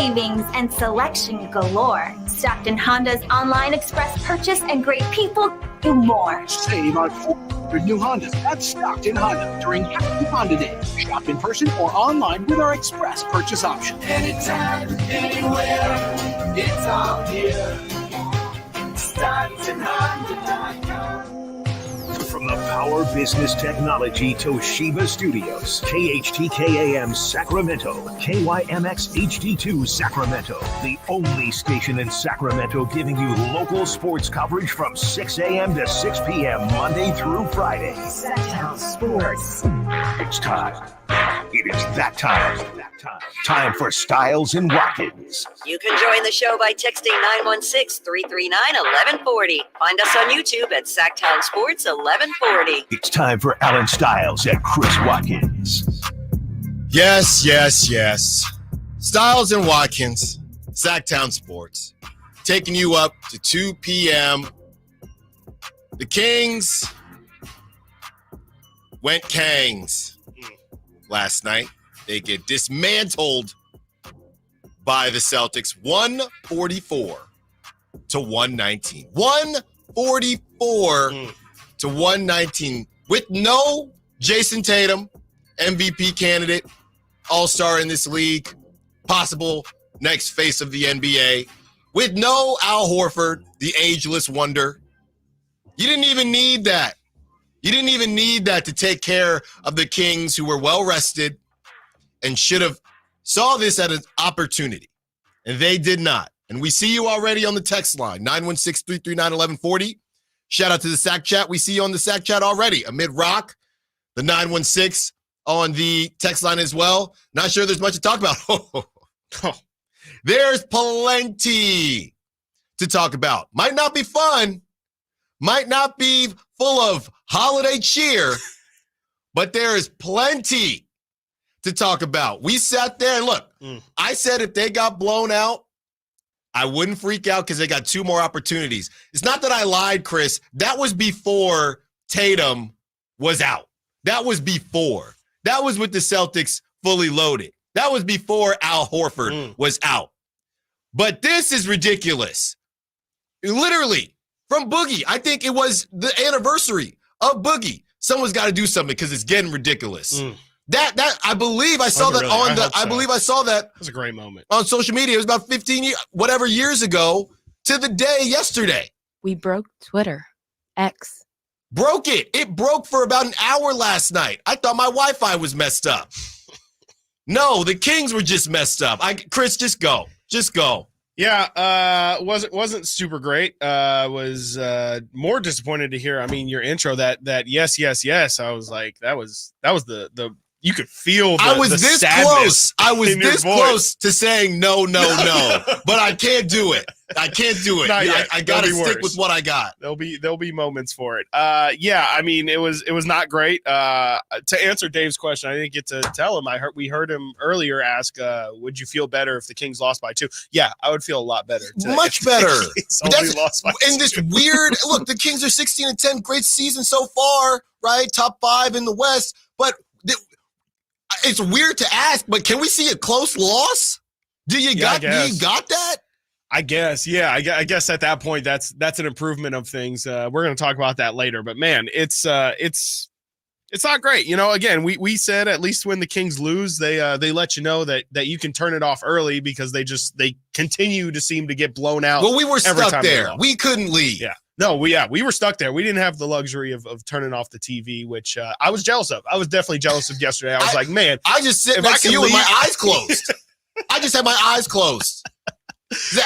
savings and selection galore. Stockton Honda's online express purchase and great people do more. Save on 400 new Hondas at Stockton Honda during Happy Honda Day. Shop in person or online with our express purchase option. Anytime, anywhere, it's all here. StocktonHonda.com. From the Power Business Technology Toshiba Studios, KHTKAM Sacramento, KYMX HD2 Sacramento, the only station in Sacramento giving you local sports coverage from 6 a.m. to 6 p.m. Monday through Friday. Sacktown Sports. It's time. It is that time. Time for Stiles and Watkins. You can join the show by texting 916-339-1140. Find us on YouTube at Sacktown Sports 1140. It's time for Alan Stiles and Chris Watkins. Yes. Stiles and Watkins, Sacktown Sports, taking you up to 2 p.m. The Kings went Kangs last night. They get dismantled by the Celtics, 144 to 119. 144 to 119 with no Jason Tatum, MVP candidate, all-star in this league, possible next face of the NBA, with no Al Horford, the ageless wonder. You didn't even need that. You didn't even need that to take care of the Kings, who were well-rested and should have saw this as an opportunity, and they did not. And we see you already on the text line, 916-339-1140. Shout out to the Sack Chat. We see you on the Sack Chat already. Amid Rock, the 916 on the text line as well. Not sure there's much to talk about. There's plenty to talk about. Might not be fun, might not be full of holiday cheer, but there is plenty to talk about. We sat there and look, I said if they got blown out, I wouldn't freak out because they got two more opportunities. It's not that I lied, Chris. That was before Tatum was out. That was before. That was with the Celtics fully loaded. That was before Al Horford was out. But this is ridiculous. Literally, from Boogie, I think it was the anniversary of Boogie. Someone's got to do something because it's getting ridiculous. That I believe I saw that on the. I believe I saw that. It was a great moment on social media. It was about 15 years ago to the day yesterday. We broke Twitter. X broke it. It broke for about an hour last night. I thought my Wi-Fi was messed up. No, the Kings were just messed up. Chris, just go. Yeah, wasn't super great. Was more disappointed to hear. I mean, your intro that yes. I was like, that was the you could feel. I was this close. I was this close to saying no, but I can't do it. I got to stick with what I got. There'll be moments for it. Yeah, I mean, it was not great. To answer Dave's question, I didn't get to tell him. We heard him earlier ask, would you feel better if the Kings lost by 2? Yeah, I would feel a lot better. Much better. Lost by 2. This weird look. The Kings are 16-10, great season so far, right? Top 5 in the West, but it's weird to ask. But can we see a close loss? Do you got that? I guess, yeah. I guess at that point, that's an improvement of things. We're going to talk about that later. But man, it's not great. You know, again, we said at least when the Kings lose, they let you know that you can turn it off early because they continue to seem to get blown out. Well, we were stuck there. We couldn't leave. Yeah. No, we were stuck there. We didn't have the luxury of turning off the TV, which I was jealous of. I was definitely jealous of yesterday. I was like, man, I just sit next to you with my eyes closed. I just had my eyes closed.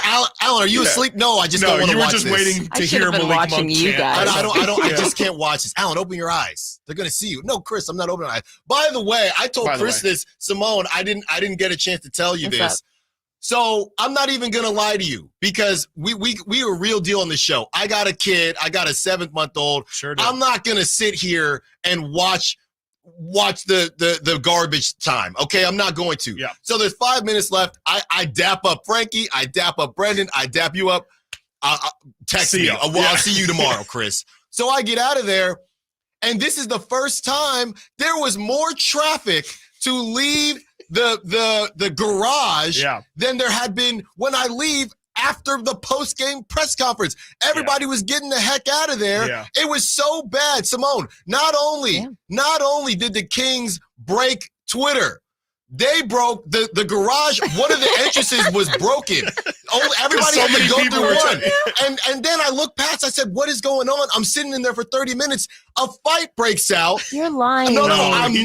Alan, are you asleep? No, I just don't want to watch this. You were just waiting to hear Malik Monk you guys. I just can't watch this. Alan, open your eyes. They're going to see you. No, Chris, I'm not opening my eyes. By the way, I told Chris this, Simone, I didn't get a chance to tell you this. Up? So I'm not even going to lie to you because we are real deal on the show. I got a kid. I got a 7-month-old. Sure do. I'm not going to sit here and watch the garbage time. Okay, I'm not going to. Yeah. So there's 5 minutes left. I dap up Frankie. I dap up Brendan. I dap you up. Text me. I'll see you tomorrow, Chris. So I get out of there, and this is the first time there was more traffic to leave the garage than there had been when I leave after the post-game press conference. Everybody was getting the heck out of there. Yeah. It was so bad. Simone, not only did the Kings break Twitter, they broke the garage. One of the entrances was broken. Everybody had to go through one. And then I looked past. I said, what is going on? I'm sitting in there for 30 minutes. A fight breaks out. You're lying. No, I'm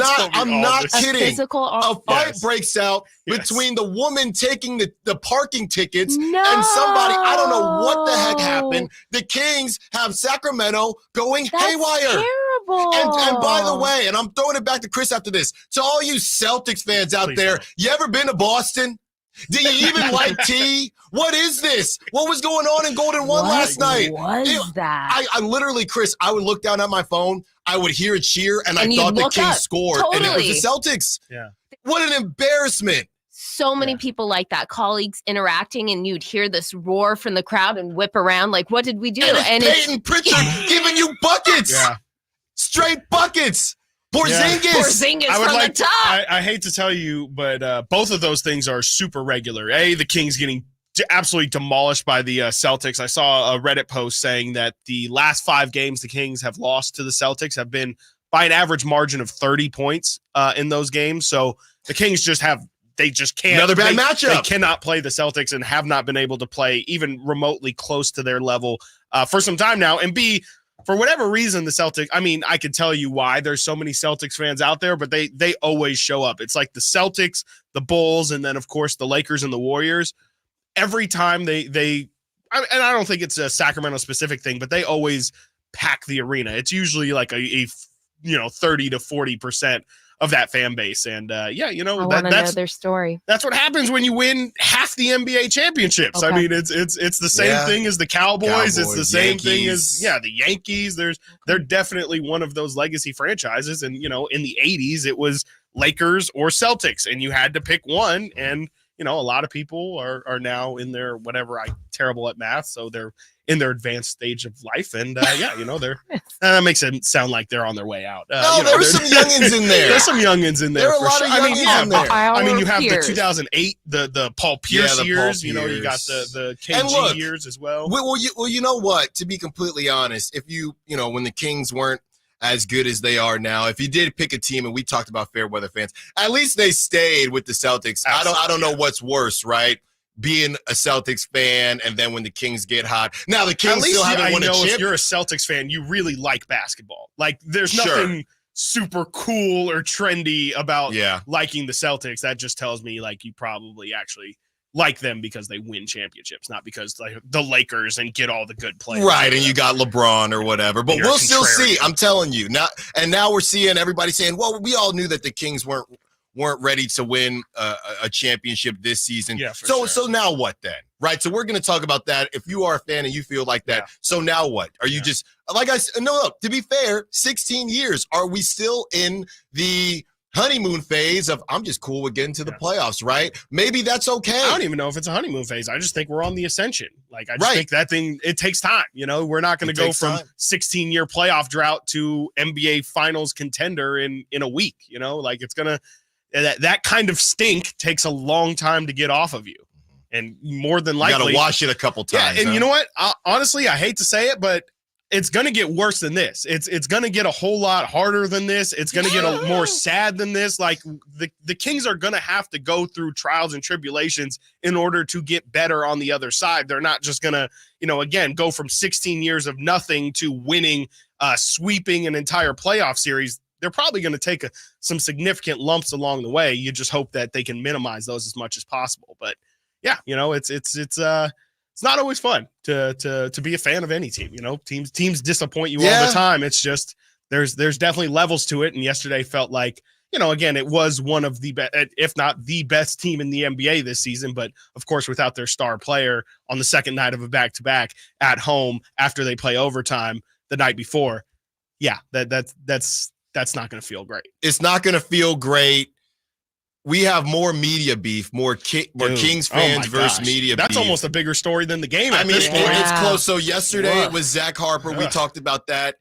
not kidding. A fight breaks out between the woman taking the parking tickets and somebody. I don't know what the heck happened. The Kings have Sacramento going haywire. And by the way, and I'm throwing it back to Chris after this, to all you Celtics fans out there, you ever been to Boston? Do you even like tea? What is this? What was going on in Golden One last night? What was that? I literally, Chris, I would look down at my phone, I would hear a cheer, and I thought the Kings scored, and it was the Celtics. Yeah. What an embarrassment. So many people like that, colleagues interacting, and you'd hear this roar from the crowd and whip around like, what did we do? And it's Peyton Pritchard giving you buckets. Yeah. Straight buckets. Porzingis from the top. I hate to tell you, but both of those things are super regular. The Kings getting absolutely demolished by the Celtics. I saw a Reddit post saying that the last 5 games the Kings have lost to the Celtics have been by an average margin of 30 points in those games. So the Kings just can't. Another bad matchup. They cannot play the Celtics and have not been able to play even remotely close to their level for some time now. And B, for whatever reason, the Celtics, I mean, I could tell you why there's so many Celtics fans out there, but they always show up. It's like the Celtics, the Bulls, and then, of course, the Lakers and the Warriors. Every time and I don't think it's a Sacramento-specific thing, but they always pack the arena. It's usually like a 30 to 40% of that fan base. And I know their story. That's what happens when you win half the NBA championships. Okay. I mean, it's the same thing as the Cowboys. It's the same thing as the Yankees. They're definitely one of those legacy franchises. And in the 80s, it was Lakers or Celtics, and you had to pick one. And a lot of people are now in their terrible at math, so they're in their advanced stage of life, and they're that makes it sound like they're on their way out. There were some youngins in there. There's some youngins in there. There are a lot of youngins in there. I mean, you have the 2008, the Paul Pierce years. You got the KG years as well. Well, you know what? To be completely honest, if when the Kings weren't as good as they are now, if you did pick a team, and we talked about fair weather fans, at least they stayed with the Celtics. Absolutely. I don't know what's worse, right? Being a Celtics fan, and then when the Kings get hot. Now the Kings still haven't won a chip. If you're a Celtics fan, you really like basketball. Like there's nothing super cool or trendy about liking the Celtics. That just tells me like you probably actually like them because they win championships, not because like the Lakers and get all the good players. Right, and you got LeBron or whatever. But we'll still see. I'm telling you. Now we're seeing everybody saying, well, we all knew that the Kings weren't ready to win a championship this season. Yeah, so now what then? Right. So we're going to talk about that. If you are a fan and you feel like that. Yeah. So now what? Are you just like I said? No, to be fair, 16 years. Are we still in the honeymoon phase of I'm just cool with getting to the playoffs, right? Maybe that's okay. I don't even know if it's a honeymoon phase. I just think we're on the ascension. Like I just think that thing, it takes time. We're not going to go from 16-year playoff drought to NBA finals contender in a week. Like it's going to, that kind of stink takes a long time to get off of you. And more than likely, you got to wash it a couple times. Yeah, and you know what? Honestly, I hate to say it, but it's going to get worse than this. It's going to get a whole lot harder than this. It's going to get more sad than this. Like the Kings are going to have to go through trials and tribulations in order to get better on the other side. They're not just going to, again, go from 16 years of nothing to winning, sweeping an entire playoff series. They're probably going to take some significant lumps along the way. You just hope that they can minimize those as much as possible. But yeah, it's not always fun to be a fan of any team. Teams disappoint you all the time. It's just there's definitely levels to it. And yesterday felt like, again, it was one of the best, if not the best team in the NBA this season. But of course, without their star player on the second night of a back-to-back at home after they play overtime the night before, that's not going to feel great. It's not going to feel great. We have more media beef, more Kings fans versus media beef. That's almost a bigger story than the game. It's close. So yesterday it was Zach Harper. We talked about that.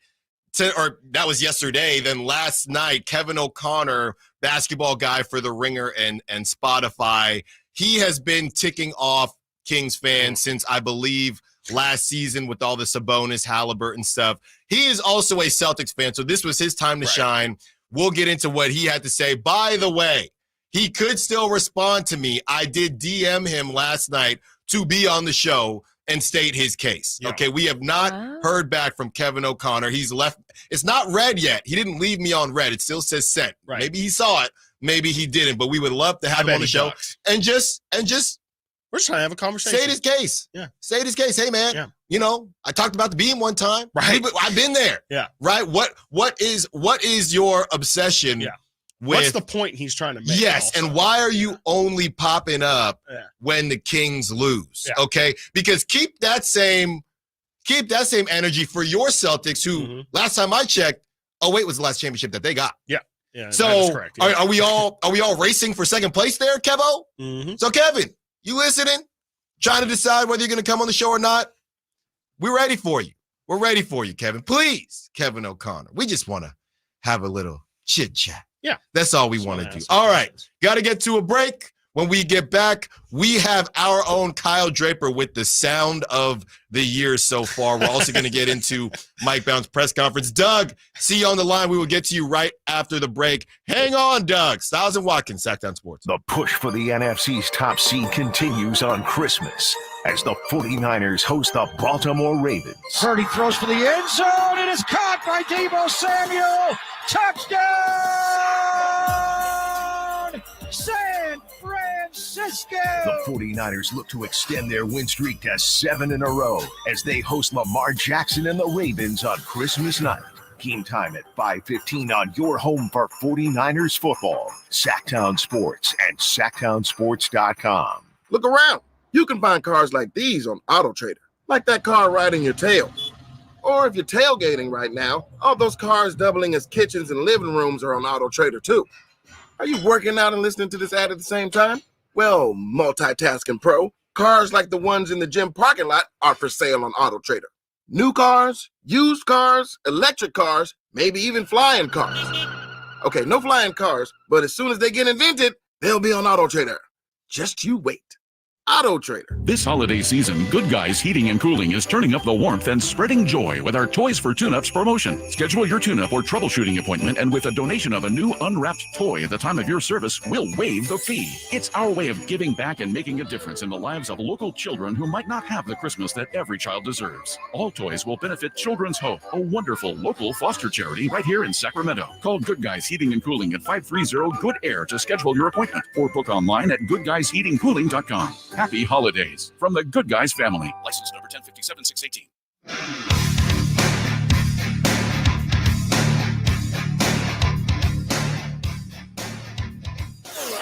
or that was yesterday. Then last night, Kevin O'Connor, basketball guy for The Ringer and Spotify, he has been ticking off Kings fans since, I believe, last season with all the Sabonis, Halliburton stuff. He is also a Celtics fan, so this was his time to shine. We'll get into what he had to say. By the way, he could still respond to me. I did DM him last night to be on the show and state his case. Yeah. Okay, we have not heard back from Kevin O'Connor. He's left. It's not read yet. He didn't leave me on red. It still says sent. Right. Maybe he saw it. Maybe he didn't. But we would love to have him on the show and just we're just trying to have a conversation. State his case. Yeah. State his case. Hey man. Yeah. You know, I talked about the beam one time. Right. I've been there. Yeah. Right. What is your obsession? Yeah. What's the point he's trying to make? Yes, also? And why are you only popping up when the Kings lose? Yeah. Okay, because keep that same energy for your Celtics, who last time I checked, was the last championship that they got. Yeah, yeah. So that is correct. Yeah. Are we all racing for second place there, Kevo? Mm-hmm. So Kevin, you listening? Trying to decide whether you're going to come on the show or not? We're ready for you. We're ready for you, Kevin. Please, Kevin O'Connor. We just want to have a little chit chat. Yeah. That's all we want to do. All right. Got to get to a break. When we get back, we have our own Kyle Draper with the sound of the year so far. We're also going to get into Mike Brown's press conference. Doug, see you on the line. We will get to you right after the break. Hang on, Doug. Stiles and Watkins, Sacktown Sports. The push for the NFC's top seed continues on Christmas as the 49ers host the Baltimore Ravens. Purdy throws for the end zone. It is caught by Deebo Samuel. Touchdown! San Francisco! The 49ers look to extend their win streak to 7 in a row as they host Lamar Jackson and the Ravens on Christmas night. Game time at 5:15 on your home for 49ers football. Sacktown Sports and SacktownSports.com. Look around. You can find cars like these on AutoTrader, like that car riding your tail. Or if you're tailgating right now, all those cars doubling as kitchens and living rooms are on AutoTrader too. Are you working out and listening to this ad at the same time? Well, multitasking pro, cars like the ones in the gym parking lot are for sale on AutoTrader. New cars, used cars, electric cars, maybe even flying cars. Okay, no flying cars, but as soon as they get invented, they'll be on AutoTrader. Just you wait. AutoTrader. This holiday season, Good Guys Heating and Cooling is turning up the warmth and spreading joy with our Toys for Tune-Ups promotion. Schedule your tune-up or troubleshooting appointment, and with a donation of a new unwrapped toy at the time of your service, we'll waive the fee. It's our way of giving back and making a difference in the lives of local children who might not have the Christmas that every child deserves. All toys will benefit Children's Hope, a wonderful local foster charity right here in Sacramento. Call Good Guys Heating and Cooling at 530-GOOD-AIR to schedule your appointment, or book online at goodguysheatingcooling.com. Happy holidays from the Good Guys family. License number 1057618.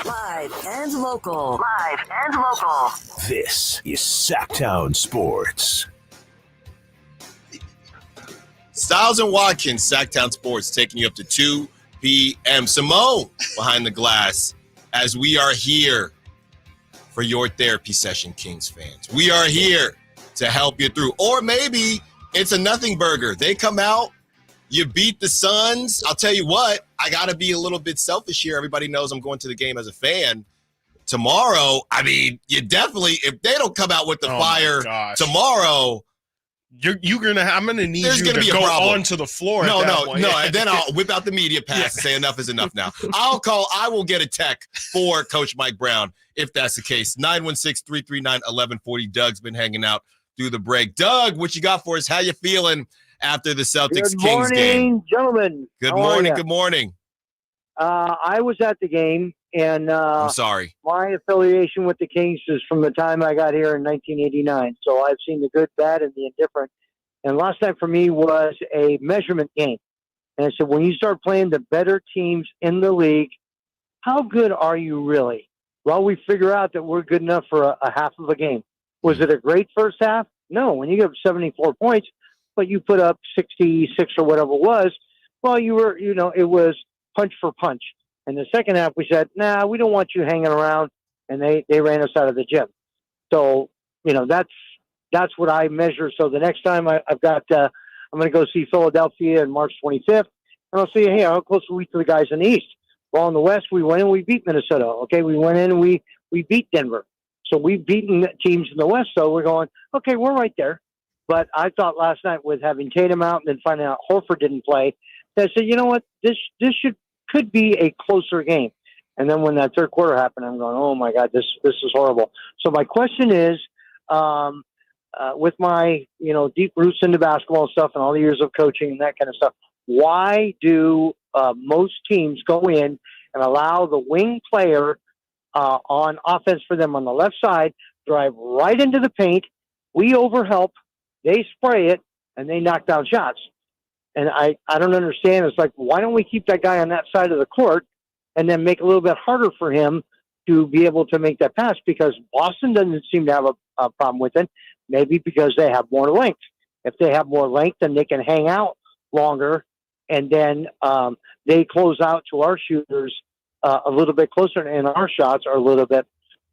Live and local. Live and local. This is Sacktown Sports. Stiles and Watkins, Sacktown Sports, taking you up to 2 p.m. Simone behind the glass as we are here for your therapy session, Kings fans. We are here to help you through. Or maybe it's a nothing burger. They come out, you beat the Suns. I'll tell you what, I got to be a little bit selfish here. Everybody knows I'm going to the game as a fan. Tomorrow, I mean, you definitely, if they don't come out with the fire tomorrow, I'm gonna need you to go onto the floor. No, and then I'll whip out the media pass and say enough is enough now. I will get a tech for Coach Mike Brown if that's the case. 916-339-1140. Doug's been hanging out through the break. Doug, what you got for us? How you feeling after the Celtics Kings game? Gentlemen. Good morning. Good morning. I was at the game, and I'm sorry. My affiliation with the Kings is from the time I got here in 1989. So I've seen the good, bad, and the indifferent. And last night for me was a measurement game. And I said, when you start playing the better teams in the league, how good are you really? Well, we figure out that we're good enough for a half of a game. Was it a great first half? No. When you get up 74 points, but you put up 66 or whatever it was, well, you were, it was punch for punch. And the second half, we said, nah, we don't want you hanging around. And they ran us out of the gym. So, that's what I measure. So the next time I've got a I'm going to go see Philadelphia on March 25th, and I'll see, hey, how close are we to the guys in the East? Well, in the West, we went and we beat Minnesota. Okay, we went in and we beat Denver. So we've beaten teams in the West, so we're going, okay, we're right there. But I thought last night with having Tatum out and then finding out Horford didn't play, that I said, you know what, this could be a closer game. And then when that third quarter happened, I'm going, oh my God, this is horrible. So my question is, with my deep roots into basketball stuff and all the years of coaching and that kind of stuff, why do most teams go in and allow the wing player on offense for them on the left side drive right into the paint? We overhelp, they spray it, and they knock down shots. And I don't understand. It's like, why don't we keep that guy on that side of the court and then make it a little bit harder for him to be able to make that pass? Because Boston doesn't seem to have a problem with it. Maybe because they have more length. If they have more length, then they can hang out longer, and then they close out to our shooters a little bit closer, and our shots are a little bit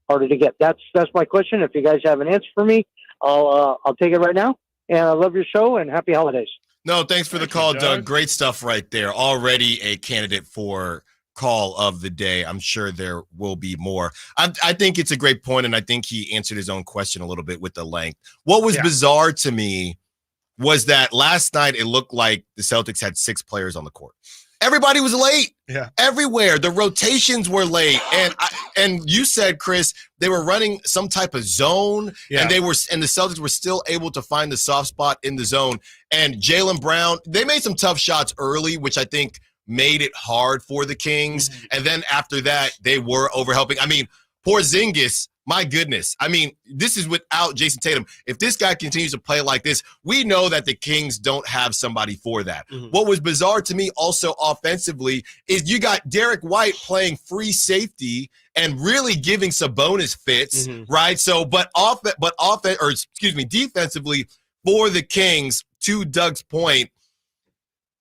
harder to get. That's my question. If you guys have an answer for me, I'll take it right now. And I love your show, and happy holidays. No, thanks for the call, Doug. Great stuff right there. Already a candidate for call of the day. I'm sure there will be more. I think it's a great point, and I think he answered his own question a little bit with the length. What was bizarre to me was that last night it looked like the Celtics had 6 players on the court. Everybody was late. Yeah. Everywhere. The rotations were late. And you said, Chris, they were running some type of zone, and the Celtics were still able to find the soft spot in the zone. And Jaylen Brown, they made some tough shots early, which I think made it hard for the Kings. Mm-hmm. And then after that, they were overhelping. I mean, Porzingis, my goodness. I mean, this is without Jason Tatum. If this guy continues to play like this, we know that the Kings don't have somebody for that. Mm-hmm. What was bizarre to me also offensively is you got Derek White playing free safety and really giving Sabonis fits, right? So, defensively for the Kings, to Doug's point,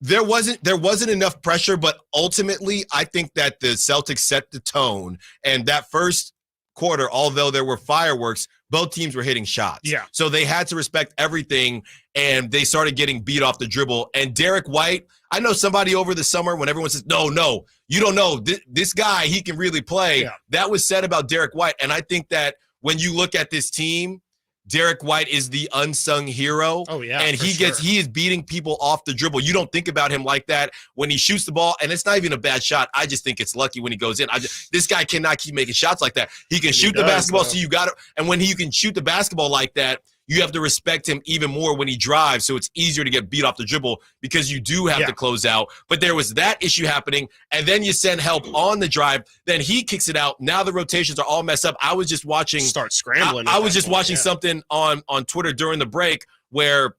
there wasn't enough pressure, but ultimately I think that the Celtics set the tone, and that first quarter, although there were fireworks, both teams were hitting shots. Yeah. So they had to respect everything, and they started getting beat off the dribble. And Derek White, I know somebody over the summer when everyone says, no, you don't know. This guy, he can really play. Yeah. That was said about Derek White. And I think that when you look at this team, Derek White is the unsung hero. Oh, yeah. And he is beating people off the dribble. You don't think about him like that when he shoots the ball, and it's not even a bad shot. I just think it's lucky when he goes in. This guy cannot keep making shots like that. He can shoot the basketball, so you got it. And when you can shoot the basketball like that, you have to respect him even more when he drives, so it's easier to get beat off the dribble because you do have to close out. But there was that issue happening, and then you send help on the drive. Then he kicks it out. Now the rotations are all messed up. I was just watching. Start scrambling. I was just watching something on Twitter during the break where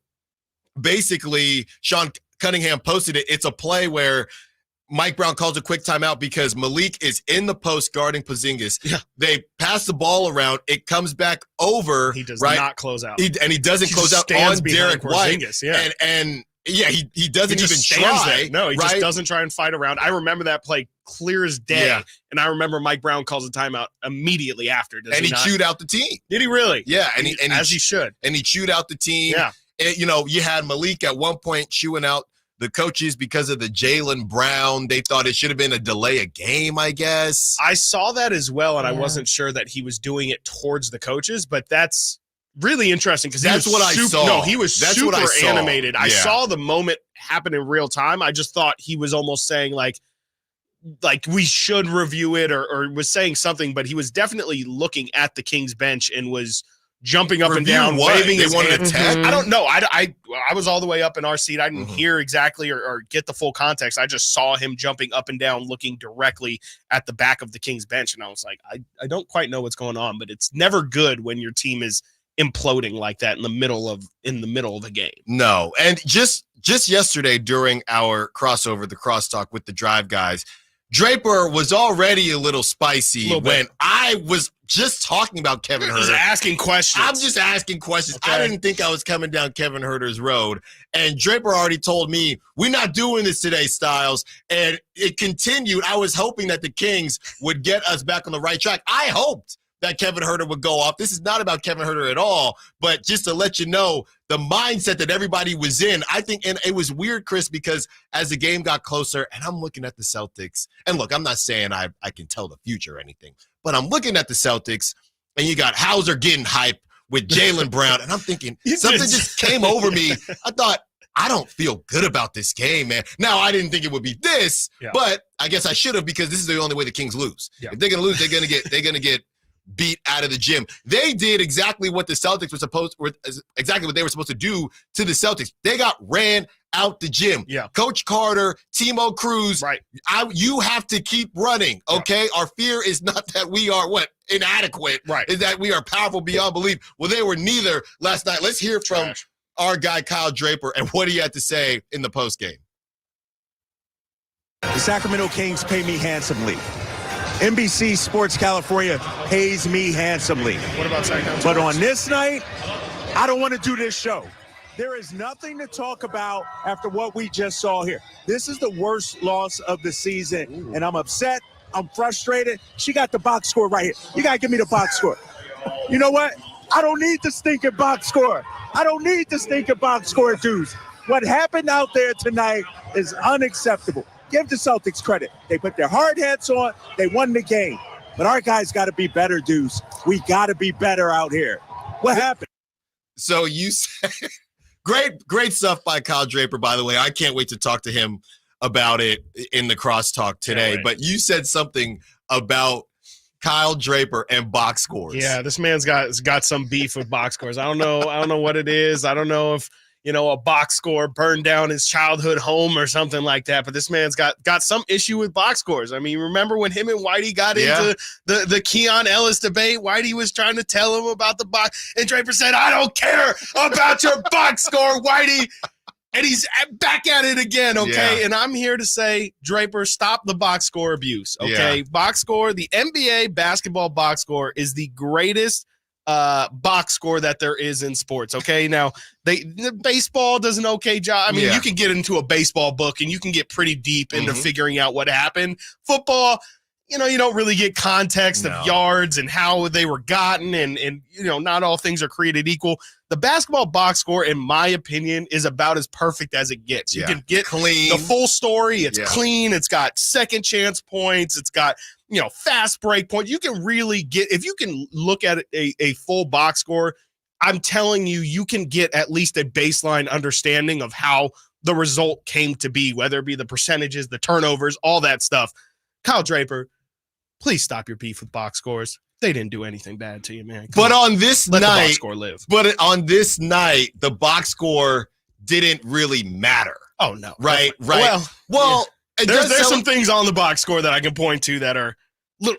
basically Sean Cunningham posted it. It's a play where Mike Brown calls a quick timeout because Malik is in the post guarding Porzingis. Yeah. They pass the ball around. It comes back over. He does not close out. He doesn't close out on Derek White. Yeah. And he doesn't even try. There. No, he just doesn't try and fight around. I remember that play clear as day. Yeah. And I remember Mike Brown calls a timeout immediately after. And he chewed out the team. Did he really? Yeah. As he should. And he chewed out the team. Yeah. And, you had Malik at one point chewing out the coaches because of the Jaylen Brown. They thought it should have been a delay of game, I guess. I saw that as well, and I wasn't sure that he was doing it towards the coaches, but that's really interesting because that's what I saw. No, he was super animated. Yeah. I saw the moment happen in real time. I just thought he was almost saying like we should review it or was saying something, but he was definitely looking at the Kings bench and was jumping up and down, waving his hands. I don't know. I was all the way up in our seat. I didn't hear exactly or get the full context. I just saw him jumping up and down, looking directly at the back of the Kings bench. And I was like, I don't quite know what's going on, but it's never good when your team is imploding like that in the middle of a game. No. And just yesterday during our crossover, the crosstalk with the Drive guys, Draper was already a little spicy when I was just talking about Kevin Huerter. Just asking questions. I'm just asking questions. Okay. I didn't think I was coming down Kevin Huerter's road. And Draper already told me, we're not doing this today, Stiles. And it continued. I was hoping that the Kings would get us back on the right track. I hoped that Kevin Huerter would go off. This is not about Kevin Huerter at all, but just to let you know the mindset that everybody was in. I think, and it was weird, Chris, because as the game got closer, and I'm looking at the Celtics, and look, I'm not saying I can tell the future or anything, but I'm looking at the Celtics, and you got Hauser getting hype with Jaylen Brown, and I'm thinking, something just came over me. I thought, I don't feel good about this game, man. Now, I didn't think it would be this, but I guess I should have, because this is the only way the Kings lose. If they're gonna lose, they're gonna get beat out of the gym. They did exactly what the Celtics exactly what they were supposed to do to the Celtics. They got ran out the gym. Coach Carter, Timo Cruz, you have to keep running, okay? Our fear is not that we are inadequate, is that we are powerful beyond belief. Well, they were neither last night. Let's hear from our guy Kyle Draper and what he had to say in the postgame. The Sacramento Kings pay me handsomely. NBC Sports California pays me handsomely. What about Sacramento? But on this night, I don't want to do this show. There is nothing to talk about after what we just saw here. This is the worst loss of the season, and I'm upset. I'm frustrated. She got the box score right here. You got to give me the box score. You know what? I don't need the stinking box score. I don't need the stinking box score, dudes. What happened out there tonight is unacceptable. Give the Celtics credit. They put their hard hats on. They won the game. But our guys got to be better, dudes. We got to be better out here. What happened? So you said, great stuff by Kyle Draper, by the way. I can't wait to talk to him about it in the crosstalk today. But you said something about Kyle Draper and box scores. Yeah, this man's got some beef with box scores. I don't know what it is. I don't know if a box score burned down his childhood home or something like that. But this man's got some issue with box scores. I mean, remember when him and Whitey got into the Keon Ellis debate? Whitey was trying to tell him about the box, and Draper said, "I don't care about your box score, Whitey." And he's back at it again, okay? Yeah. And I'm here to say, Draper, stop the box score abuse, okay? Yeah. Box score, the NBA basketball box score is the greatest box score that there is in sports, okay? Now, the baseball does an okay job. I mean, you can get into a baseball book and you can get pretty deep into figuring out what happened. Football, you don't really get context of yards and how they were gotten, and not all things are created equal. The basketball box score, in my opinion, is about as perfect as it gets. You can get clean, the full story. It's clean. It's got second chance points. It's got, fast break points. You can really get, if you can look at a full box score, I'm telling you, you can get at least a baseline understanding of how the result came to be, whether it be the percentages, the turnovers, all that stuff. Kyle Draper, please stop your beef with box scores. They didn't do anything bad to you, man. But on this night, let the box score live. But on this night, the box score didn't really matter. Oh no, right. Well, there's some things on the box score that I can point to that are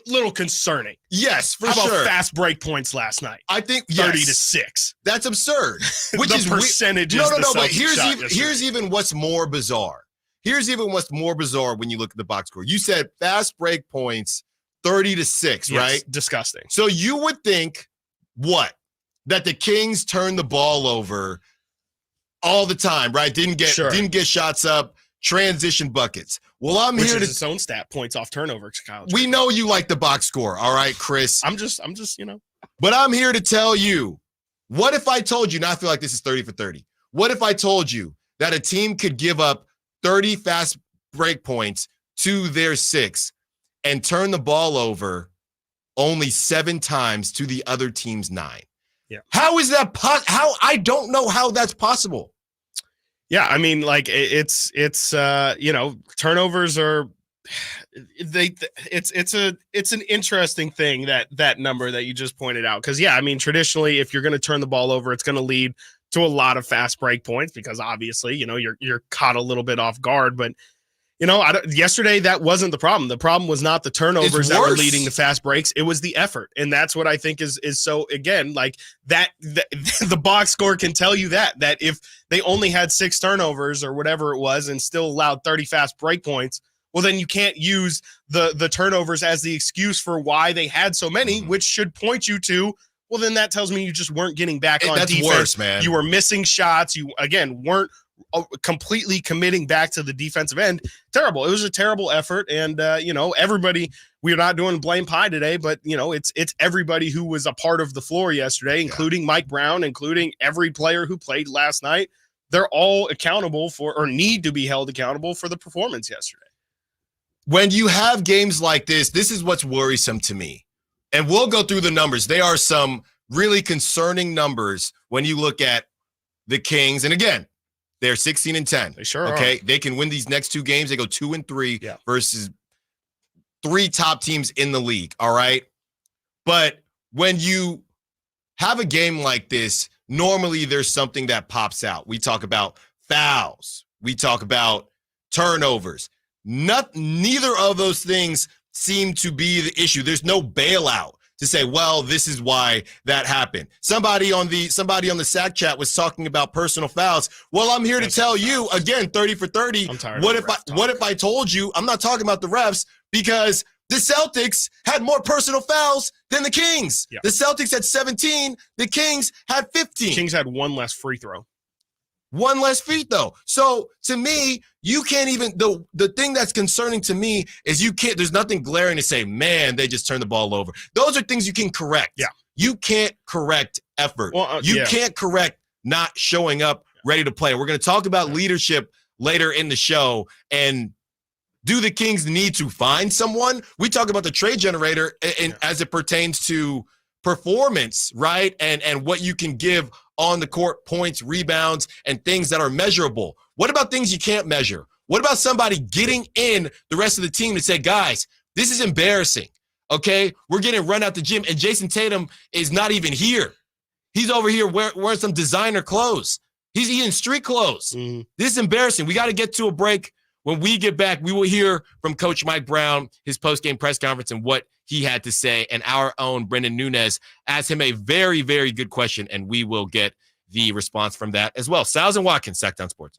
little concerning. Yes, for How sure. about fast break points last night? I think 30-6. That's absurd. Which is percentages. No. But here's even what's more bizarre. Here's even what's more bizarre when you look at the box score. You said fast break points 30-6, right? Disgusting. So you would think what? That the Kings turned the ball over all the time, right? Didn't get shots up, transition buckets. Well, I'm Which here is to its own stat, points off turnovers, Kyle. We know you like the box score, all right, Chris. I'm just, But I'm here to tell you, what if I told you, now I feel like this is 30 for 30. What if I told you that a team could give up 30 fast break points to their 6 and turn the ball over only 7 times to the other team's 9? Yeah. How is that how I don't know how that's possible. Yeah, I mean, like it's turnovers are it's an interesting thing, that number that you just pointed out, because I mean, traditionally, if you're going to turn the ball over, it's going to lead to a lot of fast break points, because obviously, you're caught a little bit off guard. But yesterday that wasn't the problem. The problem was not the turnovers that were leading to fast breaks. It was the effort. And that's what I think is so, again, like that the box score can tell you that if they only had 6 turnovers or whatever it was and still allowed 30 fast break points, well, then you can't use the turnovers as the excuse for why they had so many, which should point you to, well, then that tells me you just weren't getting back on defense. Worse, man. You were missing shots. You, again, weren't completely committing back to the defensive end. Terrible. It was a terrible effort. And, everybody, we're not doing blame pie today, but, it's everybody who was a part of the floor yesterday, including Mike Brown, including every player who played last night. They're all accountable for, or need to be held accountable for, the performance yesterday. When you have games like this is what's worrisome to me. And we'll go through the numbers. They are some really concerning numbers when you look at the Kings. And again, they're 16-10. They sure okay? are. They can win these next 2 games. They go 2-3 versus 3 top teams in the league, all right? But when you have a game like this, normally there's something that pops out. We talk about fouls. We talk about turnovers. Neither of those things seem to be the issue. There's no bailout to say, well, this is why that happened. Somebody on the SAC chat was talking about personal fouls. Well, I'm here to tell you, again, 30 for 30. I'm tired What of if I told you, I'm not talking about the refs, because the Celtics had more personal fouls than the Kings. Yeah. The Celtics had 17. The Kings had 15. Kings had 1 less free throw. 1 less free throw. So to me, you can't even, the thing that's concerning to me is there's nothing glaring to say, man, they just turned the ball over. Those are things you can correct. Yeah. You can't correct effort. Well, you can't correct not showing up ready to play. We're going to talk about leadership later in the show. And do the Kings need to find someone? We talk about the trade generator as it pertains to performance, right? And what you can give on the court, points, rebounds, and things that are measurable. What about things you can't measure? What about somebody getting in the rest of the team to say, guys, this is embarrassing, okay? We're getting run out the gym, and Jason Tatum is not even here. He's over here wearing some designer clothes. He's eating street clothes. Mm-hmm. This is embarrassing. We got to get to a break. When we get back, we will hear from Coach Mike Brown, his post-game press conference, and what he had to say. And our own Brendan Nunez asked him a very, very good question, and we will get the response from that as well. Stiles and Watkins, Sacktown Sports.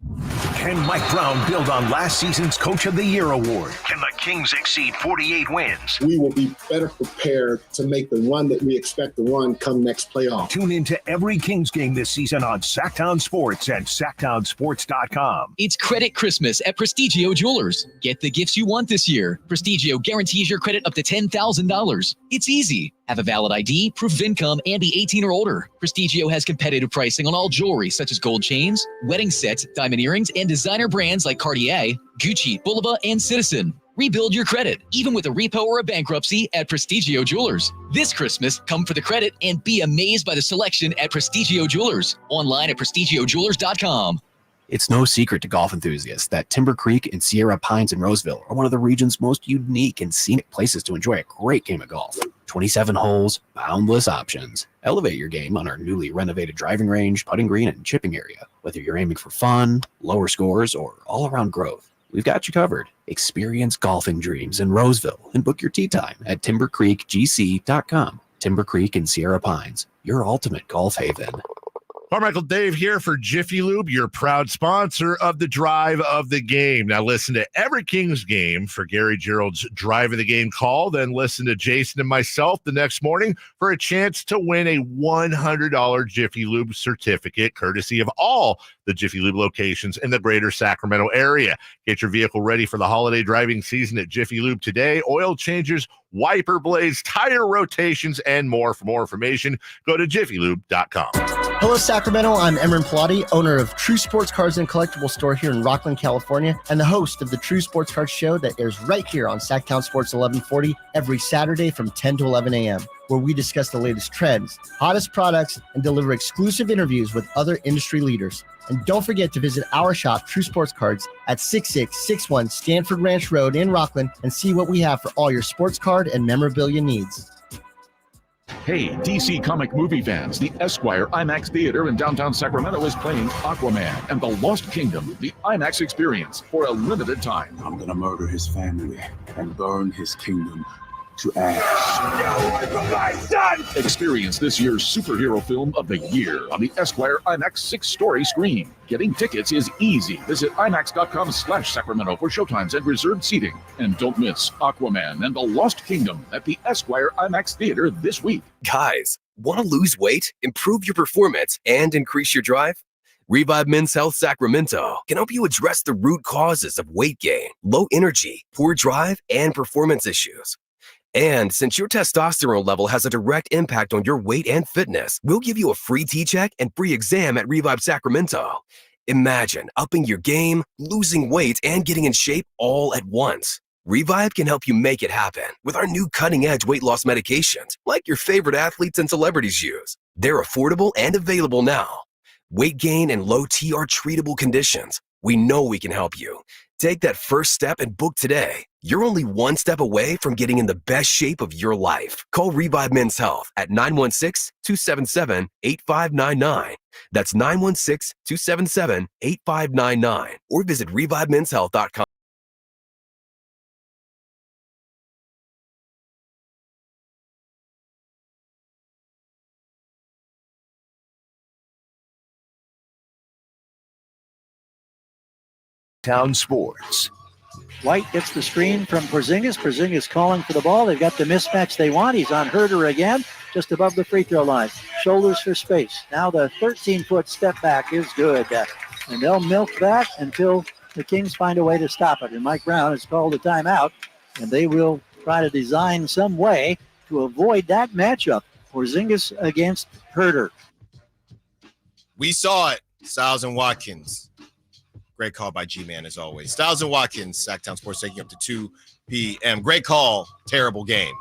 Can Mike Brown build on last season's Coach of the Year award? Can the Kings exceed 48 wins? We will be better prepared to make the run that we expect to run come next playoff. Tune into every Kings game this season on Sacktown Sports and sacktownsports.com. It's Credit Christmas at Prestigio Jewelers. Get the gifts you want this year. Prestigio guarantees your credit up to $10,000. It's easy. Have a valid ID, proof of income, and be 18 or older. Prestigio has competitive pricing on all jewelry, such as gold chains, wedding sets, diamond earrings, and designer brands like Cartier, Gucci, Bulova, and Citizen. Rebuild your credit, even with a repo or a bankruptcy, at Prestigio Jewelers. This Christmas, come for the credit and be amazed by the selection at Prestigio Jewelers. Online at prestigiojewelers.com. It's no secret to golf enthusiasts that Timber Creek and Sierra Pines in Roseville are one of the region's most unique and scenic places to enjoy a great game of golf. 27 holes, boundless options. Elevate your game on our newly renovated driving range, putting green, and chipping area. Whether you're aiming for fun, lower scores, or all-around growth, we've got you covered. Experience golfing dreams in Roseville and book your tee time at timbercreekgc.com. Timber Creek and Sierra Pines, your ultimate golf haven. Carmichael Dave here for Jiffy Lube, your proud sponsor of the Drive of the Game. Now listen to every Kings game for Gary Gerald's Drive of the Game call. Then listen to Jason and myself the next morning for a chance to win a $100 Jiffy Lube certificate, courtesy of all the Jiffy Lube locations in the greater Sacramento area. Get your vehicle ready for the holiday driving season at Jiffy Lube today. Oil changes, wiper blades, tire rotations, and more. For more information, go to jiffylube.com. Hello, Sacramento. I'm Emran Pilati, owner of True Sports Cards and Collectible Store here in Rockland, California, and the host of the True Sports Cards Show that airs right here on Sacktown Sports 1140 every Saturday from 10 to 11 a.m., where we discuss the latest trends, hottest products, and deliver exclusive interviews with other industry leaders. And don't forget to visit our shop, True Sports Cards, at 6661 Stanford Ranch Road in Rockland, and see what we have for all your sports card and memorabilia needs. Hey, DC comic movie fans, the Esquire IMAX Theater in downtown Sacramento is playing Aquaman and the Lost Kingdom, the IMAX experience, for a limited time. I'm gonna murder his family and burn his kingdom to ash. No, my son! Experience this year's superhero film of the year on the Esquire IMAX 6-story screen. Getting tickets is easy. Visit IMAX.com/Sacramento for showtimes and reserved seating. And don't miss Aquaman and the Lost Kingdom at the Esquire IMAX Theater this week. Guys, want to lose weight, improve your performance, and increase your drive? Revive Men's Health Sacramento can help you address the root causes of weight gain, low energy, poor drive, and performance issues. And since your testosterone level has a direct impact on your weight and fitness, we'll give you a free T-check and free exam at Revive Sacramento. Imagine upping your game, losing weight, and getting in shape all at once. Revive can help you make it happen with our new cutting-edge weight loss medications, like your favorite athletes and celebrities use. They're affordable and available now. Weight gain and low T are treatable conditions. We know we can help you. Take that first step and book today. You're only one step away from getting in the best shape of your life. Call Revive Men's Health at 916-277-8599. That's 916-277-8599. Or visit ReviveMen'sHealth.com. Town Sports. White gets the screen from Porzingis. Porzingis calling for the ball. They've got the mismatch they want. He's on Huerter again, just above the free throw line. Shoulders for space. Now the 13-foot step back is good. And they'll milk that until the Kings find a way to stop it. And Mike Brown has called a timeout, and they will try to design some way to avoid that matchup. Porzingis against Huerter. We saw it. Stiles and Watkins. Great call by G-Man, as always. Stiles and Watkins, Sacktown Sports, taking up to 2 p.m. Great call. Terrible game.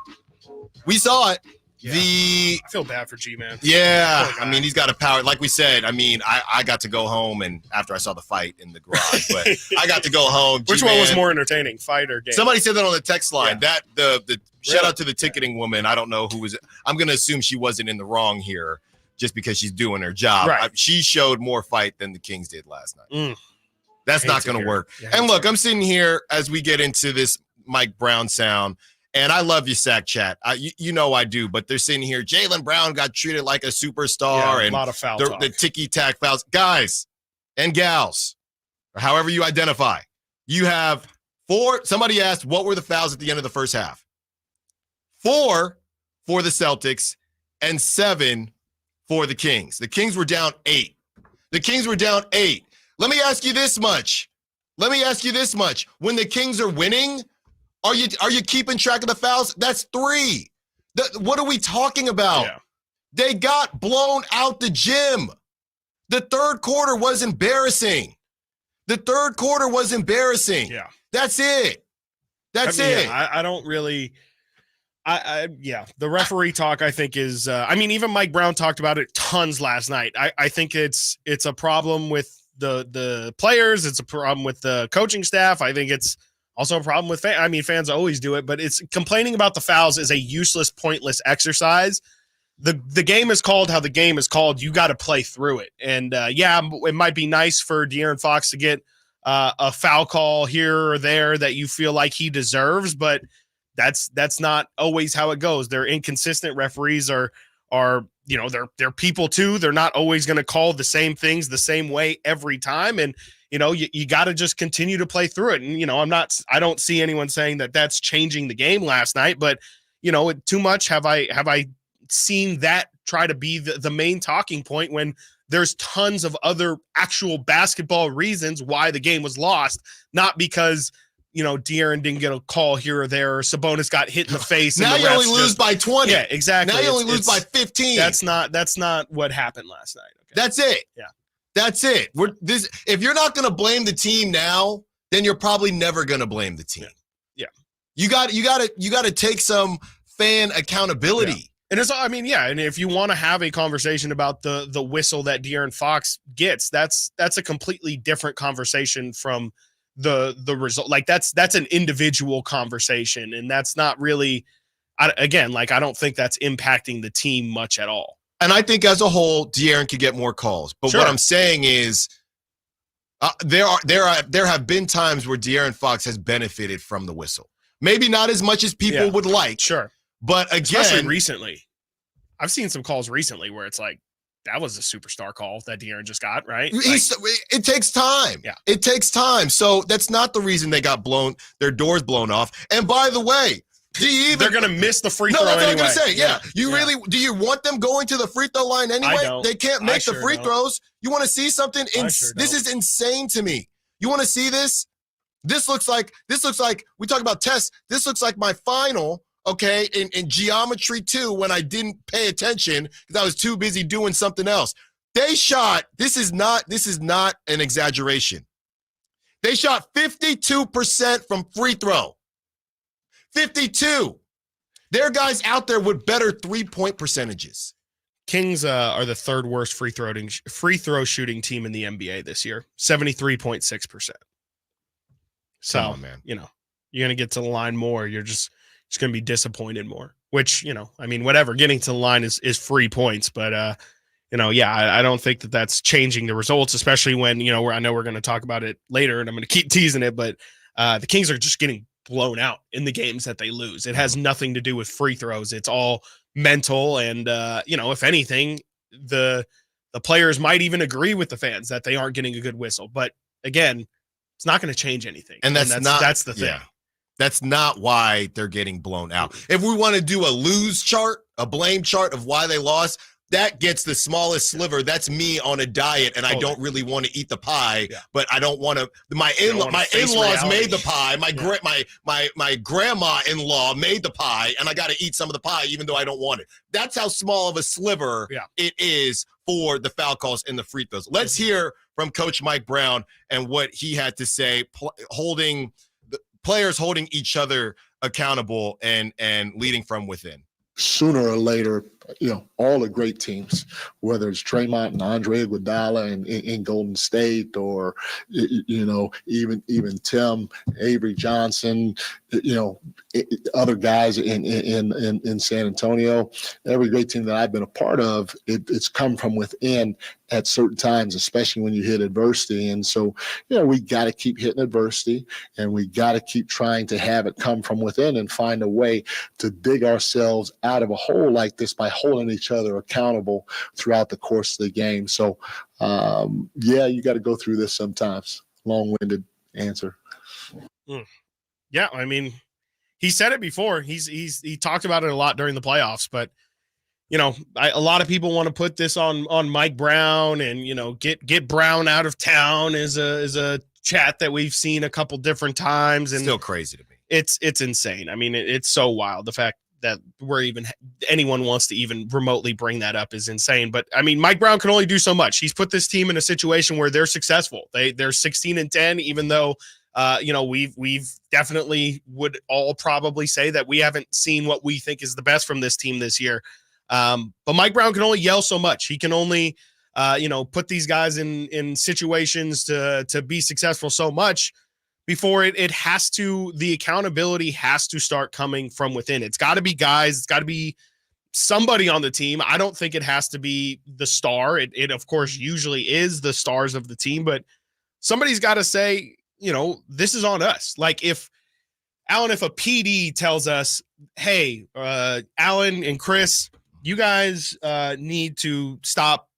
We saw it. Yeah. I feel bad for G-Man. Yeah. I mean, he's got a power. Like we said, I mean, I got to go home, and after I saw the fight in the garage, but I got to go home. Which one was more entertaining, fight or game? Somebody said that on the text line. Yeah. The shout out to the ticketing woman. I don't know who was. I'm going to assume she wasn't in the wrong here just because she's doing her job. Right. She showed more fight than the Kings did last night. That's not going to work. Yeah, and look, I'm sitting here as we get into this Mike Brown sound, and I love you, Sack Chat. You know I do, but they're sitting here. Jaylen Brown got treated like a superstar, and a lot of foul talk. The ticky-tack fouls. Guys and gals, or however you identify, you have 4. Somebody asked, what were the fouls at the end of the first half? 4 for the Celtics and 7 for the Kings. The Kings were down 8. Let me ask you this much. When the Kings are winning, are you keeping track of the fouls? That's 3. What are we talking about? Yeah. They got blown out the gym. The third quarter was embarrassing. Yeah. That's it. I don't really. The referee talk, I think, is. Even Mike Brown talked about it tons last night. I think it's a problem with the players. It's a problem with the coaching staff. I think it's also a problem with fans. Fans always do it, but it's complaining about the fouls is a useless, pointless exercise. The game is called how the game is called. You got to play through it. And it might be nice for De'Aaron Fox to get a foul call here or there that you feel like he deserves, but that's not always how it goes. They're inconsistent. Referees are they're people too. They're not always going to call the same things the same way every time. And, you got to just continue to play through it. And, I don't see anyone saying that that's changing the game last night, but, too much have I seen that try to be the main talking point when there's tons of other actual basketball reasons why the game was lost, not because De'Aaron didn't get a call here or there, or Sabonis got hit in the face. Now you only lose by 20. Yeah, exactly. Now you only lose by 15. That's not what happened last night. Okay. That's it. Yeah. That's it. If you're not going to blame the team now, then you're probably never going to blame the team. Yeah. You got to take some fan accountability. Yeah. And and if you want to have a conversation about the whistle that De'Aaron Fox gets, that's a completely different conversation from the result. Like that's an individual conversation, and that's not really I don't think that's impacting the team much at all. And I think as a whole, De'Aaron could get more calls. But what I'm saying is there have been times where De'Aaron Fox has benefited from the whistle. Maybe not as much as people would like. Sure. But again, especially recently, I've seen some calls recently where it's like, that was a superstar call that De'Aaron just got, right? It takes time. Yeah. It takes time. So that's not the reason they got their doors blown off. And by the way, They're going to miss the free throw No, that's anyway. what I'm going to say. Yeah. You really do you want them going to the free throw line anyway? I don't. They can't I make sure the free don't. throws. You want to see something? Sure This is insane to me. You want to see this? This looks like we talk about tests. This looks like my final, okay, in geometry 2 when I didn't pay attention because I was too busy doing something else. They shot, this is not an exaggeration. They shot 52% from free throw. 52. There are guys out there with better 3-point percentages. Kings are the third worst free throw shooting team in the NBA this year, 73.6%. So, Come on, man. You're going to get to the line more. You're just going to be disappointed more, which, whatever. Getting to the line is free points. But, I don't think that that's changing the results, especially when, I know we're going to talk about it later and I'm going to keep teasing it. But the Kings are just getting blown out in the games that they lose. It has nothing to do with free throws. It's all mental. And, if anything, the players might even agree with the fans that they aren't getting a good whistle. But again, it's not going to change anything. And that's the thing. Yeah. That's not why they're getting blown out. If we want to do a lose chart, a blame chart of why they lost, that gets the smallest sliver. That's me on a diet, and I don't really want to eat the pie, but I don't want to. My in-laws made the pie. My grandma-in-law made the pie, and I got to eat some of the pie, even though I don't want it. That's how small of a sliver it is for the foul calls and the free throws. Let's hear from Coach Mike Brown and what he had to say, holding the players holding each other accountable and leading from within. Sooner or later, all the great teams, whether it's Draymond and Andre Iguodala in Golden State, or even Tim, Avery Johnson, other guys in San Antonio. Every great team that I've been a part of, it's come from within at certain times, especially when you hit adversity. And so, we got to keep hitting adversity, and we got to keep trying to have it come from within and find a way to dig ourselves out of a hole like this by holding each other accountable throughout the course of the game. So, you got to go through this sometimes. Long-winded answer. Yeah, he said it before. He talked about it a lot during the playoffs, but a lot of people want to put this on Mike Brown and get Brown out of town is a chat that we've seen a couple different times, and still crazy to me. It's insane. It's so wild. The fact that anyone wants to even remotely bring that up is insane. But Mike Brown can only do so much. He's put this team in a situation where they're successful. They're 16-10, even though we've definitely would all probably say that we haven't seen what we think is the best from this team this year. But Mike Brown can only yell so much. He can only put these guys in situations to be successful so much before the accountability has to start coming from within. It's got to be guys. It's got to be somebody on the team. I don't think it has to be the star. It of course usually is the stars of the team, but somebody's got to say, this is on us. Like if a PD tells us, hey, Alan and Chris, you guys need to stop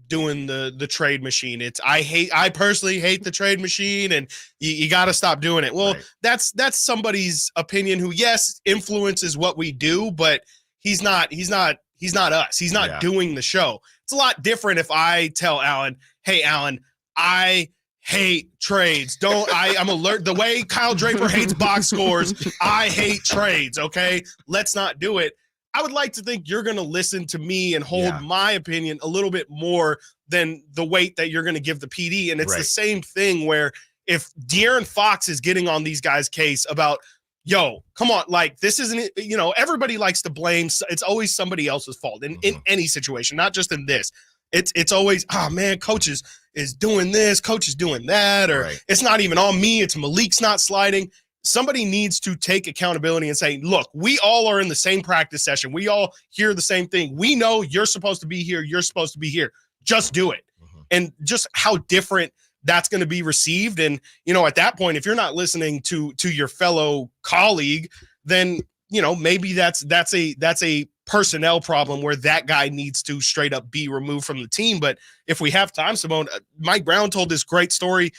doing the trade machine. I personally hate the trade machine, and you got to stop doing it. Well, that's somebody's opinion who, yes, influences what we do, but he's not us. He's not doing the show. It's a lot different if I tell Alan, hey, Alan, I hate trades. I'm alert. The way Kyle Draper hates box scores, I hate trades. Okay. Let's not do it. I would like to think you're going to listen to me and hold my opinion a little bit more than the weight that you're going to give the PD. And it's the same thing where if De'Aaron Fox is getting on these guys' case about, yo, come on, like this isn't, everybody likes to blame. It's always somebody else's fault in any situation, not just in this. It's always, man, coach is doing this, coach is doing that, or it's not even on me. It's Malik's not sliding. Somebody needs to take accountability and say, look, we all are in the same practice session. We all hear the same thing. We know you're supposed to be here. You're supposed to be here. Just do it. And just how different that's going to be received. And, at that point, if you're not listening to your fellow colleague, then, maybe that's a personnel problem where that guy needs to straight up be removed from the team. But if we have time, Simone, Mike Brown told this great story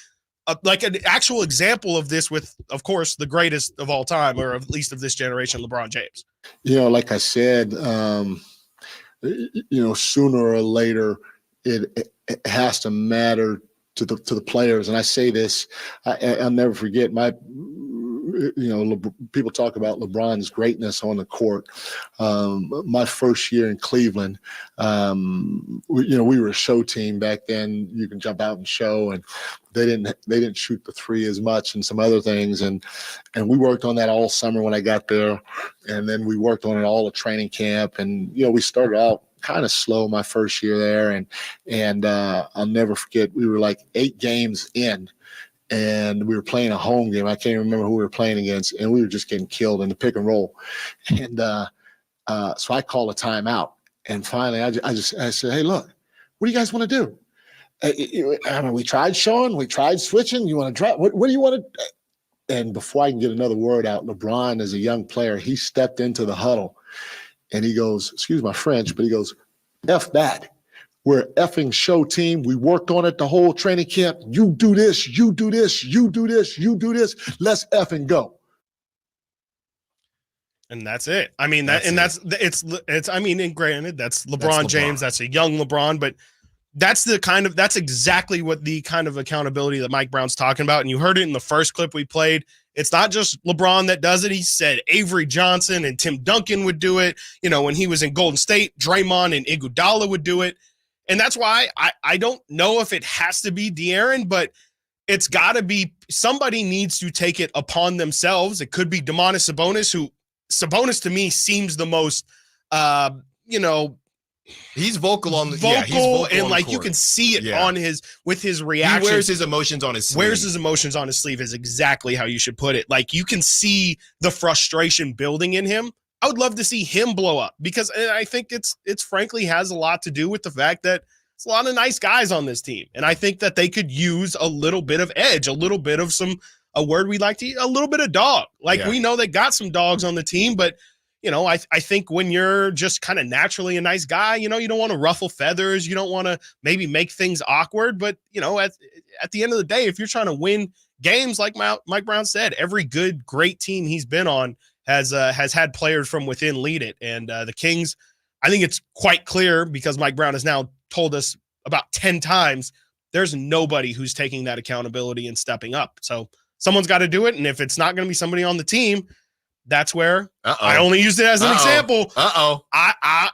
like an actual example of this with, of course, the greatest of all time, or at least of this generation, LeBron James. Like I said, sooner or later, it has to matter to the players. And I say this, I'll never forget people talk about LeBron's greatness on the court. My first year in Cleveland, we were a show team back then. You can jump out and show, and they didn't shoot the three as much and some other things. And we worked on that all summer when I got there. And then we worked on it all at training camp. And, we started out kind of slow my first year there. And I'll never forget, we were like 8 games in, and we were playing a home game. I can't remember who we were playing against, and we were just getting killed in the pick and roll. And so I called a timeout. And finally, I said, hey, look, what do you guys want to do? We tried showing, we tried switching. You want to drop? What do you want to? And before I can get another word out, LeBron, as a young player, he stepped into the huddle, and he goes, excuse my French, but he goes, F that. We're an effing show team. We worked on it the whole training camp. You do this, you do this, you do this, you do this. Let's effing go. And that's it. I mean, and granted, that's LeBron James. That's a young LeBron, but that's exactly what the kind of accountability that Mike Brown's talking about. And you heard it in the first clip we played. It's not just LeBron that does it. He said Avery Johnson and Tim Duncan would do it. When he was in Golden State, Draymond and Iguodala would do it. And that's why I don't know if it has to be De'Aaron, but it's got to be somebody needs to take it upon themselves. It could be Domantas Sabonis, who Sabonis to me seems the most, he's vocal on the vocal, he's vocal and on like the you court. can see it with his reaction. He wears his emotions on his sleeve. Wears his emotions on his sleeve is exactly how you should put it. Like you can see the frustration building in him. I would love to see him blow up because I think it's frankly has a lot to do with the fact that it's a lot of nice guys on this team. And I think that they could use a little bit of edge, a little bit of a word we like to use, a little bit of dog. We know they got some dogs on the team, but I think when you're just kind of naturally a nice guy, you don't want to ruffle feathers. You don't want to maybe make things awkward, but at the end of the day, if you're trying to win games, like Mike Brown said, every good, great team he's been on has had players from within lead it. And the Kings, I think it's quite clear because Mike Brown has now told us about 10 times, there's nobody who's taking that accountability and stepping up. So someone's got to do it. And if it's not going to be somebody on the team, that's where I only used it as an example. I'm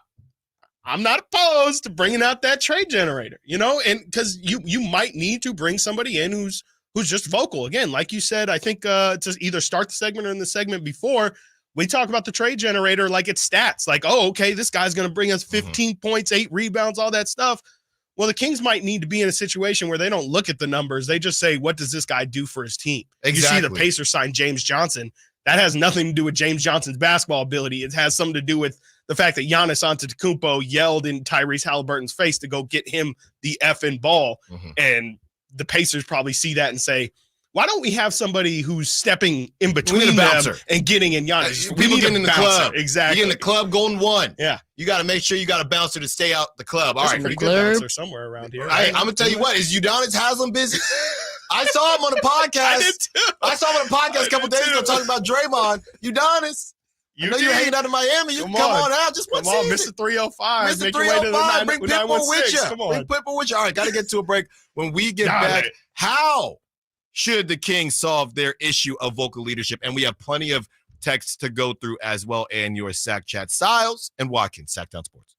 not opposed to bringing out that trade generator, and because you might need to bring somebody in who's just vocal. Again, like you said, I think to either start the segment or in the segment before, we talk about the trade generator like it's stats. Like, oh, okay, this guy's going to bring us 15 points, 8 rebounds, all that stuff. Well, the Kings might need to be in a situation where they don't look at the numbers. They just say, what does this guy do for his team? Exactly. You see the Pacers sign James Johnson. That has nothing to do with James Johnson's basketball ability. It has something to do with the fact that Giannis Antetokounmpo yelled in Tyrese Halliburton's face to go get him the effing ball. And the Pacers probably see that and say, why don't we have somebody who's stepping in between them and getting in Giannis? People getting in the club. Exactly. You get in the club going one. Yeah. You got to make sure you got a bouncer to stay out the club. All right. Pretty good bouncer somewhere around here. I'm going to tell you what, is Udonis Haslem busy? I saw him on the podcast. I did too. I saw him on the podcast a couple days ago talking about Draymond. Udonis. I know you're hanging out in Miami. You can come on out. Just come on, Mr. 305. Mr. 305. Bring Pitbull with you. Come on. Bring Pitbull with you. All right, got to get to a break. When we get back, how should the Kings solve their issue of vocal leadership? And we have plenty of texts to go through as well, and your Sack Chat. Stiles and Watkins, Sacktown Sports.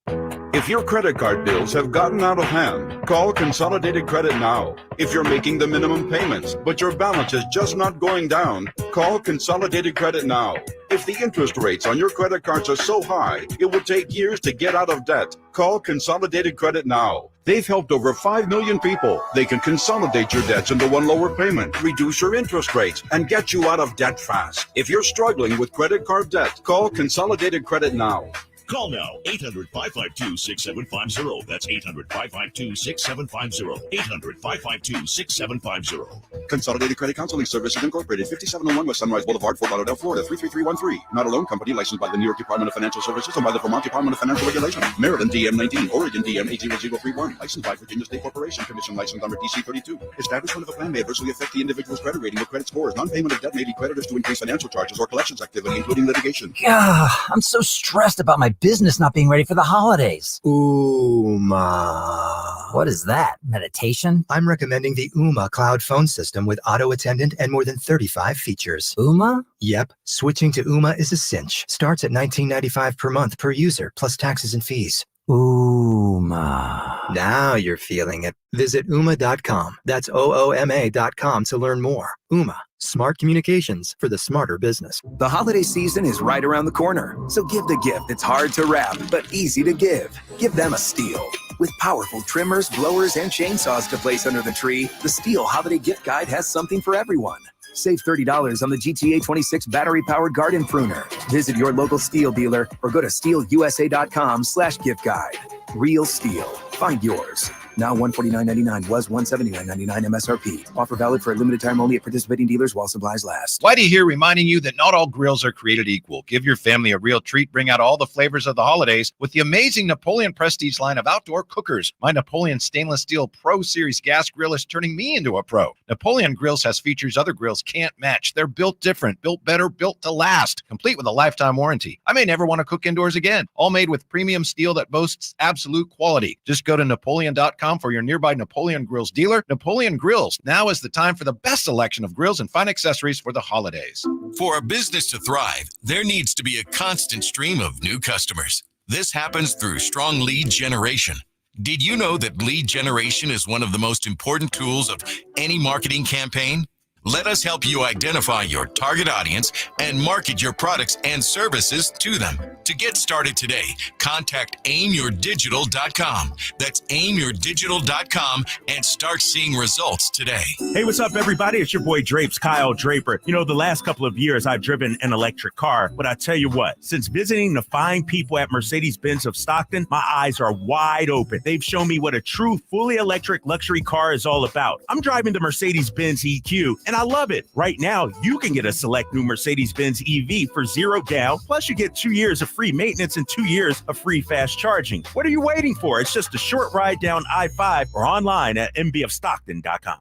If your credit card bills have gotten out of hand, call Consolidated Credit now. If you're making the minimum payments, but your balance is just not going down, call Consolidated Credit now. If the interest rates on your credit cards are so high, it will take years to get out of debt. Call Consolidated Credit now. They've helped over 5 million people. They can consolidate your debts into one lower payment, reduce your interest rates, and get you out of debt fast. If you're struggling with credit card debt, call Consolidated Credit now. Call now, 800-552-6750. That's 800-552-6750. 800-552-6750. Consolidated Credit Counseling Services Incorporated, 5701 West Sunrise Boulevard, Fort Lauderdale, Florida, 33313. Not a loan company licensed by the New York Department of Financial Services and by the Vermont Department of Financial Regulation. Maryland DM 19, Oregon DM 80031. Licensed by Virginia State Corporation. Commission license number DC 32. Establishment of a plan may adversely affect the individual's credit rating or credit scores. Non-payment of debt may lead creditors to increase financial charges or collections activity, including litigation. I'm so stressed about my business not being ready for the holidays. Ooma. What is that? Meditation? I'm recommending the Ooma cloud phone system with auto attendant and more than 35 features. Ooma? Yep. Switching to Ooma is a cinch. Starts at $19.95 per month per user, plus taxes and fees. Ooma. Now you're feeling it. Visit Ooma.com. That's OOMA.com to learn more. Ooma. Smart communications for the smarter business. The holiday season is right around the corner, so give the gift that's hard to wrap but easy to give. Give them a Stihl. With powerful trimmers, blowers, and chainsaws to place under the tree, the Stihl Holiday Gift Guide has something for everyone. Save $30 on the GTA 26 battery-powered garden pruner. Visit your local Stihl dealer or go to stihlusa.com/gift guide. Real Stihl. Find yours. Now $149.99 was $179.99 MSRP. Offer valid for a limited time only at participating dealers while supplies last. Whitey here reminding you that not all grills are created equal. Give your family a real treat. Bring out all the flavors of the holidays with the amazing Napoleon Prestige line of outdoor cookers. My Napoleon Stainless Steel Pro Series gas grill is turning me into a pro. Napoleon Grills has features other grills can't match. They're built different, built better, built to last, complete with a lifetime warranty. I may never want to cook indoors again. All made with premium steel that boasts absolute quality. Just go to Napoleon.com for your nearby Napoleon Grills dealer. Napoleon Grills. Now is the time for the best selection of grills and fine accessories for the holidays. For a business to thrive, there needs to be a constant stream of new customers. This happens through strong lead generation. Did you know that lead generation is one of the most important tools of any marketing campaign? Let us help you identify your target audience and market your products and services to them. To get started today, contact aimyourdigital.com. That's aimyourdigital.com and start seeing results today. Hey, what's up, everybody? It's your boy Drapes, Kyle Draper. You know, the last couple of years I've driven an electric car, but I tell you what, since visiting the fine people at Mercedes-Benz of Stockton, my eyes are wide open. They've shown me what a true fully electric luxury car is all about. I'm driving the Mercedes-Benz EQ, and I love it. Right now, you can get a select new Mercedes-Benz EV for $0 down, plus you get 2 years of free maintenance and 2 years of free fast charging. What are you waiting for? It's just a short ride down I-5 or online at mbofstockton.com.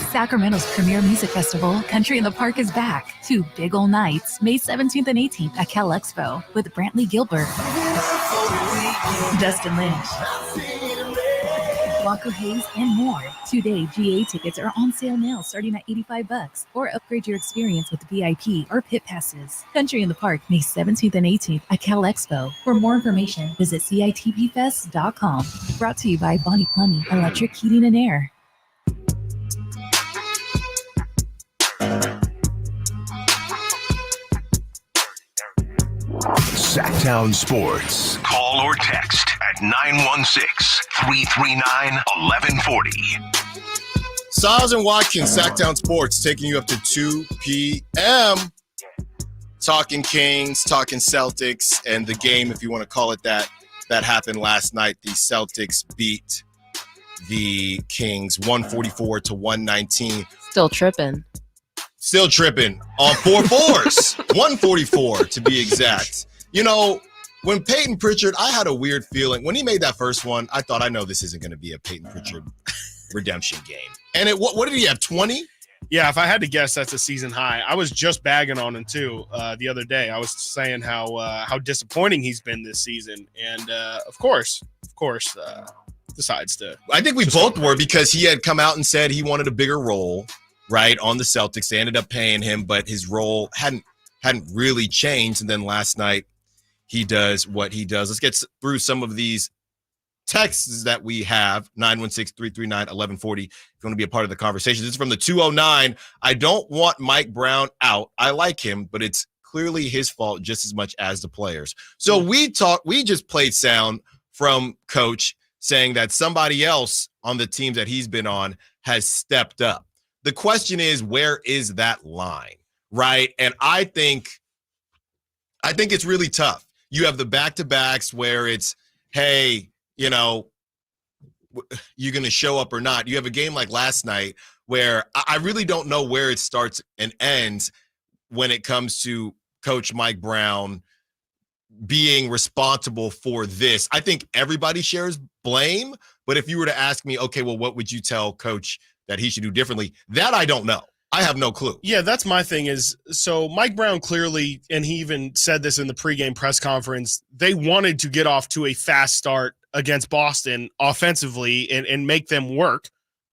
Sacramento's premier music festival, Country in the Park, is back. 2 big ol' nights, May 17th and 18th at Cal Expo with Brantley Gilbert, Dustin Lynch, Walker Hayes, and more. 2-day GA tickets are on sale now, starting at $85, or upgrade your experience with VIP or pit passes. Country in the Park, May 17th and 18th at Cal Expo. For more information, visit CITPfest.com. Brought to you by Bonnie Plumbing, Electric Heating and Air. Sacktown Sports. Call or text at 916-339-1140. Stiles and Watkins, Sacktown Sports, taking you up to 2 p.m. Talking Kings, talking Celtics, and the game, if you want to call it that happened last night. The Celtics beat the Kings 144-119. Still tripping On 4 fours. 144 to be exact. You know, when Peyton Pritchard, I had a weird feeling. When he made that first one, I thought, I know this isn't going to be a Peyton Pritchard redemption game. And what did he have, 20? Yeah, if I had to guess, that's a season high. I was just bagging on him, too, the other day. I was saying how disappointing he's been this season. And, of course, decides to. I think we both were, because he had come out and said he wanted a bigger role, right, on the Celtics. They ended up paying him, but his role hadn't really changed. And then last night, he does what he does. Let's get through some of these texts that we have. 916-339-1140. If you want to be a part of the conversation. This is from the 209. I don't want Mike Brown out. I like him, but it's clearly his fault just as much as the players. So we just played sound from Coach saying that somebody else on the teams that he's been on has stepped up. The question is, where is that line, right? And I think it's really tough. you have the back-to-backs where it's, hey, you know, you're going to show up or not. You have a game like last night where I really don't know where it starts and ends when it comes to Coach Mike Brown being responsible for this. I think everybody shares blame, but if you were to ask me, okay, well, what would you tell Coach that he should do differently? That I don't know. I have no clue. Yeah, that's my thing is, so Mike Brown clearly, and he even said this in the pregame press conference, they wanted to get off to a fast start against Boston offensively and make them work,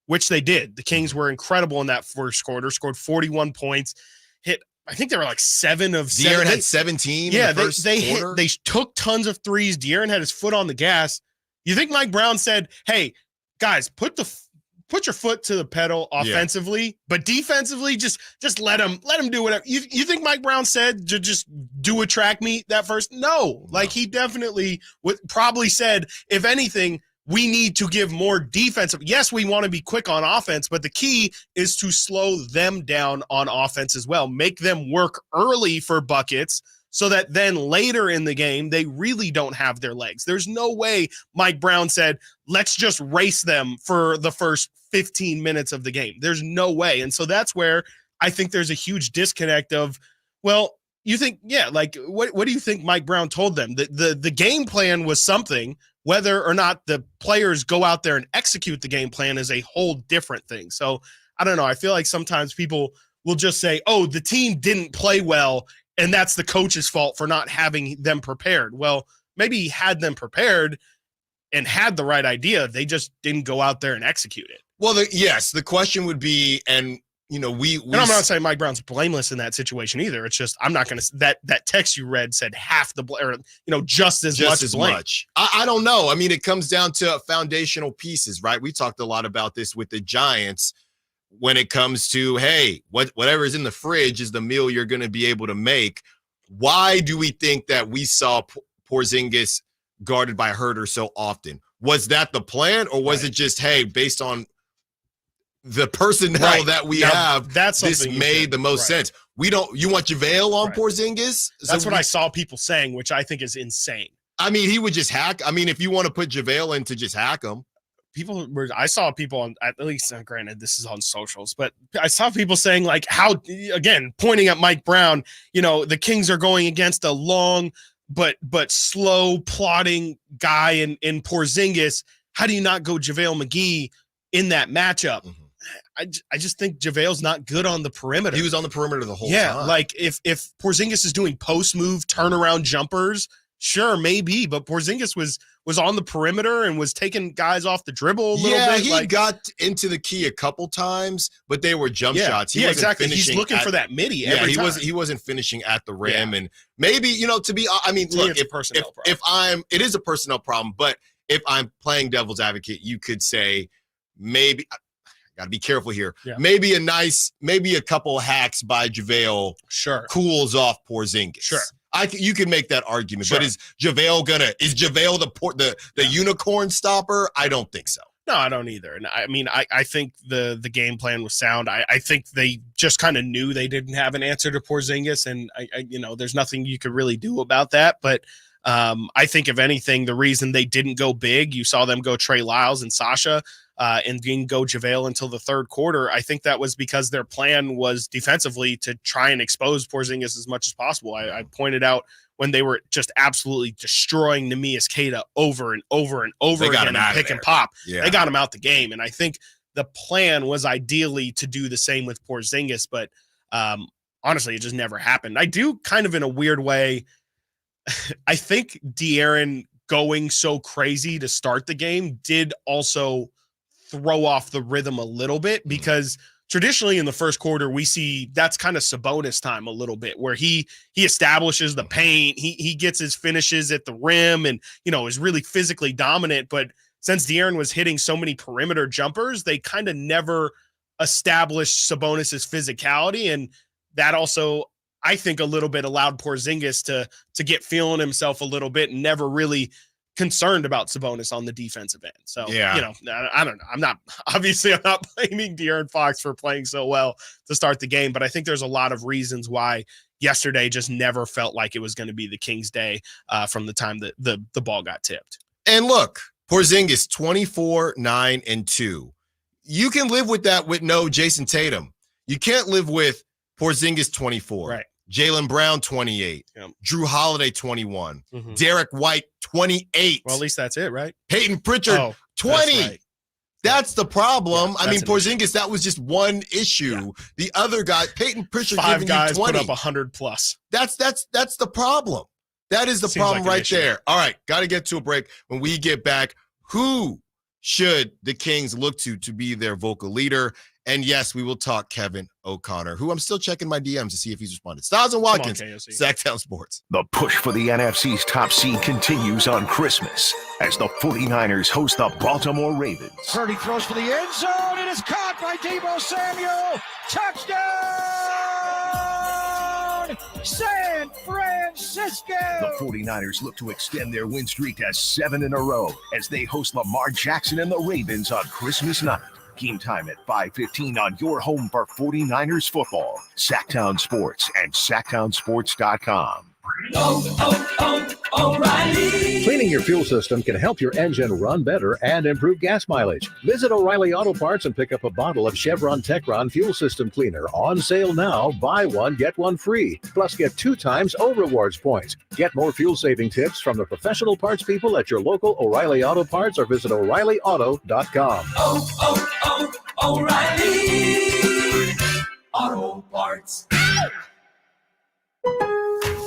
which they did. The Kings were incredible in that first quarter, scored 41 points, hit, I think they were like 7 of 7. De'Aaron had 17 Yeah, in the first quarter. They took tons of threes. De'Aaron had his foot on the gas. You think Mike Brown said, hey, guys, put your foot to the pedal offensively, but defensively, just let him do whatever. You think Mike Brown said to just do a track meet that first? No. Like he definitely probably said, if anything, we need to give more defensive. Yes, we want to be quick on offense, but the key is to slow them down on offense as well. Make them work early for buckets so that then later in the game, they really don't have their legs. There's no way Mike Brown said, let's just race them for the first 15 minutes of the game. There's no way. And so that's where I think there's a huge disconnect of, well, you think, yeah, like what do you think Mike Brown told them? The game plan was something. Whether or not the players go out there and execute the game plan is a whole different thing. So I don't know. I feel like sometimes people will just say, oh, the team didn't play well, and that's the coach's fault for not having them prepared. Well, maybe he had them prepared and had the right idea. They just didn't go out there and execute it. Well, the question would be, and you know, and I'm not saying Mike Brown's blameless in that situation either. It's just I'm not going to that text you read said half the or just as much. I don't know. I mean, it comes down to foundational pieces, right? We talked a lot about this with the Giants when it comes to, hey, whatever is in the fridge is the meal you're going to be able to make. Why do we think that we saw Porzingis guarded by Huerter so often? Was that the plan, or was it just, hey, based on the personnel that we have, this made the most sense? You want JaVale on Porzingis? That's what I saw people saying, which I think is insane. I mean, he would just hack. I mean, if you want to put JaVale in to just hack him. I saw people on, at least, granted, this is on socials, but I saw people saying like how, again, pointing at Mike Brown, the Kings are going against a long but slow plotting guy in Porzingis. How do you not go JaVale McGee in that matchup? Mm-hmm. I just think JaVale's not good on the perimeter. He was on the perimeter the whole time. Like if Porzingis is doing post move turnaround jumpers, sure, maybe, but Porzingis was on the perimeter and was taking guys off the dribble a little bit. He got into the key a couple times, but they were jump shots. He wasn't exactly. He's looking for that midi. Every time. He wasn't finishing at the rim, and maybe look, it is a personnel problem, but if I'm playing devil's advocate, you could say maybe. Got to be careful here. Yeah. Maybe a couple hacks by JaVale cools off Porzingis. Sure. You can make that argument, but is JaVale the unicorn stopper? I don't think so. No, I don't either. And I mean, I think the game plan was sound. I think they just kind of knew they didn't have an answer to Porzingis, and I there's nothing you could really do about that. But I think if anything, the reason they didn't go big, you saw them go Trey Lyles and Sasha, and didn't go JaVale until the third quarter. I think that was because their plan was defensively to try and expose Porzingis as much as possible. I pointed out when they were just absolutely destroying Neemias Queta over and over and over again and pick and pop. Yeah. They got him out the game. And I think the plan was ideally to do the same with Porzingis, but honestly, it just never happened. I do kind of in a weird way. I think De'Aaron going so crazy to start the game did also throw off the rhythm a little bit, because traditionally in the first quarter, we see that's kind of Sabonis time a little bit, where he establishes the paint, he gets his finishes at the rim and, is really physically dominant. But since De'Aaron was hitting so many perimeter jumpers, they kind of never established Sabonis's physicality. And that also, I think, a little bit allowed Porzingis to get feeling himself a little bit and never really concerned about Sabonis on the defensive end. So, I don't know. I'm not blaming De'Aaron Fox for playing so well to start the game, but I think there's a lot of reasons why yesterday just never felt like it was going to be the Kings' day from the time that the ball got tipped. And look, Porzingis 24, 9, and 2. You can live with that with no Jason Tatum. You can't live with Porzingis 24. Right. Jaylen Brown 28. Yep. Drew Holiday 21. Mm-hmm. Derek White 28. Well, at least that's it, right? Peyton Pritchard 20. That's right. That's the problem. Yeah, I mean, Porzingis, that was just one issue. Yeah. The other guy, Peyton Pritchard, 5 guys you 20. put up 100 plus. That's the problem. That is the problem right there. All right, got to get to a break. When we get back, who should the Kings look to be their vocal leader? And yes, we will talk Kevin O'Connor, who I'm still checking my DMs to see if he's responded. Stiles and Watkins, Sacktown Sports. The push for the NFC's top seed continues on Christmas as the 49ers host the Baltimore Ravens. Purdy throws for the end zone. It is caught by Deebo Samuel. Touchdown, San Francisco. The 49ers look to extend their win streak to 7 in a row as they host Lamar Jackson and the Ravens on Christmas night. Game time at 5:15 on your home for 49ers football. Sacktown Sports and SacktownSports.com. O'Reilly. Cleaning your fuel system can help your engine run better and improve gas mileage. Visit O'Reilly Auto Parts and pick up a bottle of Chevron Techron Fuel System Cleaner. On sale now. Buy one, get one free. Plus, get 2 times O Rewards points. Get more fuel-saving tips from the professional parts people at your local O'Reilly Auto Parts or visit O'ReillyAuto.com. O'Reilly Auto Parts.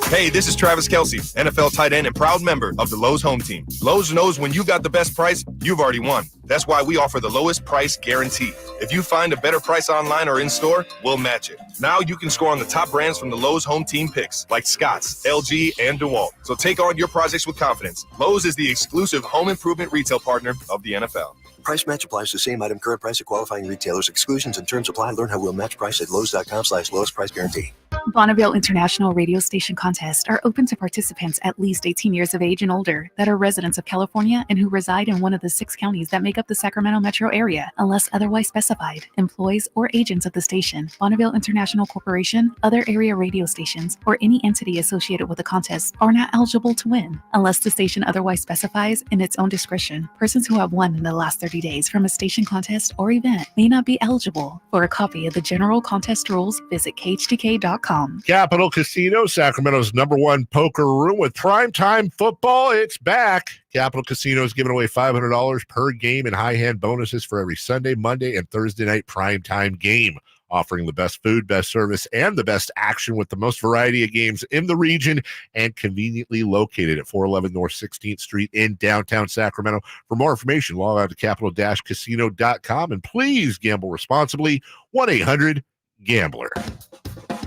Hey, this is Travis Kelce, NFL tight end and proud member of the Lowe's home team. Lowe's knows when you got the best price, you've already won. That's why we offer the lowest price guarantee. If you find a better price online or in store, we'll match it. Now you can score on the top brands from the Lowe's home team picks, like Scotts, LG, and DeWalt. So take on your projects with confidence. Lowe's is the exclusive home improvement retail partner of the NFL. Price match applies to same item, current price of qualifying retailers. Exclusions and terms apply. Learn how we'll match price at Lowe's.com/lowest price guarantee. Bonneville International Radio Station contests are open to participants at least 18 years of age and older that are residents of California and who reside in one of the 6 counties that make up the Sacramento metro area, unless otherwise specified. Employees or agents of the station, Bonneville International Corporation, other area radio stations, or any entity associated with the contest are not eligible to win, unless the station otherwise specifies in its own discretion. Persons who have won in the last 30 days from a station contest or event may not be eligible. For a copy of the general contest rules, visit KHTK.com. Capital Casino, Sacramento's #1 poker room with primetime football. It's back. Capital Casino is giving away $500 per game in high hand bonuses for every Sunday, Monday, and Thursday night primetime game, offering the best food, best service, and the best action with the most variety of games in the region and conveniently located at 411 North 16th Street in downtown Sacramento. For more information, log on to capital-casino.com and please gamble responsibly. 1-800-GAMBLER.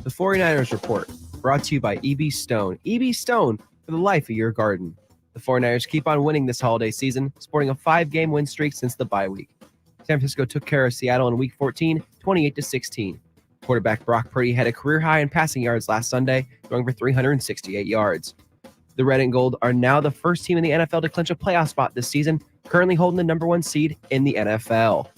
The 49ers Report, brought to you by EB Stone. EB Stone for the life of your garden. The 49ers keep on winning this holiday season, sporting a 5-game win streak since the bye week. San Francisco took care of Seattle in Week 14, 28-16. Quarterback Brock Purdy had a career high in passing yards last Sunday, throwing for 368 yards. The Red and Gold are now the first team in the NFL to clinch a playoff spot this season, currently holding the #1 seed in the NFL.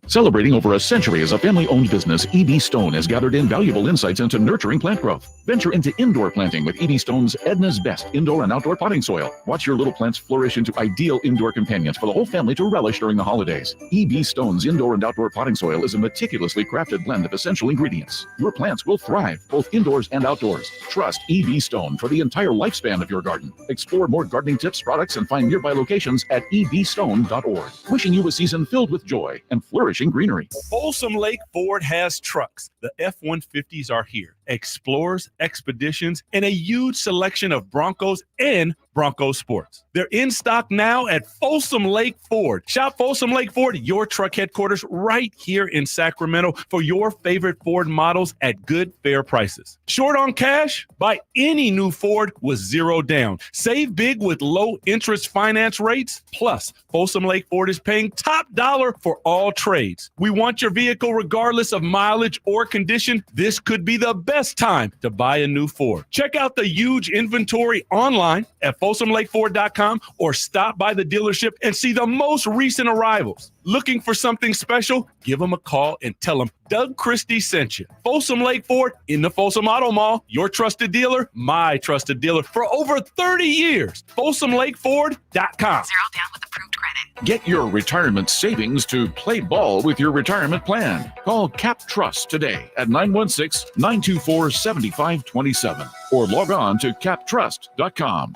Celebrating over a century as a family-owned business, EB Stone has gathered invaluable insights into nurturing plant growth. Venture into indoor planting with EB Stone's Edna's Best indoor and outdoor potting soil. Watch your little plants flourish into ideal indoor companions for the whole family to relish during the holidays. EB Stone's indoor and outdoor potting soil is a meticulously crafted blend of essential ingredients. Your plants will thrive both indoors and outdoors. Trust EB Stone for the entire lifespan of your garden. Explore more gardening tips, products, and find nearby locations at ebstone.org. Wishing you a season filled with joy and flourishing greenery. Folsom Lake Ford has trucks. The F-150s are here. Explorers, Expeditions, and a huge selection of Broncos and Bronco Sports. They're in stock now at Folsom Lake Ford. Shop Folsom Lake Ford, your truck headquarters, right here in Sacramento for your favorite Ford models at good, fair prices. Short on cash? Buy any new Ford with 0 down. Save big with low interest finance rates. Plus, Folsom Lake Ford is paying top dollar for all trades. We want your vehicle regardless of mileage or condition. This could be the best time to buy a new Ford. Check out the huge inventory online at FolsomLakeFord.com or stop by the dealership and see the most recent arrivals. Looking for something special? Give them a call and tell them Doug Christie sent you. Folsom Lake Ford in the Folsom Auto Mall. Your trusted dealer, my trusted dealer for over 30 years. FolsomLakeFord.com. 0 down with approved credit. Get your retirement savings to play ball with your retirement plan. Call Cap Trust today at 916-924-7527 or log on to captrust.com.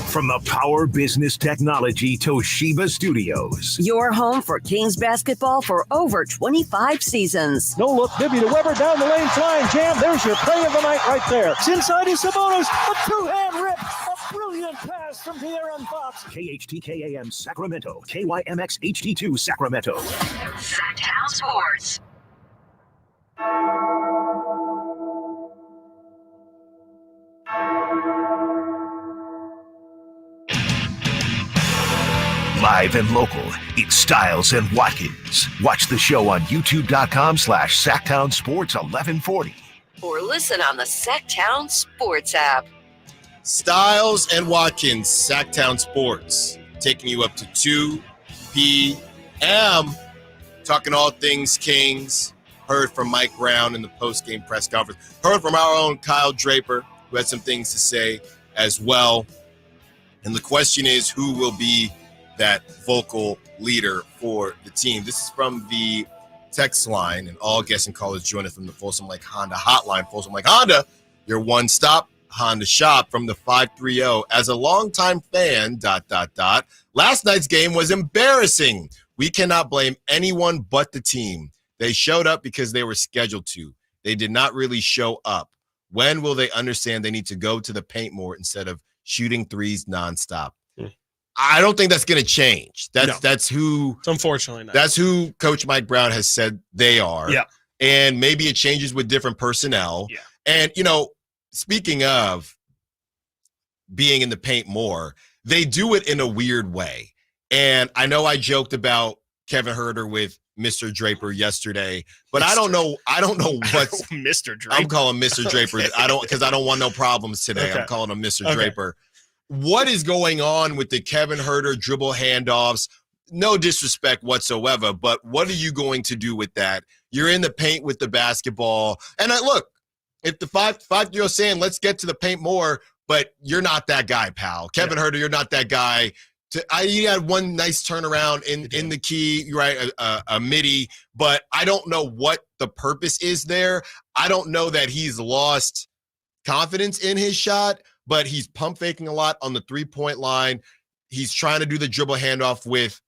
From the Power Business Technology Toshiba Studios. Your home for Kings basketball for over 25 seasons. No look, Bibby to Weber down the lane, flying jam. There's your play of the night right there. It's inside is Sabonis, a two-hand rip. A brilliant pass from De'Aaron Fox. KHTKAM Sacramento, KYMX HD2 Sacramento. Sacktown Sports. Live and local, it's Stiles and Watkins. Watch the show on youtube.com/Sacktown Sports 1140. Or listen on the Sacktown Sports app. Stiles and Watkins, Sacktown Sports, taking you up to 2 p.m. Talking all things Kings. Heard from Mike Brown in the post-game press conference. Heard from our own Kyle Draper, who had some things to say as well. And the question is, who will be that vocal leader for the team? This is from the text line, and all guests and callers join us from the Folsom Lake Honda hotline. Folsom Lake Honda, your one-stop Honda shop from the 530. As a longtime fan, ... Last night's game was embarrassing. We cannot blame anyone but the team. They showed up because they were scheduled to. They did not really show up. When will they understand they need to go to the paint more instead of shooting threes nonstop? I don't think that's going to change. That's who. It's unfortunately not. That's who Coach Mike Brown has said they are. Yeah. And maybe it changes with different personnel. Yeah. And, speaking of being in the paint more, they do it in a weird way. And I know I joked about Kevin Huerter with Mr. Draper yesterday, but I don't know what's Mr. Draper. I'm calling Mr. Draper. Okay. I don't want no problems today. Okay. I'm calling him Mr. Okay. Draper. What is going on with the Kevin Huerter dribble handoffs? No disrespect whatsoever, but what are you going to do with that? You're in the paint with the basketball. And look, if the 5-0 saying, let's get to the paint more, but you're not that guy, pal. Kevin Huerter, you're not that guy. He had one nice turnaround in the key, right, a midi, but I don't know what the purpose is there. I don't know that he's lost confidence in his shot, but he's pump faking a lot on the three-point line. He's trying to do the dribble handoff with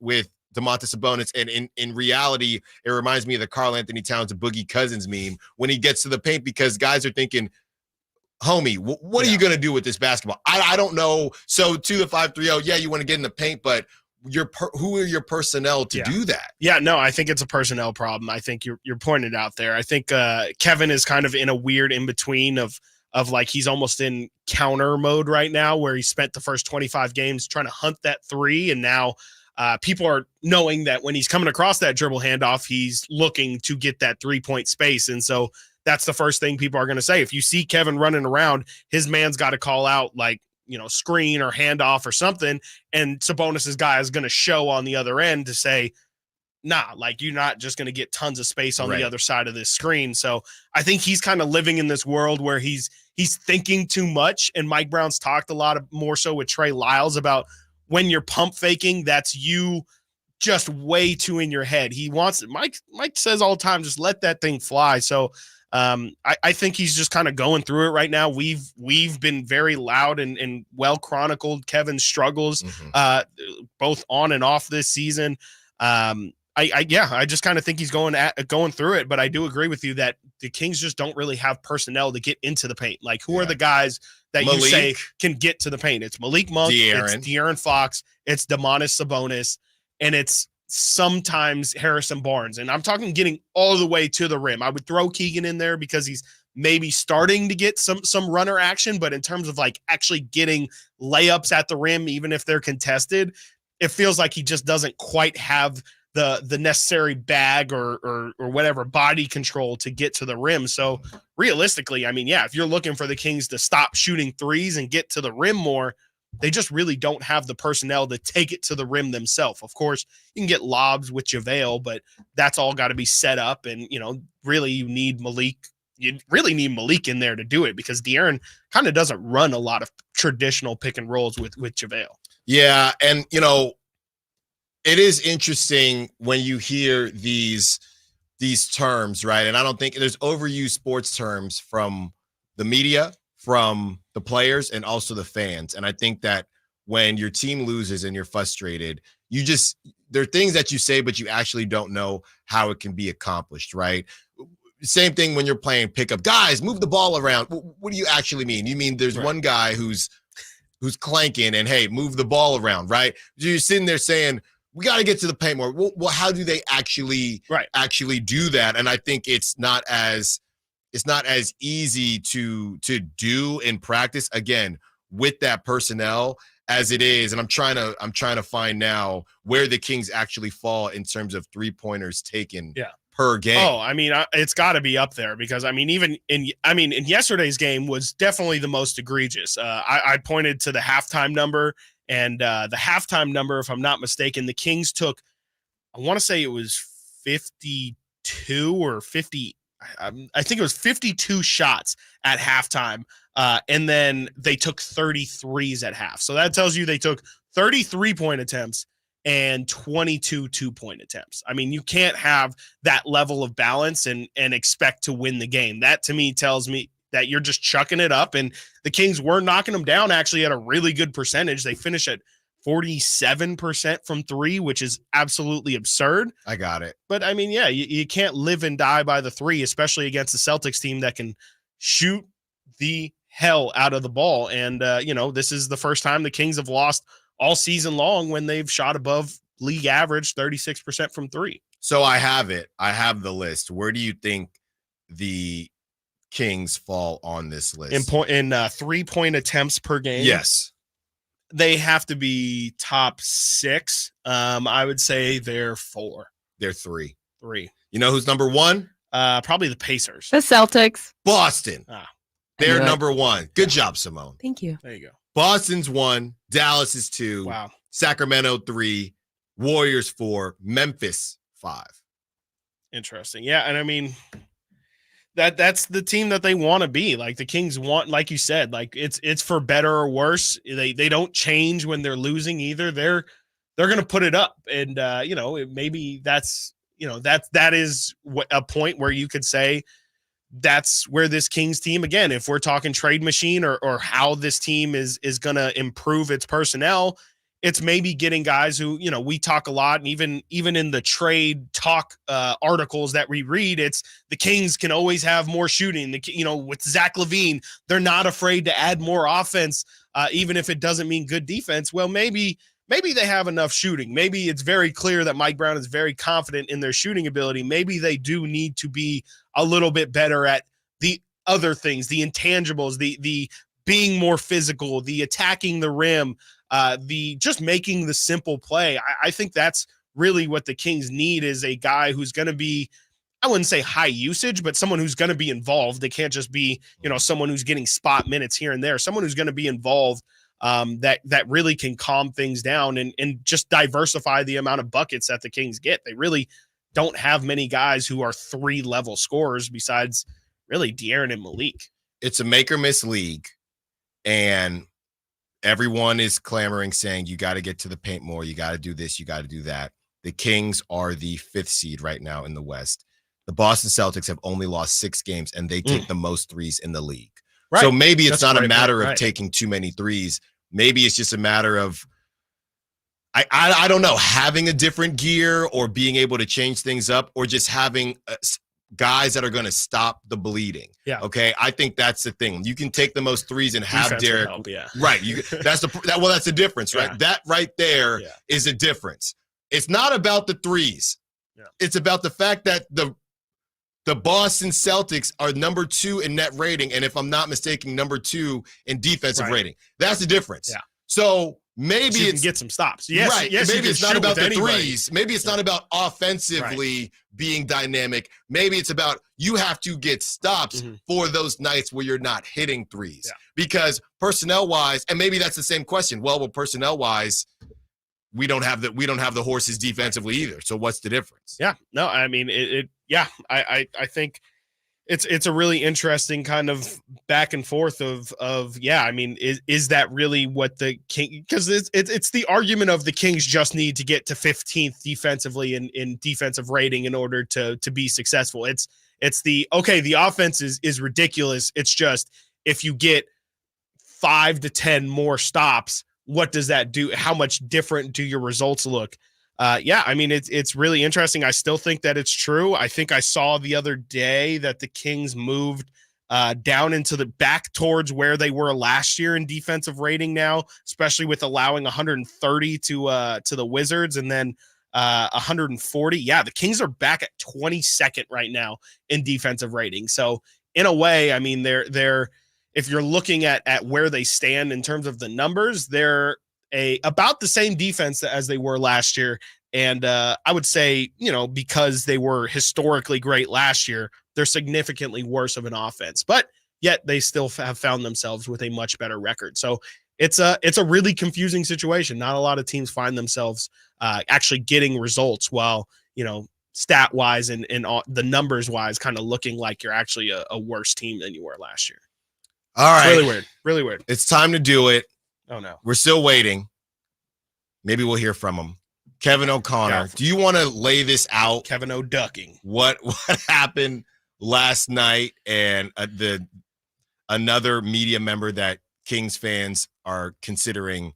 Domantas Sabonis, and in reality, it reminds me of the Karl Anthony Towns and Boogie Cousins meme when he gets to the paint, because guys are thinking, homie, what are you going to do with this basketball? I don't know. So to the 530, yeah, you want to get in the paint, but who are your personnel to do that? Yeah, no, I think it's a personnel problem. I think you're pointing it out there. I think Kevin is kind of in a weird in-between of like he's almost in counter mode right now, where he spent the first 25 games trying to hunt that three, and now people are knowing that when he's coming across that dribble handoff, he's looking to get that three-point space. And so that's the first thing people are going to say. If you see Kevin running around, his man's got to call out like, screen or handoff or something, and Sabonis's guy is going to show on the other end to say, nah, like you're not just going to get tons of space on the other side of this screen. So I think he's kind of living in this world where he's thinking too much. And Mike Brown's talked a lot more so with Trey Lyles about when you're pump faking, that's you just way too in your head. He wants it. Mike says all the time, just let that thing fly. So I think he's just kind of going through it right now. We've been very loud and well chronicled Kevin's struggles, both on and off this season. I just kind of think he's going through it, but I do agree with you that the Kings just don't really have personnel to get into the paint. Like, who are the guys that you say can get to the paint? It's Malik Monk, it's De'Aaron Fox, it's Domantas Sabonis, and it's sometimes Harrison Barnes. And I'm talking getting all the way to the rim. I would throw Keegan in there because he's maybe starting to get some runner action, but in terms of like actually getting layups at the rim, even if they're contested, it feels like he just doesn't quite have the necessary bag or whatever body control to get to the rim. So realistically, I mean, yeah, if you're looking for the Kings to stop shooting threes and get to the rim more, they just really don't have the personnel to take it to the rim themselves. Of course, you can get lobs with JaVale, but that's all got to be set up. And, really you need Malik. You really need Malik in there to do it because De'Aaron kind of doesn't run a lot of traditional pick and rolls with JaVale. Yeah. And, it is interesting when you hear these terms, right? And I don't think there's overused sports terms from the media, from the players, and also the fans. And I think that when your team loses and you're frustrated, there are things that you say, but you actually don't know how it can be accomplished, right? Same thing when you're playing pickup. Guys, move the ball around. What do you actually mean? You mean there's one guy who's clanking and, hey, move the ball around, right? You're sitting there saying, we got to get to the paint more. Well, how do they actually do that? And I think it's not as easy to do in practice, again, with that personnel as it is. And I'm trying to find now where the Kings actually fall in terms of 3-pointers taken per game. Oh, I mean, it's got to be up there because, even in yesterday's game was definitely the most egregious. I pointed to the halftime number, and the halftime number, if I'm not mistaken, the Kings took, I want to say it was 52 or 50. I think it was 52 shots at halftime. And then they took 33s at half. So that tells you they took 33 point attempts and 22 2-point attempts. I mean, you can't have that level of balance and expect to win the game. That to me tells me that you're just chucking it up, and the Kings were knocking them down actually at a really good percentage. They finished at 47% from three, which is absolutely absurd. I got it. But I mean, yeah, you can't live and die by the three, especially against the Celtics team that can shoot the hell out of the ball. And, this is the first time the Kings have lost all season long when they've shot above league average 36% from three. So I have it. I have the list. Where do you think the Kings fall on this list? In 3-point attempts per game? Yes. They have to be top 6. I would say they're 4. They're 3. 3. You know who's number 1? Probably the Pacers. The Celtics. Boston. They're number 1. Good job, Simone. Thank you. There you go. Boston's 1. Dallas is 2. Wow. Sacramento 3. Warriors 4. Memphis 5. Interesting. Yeah, and I mean that's the team that they want to be. Like the Kings want, like you said, like it's for better or worse. They don't change when they're losing either. They're going to put it up, and maybe that's that is a point where you could say that's where this Kings team, again, if we're talking trade machine or how this team is going to improve its personnel, it's maybe getting guys who, we talk a lot, and even in the trade talk articles that we read, it's the Kings can always have more shooting. With Zach LaVine, they're not afraid to add more offense, even if it doesn't mean good defense. Well, maybe they have enough shooting. Maybe it's very clear that Mike Brown is very confident in their shooting ability. Maybe they do need to be a little bit better at the other things, the intangibles, the being more physical, the attacking the rim, the just making the simple play. I think that's really what the Kings need, is a guy who's going to be, I wouldn't say high usage, but someone who's going to be involved. They can't just be, someone who's getting spot minutes here and there, someone who's going to be involved, that really can calm things down and just diversify the amount of buckets that the Kings get. They really don't have many guys who are 3-level scorers besides really De'Aaron and Malik. It's a make or miss league, and everyone is clamoring, saying you got to get to the paint more. You got to do this. You got to do that. The Kings are the 5th seed right now in the West. The Boston Celtics have only lost 6 games, and they take the most threes in the league. Right. So maybe it's not a matter of taking too many threes. Maybe it's just a matter of, I don't know, having a different gear or being able to change things up, or just having guys that are going to stop the bleeding. Yeah. Okay. I think that's the thing. You can take the most threes and have Defense Derek. help, yeah. Right. That's the difference, right? Yeah. That right there is a difference. It's not about the threes. Yeah. It's about the fact that the Boston Celtics are number 2 in net rating, and if I'm not mistaken, number 2 in defensive rating. That's the difference. Yeah. So maybe you it's can get some stops. Yes, right. yes, Maybe it's not about the anybody. threes. Maybe it's not about offensively being dynamic. Maybe it's about you have to get stops for those nights where you're not hitting threes. Yeah. Because personnel wise, and maybe that's the same question. Well, personnel wise, we don't have the horses defensively either. So what's the difference? Yeah. No, I mean I think it's a really interesting kind of back and forth of I mean, is that really what the King, because it's the argument of the Kings just need to get to 15th defensively in defensive rating in order to be successful. It's the offense is ridiculous. It's just if you get 5 to 10 more stops, what does that do? How much different do your results look? I mean, it's really interesting. I still think that it's true. I think I saw the other day that the Kings moved down into the back towards where they were last year in defensive rating now, especially with allowing 130 to the Wizards and then 140. Yeah, the Kings are back at 22nd right now in defensive rating. So in a way, I mean, they're if you're looking at where they stand in terms of the numbers, they're about the same defense as they were last year. And I would say, because they were historically great last year, they're significantly worse of an offense, but yet they still have found themselves with a much better record. So it's a really confusing situation. Not a lot of teams find themselves actually getting results while, stat wise and all, the numbers wise kind of looking like you're actually a worse team than you were last year. All right. It's really weird. Really weird. It's time to do it. Oh, no. We're still waiting. Maybe we'll hear from him. Kevin O'Connor, do you want to lay this out? Kevin O'Ducking. What happened last night and another media member that Kings fans are considering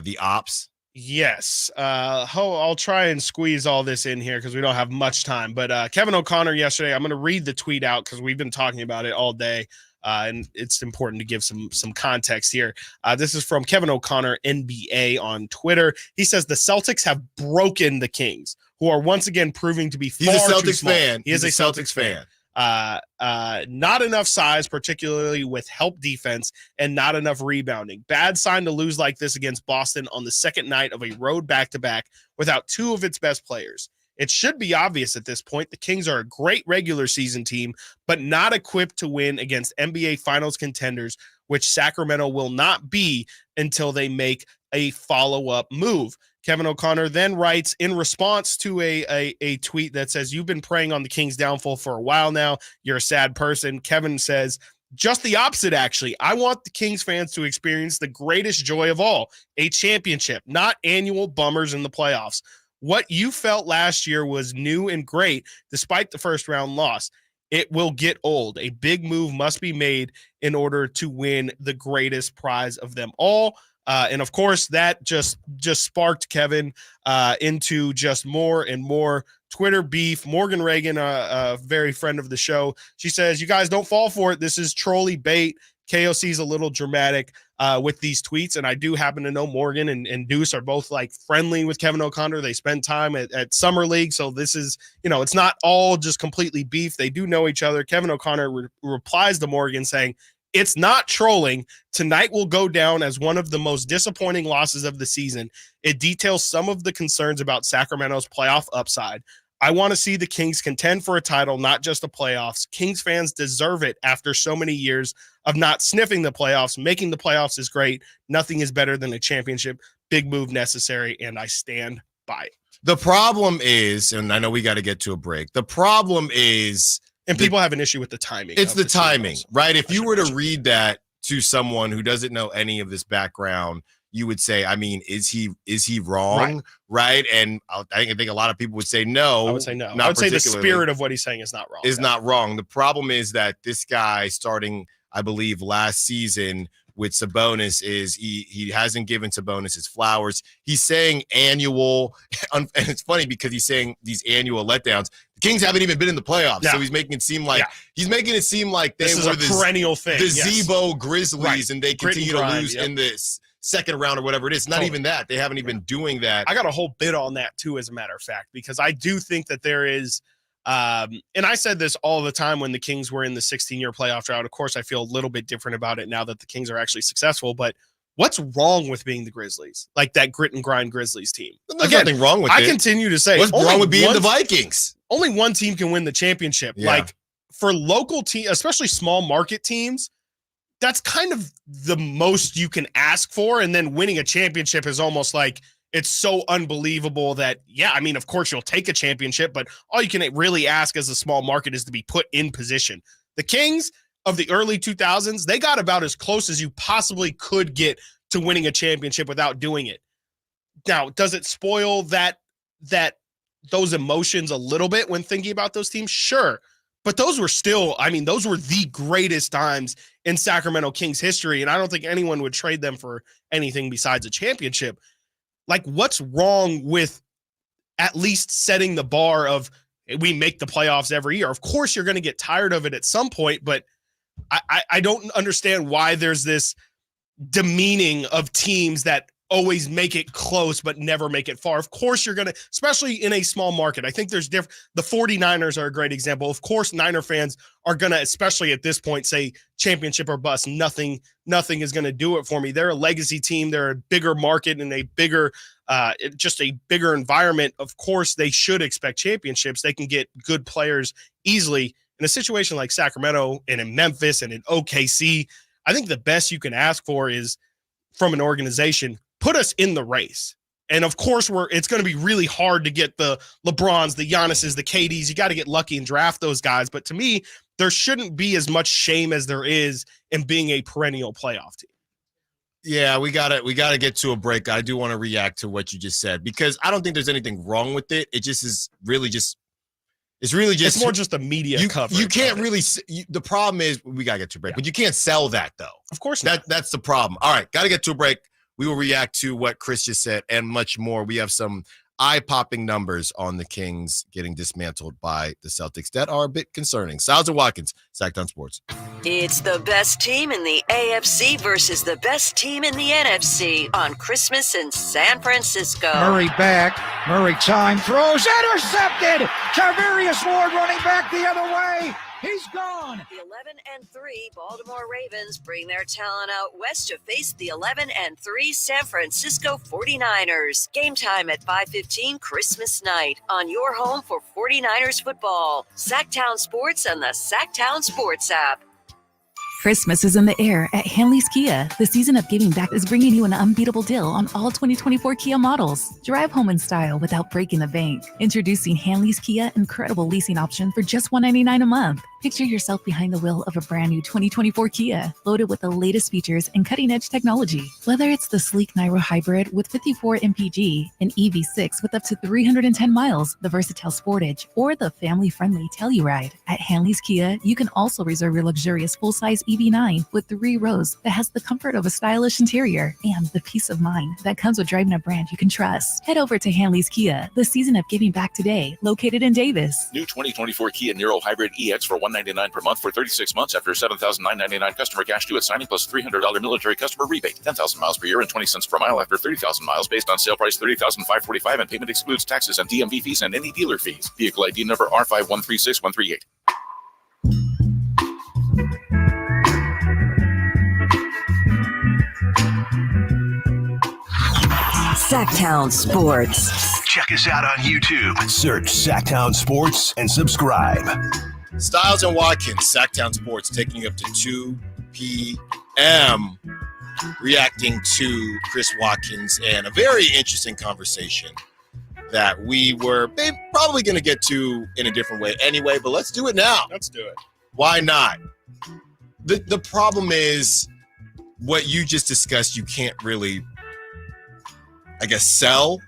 the ops? Yes. I'll try and squeeze all this in here because we don't have much time. But Kevin O'Connor yesterday, I'm going to read the tweet out because we've been talking about it all day. And it's important to give some context here. This is from Kevin O'Connor, NBA on Twitter. He says the Celtics have broken the Kings, who are once again proving to be far He's a too Celtics small. fan. He is a Celtics fan. Not enough size, particularly with help defense, and not enough rebounding. Bad sign to lose like this against Boston on the second night of a road back-to-back without two of its best players. It should be obvious at this point the Kings are a great regular season team, but not equipped to win against NBA Finals contenders, which Sacramento will not be until they make a follow-up move. Kevin O'Connor then writes in response to a tweet that says, "You've been preying on the Kings' downfall for a while now. You're a sad person." Kevin says, "Just the opposite, actually. I want the Kings fans to experience the greatest joy of all, a championship, not annual bummers in the playoffs. What you felt last year was new and great, despite the first round loss. It will get old. A big move must be made in order to win the greatest prize of them all." And of course, that just sparked Kevin into just more and more Twitter beef. Morgan Reagan, a very friend of the show, she says, "You guys don't fall for it. This is trolley bait. KOC is a little dramatic with these tweets." And I do happen to know Morgan and Deuce are both like friendly with Kevin O'Connor. They spend time at Summer League. So this is, it's not all just completely beef. They do know each other. Kevin O'Connor replies to Morgan saying, "It's not trolling. Tonight will go down as one of the most disappointing losses of the season. It details some of the concerns about Sacramento's playoff upside. I want to see the Kings contend for a title, not just the playoffs. Kings fans deserve it after so many years of not sniffing the playoffs. Making the playoffs is great. Nothing is better than a championship. Big move necessary, and I stand by it." The problem is, and I know we got to get to a break. The problem is, and people have an issue with the timing. It's the timing, right? If you were to read that to someone who doesn't know any of this background, you would say, I mean, is he wrong? Right. And I think a lot of people would say no. I would say no. I would say the spirit of what he's saying is not wrong. Not wrong. The problem is that this guy starting, I believe, last season with Sabonis is he hasn't given Sabonis his flowers. He's saying annual, and it's funny because he's saying these annual letdowns. The Kings haven't even been in the playoffs, so he's making it seem like they this were is a perennial thing. The Zebo Grizzlies, and they continue to lose in this second round or whatever it is. Not even that. They haven't even been doing that. I got a whole bit on that too, as a matter of fact, because I do think that there is and I said this all the time when the Kings were in the 16-year playoff drought. Of course, I feel a little bit different about it now that the Kings are actually successful, but what's wrong with being the Grizzlies? Like that grit and grind Grizzlies team. There's nothing wrong with it. I continue to say, what's wrong with being the Vikings? Only one team can win the championship. Yeah. Like for local teams, especially small market teams, that's kind of the most you can ask for. And then winning a championship is almost like it's so unbelievable that, yeah, I mean, of course you'll take a championship, but all you can really ask as a small market is to be put in position. The Kings of the early 2000s, they got about as close as you possibly could get to winning a championship without doing it. Now, does it spoil those emotions a little bit when thinking about those teams? Sure. But those were still, I mean, those were the greatest times in Sacramento Kings history, and I don't think anyone would trade them for anything besides a championship. Like, what's wrong with at least setting the bar of we make the playoffs every year? Of course, you're going to get tired of it at some point, but I don't understand why there's this demeaning of teams that always make it close but never make it far. Of course you're going to, especially in a small market. I think there's the 49ers are a great example. Of course Niner fans are going to, especially at this point, say championship or bust. Nothing is going to do it for me. They're a legacy team. They're a bigger market and a bigger just a bigger environment. Of course they should expect championships. They can get good players easily. In a situation like Sacramento and in Memphis and in OKC, I think the best you can ask for is from an organization, put us in the race. And of course, it's going to be really hard to get the LeBrons, the Giannis's, the KDs. You got to get lucky and draft those guys. But to me, there shouldn't be as much shame as there is in being a perennial playoff team. Yeah, we gotta get to a break. I do want to react to what you just said because I don't think there's anything wrong with it. It just is really just. It's more just a media coverage. You can't really. The problem is we gotta get to a break, but you can't sell that though. Of course not. That's the problem. All right, gotta get to a break. We will react to what Chris just said and much more. We have some eye-popping numbers on the Kings getting dismantled by the Celtics that are a bit concerning. Stiles and Watkins, Sacktown Sports. It's the best team in the AFC versus the best team in the NFC on Christmas in San Francisco. Murray back. Murray time throws. Intercepted. Charvarius Ward running back the other way. He's gone. The 11-3 Baltimore Ravens bring their talent out west to face the 11-3 San Francisco 49ers. Game time at 5:15 Christmas night on your home for 49ers football. Sacktown Sports and the Sacktown Sports app. Christmas is in the air at Hanley's Kia. The season of giving back is bringing you an unbeatable deal on all 2024 Kia models. Drive home in style without breaking the bank. Introducing Hanley's Kia incredible leasing option for just $199 a month. Picture yourself behind the wheel of a brand new 2024 Kia, loaded with the latest features and cutting-edge technology. Whether it's the sleek Niro Hybrid with 54 mpg, an EV6 with up to 310 miles, the versatile Sportage, or the family-friendly Telluride. At Hanley's Kia, you can also reserve your luxurious full-size EV9 with 3 rows that has the comfort of a stylish interior and the peace of mind that comes with driving a brand you can trust. Head over to Hanley's Kia, the season of giving back today, located in Davis. New 2024 Kia Niro Hybrid EX for $199 per month for 36 months after $7,999 customer cash due at signing plus $300 military customer rebate. 10,000 miles per year and 20 cents per mile after 30,000 miles based on sale price $30,545 and payment excludes taxes and DMV fees and any dealer fees. Vehicle ID number R5136138. Sacktown Sports. Check us out on YouTube. Search Sacktown Sports and subscribe. Stiles and Watkins, Sacktown Sports, taking you up to 2 p.m. reacting to Chris Watkins and a very interesting conversation that we were probably going to get to in a different way anyway, but let's do it now. Let's do it. Why not? The problem is what you just discussed, you can't really, I guess, sell,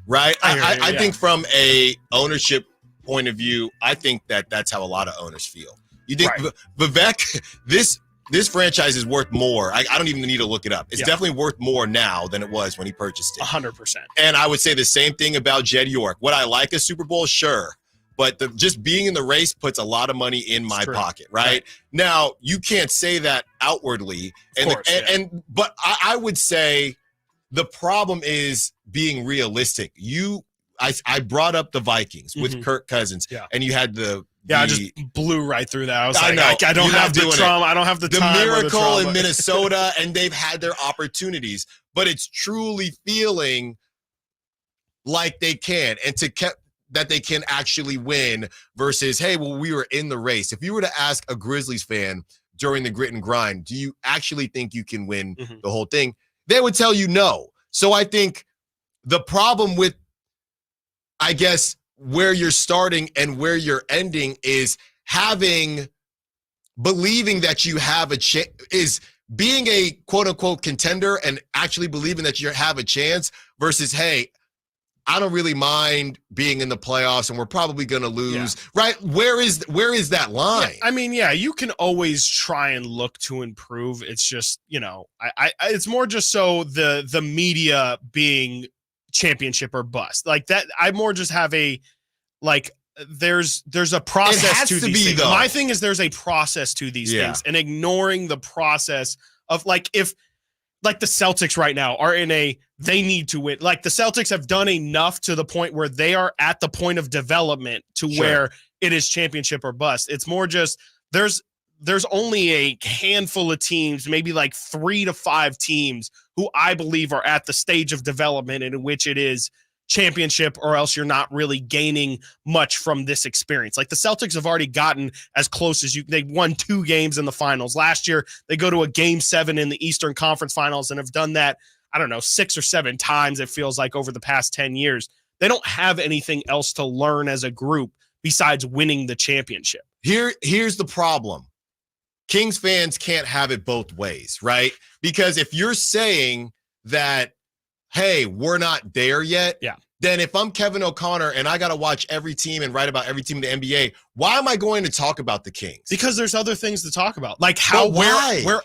right? I think from a ownership point of view, I think that's how a lot of owners feel. You think, right. Vivek, this franchise is worth more. I don't even need to look it up. It's definitely worth more now than it was when he purchased it. 100%. And I would say the same thing about Jed York. Would I like a Super Bowl? Sure. But just being in the race puts a lot of money in my pocket, right? Now, you can't say that outwardly. But I would say the problem is being realistic. I brought up the Vikings with Kirk Cousins, and you had the Yeah, I just blew right through that. I was like, know. I don't You're have not the doing trauma. it. I don't have the The time or the miracle trauma. in Minnesota, and they've had their opportunities, but it's truly feeling like they can, and that they can actually win versus, hey, well, we were in the race. If you were to ask a Grizzlies fan during the grit and grind, do you actually think you can win the whole thing? They would tell you no. So I think the problem with, I guess, where you're starting and where you're ending is believing that you have a chance, is being a quote unquote contender and actually believing that you have a chance versus, hey, I don't really mind being in the playoffs and we're probably going to lose, right? Where is that line? Yeah, I mean, yeah, you can always try and look to improve. It's just, I it's more just so the media being championship or bust like that. I more just have a, like, there's a process to these things. Though. My thing is there's a process to these things, and ignoring the process of, like, if like the Celtics right now are in they need to win. Like the Celtics have done enough to the point where they are at the point of development to where it is championship or bust. It's more just there's only a handful of teams, maybe like 3 to 5 teams who I believe are at the stage of development in which it is championship, or else you're not really gaining much from this experience. Like the Celtics have already gotten as close as they won 2 games in the finals. Last year, they go to a game 7 in the Eastern Conference Finals and have done that, I don't know, 6 or 7 times, it feels like, over the past 10 years. They don't have anything else to learn as a group besides winning the championship. Here's the problem. Kings fans can't have it both ways, right? Because if you're saying that, hey, we're not there yet, then if I'm Kevin O'Connor and I got to watch every team and write about every team in the NBA, why am I going to talk about the Kings? Because there's other things to talk about. Like where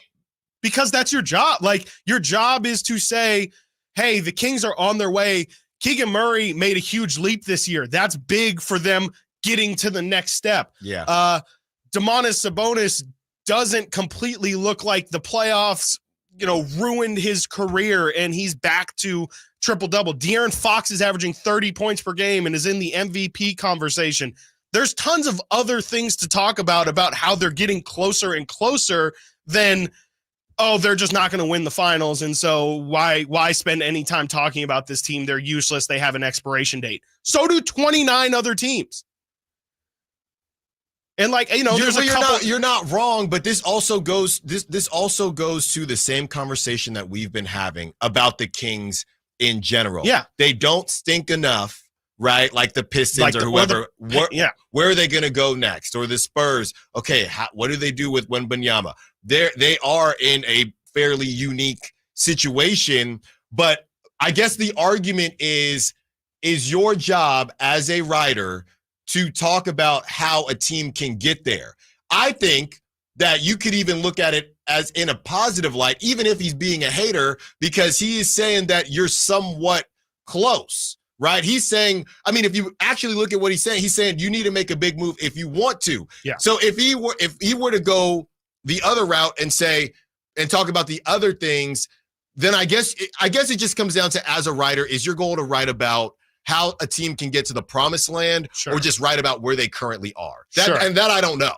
because that's your job. Like your job is to say, hey, the Kings are on their way. Keegan Murray made a huge leap this year. That's big for them getting to the next step. Yeah. Domantas Sabonis doesn't completely look like the playoffs, ruined his career and he's back to triple-double. De'Aaron Fox is averaging 30 points per game and is in the MVP conversation. There's tons of other things to talk about how they're getting closer and closer than, oh, they're just not going to win the finals. And so why spend any time talking about this team? They're useless. They have an expiration date. So do 29 other teams. And there's a couple. You're not wrong, but this also goes to the same conversation that we've been having about the Kings in general. Yeah, they don't stink enough, right? Like the Pistons or whoever. Where are they going to go next? Or the Spurs? Okay, what do they do with Wembanyama? They are in a fairly unique situation, but I guess the argument is your job as a writer to talk about how a team can get there. I think that you could even look at it as in a positive light, even if he's being a hater, because he is saying that you're somewhat close, right? He's saying, I mean, if you actually look at what he's saying you need to make a big move if you want to. Yeah. So if he were to go the other route and talk about the other things, then I guess it just comes down to, as a writer, is your goal to write about how a team can get to the promised land, or just write about where they currently are? And that I don't know.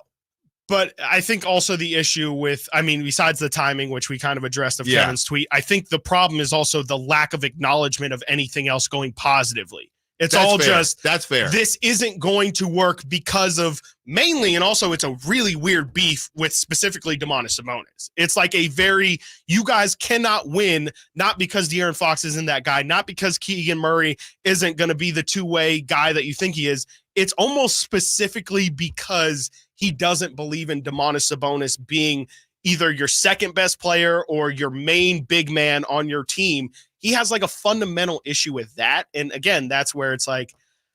But I think also the issue with, besides the timing, which we kind of addressed of Kevin's tweet, I think the problem is also the lack of acknowledgement of anything else going positively. That's fair. That's fair. This isn't going to work because of mainly, and also it's a really weird beef with specifically Domantas Sabonis. It's like you guys cannot win, not because De'Aaron Fox isn't that guy, not because Keegan Murray isn't going to be the two-way guy that you think he is. It's almost specifically because he doesn't believe in Domantas Sabonis being either your second best player or your main big man on your team. He has like a fundamental issue with that. And again, that's where it's like,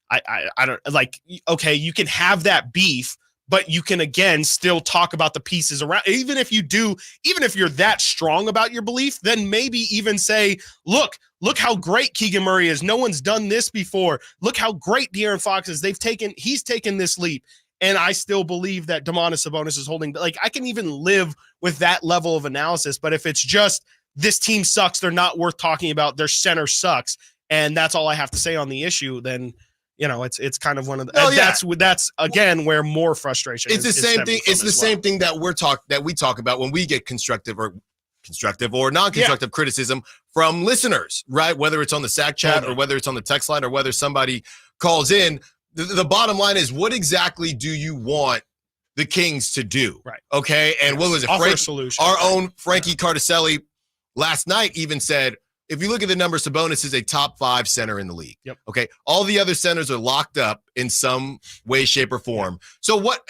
I don't like, okay, you can have that beef, but you can, again, still talk about the pieces around. Even if you're that strong about your belief, then maybe even say, look how great Keegan Murray is. No one's done this before. Look how great De'Aaron Fox is. He's taken this leap. And I still believe that Domantas Sabonis is holding, like, I can even live with that level of analysis. But if it's just, this team sucks, they're not worth talking about, their center sucks, and that's all I have to say on the issue, then it's kind of one of the, that's again where more frustration. It's the same thing. It's the same thing that we talk about when we get constructive or non-constructive criticism from listeners, right? Whether it's on the SAC chat or whether it's on the text line or whether somebody calls in. The bottom line is, what exactly do you want the Kings to do? Right. Okay. And what was it? Offer a solution. Our own Frankie Cardicelli last night even said, if you look at the numbers, Sabonis is a top 5 center in the league. Yep. Okay. All the other centers are locked up in some way, shape, or form. So what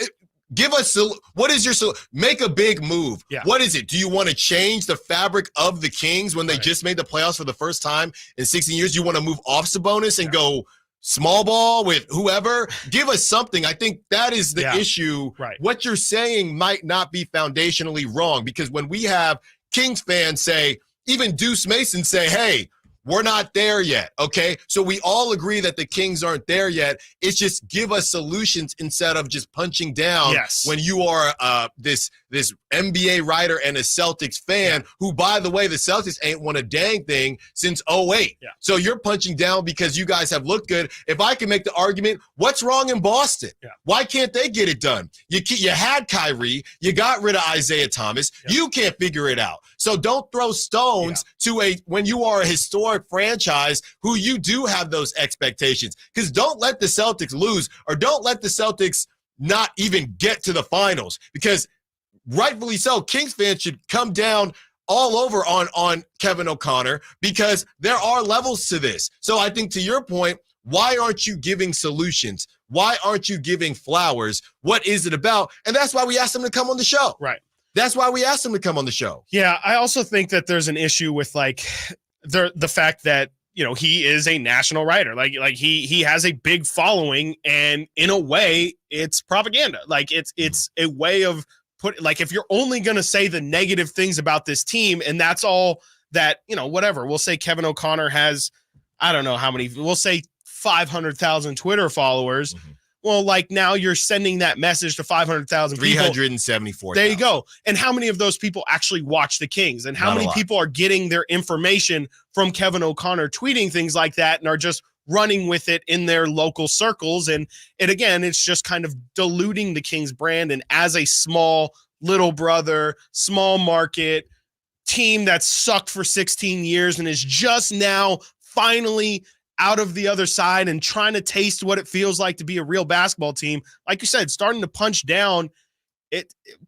is your make a big move? Yeah. What is it? Do you want to change the fabric of the Kings when they just made the playoffs for the first time in 16 years? You want to move off Sabonis and go small ball with whoever? Give us something. I think that is the issue. Right. What you're saying might not be foundationally wrong, because when we have Kings fans say, even Deuce Mason say, hey, we're not there yet, okay? So we all agree that the Kings aren't there yet. It's just give us solutions instead of just punching down when you are this NBA writer and a Celtics fan who, by the way, the Celtics ain't won a dang thing since 2008. Yeah. So you're punching down because you guys have looked good. If I can make the argument, what's wrong in Boston? Yeah. Why can't they get it done? You had Kyrie. You got rid of Isaiah Thomas. Yeah. You can't figure it out. So don't throw stones when you are a historic franchise who you do have those expectations. Because don't let the Celtics lose, or don't let the Celtics not even get to the finals, because rightfully so, Kings fans should come down all over on Kevin O'Connor, because there are levels to this. So I think, to your point, why aren't you giving solutions? Why aren't you giving flowers? What is it about? And that's why we asked him to come on the show. Right. That's why we asked him to come on the show. Yeah, I also think that there's an issue with the fact that, he is a national writer. Like he has a big following, and in a way it's propaganda. It's a way of if you're only going to say the negative things about this team, and that's all that, whatever, we'll say Kevin O'Connor has, I don't know how many, we'll say 500,000 Twitter followers. Mm-hmm. Well, now you're sending that message to 500,000 people. 374. There you go. And how many of those people actually watch the Kings? And how many people are getting their information from Kevin O'Connor tweeting things like that and are just running with it in their local circles? And it's just kind of diluting the Kings brand. And as a small little brother, small market team that sucked for 16 years and is just now finally out of the other side and trying to taste what it feels like to be a real basketball team, like you said, starting to punch down,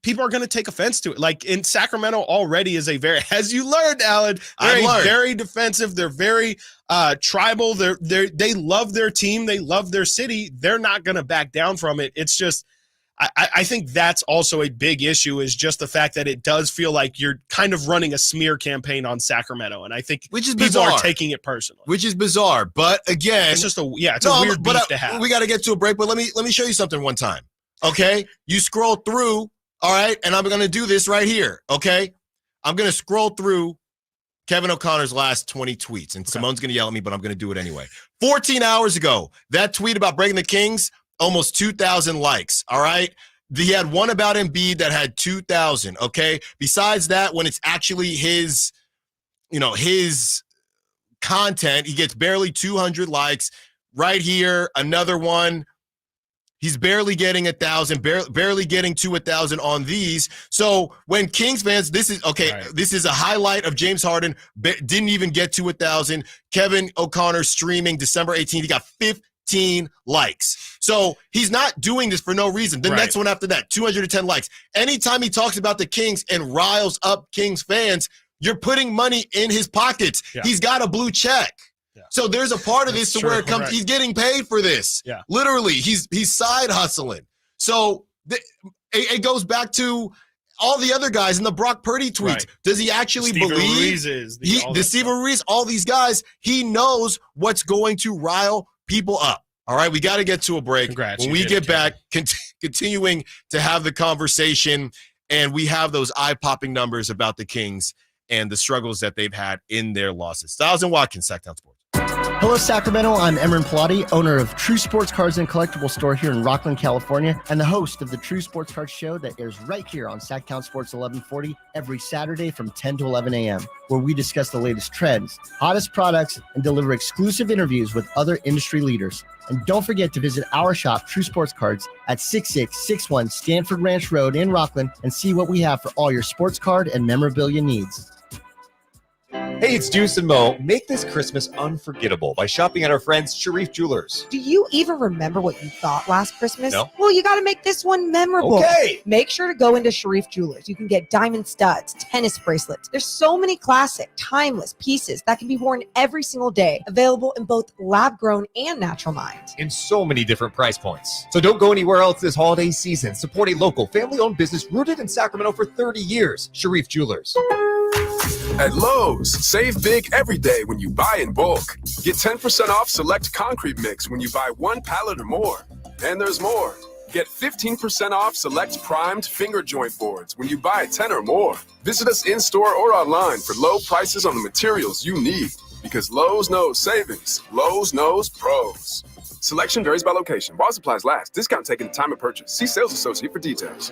people are going to take offense to it. Like in Sacramento already is as you learned, Alan, very defensive. They're very tribal. They love their team. They love their city. They're not going to back down from it. It's just, I think that's also a big issue, is just the fact that it does feel like you're kind of running a smear campaign on Sacramento. And I think people are taking it personally. Which is bizarre. But again, it's just a weird beef to have. We got to get to a break, but let me show you something one time. Okay? You scroll through, all right? And I'm going to do this right here, okay? I'm going to scroll through Kevin O'Connor's last 20 tweets, and Simone's going to yell at me, but I'm going to do it anyway. 14 hours ago, that tweet about breaking the Kings, almost 2,000 likes, all right? He had one about Embiid that had 2,000, okay? Besides that, when it's actually his content, he gets barely 200 likes. Right here, another one. He's barely getting 1,000, barely getting to 1,000 on these. So when Kings fans, this is a highlight of James Harden, didn't even get to 1,000. Kevin O'Connor streaming December 18th, he got 15 likes. So he's not doing this for no reason. The next one after that, 210 likes. Anytime he talks about the Kings and riles up Kings fans, you're putting money in his pockets. Yeah. He's got a blue check. Yeah. So there's a part of this to where it comes. He's getting paid for this. Yeah. Literally, he's side hustling. So it goes back to all the other guys in the Brock Purdy tweets. Right. Does he actually believe? Steve Ruiz, all these guys, he knows what's going to rile people up. All right, we got to get to a break. Congrats, when we get back, continuing to have the conversation, and we have those eye-popping numbers about the Kings and the struggles that they've had in their losses. Stiles and Watkins, Sacktown Sports. Hello, Sacramento. I'm Emran Pilati, owner of True Sports Cards and Collectible Store here in Rockland, California, and the host of the True Sports Cards Show that airs right here on Sacktown Sports 1140 every Saturday from 10 to 11 a.m., where we discuss the latest trends, hottest products, and deliver exclusive interviews with other industry leaders. And don't forget to visit our shop, True Sports Cards, at 6661 Stanford Ranch Road in Rockland and see what we have for all your sports card and memorabilia needs. Hey, it's Juice and Mo. Make this Christmas unforgettable by shopping at our friends Sharif Jewelers. Do you even remember what you thought last Christmas? No. Well, you got to make this one memorable. Okay. Make sure to go into Sharif Jewelers. You can get diamond studs, tennis bracelets. There's so many classic, timeless pieces that can be worn every single day, available in both lab-grown and natural mined. In so many different price points. So don't go anywhere else this holiday season. Support a local, family-owned business rooted in Sacramento for 30 years. Sharif Jewelers. At Lowe's, save big every day when you buy in bulk. Get 10% off select concrete mix when you buy 1 pallet or more. And there's more. Get 15% off select primed finger joint boards when you buy 10 or more. Visit us in-store or online for low prices on the materials you need. Because Lowe's knows savings. Lowe's knows pros. Selection varies by location. While supplies last. Discount taken at time of purchase. See sales associate for details.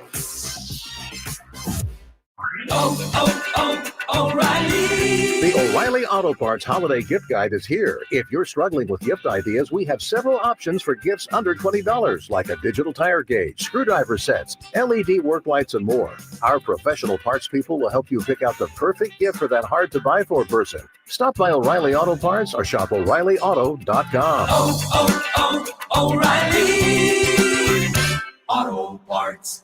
O'Reilly. The O'Reilly Auto Parts Holiday Gift Guide is here. If you're struggling with gift ideas, we have several options for gifts under $20, like a digital tire gauge, screwdriver sets, LED work lights, and more. Our professional parts people will help you pick out the perfect gift for that hard-to-buy-for person. Stop by O'Reilly Auto Parts or shop O'ReillyAuto.com. O'Reilly Auto Parts.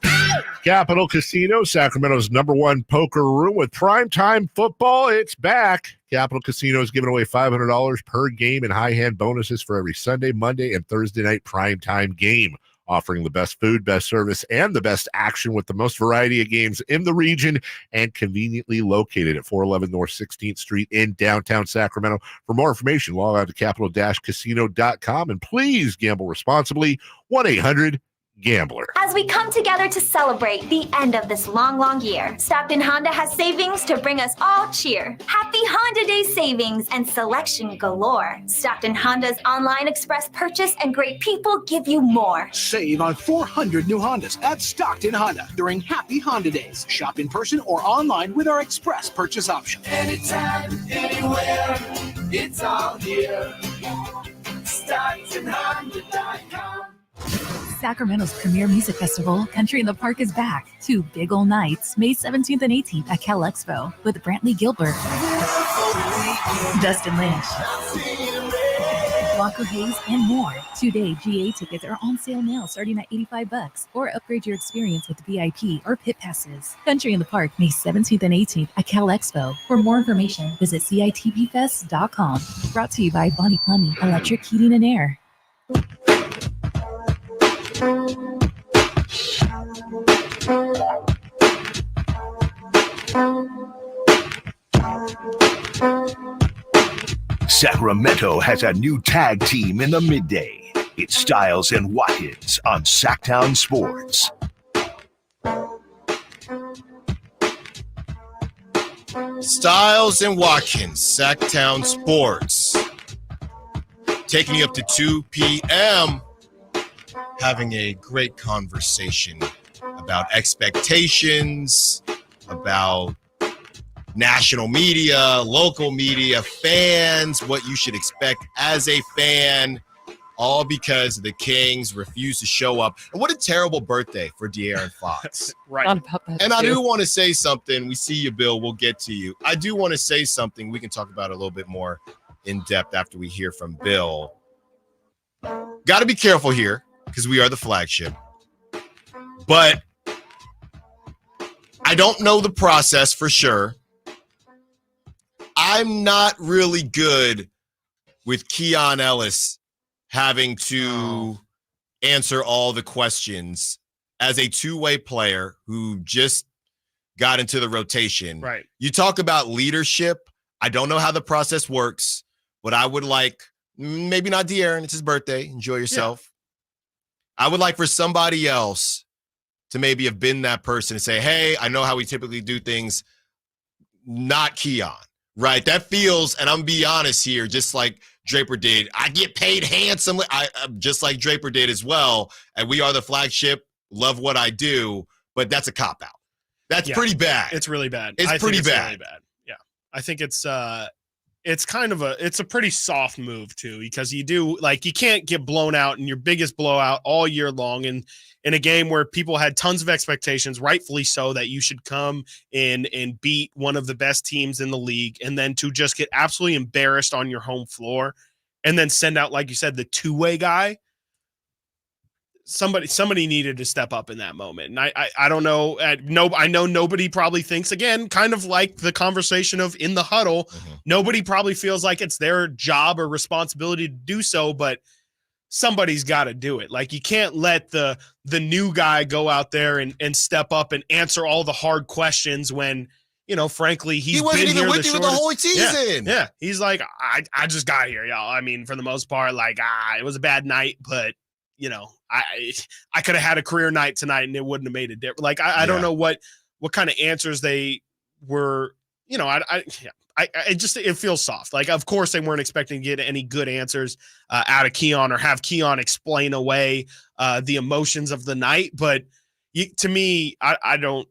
Capital Casino, Sacramento's #1 poker room with primetime football. It's back. Capital Casino is giving away $500 per game in high hand bonuses for every Sunday, Monday, and Thursday night primetime game, offering the best food, best service, and the best action with the most variety of games in the region and conveniently located at 411 North 16th Street in downtown Sacramento. For more information, log on to capital-casino.com and please gamble responsibly. 1-800-GAMBLER. As we come together to celebrate the end of this long year, Stockton Honda has savings to bring us all cheer. Happy Honda Day savings and selection galore. Stockton Honda's online express purchase and great people give you more. Save on 400 new Hondas at Stockton Honda during Happy Honda Days. Shop in person or online with our express purchase option. Anytime, anywhere, it's all here. StocktonHonda.com. Sacramento's premier music festival, Country in the Park, is back. 2 big ol' nights, May 17th and 18th at Cal Expo with Brantley Gilbert, Dustin Lynch, Walker Hayes, and more. 2-day GA tickets are on sale now starting at $85, or upgrade your experience with VIP or pit passes. Country in the Park, May 17th and 18th at Cal Expo. For more information, visit CITPfest.com. Brought to you by Bonnie Plumbing, Electric Heating and Air. Sacramento has a new tag team in the midday. It's Stiles and Watkins on Sacktown Sports. Stiles and Watkins, Sacktown Sports. Taking you up to 2 p.m., having a great conversation about expectations, about national media, local media, fans, what you should expect as a fan, all because the Kings refuse to show up. And what a terrible birthday for De'Aaron Fox. Right. And I do want to say something. We see you, Bill. We'll get to you. I do want to say something. We can talk about it a little bit more in depth after we hear from Bill. Got to be careful here because we are the flagship. But I don't know the process for sure. I'm not really good with Keon Ellis having to answer all the questions as a two-way player who just got into the rotation. Right. You talk about leadership. I don't know how the process works, but I would like, maybe not De'Aaron, it's his birthday. Enjoy yourself. Yeah. I would like for somebody else to maybe have been that person and say, hey, I know how we typically do things, not Keon. Right. That feels, and I'm be honest here, just like Draper did. I get paid handsomely, just like Draper did as well. And we are the flagship. Love what I do, but that's a cop out. That's pretty bad. It's really bad. It's pretty bad. Really bad. Yeah, I think it's kind of it's a pretty soft move too, because you can't get blown out in your biggest blowout all year long, and in a game where people had tons of expectations, rightfully so, that you should come in and beat one of the best teams in the league, and then to just get absolutely embarrassed on your home floor, and then send out, like you said, the two-way guy. Somebody needed to step up in that moment. And I don't know. I know nobody probably thinks, again, kind of like the conversation of in the huddle, nobody probably feels like it's their job or responsibility to do so, but somebody's got to do it. Like, you can't let the new guy go out there and step up and answer all the hard questions when, frankly, he wasn't even with you the whole season. Yeah. He's like, I just got here, y'all. I mean, for the most part, like, it was a bad night, but I could have had a career night tonight and it wouldn't have made a difference. Like, I don't know what kind of answers they were, it feels soft. Like, of course they weren't expecting to get any good answers out of Keon or have Keon explain away the emotions of the night. But to me, I don't,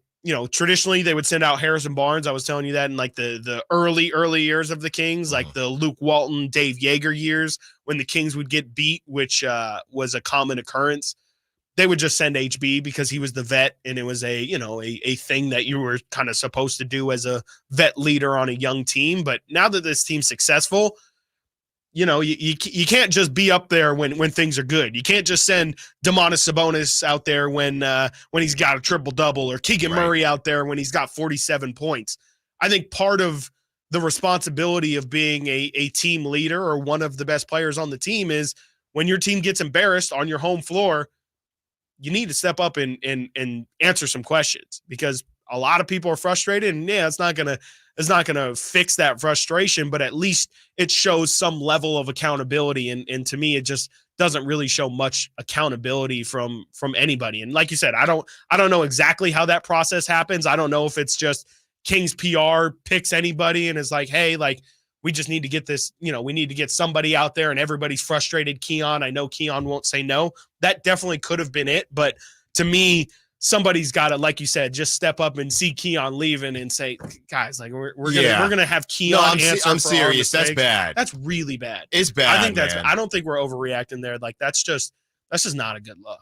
traditionally they would send out Harrison Barnes. I was telling you that in like the early years of the Kings, like the Luke Walton, Dave Yeager years when the Kings would get beat, which was a common occurrence. They would just send HB because he was the vet, and it was a thing that you were kind of supposed to do as a vet leader on a young team. But now that this team's successful, you can't just be up there when things are good. You can't just send Domantas Sabonis out there when he's got a triple-double, or Keegan Murray out there when he's got 47 points. I think part of the responsibility of being a team leader or one of the best players on the team is when your team gets embarrassed on your home floor, you need to step up and answer some questions, because a lot of people are frustrated, and it's not gonna fix that frustration, but at least it shows some level of accountability. And to me, it just doesn't really show much accountability from anybody. And like you said, I don't know exactly how that process happens. I don't know if it's just Kings PR picks anybody and is like, hey, like, we just need to get this, we need to get somebody out there, and everybody's frustrated. Keon, I know Keon won't say no. That definitely could have been it. But to me, somebody's got to, like you said, just step up and see Keon leaving and say, guys, like, we're gonna have Keon answer. I'm serious. That's bad. That's really bad. It's bad. I think I don't think we're overreacting there. Like, that's just not a good look.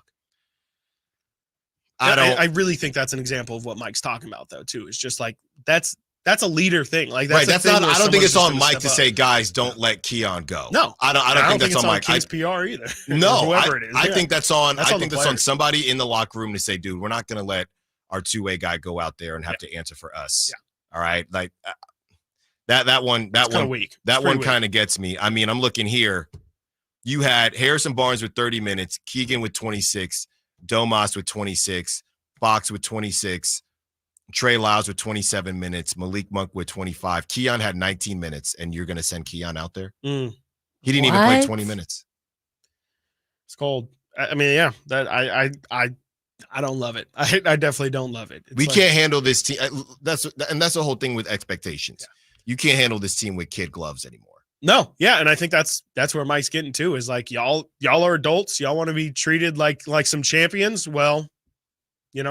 I really think that's an example of what Mike's talking about, though, too. It's just like that's a leader thing. Like, that's right. That's not. I don't think it's on Mike to say, guys, don't let Keon go. No, I don't think that's on Mike. King's PR either. No, whoever it is. I think that's on. I think that's on somebody in the locker room to say, dude, we're not going to let our two-way guy go out there and have to answer for us. Yeah. All right, like that one weak. That one kind of gets me. I mean, I'm looking here. You had Harrison Barnes with 30 minutes, Keegan with 26, Domas with 26, Fox with 26. Trey Lyles with 27 minutes, Malik Monk with 25. Keon had 19 minutes, and you're going to send Keon out there? He didn't even play 20 minutes. It's cold. I mean, yeah, that I don't love it. I definitely don't love it. We can't handle this team. That's the whole thing with expectations. Yeah. You can't handle this team with kid gloves anymore. No, yeah, and I think that's where Mike's getting to, is like, y'all are adults. Y'all want to be treated like some champions. Well, you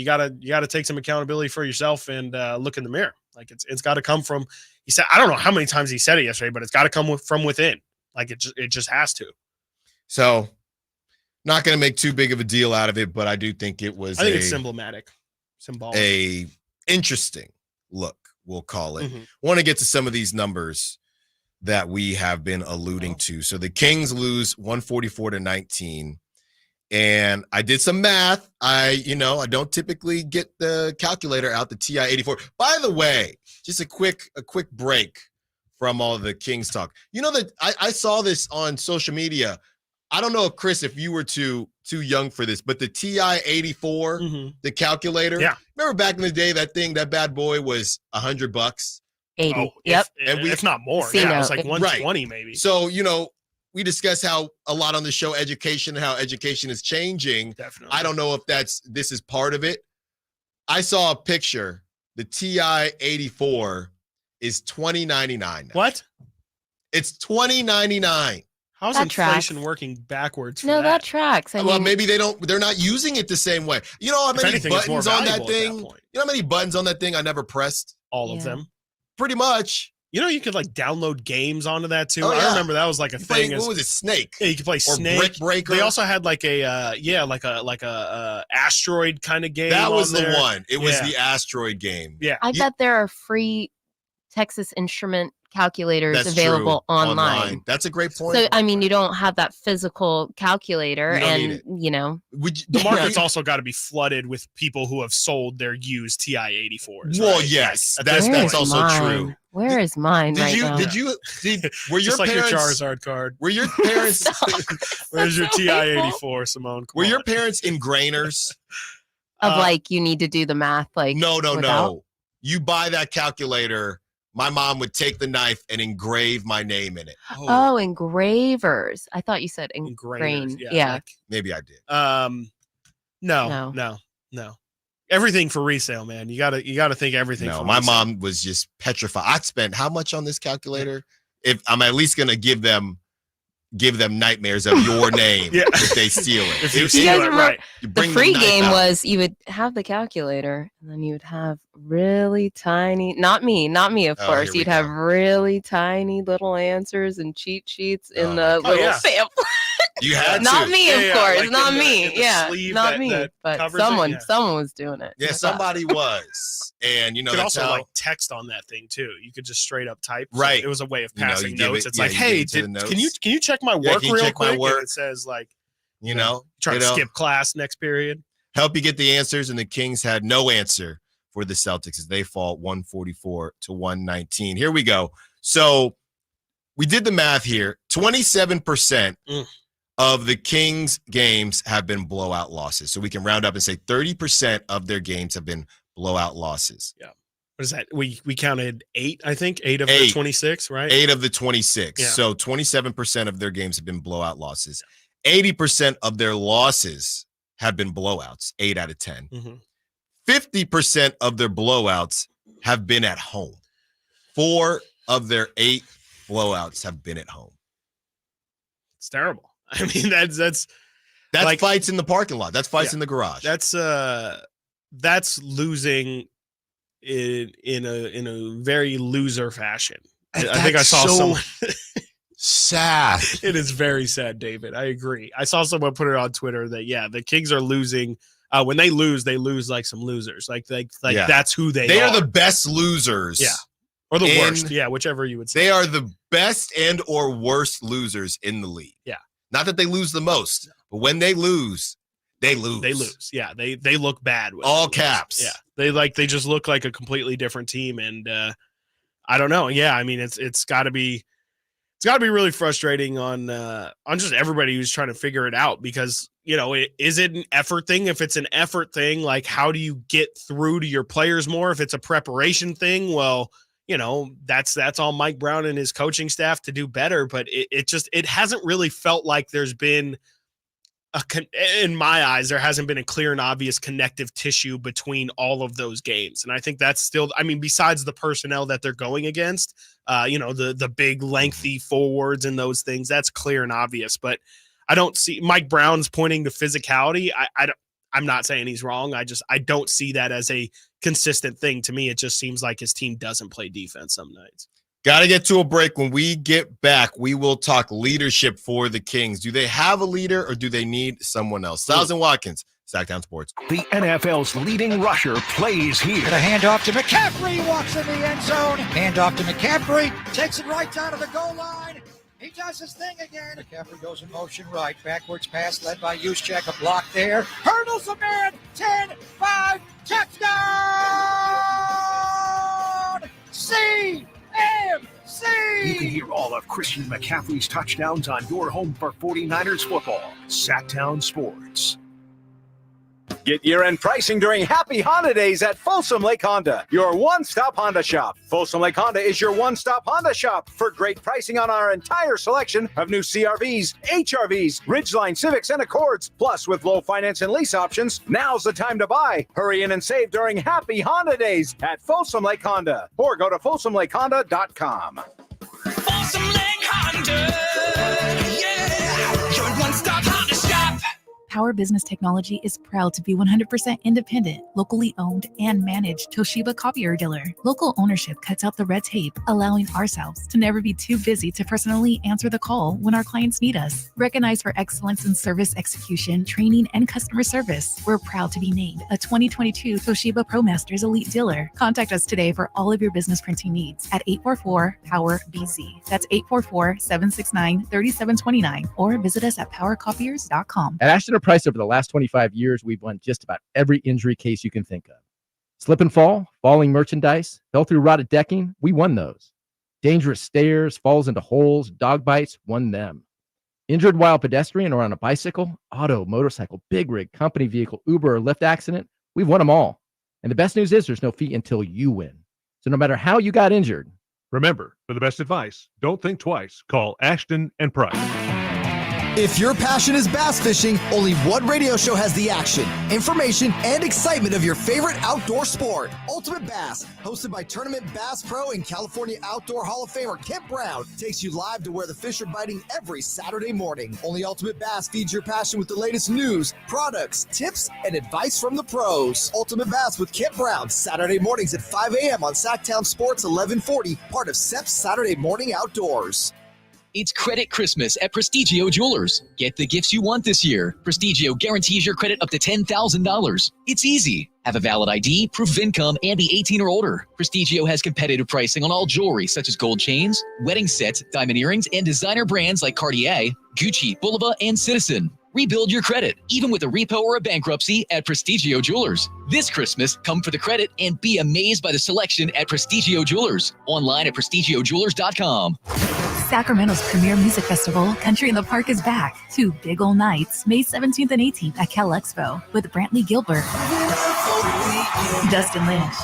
gotta take some accountability for yourself and look in the mirror. Like, it's got to come from. He said, I don't know how many times he said it yesterday, but it's got to come from within. Like, it just has to. So, not going to make too big of a deal out of it, but I do think it was. I think it's symbolic. A interesting look, we'll call it. Want to get to some of these numbers that we have been alluding to. So the Kings lose 144-19. And I did some math. I don't typically get the calculator out, the TI-84. By the way, just a quick break from all the Kings talk. That I saw this on social media. I don't know if Chris, if you were too young for this, but the TI-84, the calculator. Yeah. Remember back in the day, that bad boy was $100. 80. Oh, yep. If not more. Yeah, it was like 120 maybe. So, we discuss how a lot on the show education and how education is changing. Definitely. I don't know if this is part of it. I saw a picture. The TI-84 is $20.99 now. What? It's $20.99. How's That inflation tracks. working backwards? For No, that tracks. I Well, mean, maybe they're not using it the same way. You know how If many anything, it's more buttons on that valuable at that thing? point. You know how many buttons on that thing I never pressed? All of Yeah. them. Pretty much. You know, you could like download games onto that too. Oh, I yeah. remember that was like a You thing. play, what was it, Snake? Yeah, you could play Or Snake. Brick Breaker? They also had like a asteroid kind of game. That was on the there. one. It was Yeah. the asteroid game. Yeah. I bet there are free Texas Instrument calculators That's available true. online. That's a great point. So, I mean, you don't have that physical calculator, You don't need and it. you know, The market's also got to be flooded with people who have sold their used TI-84s. Well, right? yes, Like, that's where's also mine? true. Where is mine right now? Were your Just like parents, your Charizard card. Were your parents Where's your so TI-84, Simone? Come Were on. your parents ingrainers? Of like, you need to do the math. Like, No. without- You buy that calculator. My mom would take the knife and engrave my name in it. Oh, engravers. I thought you said Engravers, engrain. yeah, Yeah. like- Maybe I did. No. Everything for resale, man. You gotta think everything. No, for my resale. mom was just petrified. I'd spend how much on this calculator? If I'm at least gonna give them nightmares of your name Yeah. if they steal it. If you You steal guys it, remember right. You the bring free knife game out. was you would have the calculator and then you would have really tiny, not me, of Oh, course. here we You'd have go. really tiny little answers and cheat sheets in the Oh, little yeah. pamphlet. You had Not to. me, Yeah, of yeah, course. like Not in the- me. in the Yeah. sleeve Not that- me. that But covers it, someone yeah. was doing it. Yeah, That's somebody was. And you know, You could that's also how, like text on that thing too. You could just straight up type. So Right. it was a way of You know, you passing give notes. it- It's yeah, like, you hey, give it to the can you notes. check my Yeah, work can you real check my quick? work? And it says like, you know, trying you to know, skip class next period. help you get the answers, and the Kings had no answer for the Celtics as they fall 144 to 119. Here we go. So we did the math here. 27% of the Kings games have been blowout losses. So we can round up and say 30% of their games have been blowout losses. Yeah. What is that? We counted 8, I think. 8 of Eight. the 26, right? 8 of the 26. Yeah. So 27% of their games have been blowout losses. 80% of their losses have been blowouts, 8 out of 10. Mm-hmm. 50% of their blowouts have been at home. 4 of their 8 blowouts have been at home. It's terrible. I mean, that's like, fights in the parking lot. That's fights Yeah. in the garage. That's losing in a very loser fashion. I think I That's saw so someone. sad. It is very sad, David. I agree. I saw someone put it on Twitter that the Kings are losing. When they lose like some losers. Like Yeah. that's who they are. They are the best losers. Yeah. Or the in- worst. Yeah, whichever you would say. They are the best and or worst losers in the league. Yeah. Not that they lose the most, but when they lose, they lose. They lose. Yeah, they look bad. When All they lose. caps. Yeah, they just look like a completely different team, and I don't know. Yeah, I mean it's got to be really frustrating on just everybody who's trying to figure it out, because is it an effort thing? If it's an effort thing, like how do you get through to your players more? If it's a preparation thing, well, that's on Mike Brown and his coaching staff to do better. But it hasn't really felt like there's been in my eyes, there hasn't been a clear and obvious connective tissue between all of those games. And I think that's still, I mean, besides the personnel that they're going against, the big lengthy forwards and those things, that's clear and obvious. But I don't see Mike Brown's pointing to physicality. I'm not saying he's wrong. I don't see that as a consistent thing. To me, it just seems like his team doesn't play defense some nights. Got to get to a break. When we get back, we will talk leadership for the Kings. Do they have a leader or do they need someone else? Stiles and Watkins, Sacktown Sports. The NFL's leading rusher plays here. And a handoff to McCaffrey, walks in the end zone. Handoff to McCaffrey, takes it right down to the goal line. He does his thing again. McCaffrey goes in motion right. Backwards pass led by Juszczyk. A block there. Hurdles a man. 10-5. Touchdown! CMC! You can hear all of Christian McCaffrey's touchdowns on your home for 49ers football. Sacktown Sports. Get year-end pricing during Happy Honda Days at Folsom Lake Honda, your one-stop Honda shop. Folsom Lake Honda is your one-stop Honda shop for great pricing on our entire selection of new CRVs, HRVs, Ridgeline Civics, and Accords. Plus, with low finance and lease options, now's the time to buy. Hurry in and save during Happy Honda Days at Folsom Lake Honda, or go to folsomlakehonda.com. Folsom Lake Yeah, your one-stop Honda shop. Power Business Technology is proud to be 100% independent, locally owned, and managed Toshiba copier dealer. Local ownership cuts out the red tape, allowing ourselves to never be too busy to personally answer the call when our clients need us. Recognized for excellence in service execution, training, and customer service, we're proud to be named a 2022 Toshiba ProMasters Elite Dealer. Contact us today for all of your business printing needs at 844-POWER-BZ. That's 844-769-3729, or visit us at powercopiers.com. At Ashton Price, over the last 25 years, we've won just about every injury case you can think of. Slip and fall, falling merchandise, fell through rotted decking, we won those. Dangerous stairs, falls into holes, dog bites, won them. Injured while pedestrian or on a bicycle, auto, motorcycle, big rig, company vehicle, Uber, or Lyft accident, we've won them all. And the best news is there's no fee until you win. So no matter how you got injured, remember, for the best advice, don't think twice. Call Ashton and Price. If your passion is bass fishing, only one radio show has the action, information, and excitement of your favorite outdoor sport. Ultimate Bass, hosted by Tournament Bass Pro and California Outdoor Hall of Famer Kent Brown, takes you live to where the fish are biting every Saturday morning. Only Ultimate Bass feeds your passion with the latest news, products, tips, and advice from the pros. Ultimate Bass with Kent Brown, Saturday mornings at 5 a.m. on Sacktown Sports 1140, part of SEP's Saturday Morning Outdoors. It's Credit Christmas at Prestigio Jewelers. Get the gifts you want this year. Prestigio guarantees your credit up to $10,000. It's easy. Have a valid ID, proof of income, and be 18 or older. Prestigio has competitive pricing on all jewelry such as gold chains, wedding sets, diamond earrings, and designer brands like Cartier, Gucci, Bulova, and Citizen. Rebuild your credit, even with a repo or a bankruptcy, at Prestigio Jewelers. This Christmas, come for the credit and be amazed by the selection at Prestigio Jewelers. Online at prestigiojewelers.com. Sacramento's premier music festival, Country in the Park, is back. 2 big old nights, May 17th and 18th at Cal Expo, with Brantley Gilbert, Dustin Lynch,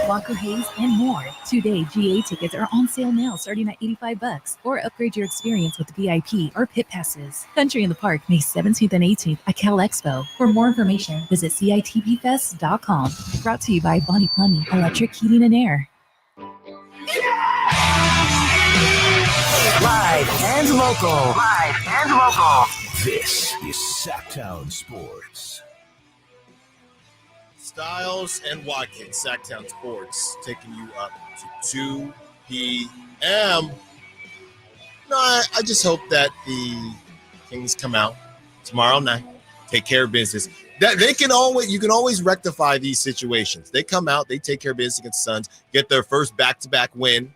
Walker Hayes, and more. 2-day GA tickets are on sale now, starting at $85, or upgrade your experience with VIP or pit passes. Country in the Park, May 17th and 18th at Cal Expo. For more information, visit CITBfest.com. Brought to you by Bonnie Plumbing, Electric Heating and Air. Live and local. This is Sacktown Sports. Stiles and Watkins, Sacktown Sports, taking you up to 2 p.m. No, I just hope that the Kings come out tomorrow night, take care of business. That you can always rectify these situations. They come out, they take care of business against the Suns, get their first back-to-back win.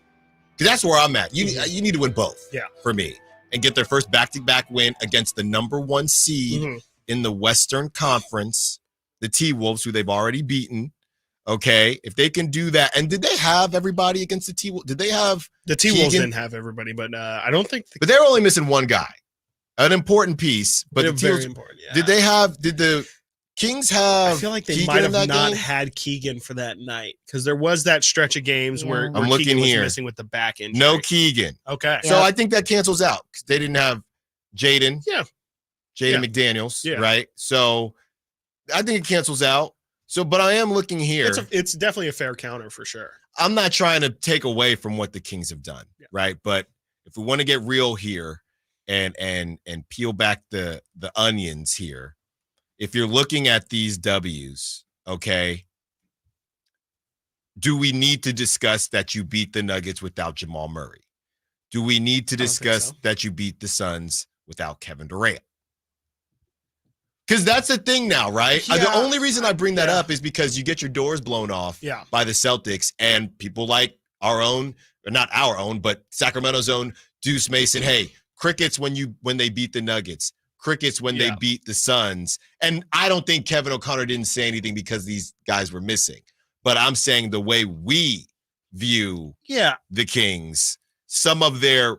Because that's where I'm at. You need to win both, for me, and get their first back-to-back win against the number 1 seed in the Western Conference, the T-Wolves, who they've already beaten. Okay, if they can do that, and did they have everybody against the T-Wolves? Did they have the T-Wolves? Didn't have everybody, but I don't think. But they were only missing one guy, an important piece. But they're the very important. Yeah. Did the Kings have? I feel like they Keegan might have not game? had Keegan for that night, because there was that stretch of games where I'm looking Keegan was here, missing with the back injury. No Keegan. Okay, so I think that cancels out because they didn't have Jaden. Jaden McDaniels. Right. So I think it cancels out. So, but I am looking here. It's definitely a fair counter for sure. I'm not trying to take away from what the Kings have done, right? But if we want to get real here and peel back the onions here, if you're looking at these W's, okay, do we need to discuss that you beat the Nuggets without Jamal Murray? Do we need to discuss that you beat the Suns without Kevin Durant? Because that's the thing now, right? The only reason I bring that up is because you get your doors blown off by the Celtics, and people like our own, or not our own, but Sacramento's own Deuce Mason. Hey, crickets when they beat the Nuggets, crickets when they beat the Suns. And I don't think Kevin O'Connor didn't say anything because these guys were missing. But I'm saying the way we view the Kings, some of their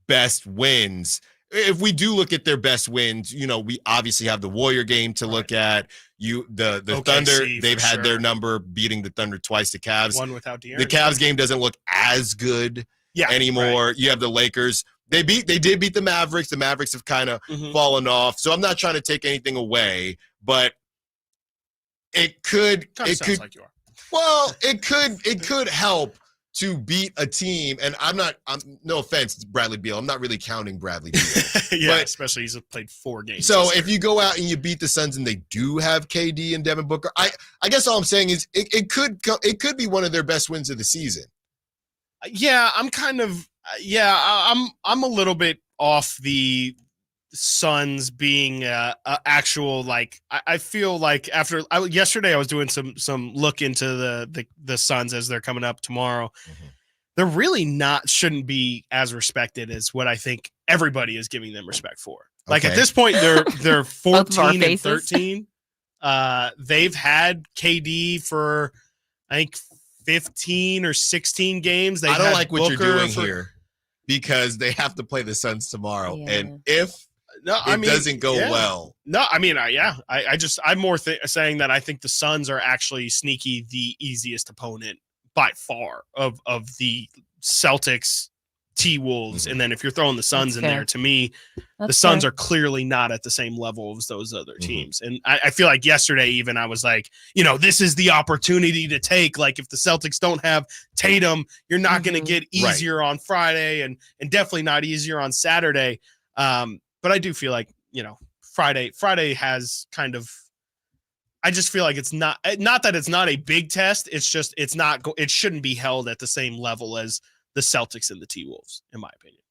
best wins. If we do look at their best wins, we obviously have the Warrior game to look at. The OKC, Thunder, they've had their number, beating the Thunder twice. The Cavs, one without De'Aaron. The Cavs game doesn't look as good anymore. Right. You have the Lakers. They did beat the Mavericks. The Mavericks have kind of fallen off. So I'm not trying to take anything away, but it could. Like you are. Well, it could help to beat a team, and I'm no offense, Bradley Beal. I'm not really counting Bradley Beal. Yeah, but, especially he's played 4 games. So if you go out and you beat the Suns and they do have KD and Devin Booker, I guess all I'm saying is it could be one of their best wins of the season. Yeah, I'm a little bit off the Suns being actual, like, I feel like yesterday I was doing some look into the Suns as they're coming up tomorrow. Mm-hmm. They're really shouldn't be as respected as what I think everybody is giving them respect for. Like at this point, they're 14 and 13. They've had KD for I think 15 or 16 games. I don't like what you're doing here because they have to play the Suns tomorrow, and if it doesn't go well. No, I mean, I'm more saying that I think the Suns are actually sneaky the easiest opponent by far of the Celtics, T-Wolves. Mm-hmm. And then if you're throwing the Suns in there, to me, the Suns are clearly not at the same level as those other teams. And I feel like yesterday even I was like, this is the opportunity to take. Like if the Celtics don't have Tatum, you're not going to get easier on Friday and definitely not easier on Saturday. But I do feel like, Friday has kind of, I just feel like it's not that it's not a big test. It's just, it shouldn't be held at the same level as the Celtics and the T-Wolves, in my opinion.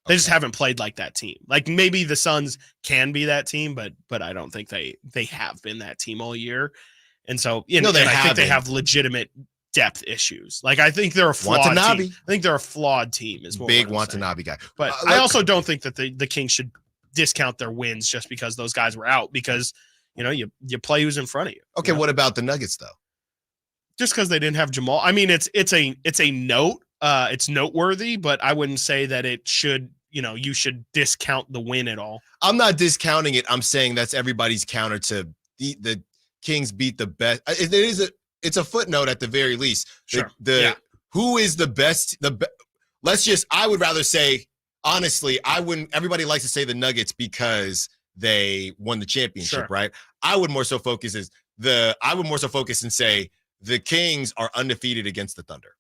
They just haven't played like that team. Like maybe the Suns can be that team, but I don't think they have been that team all year. And so, I think they have legitimate depth issues. Like I think they're a flawed team. I think they're a flawed team is what big Watanabe guy. But I also don't think that the Kings should discount their wins just because those guys were out, because you play who's in front of you. Okay, what about the Nuggets though? Just because they didn't have Jamal. I mean, it's a note. It's noteworthy, but I wouldn't say that it should, you should discount the win at all. I'm not discounting it. I'm saying that's everybody's counter to the Kings beat the best. It's a footnote at the very least. Sure. Who is the best? I would rather say, honestly, everybody likes to say the Nuggets because they won the championship, right? I would more so focus and say the Kings are undefeated against the Thunder.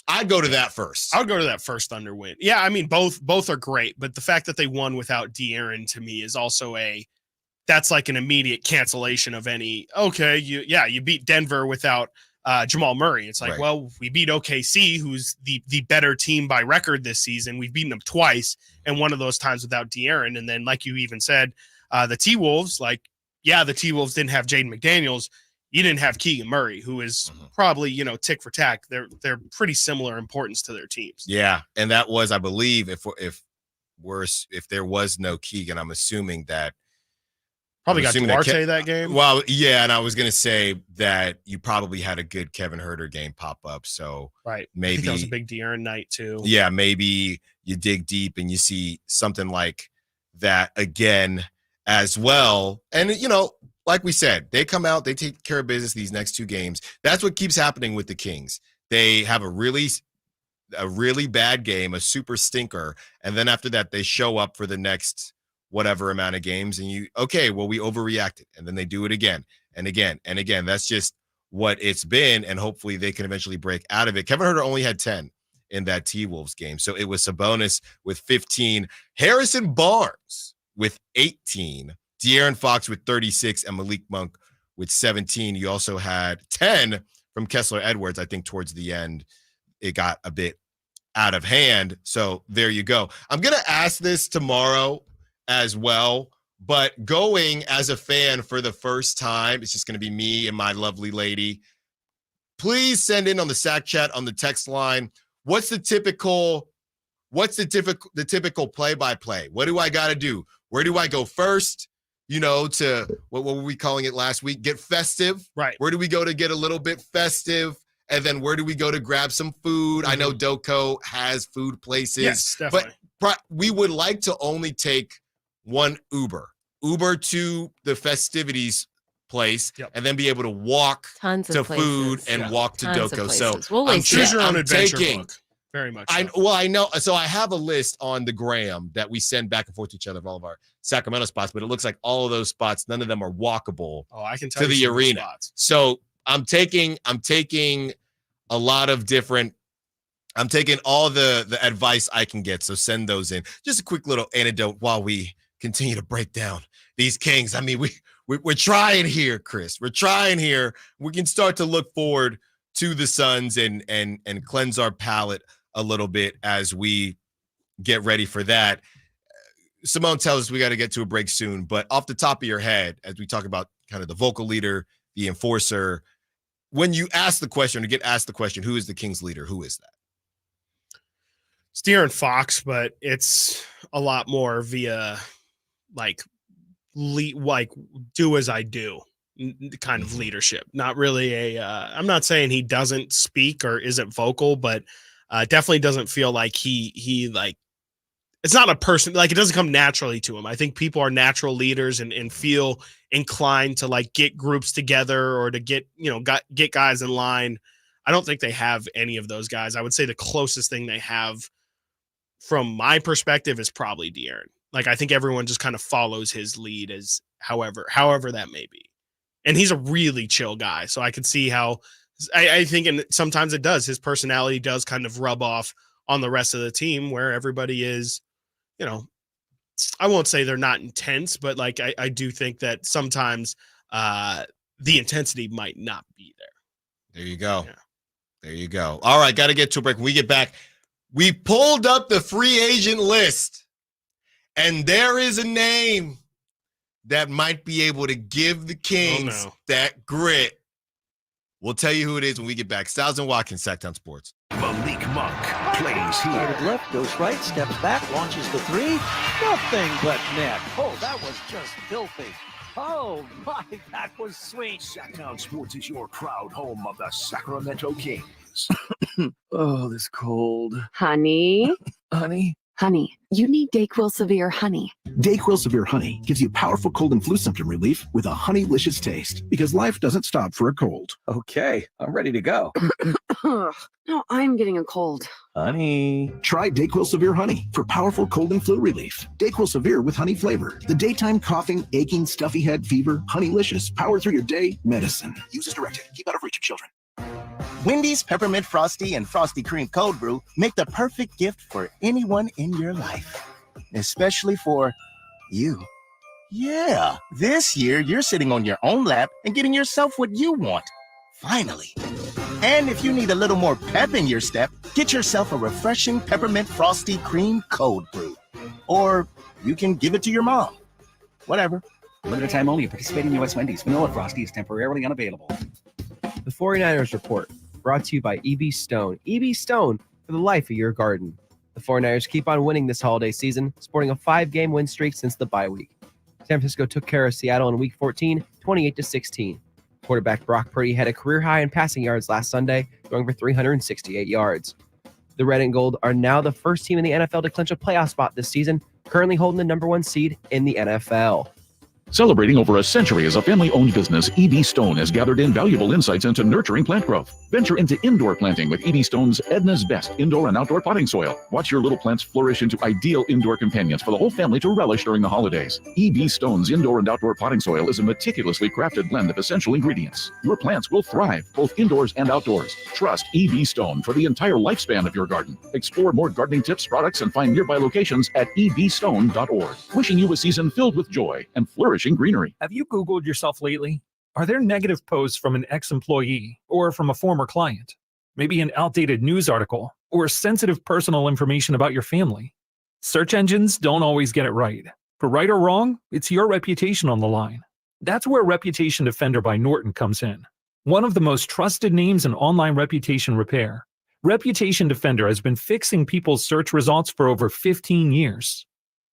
I'd go to that first. I would go to that first Thunder win. Yeah, I mean, both are great, but the fact that they won without De'Aaron to me is also that's like an immediate cancellation of any, you beat Denver without Jamal Murray. It's like, well, we beat OKC, who's the better team by record this season. We've beaten them twice, and one of those times without De'Aaron. And then, like you even said, the T-Wolves, the T-Wolves didn't have Jaden McDaniels. You didn't have Keegan Murray, who is probably, tick for tack. They're pretty similar importance to their teams. Yeah, and that was, I believe, if there was no Keegan, I'm assuming that probably got Duarte that game. Well, yeah, and I was going to say that you probably had a good Kevin Huerter game pop up. So maybe that was a big De'Aaron night too. Yeah, maybe you dig deep and you see something like that again as well. And like we said, they come out, they take care of business these next 2 games. That's what keeps happening with the Kings. They have a really bad game, a super stinker, and then after that, they show up for the next whatever amount of games, and we overreacted, and then they do it again and again and again. That's just what it's been, and hopefully they can eventually break out of it. Kevin Huerter only had 10 in that T-Wolves game, so it was Sabonis with 15, Harrison Barnes with 18, De'Aaron Fox with 36, and Malik Monk with 17. You also had 10 from Kessler Edwards. I think towards the end, it got a bit out of hand. So there you go. I'm going to ask this tomorrow as well, but going as a fan for the first time, it's just going to be me and my lovely lady. Please send in on the Sack Chat on the text line. What's the typical play-by-play? What do I got to do? Where do I go first? To what were we calling it last week? Get festive. Right. Where do we go to get a little bit festive? And then where do we go to grab some food? I know Doco has food places. Yes, definitely. But we would like to only take one Uber to the festivities place, and then be able to walk to food and walk to Doco. So choose your own adventure book. Very much. I know. So I have a list on the gram that we send back and forth to each other of all of our Sacramento spots, but it looks like all of those spots, none of them are walkable I can tell to the arena. So I'm taking a lot of different I'm taking all the advice I can get, so send those in. Just a quick little anecdote while we continue to break down these Kings. I mean, we're trying here, Chris. We're trying here. We can start to look forward to the Suns and cleanse our palate a little bit as we get ready for that. Simone tells us we got to get to a break soon, but off the top of your head, as we talk about kind of the vocal leader, the enforcer, when you ask the question or get asked the question, who is the Kings leader? Who is that? It's De'Aaron Fox, but it's a lot more via like do as I do kind of leadership. Not really I'm not saying he doesn't speak or isn't vocal, but definitely doesn't feel like he like, it's not a person, like it doesn't come naturally to him. I think people are natural leaders and feel inclined to like get groups together or to get guys in line. I don't think they have any of those guys. I would say the closest thing they have from my perspective is probably De'Aaron. Like, I think everyone just kind of follows his lead as however that may be. And he's a really chill guy. So I could see how I think, and sometimes it does, his personality does kind of rub off on the rest of the team where everybody is, I won't say they're not intense, but like, I do think that sometimes the intensity might not be there. There you go. Yeah. There you go. All right. Got to get to a break. When we get back, we pulled up the free agent list, and there is a name that might be able to give the Kings that grit. We'll tell you who it is when we get back. Stiles and Watkins, Sacktown Sports. Malik Monk plays here. Started left, goes right, steps back, launches the three. Nothing but net. Oh, that was just filthy. Oh, my, that was sweet. Sacktown Sports is your proud home of the Sacramento Kings. Oh, this cold. Honey? Honey? Honey, you need DayQuil Severe Honey. DayQuil Severe Honey gives you powerful cold and flu symptom relief with a honeylicious taste, because life doesn't stop for a cold. Okay, I'm ready to go. No, I'm getting a cold. Honey. Try DayQuil Severe Honey for powerful cold and flu relief. DayQuil Severe with honey flavor. The daytime coughing, aching, stuffy head, fever, honeylicious, power through your day medicine. Use as directed. Keep out of reach of children. Wendy's Peppermint Frosty and Frosty Cream Cold Brew make the perfect gift for anyone in your life, especially for you. Yeah, this year you're sitting on your own lap and getting yourself what you want, finally. And if you need a little more pep in your step, get yourself a refreshing Peppermint Frosty Cream Cold Brew. Or you can give it to your mom. Whatever. Limited time only. Participating U.S. Wendy's. Vanilla Frosty is temporarily unavailable. The 49ers Report, brought to you by EB Stone. EB Stone for the life of your garden. The 49ers keep on winning this holiday season, sporting a 5-game win streak since the bye week. San Francisco took care of Seattle in Week 14, 28-16. Quarterback Brock Purdy had a career high in passing yards last Sunday, going for 368 yards. The Red and Gold are now the first team in the NFL to clinch a playoff spot this season, currently holding the number 1 seed in the NFL. Celebrating over a century as a family-owned business, EB Stone has gathered invaluable insights into nurturing plant growth. Venture into indoor planting with EB Stone's Edna's Best indoor and outdoor potting soil. Watch your little plants flourish into ideal indoor companions for the whole family to relish during the holidays. EB Stone's indoor and outdoor potting soil is a meticulously crafted blend of essential ingredients. Your plants will thrive both indoors and outdoors. Trust EB Stone for the entire lifespan of your garden. Explore more gardening tips, products, and find nearby locations at ebstone.org. Wishing you a season filled with joy and flourishing greenery. Have you Googled yourself lately? Are there negative posts from an ex-employee or from a former client? Maybe an outdated news article or sensitive personal information about your family? Search engines don't always get it right. For right or wrong, it's your reputation on the line. That's where Reputation Defender by Norton comes in. One of the most trusted names in online reputation repair, Reputation Defender has been fixing people's search results for over 15 years.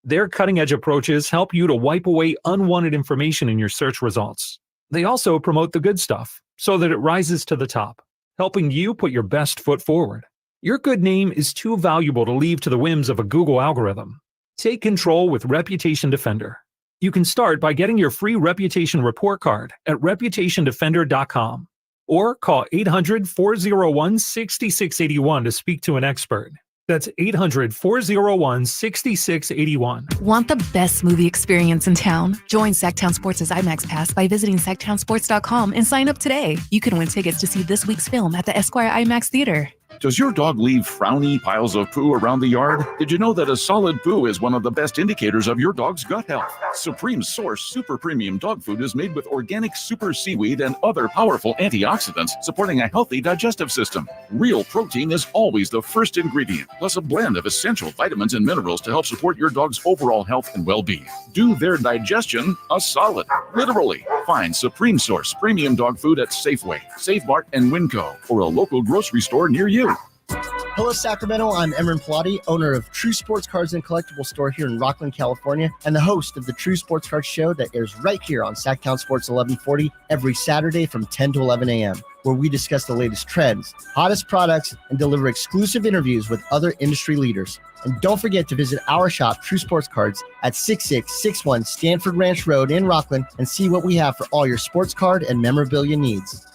Their cutting-edge approaches help you to wipe away unwanted information in your search results. They also promote the good stuff so that it rises to the top, helping you put your best foot forward. Your good name is too valuable to leave to the whims of a Google algorithm. Take control with Reputation Defender. You can start by getting your free reputation report card at reputationdefender.com or call 800-401-6681 to speak to an expert. That's 800-401-6681. Want the best movie experience in town? Join Sacktown Sports' IMAX Pass by visiting sacktownsports.com and sign up today. You can win tickets to see this week's film at the Esquire IMAX Theater. Does your dog leave frowny piles of poo around the yard? Did you know that a solid poo is one of the best indicators of your dog's gut health? Supreme Source Super Premium Dog Food is made with organic super seaweed and other powerful antioxidants, supporting a healthy digestive system. Real protein is always the first ingredient, plus a blend of essential vitamins and minerals to help support your dog's overall health and well-being. Do their digestion a solid, literally. Find Supreme Source Premium Dog Food at Safeway, Safe Mart, and Winco, or a local grocery store near you. Hello, Sacramento. I'm Emran Pilati, owner of True Sports Cards and Collectible Store here in Rockland, California, and the host of the True Sports Cards Show that airs right here on Sacktown Sports 1140 every Saturday from 10 to 11 a.m., where we discuss the latest trends, hottest products, and deliver exclusive interviews with other industry leaders. And don't forget to visit our shop, True Sports Cards, at 6661 Stanford Ranch Road in Rockland and see what we have for all your sports card and memorabilia needs.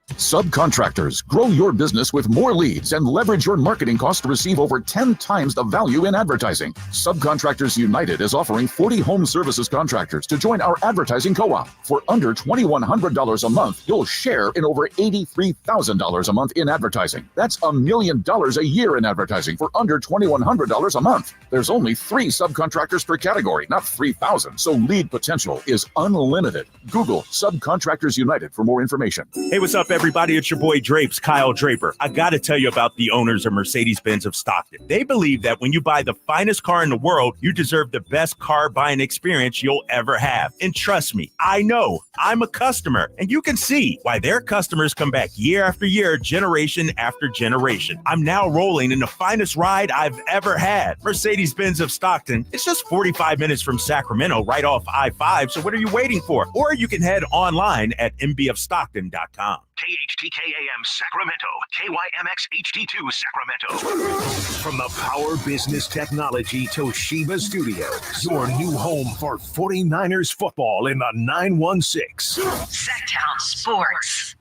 Subcontractors, grow your business with more leads and leverage your marketing costs to receive over 10 times the value in advertising. Subcontractors United is offering 40 home services contractors to join our advertising co-op. For under $2,100 a month, you'll share in over $83,000 a month in advertising. That's $1 million a year in advertising for under $2,100 a month. There's only 3 subcontractors per category, not 3,000, so lead potential is unlimited. Google Subcontractors United for more information. Hey, what's up, everybody? It's your boy Drapes, Kyle Draper. I got to tell you about the owners of Mercedes-Benz of Stockton. They believe that when you buy the finest car in the world, you deserve the best car buying experience you'll ever have. And trust me, I know. I'm a customer, and you can see why their customers come back year after year, generation after generation. I'm now rolling in the finest ride I've ever had. Mercedes-Benz of Stockton. It's just 45 minutes from Sacramento, right off I-5, so what are you waiting for? Or you can head online at mbofstockton.com. KHTKAM Sacramento, KYMX HD2 Sacramento. From the Power Business Technology Toshiba Studios, your new home for 49ers football in the 916. Sacktown Sports.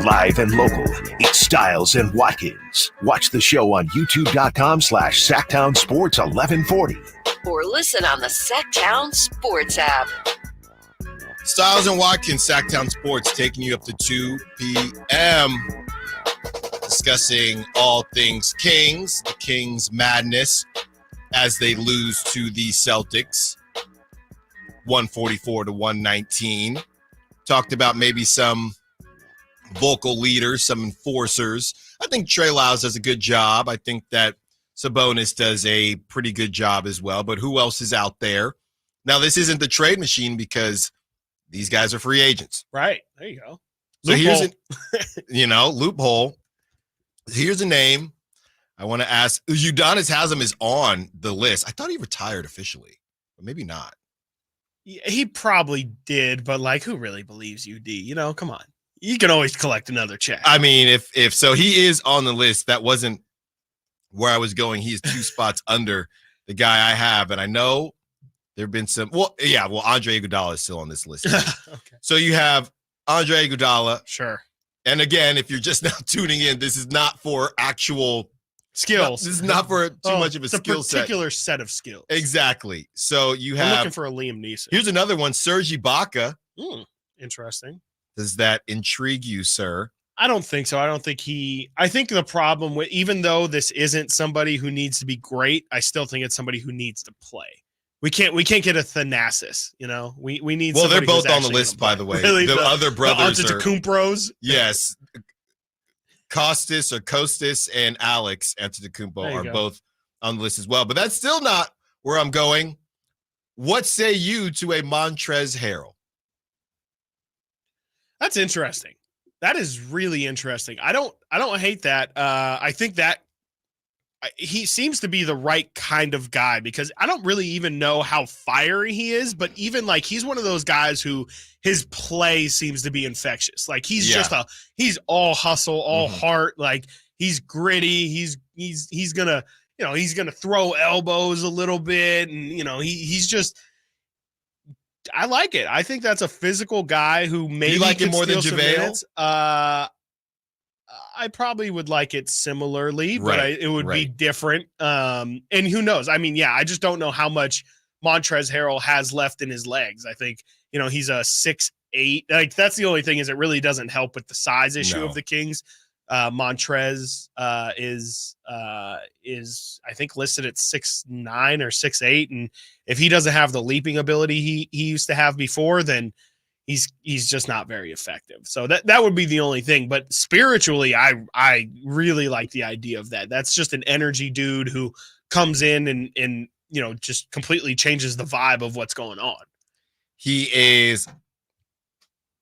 Live and local, it's Stiles and Watkins. Watch the show on youtube.com/Sacktown Sports 1140. Or listen on the Sacktown Sports app. Stiles and Watkins, Sacktown Sports, taking you up to 2 p.m. Discussing all things Kings, the Kings madness as they lose to the Celtics, 144 to 119. Talked about maybe some vocal leaders, some enforcers. I think Trey Lyles does a good job. I think that Sabonis does a pretty good job as well. But who else is out there? Now, this isn't the trade machine because these guys are free agents. Right. There you go. So here's loophole. Here's a name I want to ask. Udonis Haslem is on the list. I thought he retired officially, but maybe not. Yeah, he probably did, but who really believes UD? Come on. You can always collect another check. I mean, if so, he is on the list. That wasn't where I was going. He is 2 spots under the guy I have, and I know there have been some. Andre Iguodala is still on this list. Okay. So you have Andre Iguodala. Sure. And again, if you're just now tuning in, this is not for actual skills. This is not for too much of a skill set. Particular set of skills. Exactly. So you I'm have. looking for a Liam Neeson. Here's another one, Serge Ibaka. Interesting. Does that intrigue you, sir? I don't think so. I think the problem with, even though this isn't somebody who needs to be great, I still think it's somebody who needs to play. We can't get a Thanasis, we need. Well, they're both on the list, by the way. Really? The other brothers are Antetokounmpos? Yes. Kostas and Alex Antetokounmpo are both on the list as well. But that's still not where I'm going. What say you to a Montrezl Harrell? That's interesting. That is really interesting. I don't hate that. I think that he seems to be the right kind of guy because I don't really even know how fiery he is, but even he's one of those guys who his play seems to be infectious. He's all hustle, all heart. He's gritty. He's gonna throw elbows a little bit. And, he's just, I like it. I think that's a physical guy who maybe you like it more than JaVale. I probably would like it similarly, but it would be different. And who knows? I mean, I just don't know how much Montrezl Harrell has left in his legs. I think, he's a 6'8". Like, that's the only thing, is it really doesn't help with the size issue of the Kings. Montrez is I think listed at 6'9" or 6'8", and if he doesn't have the leaping ability he used to have before, then he's just not very effective. So that would be the only thing. But spiritually, I really like the idea of that. That's just an energy dude who comes in and just completely changes the vibe of what's going on. He is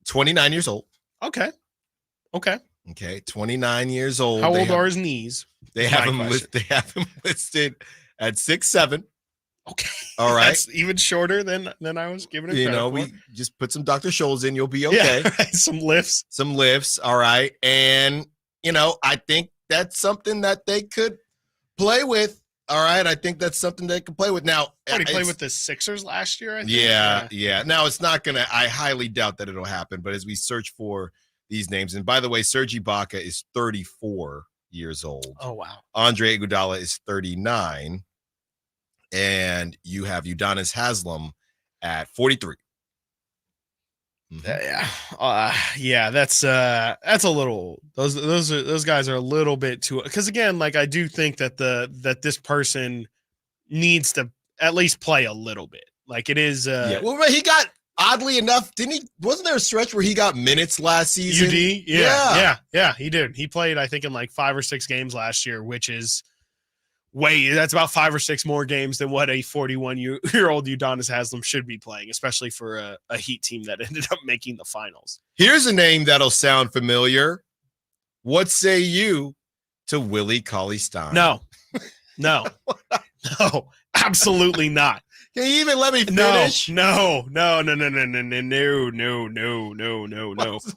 29 years old. Okay. 29 years old. How old are his knees? They have him listed at 6'7". Okay. All right. That's even shorter than I was giving it credit for. We just put some Dr. Scholl's in, you'll be okay. Yeah, right. Some lifts. All right. And, I think that's something that they could play with. All right. I think that's something they could play with. Now, he played with the Sixers last year, I think. Yeah. Now, it's not going to, I highly doubt that it'll happen, but as we search for these names, and by the way, Serge Ibaka is 34 years old. Oh, wow. Andre Iguodala is 39. And you have Udonis Haslem at 43. Yeah, that's a little. Those guys are a little bit too. Because again, like, I do think that this person needs to at least play a little bit. Like, it is. Well, he got, oddly enough, wasn't there a stretch where he got minutes last season? UD, yeah, he did. He played, I think, in like 5 or 6 games last year, which is. That's about 5 or 6 more games than what a 41-year-old Udonis Haslem should be playing, especially for a Heat team that ended up making the finals. Here's a name that'll sound familiar. What say you to Willie Cauley-Stein? No, absolutely not. Can you even let me finish? No.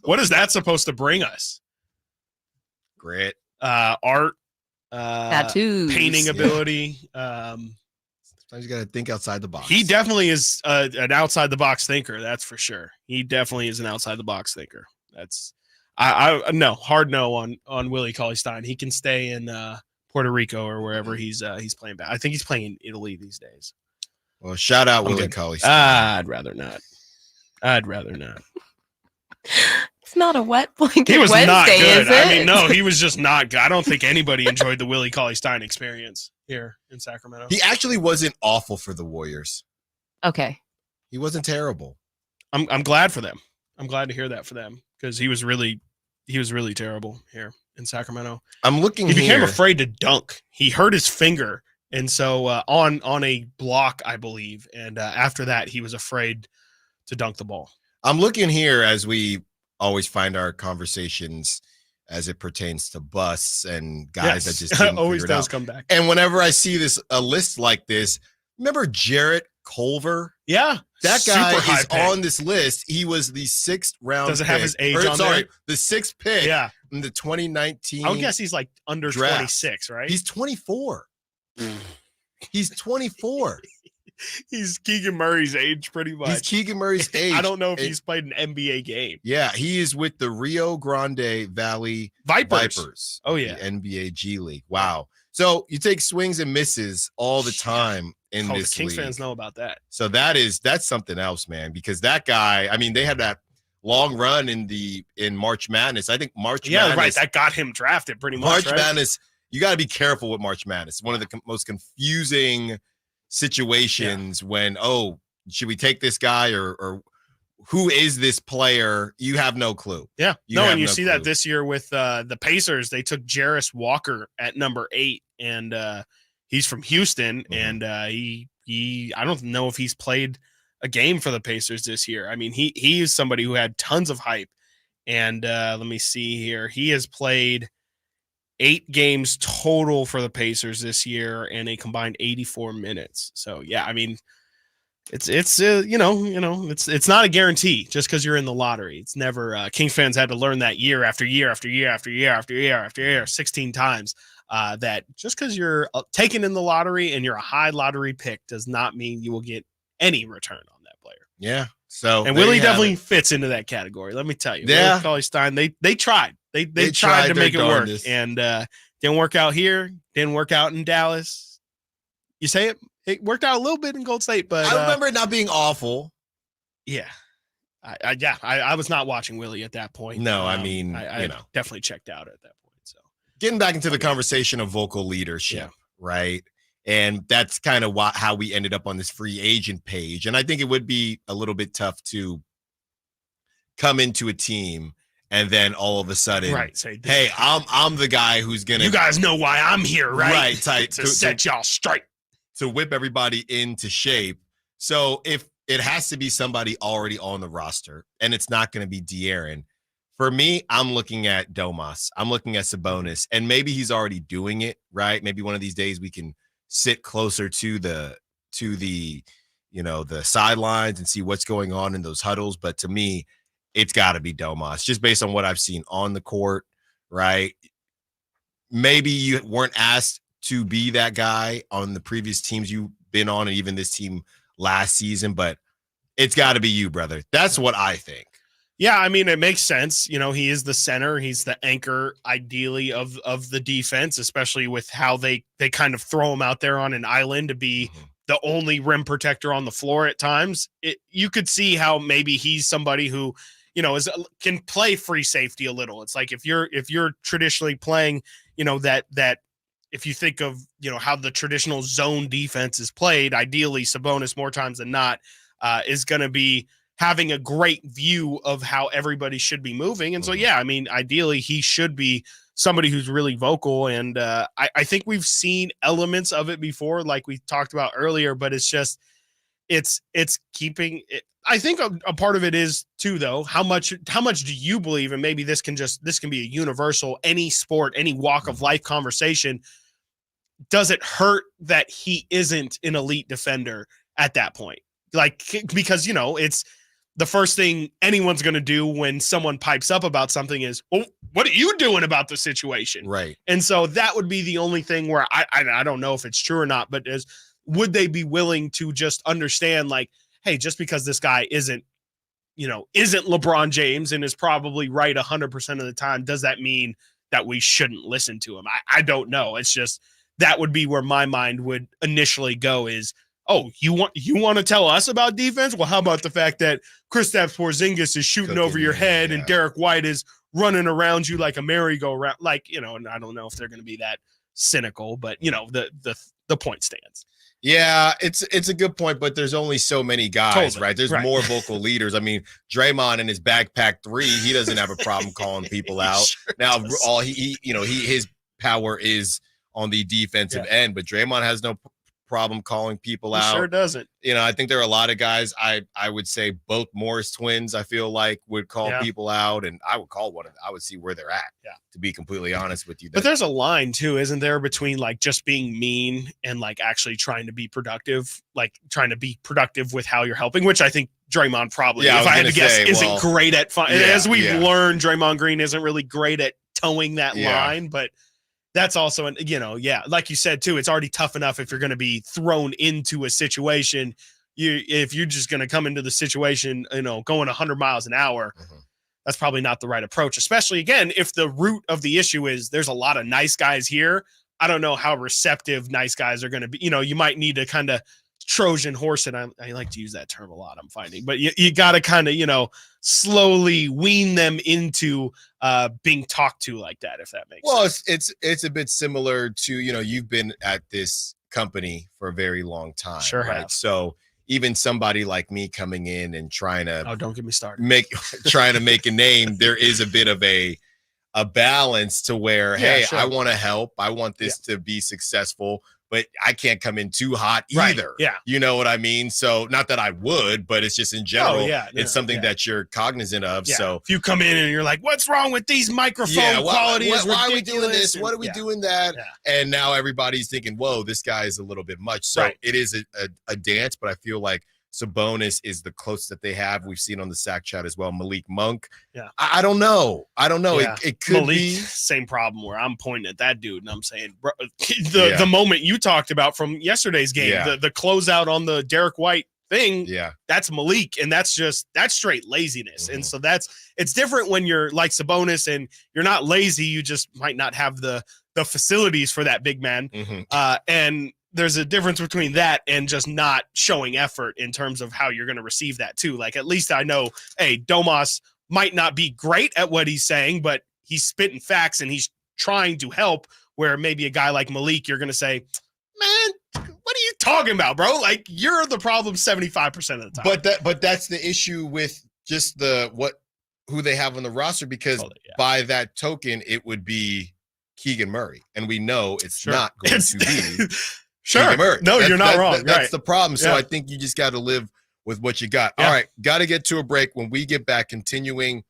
What is that supposed to bring us? Grit. Art. Tattoos, painting ability. Sometimes you got to think outside the box. He definitely is an outside the box thinker. That's for sure. He definitely is an outside the box thinker. That's hard no on Willie Cauley-Stein. He can stay in Puerto Rico or wherever he's playing back. I think he's playing in Italy these days. Well, shout out Willie Cauley-Stein. I'd rather not. It's not a wet blanket. He was Wednesday, not good. is it? I mean, no, he was just not good. I don't think anybody enjoyed the Willie Cauley-Stein experience here in Sacramento. He actually wasn't awful for the Warriors. Okay. He wasn't terrible. I'm glad for them. I'm glad to hear that for them, because he was really terrible here in Sacramento. I'm looking. He became afraid to dunk. He hurt his finger, and so on a block, I believe, and after that, he was afraid to dunk the ball. I'm looking here as we always find our conversations as it pertains to busts and guys that just didn't always figure it does out. come back. And whenever I see a list like this, remember Jarrett Culver? Yeah, that guy super high is pick. on this list. He was the 6th round. Does it pick, have his age on there? The 6th pick. Yeah, in the 2019. I would guess he's like under draft. 26, right? He's 24. He's 24. He's Keegan Murray's age, pretty much. He's Keegan Murray's age. I don't know if he's played an NBA game. Yeah, he is with the Rio Grande Valley Vipers. Oh, yeah. The NBA G League. Wow. So you take swings and misses all the time in this the Kings league. fans know about that. So that's something else, man, because that guy, I mean, they had that long run in March Madness. I think March Madness. Right. That got him drafted pretty much. March Madness, you got to be careful with March Madness. One of the most confusing situations when, should we take this guy or who is this player? You have no clue. Yeah. And you see that this year with the Pacers. They took Jarris Walker at number 8, and he's from Houston, and he I don't know if he's played a game for the Pacers this year. I mean, he is somebody who had tons of hype, and let me see here. He has played 8 games total for the Pacers this year and a combined 84 minutes. So yeah, I mean, it's not a guarantee just because you're in the lottery. It's never Kings fans had to learn that year after year after year after year after year after year 16 times that just because you're taken in the lottery and you're a high lottery pick does not mean you will get any return on that player. Yeah. So and Willie definitely fits into that category. Let me tell you. Yeah. Willie Cauley-Stein, they tried. They tried to make it work, and didn't work out here. Didn't work out in Dallas. you say it worked out a little bit in Gold State, but I remember it not being awful. Yeah. I was not watching Willie at that point. No, I mean, I definitely checked out at that point. So getting back into the conversation of vocal leadership, right? And that's kind of how we ended up on this free agent page. And I think it would be a little bit tough to come into a team and then all of a sudden, say, hey, I'm the guy who's gonna. You guys know why I'm here, right? Right, to set y'all straight, to whip everybody into shape. So if it has to be somebody already on the roster, and it's not going to be De'Aaron. For me, I'm looking at Domas. I'm looking at Sabonis, and maybe he's already doing it, right? Maybe one of these days we can sit closer to the the sidelines and see what's going on in those huddles. But to me, it's got to be Domas, just based on what I've seen on the court, right? Maybe you weren't asked to be that guy on the previous teams you've been on, and even this team last season, but it's got to be you, brother. That's what I think. Yeah, I mean, it makes sense. He is the center. He's the anchor, ideally, of the defense, especially with how they kind of throw him out there on an island to be the only rim protector on the floor at times. You could see how maybe he's somebody who, can play free safety a little. It's like if you're traditionally playing, that if you think of, how the traditional zone defense is played, ideally Sabonis more times than not is going to be having a great view of how everybody should be moving. And so, yeah, I mean, ideally he should be somebody who's really vocal. And I think we've seen elements of it before, like we talked about earlier, but it's just, it's keeping it. I think a part of it is too, though, how much do you believe? And maybe this can be a universal, any sport, any walk of life conversation. Does it hurt that he isn't an elite defender at that point? Like, because, it's the first thing anyone's going to do when someone pipes up about something is, well, what are you doing about the situation? Right. And so that would be the only thing where I don't know if it's true or not, but would they be willing to just understand, like, hey, just because this guy isn't LeBron James and is probably right 100% of the time, does that mean that we shouldn't listen to him? I don't know. It's just, that would be where my mind would initially go is, oh, you want to tell us about defense? Well, how about the fact that Kristaps Porzingis is shooting over your head and Derek White is running around you like a merry-go-round? Like, and I don't know if they're going to be that cynical, but the point stands. Yeah, it's a good point, but there's only so many guys, right? There's more vocal leaders. I mean, Draymond in his backpack 3, he doesn't have a problem calling people out. Sure now, does. all his power is on the defensive end, but Draymond has no problem calling people out. Sure doesn't. I think there are a lot of guys. I would say both Morris twins, I feel like, would call people out, and I would call one of them. I would see where they're at. Yeah. To be completely honest with you. But there's a line too, isn't there, between like just being mean and like actually trying to be productive, like trying to be productive with how you're helping, which I think Draymond probably, if I had to guess, isn't great at as we've learned, Draymond Green isn't really great at towing that line, but that's also, like you said too, it's already tough enough if you're going to be thrown into a situation. If you're just going to come into the situation, going 100 miles an hour, that's probably not the right approach, especially again, if the root of the issue is there's a lot of nice guys here. I don't know how receptive nice guys are going to be. You might need to kind of Trojan horse it. I like to use that term a lot, I'm finding, but you got to kind of, slowly wean them into being talked to like that, if that makes sense. It's a bit similar to, you've been at this company for a very long time. Sure right? have. So even somebody like me coming in and trying to don't get me started. trying to make a name, there is a bit of a balance to where, sure. I want to help. I want this to be successful, but I can't come in too hot either. Right. Yeah. You know what I mean? So not that I would, but it's just in general, it's something that you're cognizant of. Yeah. So if you come in and you're like, what's wrong with these microphone quality? Why are we doing this? What are we doing that? Yeah. And now everybody's thinking, whoa, this guy is a little bit much. So it is a dance, but I feel like Sabonis is the closest that they have. We've seen on the Sack Chat as well. Malik Monk. Yeah. I don't know. Yeah. It could Malik, be same problem where I'm pointing at that dude and I'm saying, bro, the moment you talked about from yesterday's game, the closeout on the Derek White thing, that's Malik, and that's straight laziness. And so it's different when you're like Sabonis and you're not lazy, you just might not have the facilities for that big man. And there's a difference between that and just not showing effort in terms of how you're going to receive that too. Like, at least I know, hey, Domas might not be great at what he's saying, but he's spitting facts and he's trying to help, where maybe a guy like Malik, you're going to say, man, what are you talking about, bro? Like, you're the problem 75% of the time. But that's the issue with just who they have on the roster, because by that token, it would be Keegan Murray. And we know it's not going to be Keegan Murray. No, you're not wrong. That's the problem. So I think you just got to live with what you got. All right, got to get to a break. When we get back, continuing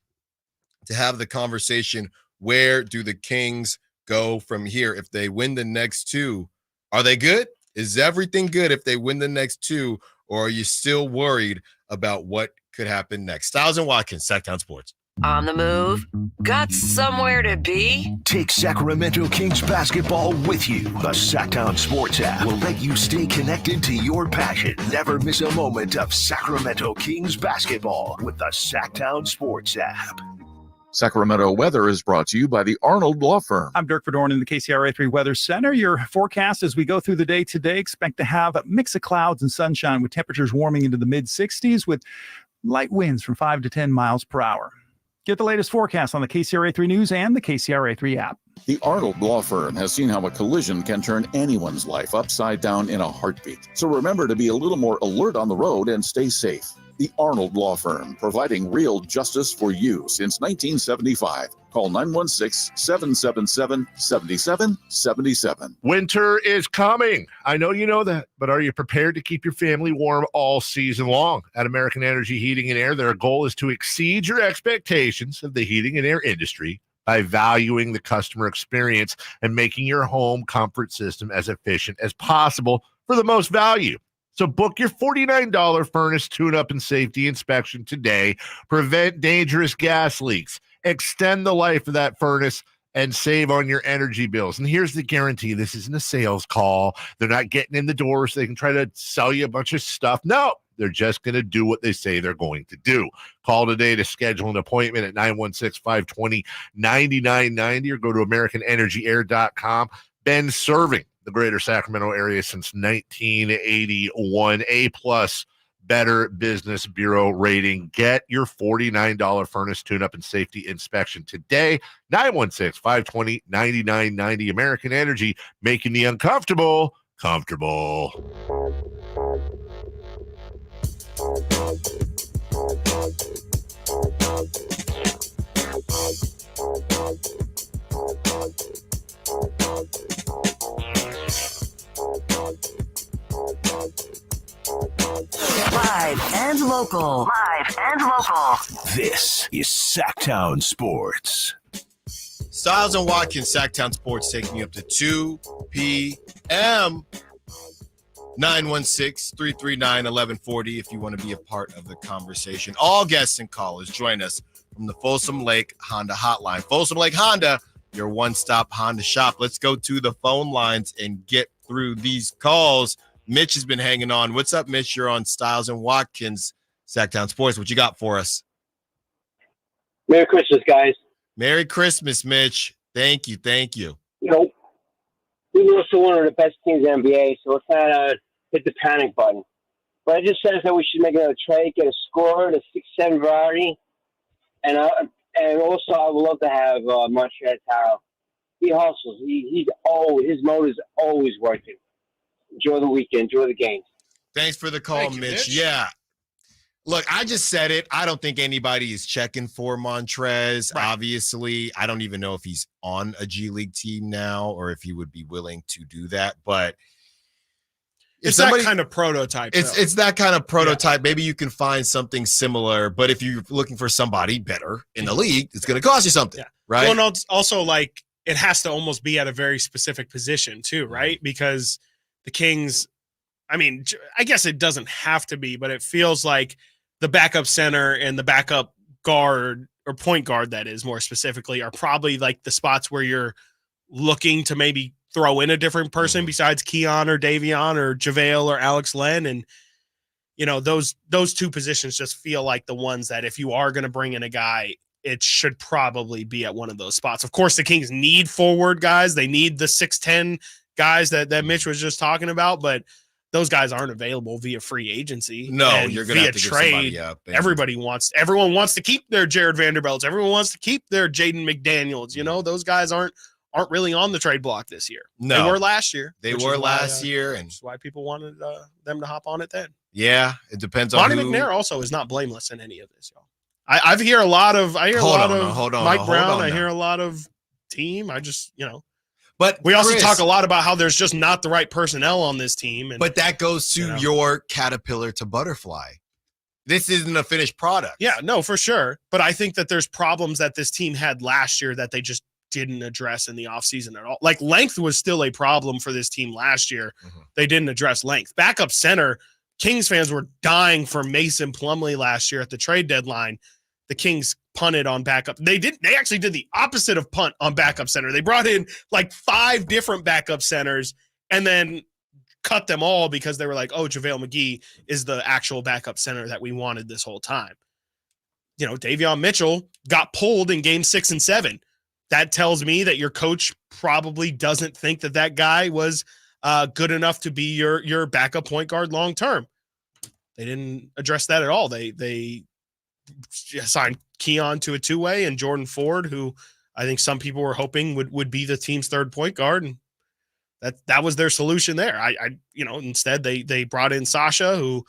to have the conversation, where do the Kings go from here? If they win the next two, are they good? Is everything good if they win the next two, or are you still worried about what could happen next? Stiles and Watkins, Sacktown Sports. On the move? Got somewhere to be? Take Sacramento Kings basketball with you. The Sacktown Sports app will let you stay connected to your passion. Never miss a moment of Sacramento Kings basketball with the Sacktown Sports app. Sacramento weather is brought to you by the Arnold Law Firm. I'm Dirk Verdorn in the KCRA3 Weather Center. Your forecast as we go through the day today, expect to have a mix of clouds and sunshine with temperatures warming into the mid-60s with light winds from 5 to 10 miles per hour. Get the latest forecast on the KCRA3 News and the KCRA3 app. The Arnold Law Firm has seen how a collision can turn anyone's life upside down in a heartbeat. So remember to be a little more alert on the road and stay safe. The Arnold Law Firm, providing real justice for you since 1975. Call 916-777-7777. Winter is coming. I know you know that, but are you prepared to keep your family warm all season long? At American Energy Heating and Air, their goal is to exceed your expectations of the heating and air industry by valuing the customer experience and making your home comfort system as efficient as possible for the most value. So book your $49 furnace tune-up and safety inspection today. Prevent dangerous gas leaks. Extend the life of that furnace and save on your energy bills. And here's the guarantee. This isn't a sales call. They're not getting in the door so they can try to sell you a bunch of stuff. No, they're just going to do what they say they're going to do. Call today to schedule an appointment at 916-520-9990 or go to AmericanEnergyAir.com. Been serving the greater Sacramento area since 1981. A+ Better Business Bureau rating. Get your $49 furnace tune-up and safety inspection today. 916-520-9990. American Energy, making the uncomfortable comfortable. Live and local. Live and local. This is Sacktown Sports. Stiles and Watkins, Sacktown Sports, taking you up to 2 p.m. 916-339-1140 if you want to be a part of the conversation. All guests and callers join us from the Folsom Lake Honda Hotline. Folsom Lake Honda, your one-stop Honda shop. Let's go to the phone lines and get through these calls. Mitch has been hanging on. What's up, Mitch? You're on Stiles and Watkins, Sacktown Sports. What you got for us? Merry Christmas, guys. Merry Christmas, Mitch. Thank you. Thank you. You know, we lost to one of the best teams in the NBA, so let's not hit the panic button. But I just said that we should make another trade, get a scorer, the 6'7" variety, and also I would love to have Montrezl Harrell. He hustles. He's always, his mode is always working. Enjoy the weekend. Enjoy the games. Thanks for the call, Mitch. Yeah. Look, I just said it. I don't think anybody is checking for Montrez. Right. Obviously, I don't even know if he's on a G League team now or if he would be willing to do that. But it's that kind of prototype. It's that kind of prototype. Yeah. Maybe you can find something similar. But if you're looking for somebody better in the league, it's going to cost you something, right? Well, and also, like, it has to almost be at a very specific position too, right? Because the Kings, I mean, I guess it doesn't have to be, but it feels like the backup center and the backup guard or point guard, that is more specifically, are probably like the spots where you're looking to maybe throw in a different person besides Keon or Davion or JaVale or Alex Len. And, you know, those two positions just feel like the ones that if you are going to bring in a guy, it should probably be at one of those spots. Of course, the Kings need forward guys. They need the 6'10", guys that Mitch was just talking about, but those guys aren't available via free agency. No, and you're going to via have to trade. give somebody up. Everyone wants to keep their Jared Vanderbilts. Everyone wants to keep their Jaden McDaniels. You know, those guys aren't really on the trade block this year. No. They were last year. They were last year, and that's why people wanted them to hop on it then. Yeah, it depends on Monty McNair also is not blameless in any of this, y'all. I hear a lot of Mike Brown. I hear a lot of team. I just, but we also Chris, talk a lot about how there's just not the right personnel on this team. But that goes to your caterpillar to butterfly. This isn't a finished product. Yeah, no, for sure. But I think that there's problems that this team had last year that they just didn't address in the offseason at all. Like length was still a problem for this team last year. Mm-hmm. They didn't address length. Backup center, Kings fans were dying for Mason Plumlee last year at the trade deadline. The Kings punted on backup. They actually did the opposite of punt on backup center. They brought in like 5 different backup centers and then cut them all because they were like, oh, JaVale McGee is the actual backup center that we wanted this whole time. Davion Mitchell got pulled in game 6 and 7. That tells me that your coach probably doesn't think that guy was good enough to be your backup point guard long term. They didn't address that at all. They signed Keon to a 2-way and Jordan Ford, who I think some people were hoping would be the team's third point guard, and that was their solution there. Instead they brought in Sasha, who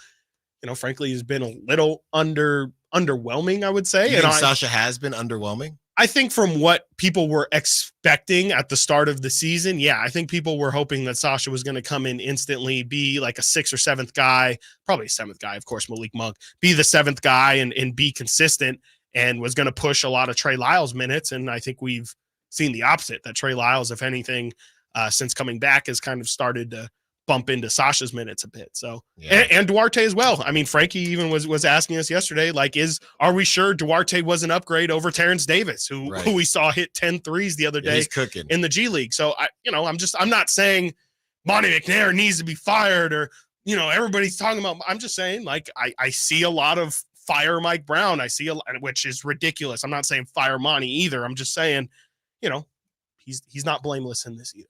frankly has been a little underwhelming, I would say. You think Sasha has been underwhelming? I think from what people were expecting at the start of the season, yeah, I think people were hoping that Sasha was going to come in instantly, be like a 6th or 7th guy, probably a 7th guy, of course, Malik Monk, be the 7th guy and be consistent, and was going to push a lot of Trey Lyles minutes. And I think we've seen the opposite, that Trey Lyles, if anything, since coming back, has kind of started to bump into Sasha's minutes a bit. So, yeah. and Duarte as well. I mean, Frankie even was asking us yesterday, like, are we sure Duarte was an upgrade over Terrence Davis, who we saw hit 10 threes the other day in the G League. So I'm not saying Monty McNair needs to be fired or, everybody's talking about, I'm just saying, like, I see a lot of fire Mike Brown. I see which is ridiculous. I'm not saying fire Monty either. I'm just saying, he's not blameless in this either.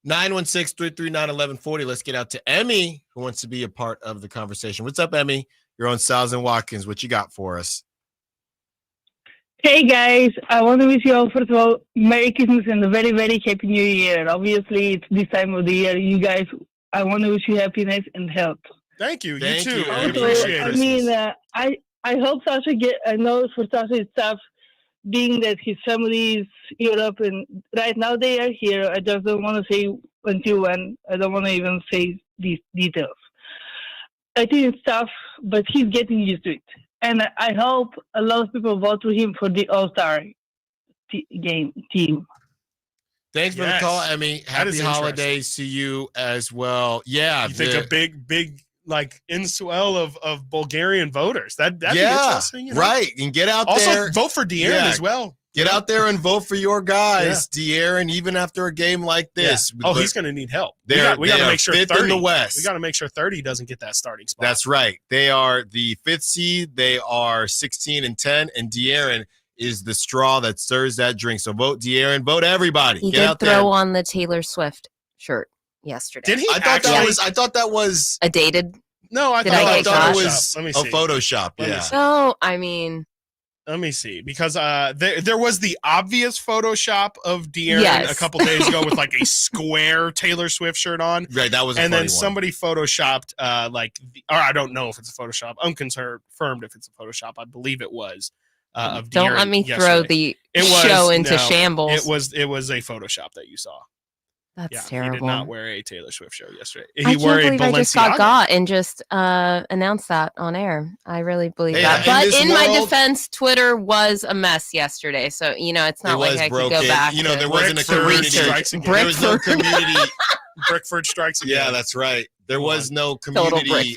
916-339-1140. Let's get out to Emmy, who wants to be a part of the conversation. What's up, Emmy? You're on Stiles and Watkins. What you got for us? Hey, guys. I want to wish you all, first of all, Merry Christmas and a very, very Happy New Year. Obviously, it's this time of the year. You guys, I want to wish you happiness and health. Thank you. You too. I appreciate it. I hope Sasha I know for Sasha it's tough, being that his family is Europe and right now they are here. I just don't want to say until when. I don't want to even say these details. I think it's tough, but he's getting used to it. And I hope a lot of people vote for him for the All-Star team. Thanks for the call, Emmy. Happy holidays to you as well. Yeah. You think a big like inswell of Bulgarian voters. That'd be interesting. Right. And get out there. Also, vote for De'Aaron as well. Get out there and vote for your guys, De'Aaron, even after a game like this. Yeah. Oh, he's going to need help. We got to make sure 5th in the West. We got to make sure 30 doesn't get that starting spot. That's right. They are the 5th seed. They are 16-10, and De'Aaron is the straw that stirs that drink. So vote De'Aaron. Vote everybody. He Get did out there. throw on the Taylor Swift shirt yesterday. Did he? I thought that was a dated. No, I thought it was a Photoshop. Yeah. So, I mean, let me see, because there was the obvious Photoshop of De'Aaron a couple days ago with like a square Taylor Swift shirt on. Right, that was. And then somebody photoshopped or I don't know if it's a Photoshop. Unconfirmed if it's a Photoshop. I believe it was. Of don't De'Aaron let me yesterday. throw the show into shambles. It was a Photoshop that you saw. That's terrible. He did not wear a Taylor Swift shirt yesterday. I can't believe I just got and just announced that on air. I really believe that. But in my defense, Twitter was a mess yesterday. So, it's not like I could go back. There wasn't a community. There was no community. Brickford strikes again. Yeah, that's right. There was no community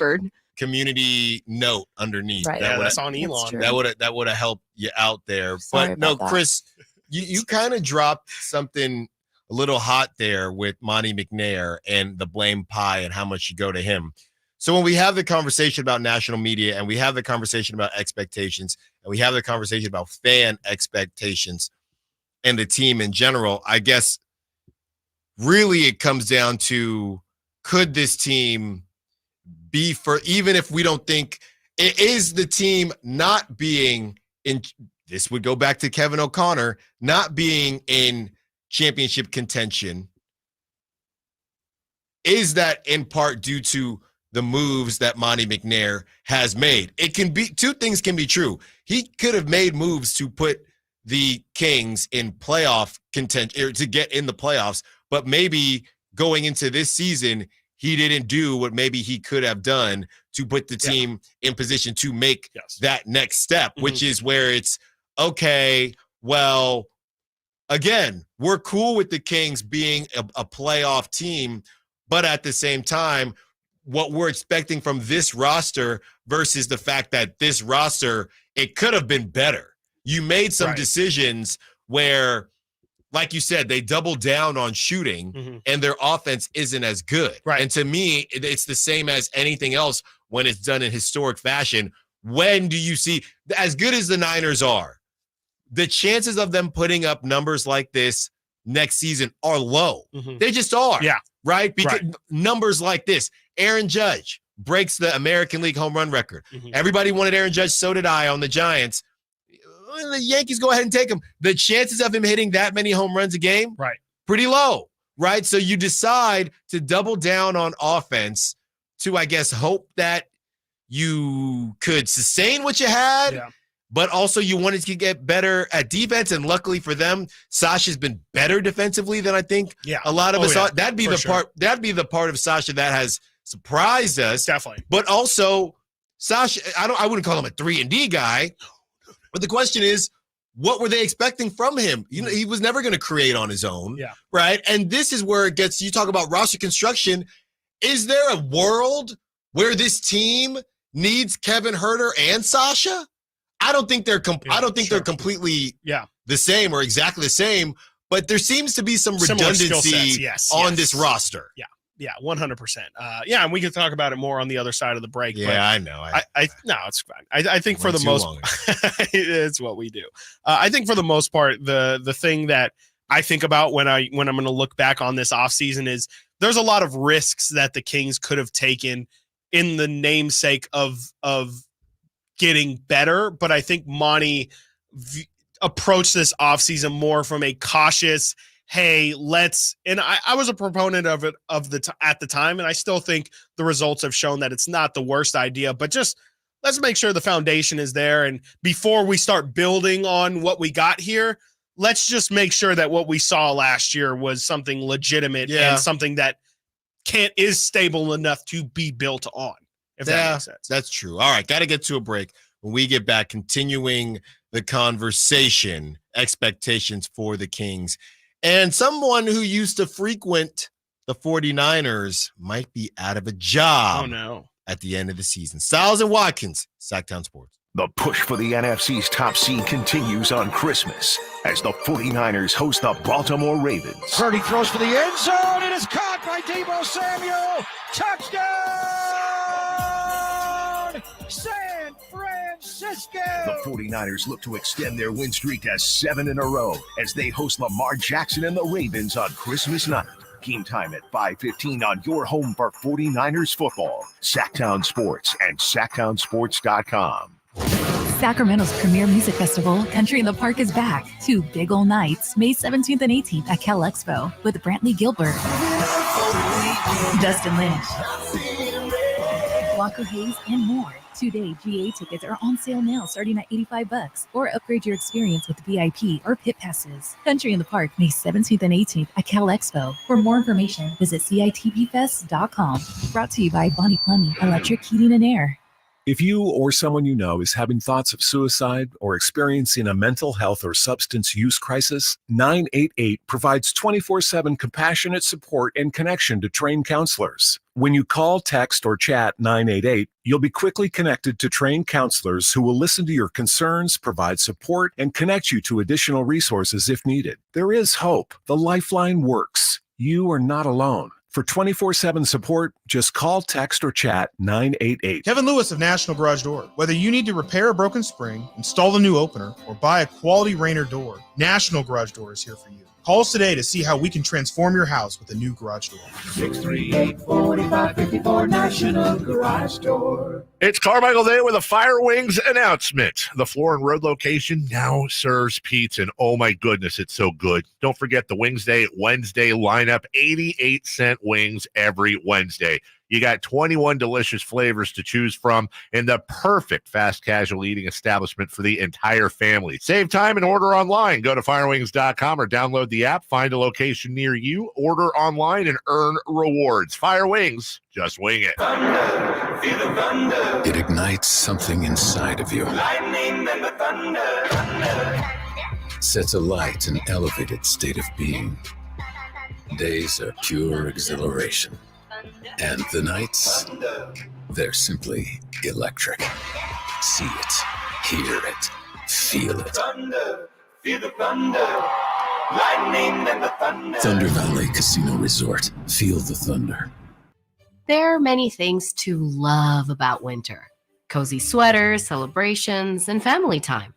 note underneath. Right. That's on Elon. That would have helped you out there. Sorry but no, about that. Chris, you kind of dropped something a little hot there with Monty McNair and the blame pie and how much you go to him. So when we have the conversation about national media and we have the conversation about expectations and we have the conversation about fan expectations and the team in general, I guess really it comes down to, could this team be for, even if we don't think it is the team not being in, this would go back to Kevin O'Connor, not being in championship contention. Is that in part due to the moves that Monty McNair has made? It can be, two things can be true. He could have made moves to put the Kings in playoff contention, to get in the playoffs, but maybe going into this season, he didn't do what maybe he could have done to put the team in position to make that next step, which is where it's, okay, well, again, we're cool with the Kings being a playoff team, but at the same time, what we're expecting from this roster versus the fact that this roster, it could have been better. You made some decisions where, like you said, they doubled down on shooting and their offense isn't as good. Right. And to me, it's the same as anything else when it's done in historic fashion. When do you see, as good as the Niners are, the chances of them putting up numbers like this next season are low. They just are. Yeah. Right? Because numbers like this, Aaron Judge breaks the American League home run record. Everybody wanted Aaron Judge. So did I on the Giants. The Yankees go ahead and take him. The chances of him hitting that many home runs a game, pretty low, right? So you decide to double down on offense to, I guess, hope that you could sustain what you had, but also you wanted to get better at defense. And luckily for them, Sasha's been better defensively than I think a lot of us thought. That'd be the part of Sasha that has surprised us. Definitely. But also, Sasha, I wouldn't call him a 3-and-D guy. But the question is, what were they expecting from him? You know, he was never going to create on his own, right? And this is where it gets, you talk about roster construction. Is there a world where this team needs Kevin Huerter and Sasha? I don't think they're they're completely the same or exactly the same, but there seems to be some redundancy on this roster. Yeah, 100%. And we can talk about it more on the other side of the break. Yeah, but I know. No, it's fine. I think for the most it's what we do. I think for the most part, the thing that I think about when I'm going to look back on this offseason is there's a lot of risks that the Kings could have taken in the namesake of getting better. But I think Monty approached this offseason more from a cautious, hey, and I was a proponent of it at the time, and I still think the results have shown that it's not the worst idea, but just let's make sure the foundation is there. And before we start building on what we got here, let's just make sure that what we saw last year was something legitimate and something that is stable enough to be built on, if that makes sense. That's true. All right, got to get to a break. When we get back, continuing the conversation, expectations for the Kings. And someone who used to frequent the 49ers might be out of a job at the end of the season. Stiles and Watkins, Sacktown Sports. The push for the NFC's top seed continues on Christmas as the 49ers host the Baltimore Ravens. Purdy throws for the end zone. It is caught by Deebo Samuel. Touchdown! San Francisco! The 49ers look to extend their win streak to 7 in a row as they host Lamar Jackson and the Ravens on Christmas night. Game time at 5:15 on your home for 49ers football. Sacktown Sports and SacktownSports.com. Sacramento's premier music festival, Country in the Park, is back. 2 big ol' nights, May 17th and 18th at Cal Expo with Brantley Gilbert, Dustin Lynch, Walker Hayes, and more. 2-day GA tickets are on sale now starting at $85, or upgrade your experience with VIP or pit passes. Country in the Park, May 17th and 18th at Cal Expo. For more information, visit CITPfest.com. Brought to you by Bonnie Plumbing, Electric Heating and Air. If you or someone you know is having thoughts of suicide or experiencing a mental health or substance use crisis, 988 provides 24/7 compassionate support and connection to trained counselors. When you call, text, or chat 988, you'll be quickly connected to trained counselors who will listen to your concerns, provide support, and connect you to additional resources if needed. There is hope. The Lifeline works. You are not alone. For 24/7 support, just call, text, or chat 988. Kevin Lewis of National Garage Door. Whether you need to repair a broken spring, install a new opener, or buy a quality Rainer door, National Garage Door is here for you. Call us today to see how we can transform your house with a new garage door. 638-4554 National Garage Door. It's Carmichael Day with a Fire Wings announcement. The Floor and Road location now serves pizza, and oh my goodness, it's so good. Don't forget the Wings Day Wednesday lineup, 88-cent wings every Wednesday. You got 21 delicious flavors to choose from in the perfect fast casual eating establishment for the entire family. Save time and order online. Go to firewings.com or download the app. Find a location near you, order online, and earn rewards. Fire Wings, just wing it. Thunder, feel the thunder. It ignites something inside of you. Lightning and the thunder. Sets alight an elevated state of being. Days are pure exhilaration. And the nights, they're simply electric. See it, hear it, feel it. Thunder, feel the thunder. Lightning and the thunder. Thunder Valley Casino Resort. Feel the thunder. There are many things to love about winter. Cozy sweaters, celebrations, and family time.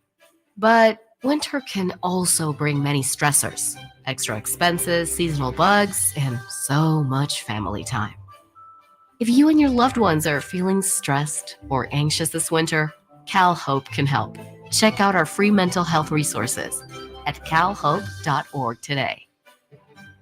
But winter can also bring many stressors, extra expenses, seasonal bugs, and so much family time. If you and your loved ones are feeling stressed or anxious this winter, Cal Hope can help. Check out our free mental health resources at calhope.org today.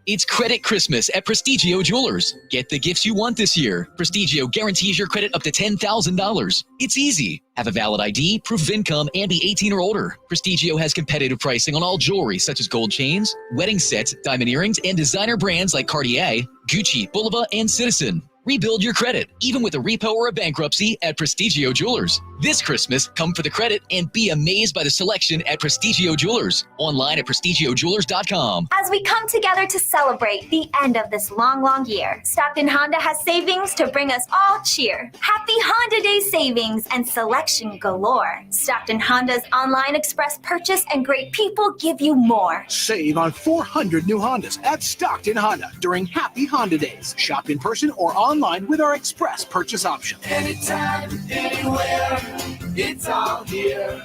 It's Credit Christmas at Prestigio Jewelers. Get the gifts you want this year. Prestigio guarantees your credit up to $10,000. It's easy. Have a valid ID, proof of income, and be 18 or older. Prestigio has competitive pricing on all jewelry such as gold chains, wedding sets, diamond earrings, and designer brands like Cartier, Gucci, Bulova, and Citizen. Rebuild your credit, even with a repo or a bankruptcy at Prestigio Jewelers. This Christmas, come for the credit and be amazed by the selection at Prestigio Jewelers. Online at prestigiojewelers.com. As we come together to celebrate the end of this long, long year, Stockton Honda has savings to bring us all cheer. Happy Honda Day savings and selection galore. Stockton Honda's online express purchase and great people give you more. Save on 400 new Hondas at Stockton Honda during Happy Honda Days. Shop in person or online with our express purchase option. Anytime, anywhere, it's all here.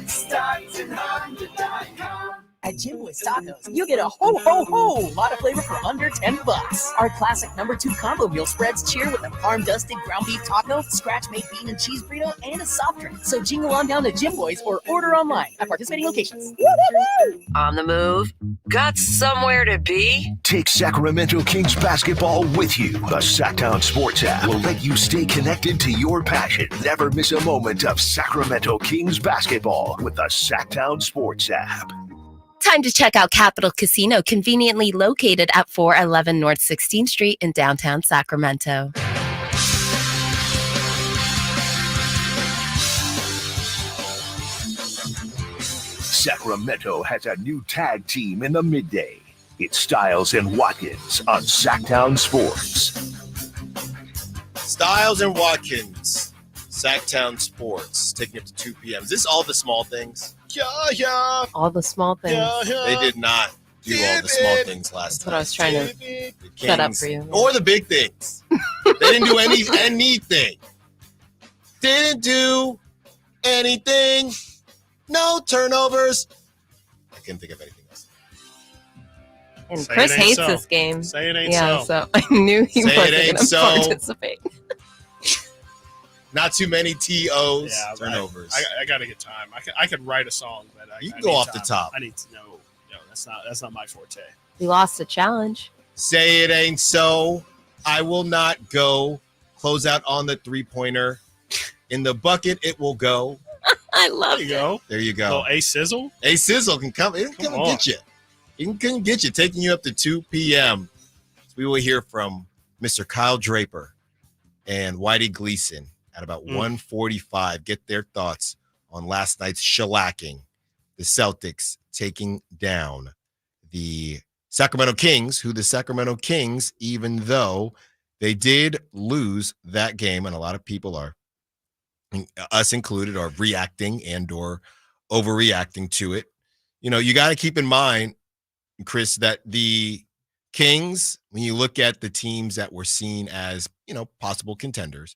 StocktonHonda.com. At Jim Boy's Tacos, you get a lot of flavor for under $10. Our classic #2 combo meal spreads cheer with a farm-dusted ground beef taco, scratch-made bean and cheese burrito, and a soft drink. So jingle on down to Jim Boy's or order online at participating locations. On the move? Got somewhere to be? Take Sacramento Kings basketball with you. The Sacktown Sports app will let you stay connected to your passion. Never miss a moment of Sacramento Kings basketball with the Sacktown Sports app. Time to check out Capital Casino, conveniently located at 411 North 16th Street in downtown Sacramento. Sacramento has a new tag team in the midday. It's Stiles and Watkins on Sacktown Sports. Stiles and Watkins, Sacktown Sports, taking it to 2 p.m. Is this all the small things? Yeah. All the small things. They did not do all the small things last time. That's what I was trying to set up for you. Or the big things. They didn't do anything. Didn't do anything. No turnovers. I couldn't think of anything else. And Chris hates this game. Say it ain't so. So I knew he wasn't going to participate. Not too many TOs, turnovers. I got to get time. I could write a song, but you can go off the top. I need to know. No, that's not my forte. We lost the challenge. Say it ain't so. I will not go. Close out on the 3-pointer. In the bucket, it will go. I love it. There you go. So A Sizzle? A Sizzle can come. It can come and get you. It can get you, taking you up to 2 p.m. So we will hear from Mr. Kyle Draper and Whitey Gleason at about 1:45. Get their thoughts on last night's shellacking. The Celtics taking down the Sacramento Kings, who the Sacramento Kings, even though they did lose that game, and a lot of people are, us included, are reacting and or overreacting to it. You know, you got to keep in mind, Chris, that the Kings, when you look at the teams that were seen as, possible contenders,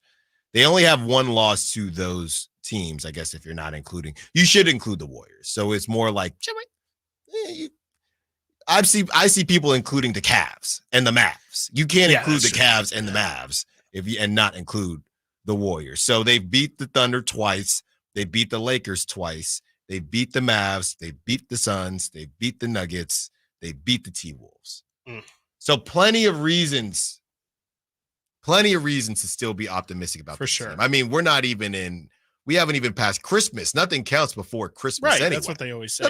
they only have one loss to those teams, I guess, if you're not including. You should include the Warriors. So it's more like, I see people including the Cavs and the Mavs. You can't include the Cavs and the Mavs and not include the Warriors. So they beat the Thunder twice. They beat the Lakers twice. They beat the Mavs. They beat the Suns. They beat the Nuggets. They beat the T-Wolves. So plenty of reasons to still be optimistic about for sure. Team. I mean, we haven't even passed Christmas. Nothing counts before Christmas. Right. Anyway. That's what they always say.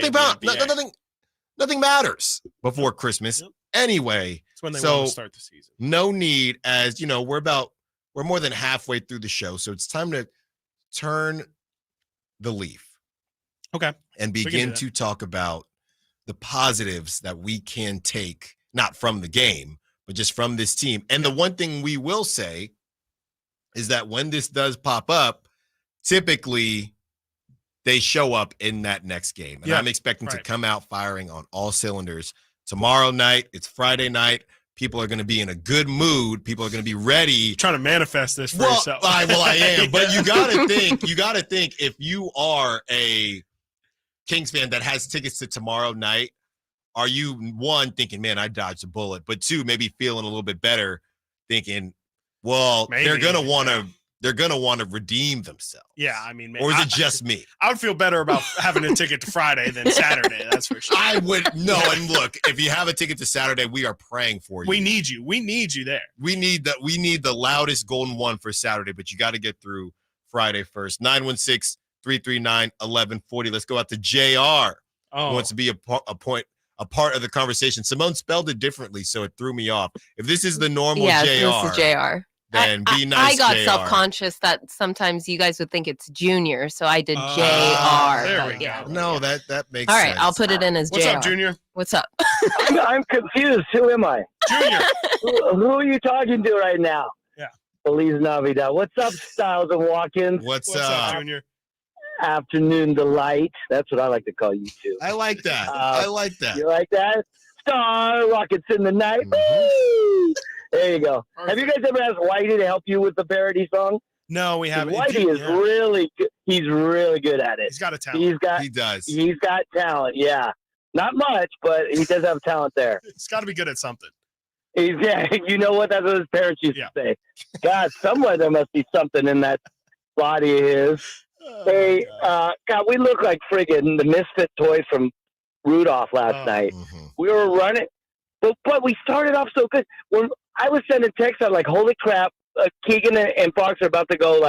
Nothing matters before Christmas. Anyway. It's when they want to start the season. No need, as you know, we're more than halfway through the show. So it's time to turn the leaf. Okay. And begin to talk about the positives that we can take, not from the game, but just from this team. And the one thing we will say is that when this does pop up, typically they show up in that next game. And I'm expecting to come out firing on all cylinders. Tomorrow night, it's Friday night. People are going to be in a good mood. People are going to be ready. You're trying to manifest this for yourself. I am. But you got to think if you are a Kings fan that has tickets to tomorrow night, are you, one, thinking, man, I dodged a bullet, but two, maybe feeling a little bit better, thinking, well, they're gonna want to redeem themselves. Yeah, I mean, or is it just me? I would feel better about having a ticket to Friday than Saturday. That's for sure. I would and look, if you have a ticket to Saturday, we are praying for you. We need you. We need you there. We need the loudest golden one for Saturday, but you got to get through Friday first. 916-339-1140. Let's go out to JR. Who wants to be a part of the conversation. Simone spelled it differently, so it threw me off. If this is the normal JR. This is JR. Then be nice, I got JR. self-conscious that sometimes you guys would think it's Junior, so I did JR. There we go. No, that makes All sense. right, I'll put it in as JR. What's up, Junior? What's up? I'm confused. Who am I? Junior. Who are you talking to right now? Yeah. Feliz Navidad. What's up, Stiles and Watkins? What's up, Junior? Afternoon delight. That's what I like to call you too. I like that. I like that. You like that? Star rockets in the night. Woo! There you go. Perfect. Have you guys ever asked Whitey to help you with the parody song? No, we haven't. Whitey is really good. He's really good at it. He's got a talent. He does. He's got talent. Yeah, not much, but he does have talent there. He's got to be good at something. You know what? That's what his parents used to say. God, somewhere there must be something in that body of his. Hey, God, we look like friggin' the misfit toys from Rudolph last night. Mm-hmm. We were running, but we started off so good. When I was sending texts out like, holy crap, Keegan and Fox are about to go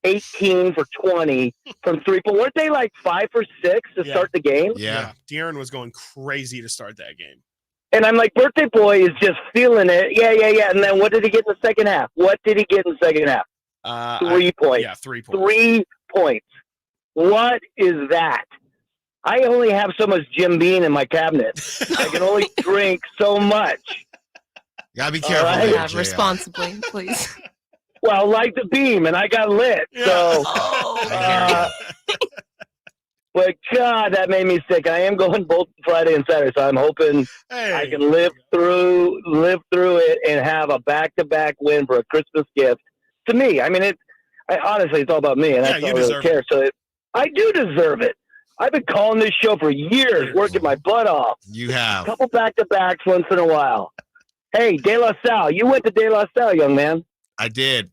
18 for 20 from 3 point. Weren't they like 5 for 6 to start the game? Yeah. De'Aaron was going crazy to start that game. And I'm like, birthday boy is just feeling it. Yeah. And then what did he get in the second half? 3 points. Yeah, 3 points. 3 points. What is that? I only have so much Jim Beam in my cabinet. I can only drink so much. You gotta be careful. Right? Yeah, responsibly, please. Well, like the Beam, and I got lit. Yeah. So, but God, that made me sick. I am going both Friday and Saturday, so I'm hoping I can live through it and have a back-to-back win for a Christmas gift. To me, I mean, honestly, it's all about me, and I don't really care. So I do deserve it. I've been calling this show for years, working my butt off. You have. A couple back-to-backs once in a while. Hey, De La Salle, you went to De La Salle, young man. I did.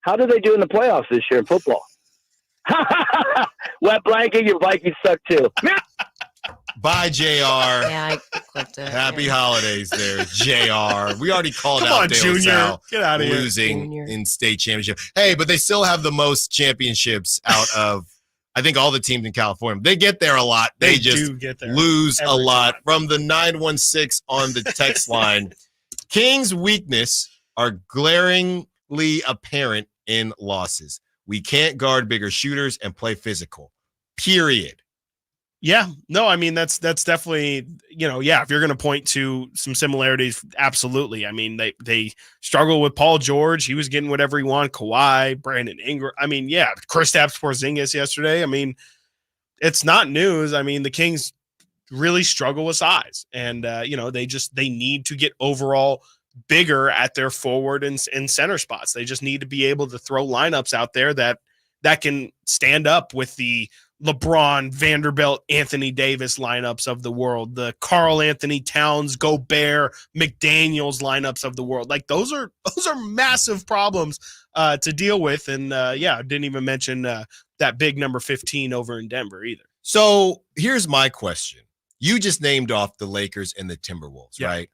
How did they do in the playoffs this year in football? Wet blanket, your Vikings suck too. Bye, JR. Yeah, I clipped it. Happy holidays there, JR. We already called Come out on, De La Junior. Salle Get out of here. losing in state championship. Hey, but they still have the most championships out of, I think, all the teams in California. They get there a lot. They just do get there lose a every lot. time. From the 916 on the text line, Kings' weakness are glaringly apparent in losses. We can't guard bigger shooters and play physical. Period. Yeah, no, I mean, that's definitely, if you're going to point to some similarities, absolutely. I mean, they struggle with Paul George. He was getting whatever he wanted. Kawhi, Brandon Ingram. I mean, yeah, Kristaps Porzingis yesterday. I mean, it's not news. I mean, the Kings really struggle with size, and they need to get overall bigger at their forward and center spots. They just need to be able to throw lineups out there that can stand up with the LeBron, Vanderbilt, Anthony Davis lineups of the world, the Karl Anthony Towns, Gobert, McDaniels lineups of the world. Like those are massive problems to deal with. And I didn't even mention that big number 15 over in Denver either. So here's my question. You just named off the Lakers and the Timberwolves, right?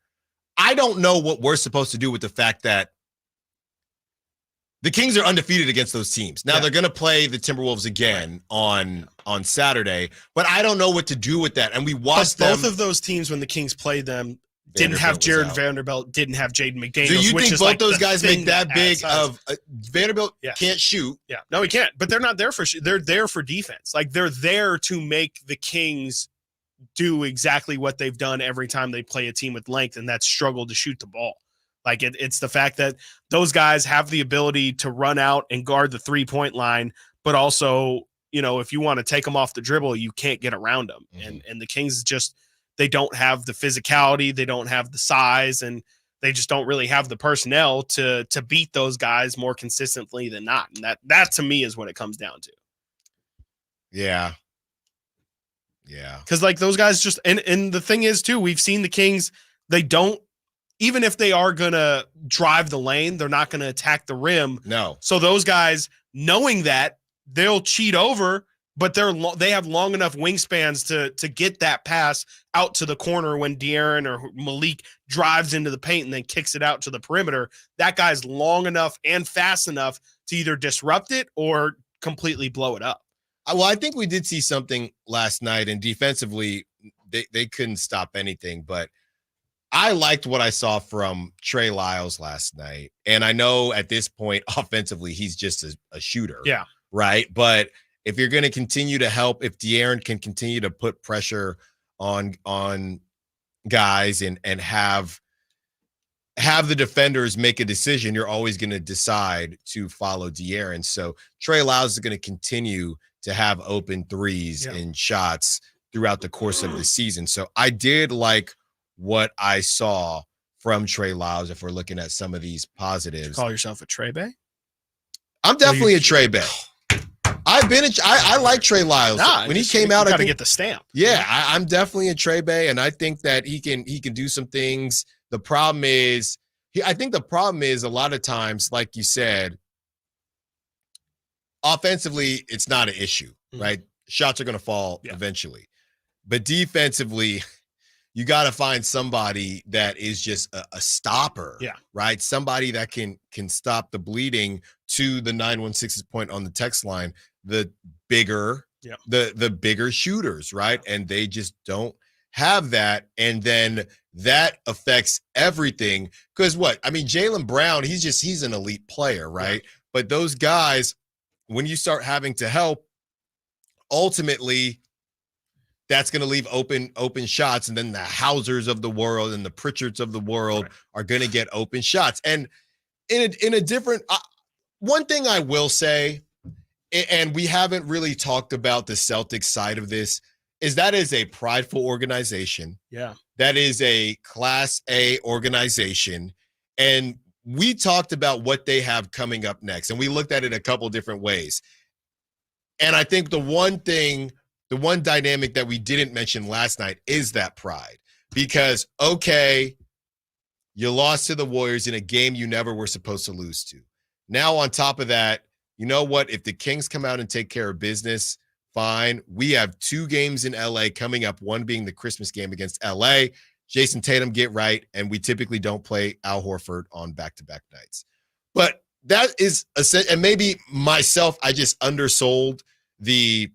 I don't know what we're supposed to do with the fact that the Kings are undefeated against those teams. Now they're going to play the Timberwolves again on Saturday, but I don't know what to do with that. And we watched both of those teams when the Kings played them didn't have Jared Vanderbilt, didn't have Jaden McDaniels. Do you think both those guys make that big of Vanderbilt can't shoot? Yeah, no, he can't. But they're not there for they're there for defense. Like they're there to make the Kings do exactly what they've done every time they play a team with length, and that's struggle to shoot the ball. Like it's the fact that those guys have the ability to run out and guard the 3-point line, but also, if you want to take them off the dribble, you can't get around them. Mm-hmm. And the Kings they don't have the physicality, they don't have the size, and they just don't really have the personnel to beat those guys more consistently than not. And that to me is what it comes down to. Yeah. Yeah. Because like those guys and the thing is too, we've seen the Kings, they don't, even if they are going to drive the lane, they're not going to attack the rim. No. So those guys, knowing that, they'll cheat over, but they have long enough wingspans to get that pass out to the corner when De'Aaron or Malik drives into the paint and then kicks it out to the perimeter. That guy's long enough and fast enough to either disrupt it or completely blow it up. Well, I think we did see something last night, and defensively, they couldn't stop anything, but I liked what I saw from Trey Lyles last night. And I know at this point, offensively, he's just a shooter. Yeah. Right. But if you're going to continue to help, if De'Aaron can continue to put pressure on guys and have the defenders make a decision, you're always going to decide to follow De'Aaron. So Trey Lyles is going to continue to have open threes and shots throughout the course of the season. So I did like what I saw from Trey Lyles, if we're looking at some of these positives. Call yourself a Trey Bay? I'm definitely a Trey Bay. I like Trey Lyles. When he came out, I gotta get the stamp. Yeah, I'm definitely a Trey Bay, and I think that he can do some things. The problem is, I think the problem is a lot of times, like you said, offensively, it's not an issue, right? Shots are going to fall eventually. But defensively, you got to find somebody that is just a stopper, right? Somebody that can stop the bleeding. To the 916's point on the text line, the bigger, the bigger shooters, right? And they just don't have that. And then that affects everything. Because Jaylen Brown, he's an elite player, right? But those guys, when you start having to help, ultimately, that's going to leave open shots. And then the Hausers of the world and the Pritchards of the world are going to get open shots. And in a different, one thing I will say, and we haven't really talked about the Celtics side of this, is that is a prideful organization. Yeah. That is a Class A organization. And we talked about what they have coming up next. And we looked at it a couple different ways. And I think the one dynamic that we didn't mention last night is that pride. Because, okay, you lost to the Warriors in a game you never were supposed to lose to. Now, on top of that, you know what? If the Kings come out and take care of business, fine. We have 2 games in LA coming up, one being the Christmas game against LA. Jason Tatum, get right. And we typically don't play Al Horford on back-to-back nights. But that is, and maybe myself, I just undersold the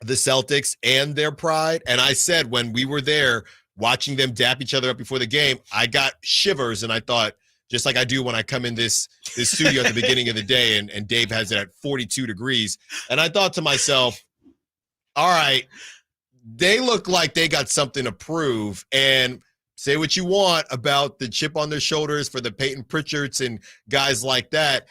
Celtics and their pride. And I said when we were there watching them dap each other up before the game, I got shivers, and I thought, just like I do when I come in this studio at the beginning of the day and Dave has it at 42 degrees. And I thought to myself, all right, they look like they got something to prove. And say what you want about the chip on their shoulders for the Peyton Pritchards and guys like that.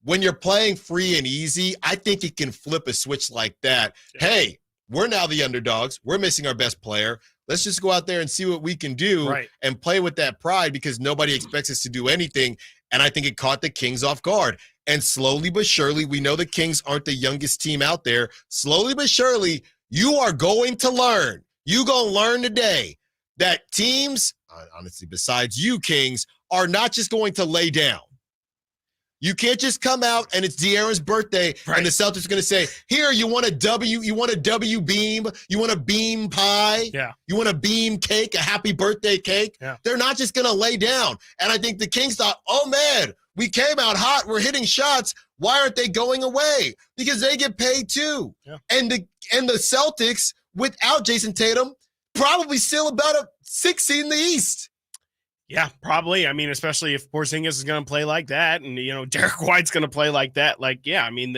When you're playing free and easy, I think it can flip a switch like that. Yeah. Hey, we're now the underdogs. We're missing our best player. Let's just go out there and see what we can do and play with that pride, because nobody expects us to do anything. And I think it caught the Kings off guard. And slowly but surely, we know the Kings aren't the youngest team out there. Slowly but surely, you are going to learn. You going to learn today that teams, honestly, besides you, Kings, are not just going to lay down. You can't just come out and it's De'Aaron's birthday and the Celtics are going to say, here, you want a W beam? You want a beam pie? Yeah. You want a beam cake, a happy birthday cake? Yeah. They're not just going to lay down. And I think the Kings thought, oh, man, we came out hot. We're hitting shots. Why aren't they going away? Because they get paid too. Yeah. And the Celtics, without Jason Tatum, probably still about a 6 seed in the East. Yeah, probably. I mean, especially if Porzingis is going to play like that and, Derek White's going to play like that. Like, yeah, I mean,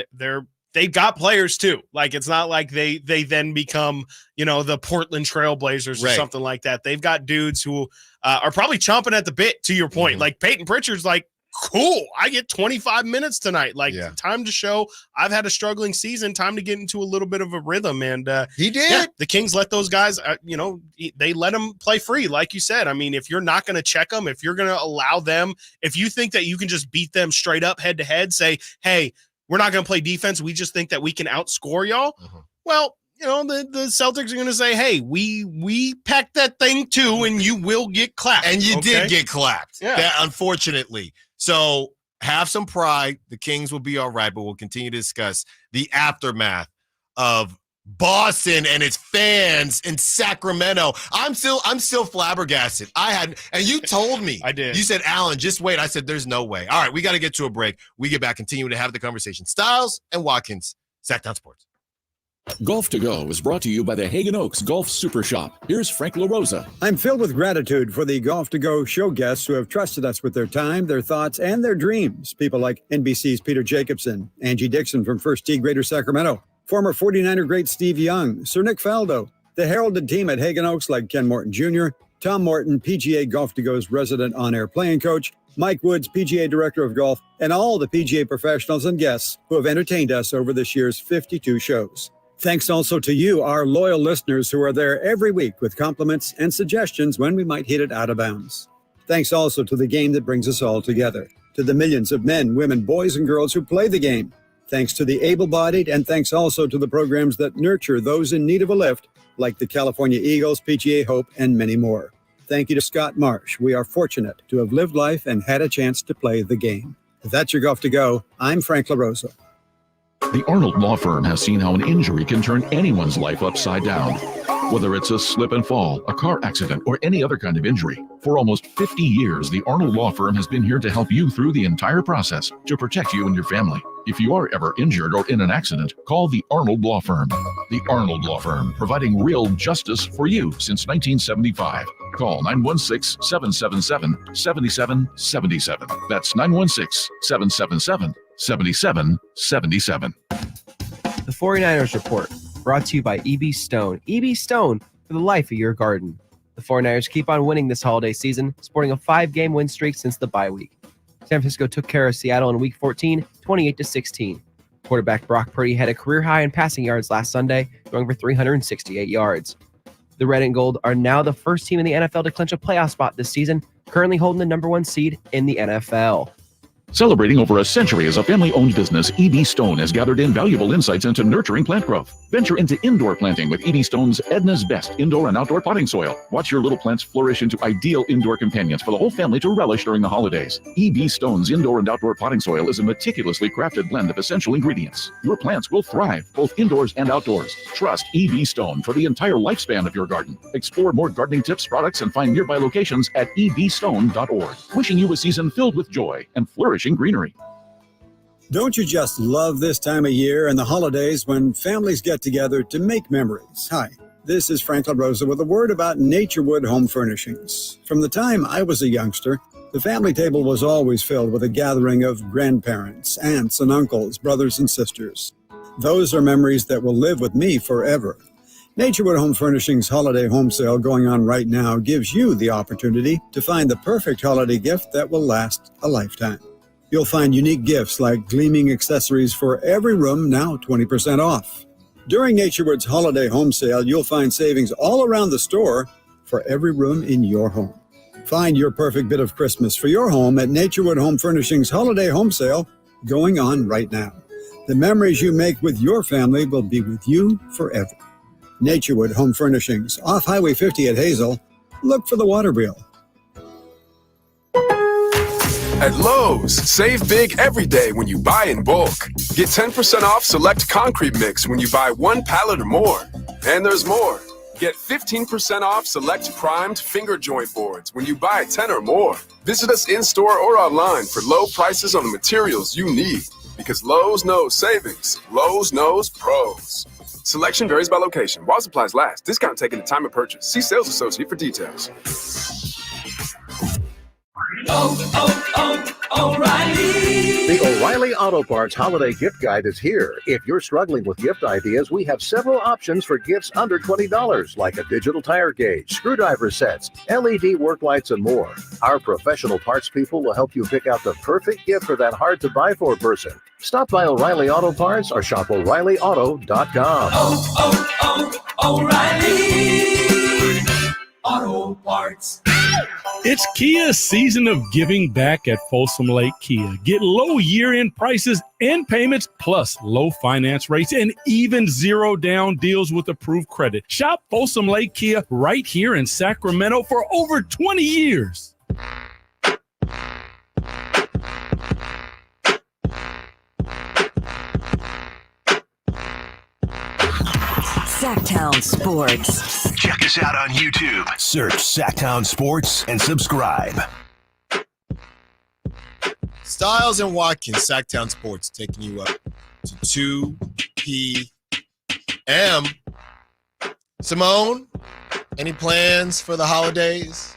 they've got players too. Like, it's not like they then become, the Portland Trailblazers or something like that. They've got dudes who are probably chomping at the bit, to your point. Like, Peyton Pritchard's like, cool, I get 25 minutes tonight. Like, time to show I've had a struggling season, time to get into a little bit of a rhythm. And he did. Yeah, the Kings let those guys, they let them play free. Like you said, I mean, if you're not going to check them, if you're going to allow them, if you think that you can just beat them straight up head to head, say, hey, we're not going to play defense, we just think that we can outscore y'all. Well, the Celtics are going to say, hey, we packed that thing too, and you will get clapped. And you did get clapped. Yeah. Unfortunately. So have some pride. The Kings will be all right, but we'll continue to discuss the aftermath of Boston and its fans in Sacramento. I'm still flabbergasted. And you told me. I did. You said, Alan, just wait. I said, there's no way. All right, we got to get to a break. We get back, continue to have the conversation. Stiles and Watkins, Sacktown Sports. Golf to Go is brought to you by the Hagen Oaks Golf Super Shop. Here's Frank LaRosa. I'm filled with gratitude for the Golf to Go show guests who have trusted us with their time, their thoughts, and their dreams. People like NBC's Peter Jacobson, Angie Dixon from First Tee Greater Sacramento, former 49er great Steve Young, Sir Nick Faldo, the heralded team at Hagen Oaks like Ken Morton Jr., Tom Morton, PGA Golf to Go's resident on-air playing coach, Mike Woods, PGA Director of Golf, and all the PGA professionals and guests who have entertained us over this year's 52 shows. Thanks also to you, our loyal listeners who are there every week with compliments and suggestions when we might hit it out of bounds. Thanks also to the game that brings us all together, to the millions of men, women, boys, and girls who play the game. Thanks to the able-bodied, and thanks also to the programs that nurture those in need of a lift, like the California Eagles, PGA Hope, and many more. Thank you to Scott Marsh. We are fortunate to have lived life and had a chance to play the game. If that's your Golf to Go, I'm Frank LaRosa. The Arnold Law Firm has seen how an injury can turn anyone's life upside down. Whether it's a slip and fall, a car accident, or any other kind of injury. For almost 50 years, the Arnold Law Firm has been here to help you through the entire process to protect you and your family. If you are ever injured or in an accident, call the Arnold Law Firm. The Arnold Law Firm, providing real justice for you since 1975. Call 916-777-7777. That's 916-777-7777. The 49ers Report, brought to you by EB Stone. EB Stone for the life of your garden. The 49ers keep on winning this holiday season, sporting a 5-game win streak since the bye week. San Francisco took care of Seattle in Week 14, 28-16. Quarterback Brock Purdy had a career high in passing yards last Sunday, going for 368 yards. The Red and Gold are now the first team in the NFL to clinch a playoff spot this season, currently holding the number 1 seed in the NFL. Celebrating over a century as a family-owned business, EB Stone has gathered in valuable insights into nurturing plant growth. Venture into indoor planting with EB Stone's Edna's Best indoor and outdoor potting soil. Watch your little plants flourish into ideal indoor companions for the whole family to relish during the holidays. EB Stone's indoor and outdoor potting soil is a meticulously crafted blend of essential ingredients. Your plants will thrive both indoors and outdoors. Trust EB Stone for the entire lifespan of your garden. Explore more gardening tips, products, and find nearby locations at ebstone.org. Wishing you a season filled with joy and flourishing greenery. Don't you just love this time of year and the holidays when families get together to make memories? Hi, this is Frank LaRosa with a word about Naturewood Home Furnishings. From the time I was a youngster, the family table was always filled with a gathering of grandparents, aunts and uncles, brothers and sisters. Those are memories that will live with me forever. Naturewood Home Furnishings Holiday Home Sale going on right now gives you the opportunity to find the perfect holiday gift that will last a lifetime. You'll find unique gifts like gleaming accessories for every room, now 20% off. During Naturewood's Holiday Home Sale, you'll find savings all around the store for every room in your home. Find your perfect bit of Christmas for your home at Naturewood Home Furnishings Holiday Home Sale going on right now. The memories you make with your family will be with you forever. Naturewood Home Furnishings, off Highway 50 at Hazel. Look for the water wheel. At Lowe's, save big every day when you buy in bulk. Get 10% off select concrete mix when you buy 1 pallet or more. And there's more. Get 15% off select primed finger joint boards when you buy 10 or more. Visit us in-store or online for low prices on the materials you need. Because Lowe's knows savings. Lowe's knows pros. Selection varies by location. While supplies last. Discount taken at time of purchase. See sales associate for details. O'Reilly. The O'Reilly Auto Parts Holiday Gift Guide is here. If you're struggling with gift ideas, we have several options for gifts under $20, like a digital tire gauge, screwdriver sets, LED work lights, and more. Our professional parts people will help you pick out the perfect gift for that hard-to-buy-for person. Stop by O'Reilly Auto Parts or shop O'ReillyAuto.com. O'Reilly Auto Parts. It's Kia's season of giving back at Folsom Lake Kia. Get low year-end prices and payments, plus low finance rates and even zero down deals with approved credit. Shop Folsom Lake Kia right here in Sacramento for over 20 years. Sacktown Sports. Check us out on YouTube. Search Sacktown Sports and subscribe. Stiles and Watkins, Sacktown Sports, taking you up to 2 p.m. Simone, any plans for the holidays?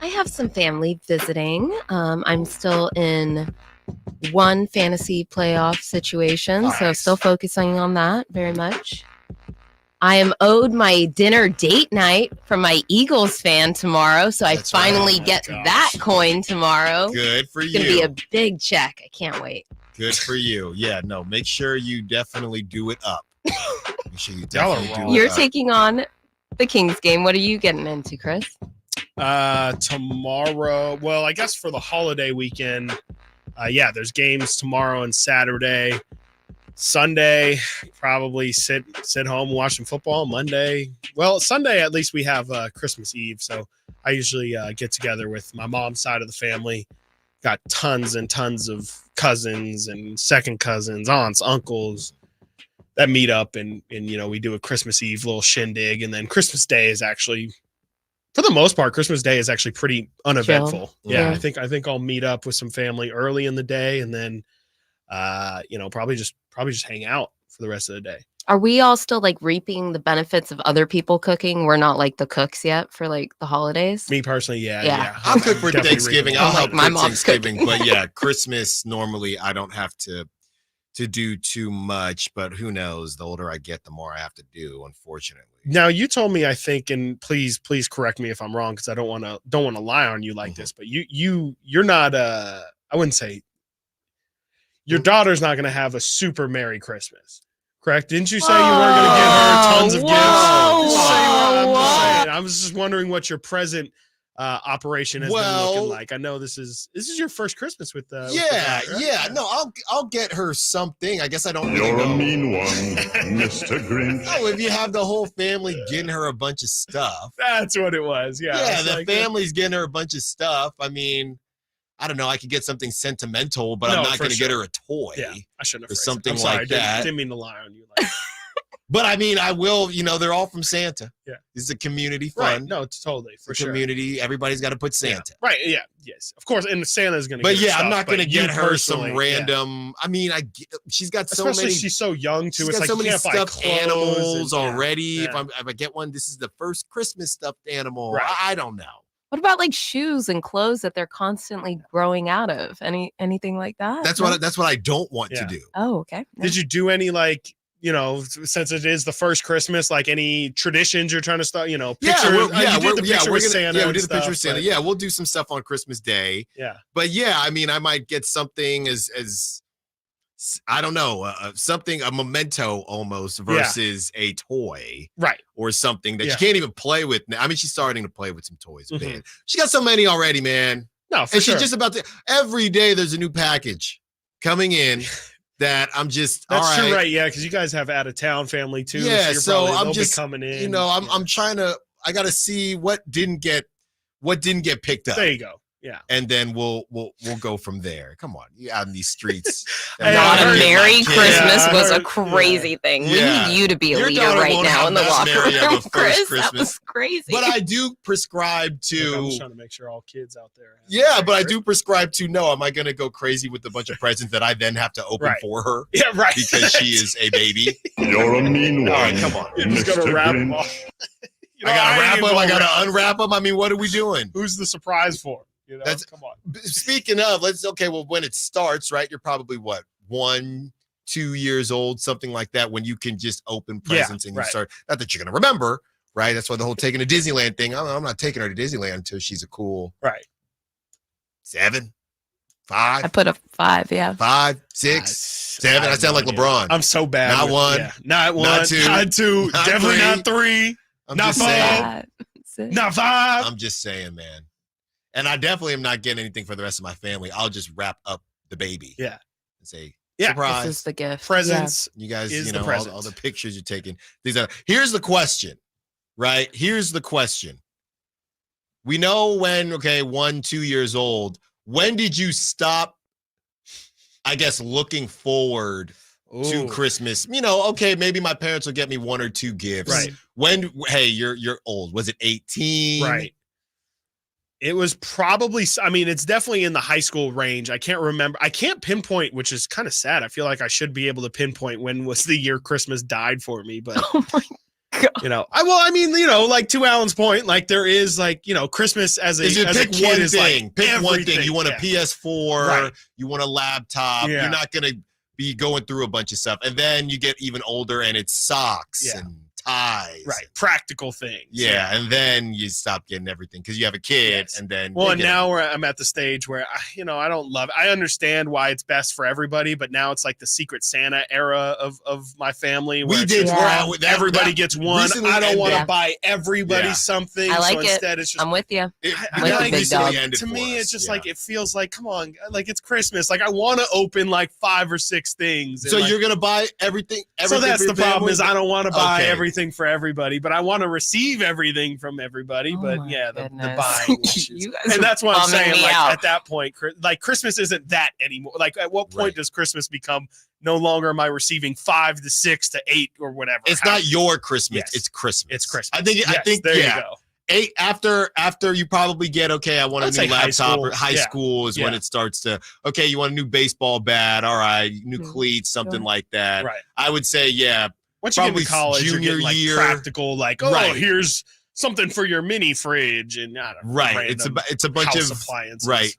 I have some family visiting. I'm still in one fantasy playoff situation, so still focusing on that very much. I am owed my dinner date night from my Eagles fan tomorrow, so I finally get that coin tomorrow. Good for It's you. going to be a big check. I can't wait. Good for you. Yeah, no, make sure you definitely do it up. Make sure you Y'all are definitely do wrong. it You're up. taking on the Kings game. What are you getting into, Chris? Tomorrow, well, I guess for the holiday weekend, there's games tomorrow and Saturday. Sunday, probably sit home, watch some football. Monday, well, Sunday at least we have Christmas Eve, so I usually get together with my mom's side of the family. Got tons and tons of cousins and second cousins, aunts, uncles that meet up, and we do a Christmas Eve little shindig, and then Christmas Day is actually, for the most part, Christmas Day is actually pretty uneventful. Chill. Yeah, Yeah. I think I'll meet up with some family early in the day, and then probably just hang out for the rest of the day. Are we all still like reaping the benefits of other people cooking? We're not like the cooks yet for like the holidays. Me personally, yeah. I'll cook for Definitely Thanksgiving. reaping. I'll help my cook mom's Thanksgiving, but yeah, Christmas normally I don't have to do too much, but who knows? The older I get, the more I have to do, unfortunately. Now you told me, I think, and please correct me if I'm wrong, because I don't want to lie on you like this, but you're not I wouldn't say your daughter's not going to have a super Merry Christmas, correct? Didn't you say you weren't going to get her tons of gifts? I was just wondering what your present operation has been looking like. I know this is your first Christmas with with the daughter, right? No, I'll get her something. I guess I don't really You're know. a mean one, Mr. Grinch. No, if you have the whole family getting her a bunch of stuff. That's what it was. Yeah. Yeah, It's the like, family's getting her a bunch of stuff. I mean, I don't know. I could get something sentimental, but No, I'm not for going to get sure. her a toy. Yeah, I shouldn't have or phrased it. something I'm sorry, like that. Didn't mean to lie on you. Like, But I mean, I will. They're all from Santa. Yeah, this is a community right? fund. No, it's totally for It's a sure. community. Everybody's got to put Santa. Right? Yeah. Yes. Of course. And Santa's going to. But get her yeah, I'm stuff, not going to but get you her some personally, yeah. random. I mean, she's got so Especially many. she's so young too. She's It's got like so you many can't buy stuffed clothes animals and- already. Yeah. If I get one, this is the first Christmas stuffed animal. Right. I don't know. What about like shoes and clothes that they're constantly growing out of? Anything like that? That's No? what I don't want to Yeah. do. Oh, okay. Did you do any since it is the first Christmas, like any traditions you're trying to start? Picture. You did the picture with Santa. Yeah, we and did the picture stuff, with Santa. but- Yeah, we'll do some stuff on Christmas Day. Yeah. But yeah, I mean, I might get something as I don't know, a memento almost versus a toy, right? Or something that Yeah. you can't even play with now. I mean, she's starting to play with some toys, Mhm. man. She got so many already, man. No, for and sure. she's just about to. Every day there's a new package coming in that I'm just That's all true, right. right? Yeah, because you guys have out of town family too. Yeah, so they'll I'm be just coming in. You know, I'm trying to. I got to see what didn't get picked up. There you go. Yeah, and then we'll go from there. Come on, you out in these streets. Not a Merry Christmas was a crazy thing. We need you to be a Your leader daughter right won't now have in the that locker merry of a room, first Chris. That Christmas. was crazy. But I do prescribe to. I'm just trying to make sure all kids out there. Yeah, but I do prescribe to. No, am I going to go crazy with a bunch of presents that I then have to open for her? Yeah, right. Because she is a baby. You're a mean one. All right, come on. You're just gonna wrap them all. I gotta wrap them. I gotta unwrap them. I mean, what are we doing? Who's the surprise for? You know, come on. Speaking of, well, when it starts, right? You're probably what, 1-2 years old, something like that, when you can just open presents and you start. Not that you're gonna remember, right? That's why the whole taking to Disneyland thing. I'm not taking her to Disneyland until she's a cool 7, 5. I put a 5, yeah. 5, 6, 7. I sound like LeBron. I'm so bad. Not one. Yeah. Not one. Not two. Not 2. Not Definitely 3. not 3. I'm Not just 4. saying. Not 5. I'm just saying, man. And I definitely am not getting anything for the rest of my family. I'll just wrap up the baby. Yeah. And say, yeah, surprise. This is the gift. Presents. You guys, is you know, the all the pictures you're taking. Here's the question, right? Here's the question. We know when, 1-2 years old, when did you stop, I guess, looking forward to Christmas? You know, maybe my parents will get me 1 or 2 gifts. Right. When, you're old. Was it 18? Right. It was probably, I mean, it's definitely in the high school range. I can't remember. I can't pinpoint, which is kind of sad. I feel like I should be able to pinpoint when was the year Christmas died for me. But, oh my God. You know, like to Alan's point, like there is Christmas as a, pick a kid one is thing. like Pick one everything. thing. You want a PS4, Right. You want a laptop. Yeah. You're not going to be going through a bunch of stuff. And then you get even older and it's socks and ties. Right. Practical things. Yeah. And then you stop getting everything because you have a kid. And then. Well, and now I'm at the stage where, I don't love it. I understand why it's best for everybody, but now it's like the Secret Santa era of my family. Where We did. We're out with everybody gets one. recently I don't want to ended. buy everybody something. I like so it. instead it's just, I'm with you. I with like the big dog. to me, it's just like, it feels like, come on, like it's Christmas. Like I want to open like 5 or 6 things. So and, you're going to buy everything so that's for your the problem family? is I don't want to buy Okay. everything for everybody, but I want to receive everything from everybody. But yeah, the buying, which is- You guys and that's what I'm bumming saying. me Like out. at that point, like Christmas isn't that anymore. Like at what point does Christmas become no longer am I receiving 5 to 6 to 8 or whatever? It's not your Christmas. Yes. It's Christmas. It's Christmas. I think there yeah. you go. 8 after you probably get I want a I'd new say high laptop school. or high Yeah. school is when Yeah. it starts to you want a new baseball bat, all right, new cleats, something like that. Right. I would say Once you get probably to college, you're junior getting like year. practical, like here's something for your mini fridge and I don't know, Right. It's a bunch house of appliances.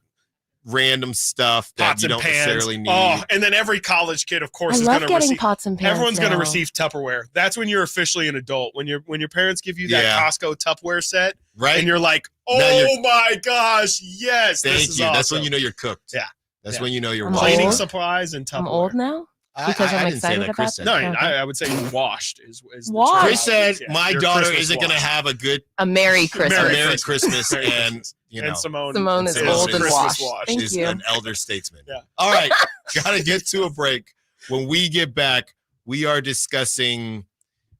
random stuff that Pots you and don't pans. necessarily need. Oh, and then every college kid, of course, I is love going to getting receive pots and pans. Everyone's going to now. receive Tupperware. That's when you're officially an adult. When your parents give you that Yeah. Costco Tupperware set, Right. and you're like, Now oh my gosh, yes, Thank this is you. awesome. That's when you know you're cooked. Yeah. That's Yeah. when you know you're I'm washed. Cleaning old. supplies and Tupperware. I'm old now because I I'm didn't say excited that. about Chris this. said No, that. I would say washed is the Washed. term. Chris said, Yeah, "My your daughter Christmas isn't going to washed. have a good A Merry Christmas. Merry Christmas," Merry and Christmas. you know, And Simone is Simone old is and Christmas washed. Thank is you. an elder statesman. Yeah. All right, gotta get to a break. When we get back, we are discussing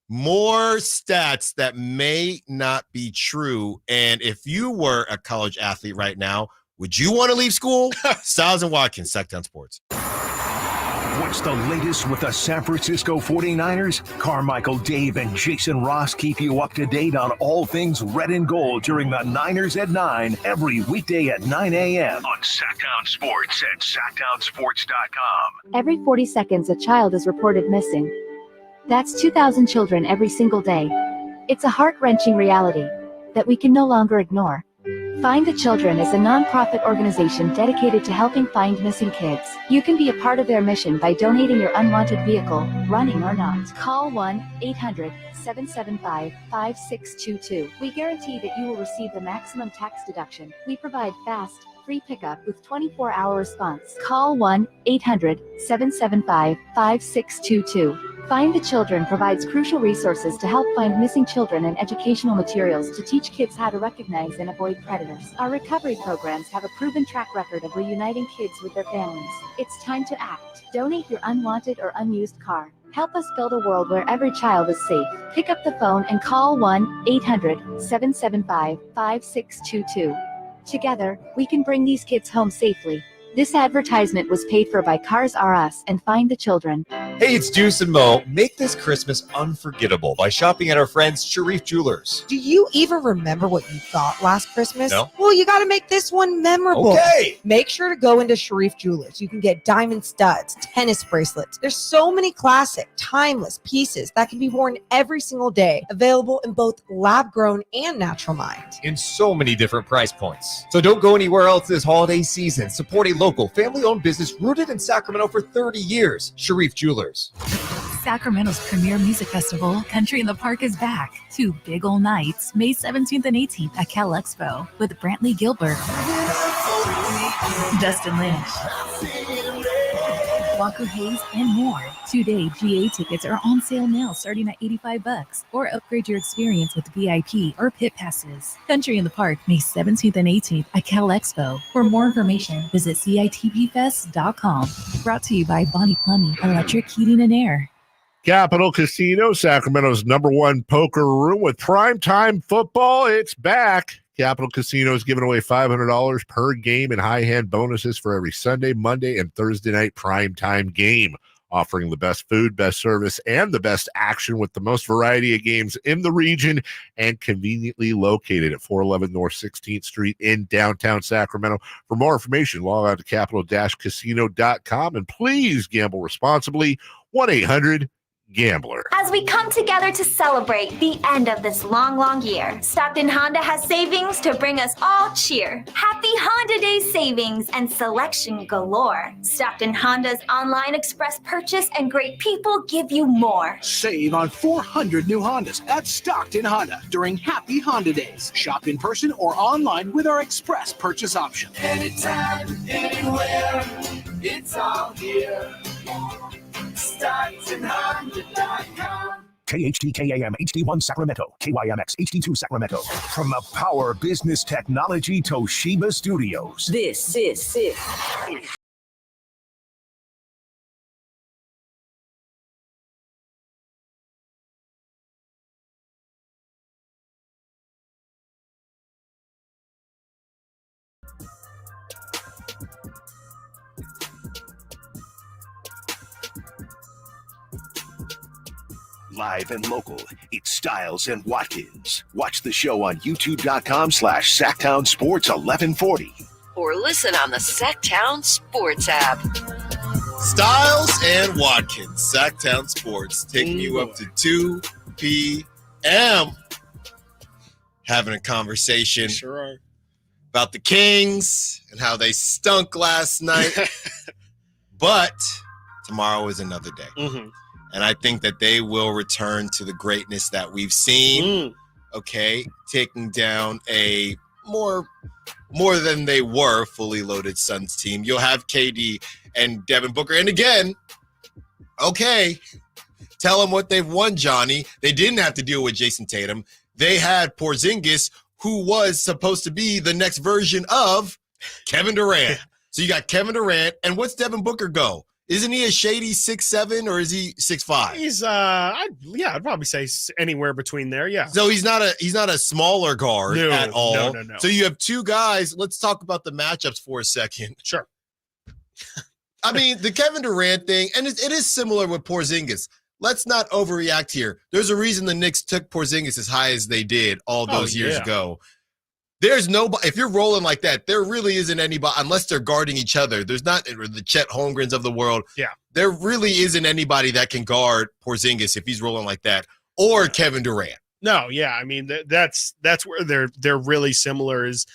more stats that may not be true. And if you were a college athlete right now, would you want to leave school? Stiles and Watkins, Sacktown Sports. What's the latest with the San Francisco 49ers? Carmichael, Dave, and Jason Ross keep you up to date on all things red and gold during the Niners at 9 every weekday at 9 a.m. on Sacktown Sports at SacktownSports.com. Every 40 seconds, a child is reported missing. That's 2,000 children every single day. It's a heart-wrenching reality that we can no longer ignore. Find the Children is a non-profit organization dedicated to helping find missing kids. You can be a part of their mission by donating your unwanted vehicle, running or not. Call 1-800-775-5622. We guarantee that you will receive the maximum tax deduction. We provide fast, free pickup with 24-hour response. Call 1-800-775-5622. Find the Children provides crucial resources to help find missing children and educational materials to teach kids how to recognize and avoid predators. Our recovery programs have a proven track record of reuniting kids with their families. It's time to act. Donate your unwanted or unused car. Help us build a world where every child is safe. Pick up the phone and call 1-800-775-5622. Together, we can bring these kids home safely. This advertisement was paid for by Cars R Us and Find the Children. Hey, it's Juice and Mo. Make this Christmas unforgettable by shopping at our friends Sharif Jewelers. Do you even remember what you thought last Christmas? No. Well, you got to make this one memorable. Okay. Make sure to go into Sharif Jewelers. You can get diamond studs, tennis bracelets. There's so many classic, timeless pieces that can be worn every single day, available in both lab-grown and natural mined. In so many different price points. So don't go anywhere else this holiday season. Support a local, family-owned business rooted in Sacramento for 30 years. Sharif Jewelers. Sacramento's premier music festival, Country in the Park, is back. 2 big ol' nights, May 17th and 18th at Cal Expo with Brantley Gilbert, Dustin Lynch, Walker Hayes, and more. 2-day GA tickets are on sale now starting at $85, or upgrade your experience with VIP or pit passes. Country in the Park, May 17th and 18th at Cal Expo. For more information, visit CITPfest.com. Brought to you by Bonnie Plumbing, Electric Heating and Air. Capital Casino, Sacramento's #1 poker room with primetime football. It's back. Capital Casino is giving away $500 per game in high hand bonuses for every Sunday, Monday, and Thursday night primetime game, offering the best food, best service, and the best action with the most variety of games in the region, and conveniently located at 411 North 16th Street in downtown Sacramento. For more information, log on to capital-casino.com, and please gamble responsibly. 1-800-GAMBLER. As we come together to celebrate the end of this long, long year, Stockton Honda has savings to bring us all cheer. Happy Honda Day savings and selection galore. Stockton Honda's online express purchase and great people give you more. Save on 400 new Hondas at Stockton Honda during Happy Honda Days. Shop in person or online with our express purchase option. Anytime, anywhere, it's all here. StocktonHonda.com. KHTKAM HD1 Sacramento, KYMX HD2 Sacramento. From the Power Business Technology Toshiba Studios. This is it. Live and local, it's Stiles and Watkins. Watch the show on youtube.com/Sacktown Sports 1140. Or listen on the Sacktown Sports app. Stiles and Watkins, Sacktown Sports, taking you up to 2 p.m. Having a conversation about the Kings and how they stunk last night. But tomorrow is another day. Mm-hmm. And I think that they will return to the greatness that we've seen. Okay, taking down a more than they were fully loaded Suns team. You'll have KD and Devin Booker. And again, okay, tell them what they've won, Johnny. They didn't have to deal with Jason Tatum. They had Porzingis, who was supposed to be the next version of Kevin Durant. So you got Kevin Durant, and what's Devin Booker go? Isn't he a shady 6'7" or is he 6'5"? He's I'd probably say anywhere between there. Yeah. So he's not a smaller guard at all. No. So you have two guys. Let's talk about the matchups for a second. Sure. I mean, the Kevin Durant thing, and it is similar with Porzingis. Let's not overreact here. There's a reason the Knicks took Porzingis as high as they did all those years ago. There's nobody, if you're rolling like that, there really isn't anybody, unless they're guarding each other. There's not the Chet Holmgrens of the world. Yeah. There really isn't anybody that can guard Porzingis if he's rolling like that, or Kevin Durant. No, yeah. I mean, that's where they're really similar is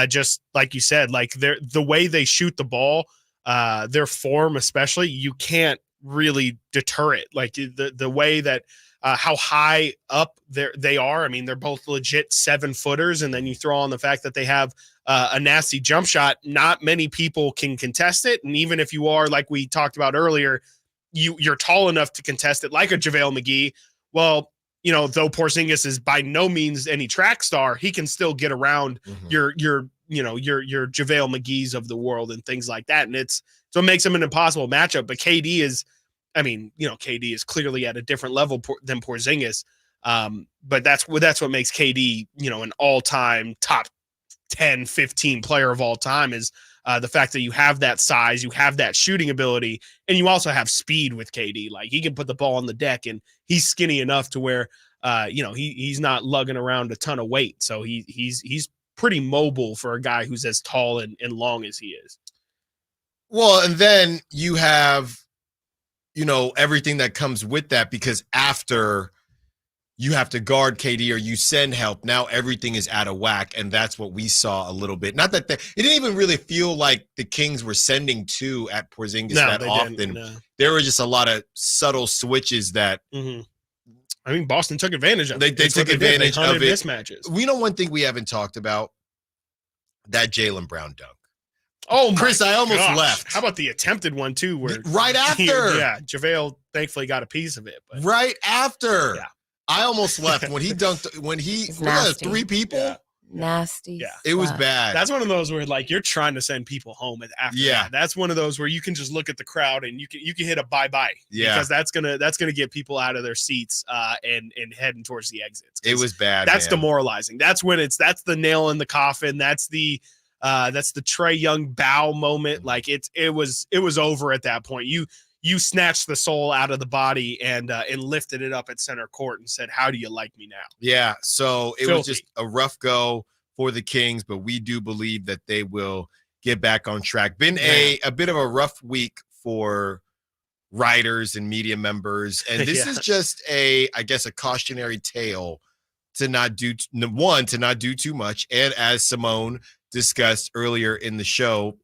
just like you said, like the way they shoot the ball, their form especially, you can't really deter it. Like the way that how high up they are. I mean, they're both legit 7-footers, and then you throw on the fact that they have a nasty jump shot. Not many people can contest it, and even if you are, like we talked about earlier, you're tall enough to contest it like a JaVale McGee. Well, you know, though Porzingis is by no means any track star, he can still get around your JaVale McGees of the world and things like that. And so it makes him an impossible matchup. But KD is clearly at a different level than Porzingis. But that's what makes KD, an all-time top 10, 15 player of all time is the fact that you have that size, you have that shooting ability, and you also have speed with KD. Like, he can put the ball on the deck, and he's skinny enough to where, he's not lugging around a ton of weight. So he's pretty mobile for a guy who's as tall and long as he is. Well, and then you have, everything that comes with that, because after you have to guard KD or you send help, now everything is out of whack, and that's what we saw a little bit. Not that it didn't even really feel like the Kings were sending two at Porzingis that often. No. There were just a lot of subtle switches that I mean, Boston took advantage of. They took advantage of it. Mismatches. We know one thing we haven't talked about, that Jaylen Brown dunk. Oh, Chris, I almost left. How about the attempted one too? Where right after, JaVale thankfully got a piece of it. But right after, I almost left when he dunked. When he three people, nasty. Yeah, it was bad. That's one of those where like you're trying to send people home after. Yeah, that's one of those where you can just look at the crowd and you can hit a bye. Yeah, because that's gonna get people out of their seats and heading towards the exits. It was bad. That's demoralizing. That's when that's the nail in the coffin. That's the Trae Young bow moment. Like it was over at that point. You snatched the soul out of the body and lifted it up at center court and said, "How do you like me now?" Yeah. So it was just a rough go for the Kings, but we do believe that they will get back on track. Been a bit of a rough week for writers and media members, and this is just a cautionary tale to not do too much. And as Simone discussed earlier in the show,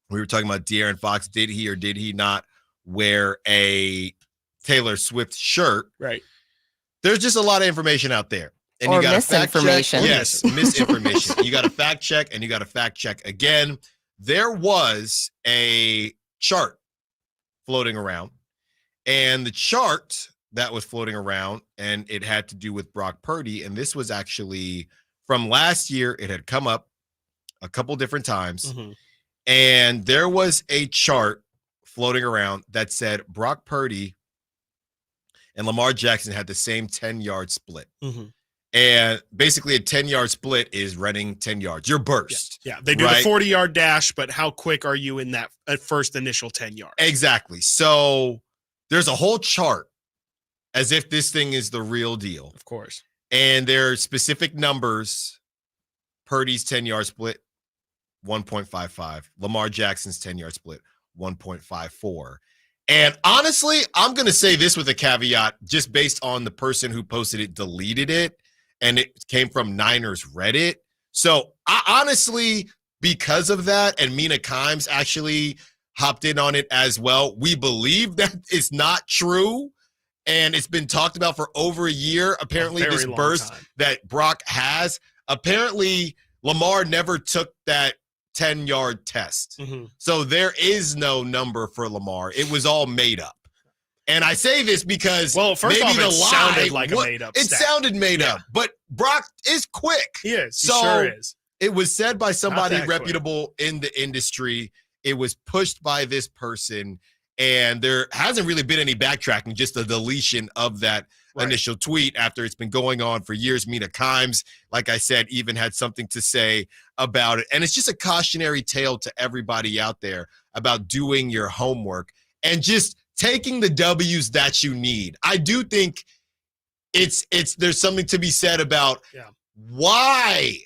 we were talking about De'Aaron Fox. Did he or did he not wear a Taylor Swift shirt? Right. There's just a lot of information out there. And you got to fact check. Yes, misinformation. You got to fact check, and you got to fact check again. There was a chart floating around, and the chart that was floating around, and it had to do with Brock Purdy. And this was actually from last year. It had come up a couple different times. And there was a chart floating around that said Brock Purdy and Lamar Jackson had the same 10-yard split. And basically a 10-yard split is running 10 yards. Your burst. Yeah. They do the 40-yard dash, but how quick are you in that first initial 10 yards? Exactly. So there's a whole chart as if this thing is the real deal. Of course. And there are specific numbers. Purdy's 10-yard split, 1.55. Lamar Jackson's 10-yard split, 1.54. And honestly, I'm going to say this with a caveat, just based on the person who posted it, deleted it, and it came from Niners Reddit. So I honestly, because of that, and Mina Kimes actually hopped in on it as well, we believe that it's not true. And it's been talked about for over a year. Apparently, this burst that Brock has, apparently Lamar never took that 10-yard test. So there is no number for Lamar. It was all made up. And I say this because first maybe off, it sounded like a made-up stat. It sounded made up, but Brock is quick. He is. He sure is. It was said by somebody reputable in the industry. It was pushed by this person, and there hasn't really been any backtracking, just a deletion of that initial tweet after it's been going on for years. Mina Kimes, like I said, even had something to say about it. And it's just a cautionary tale to everybody out there about doing your homework and just taking the W's that you need. I do think there's something to be said about why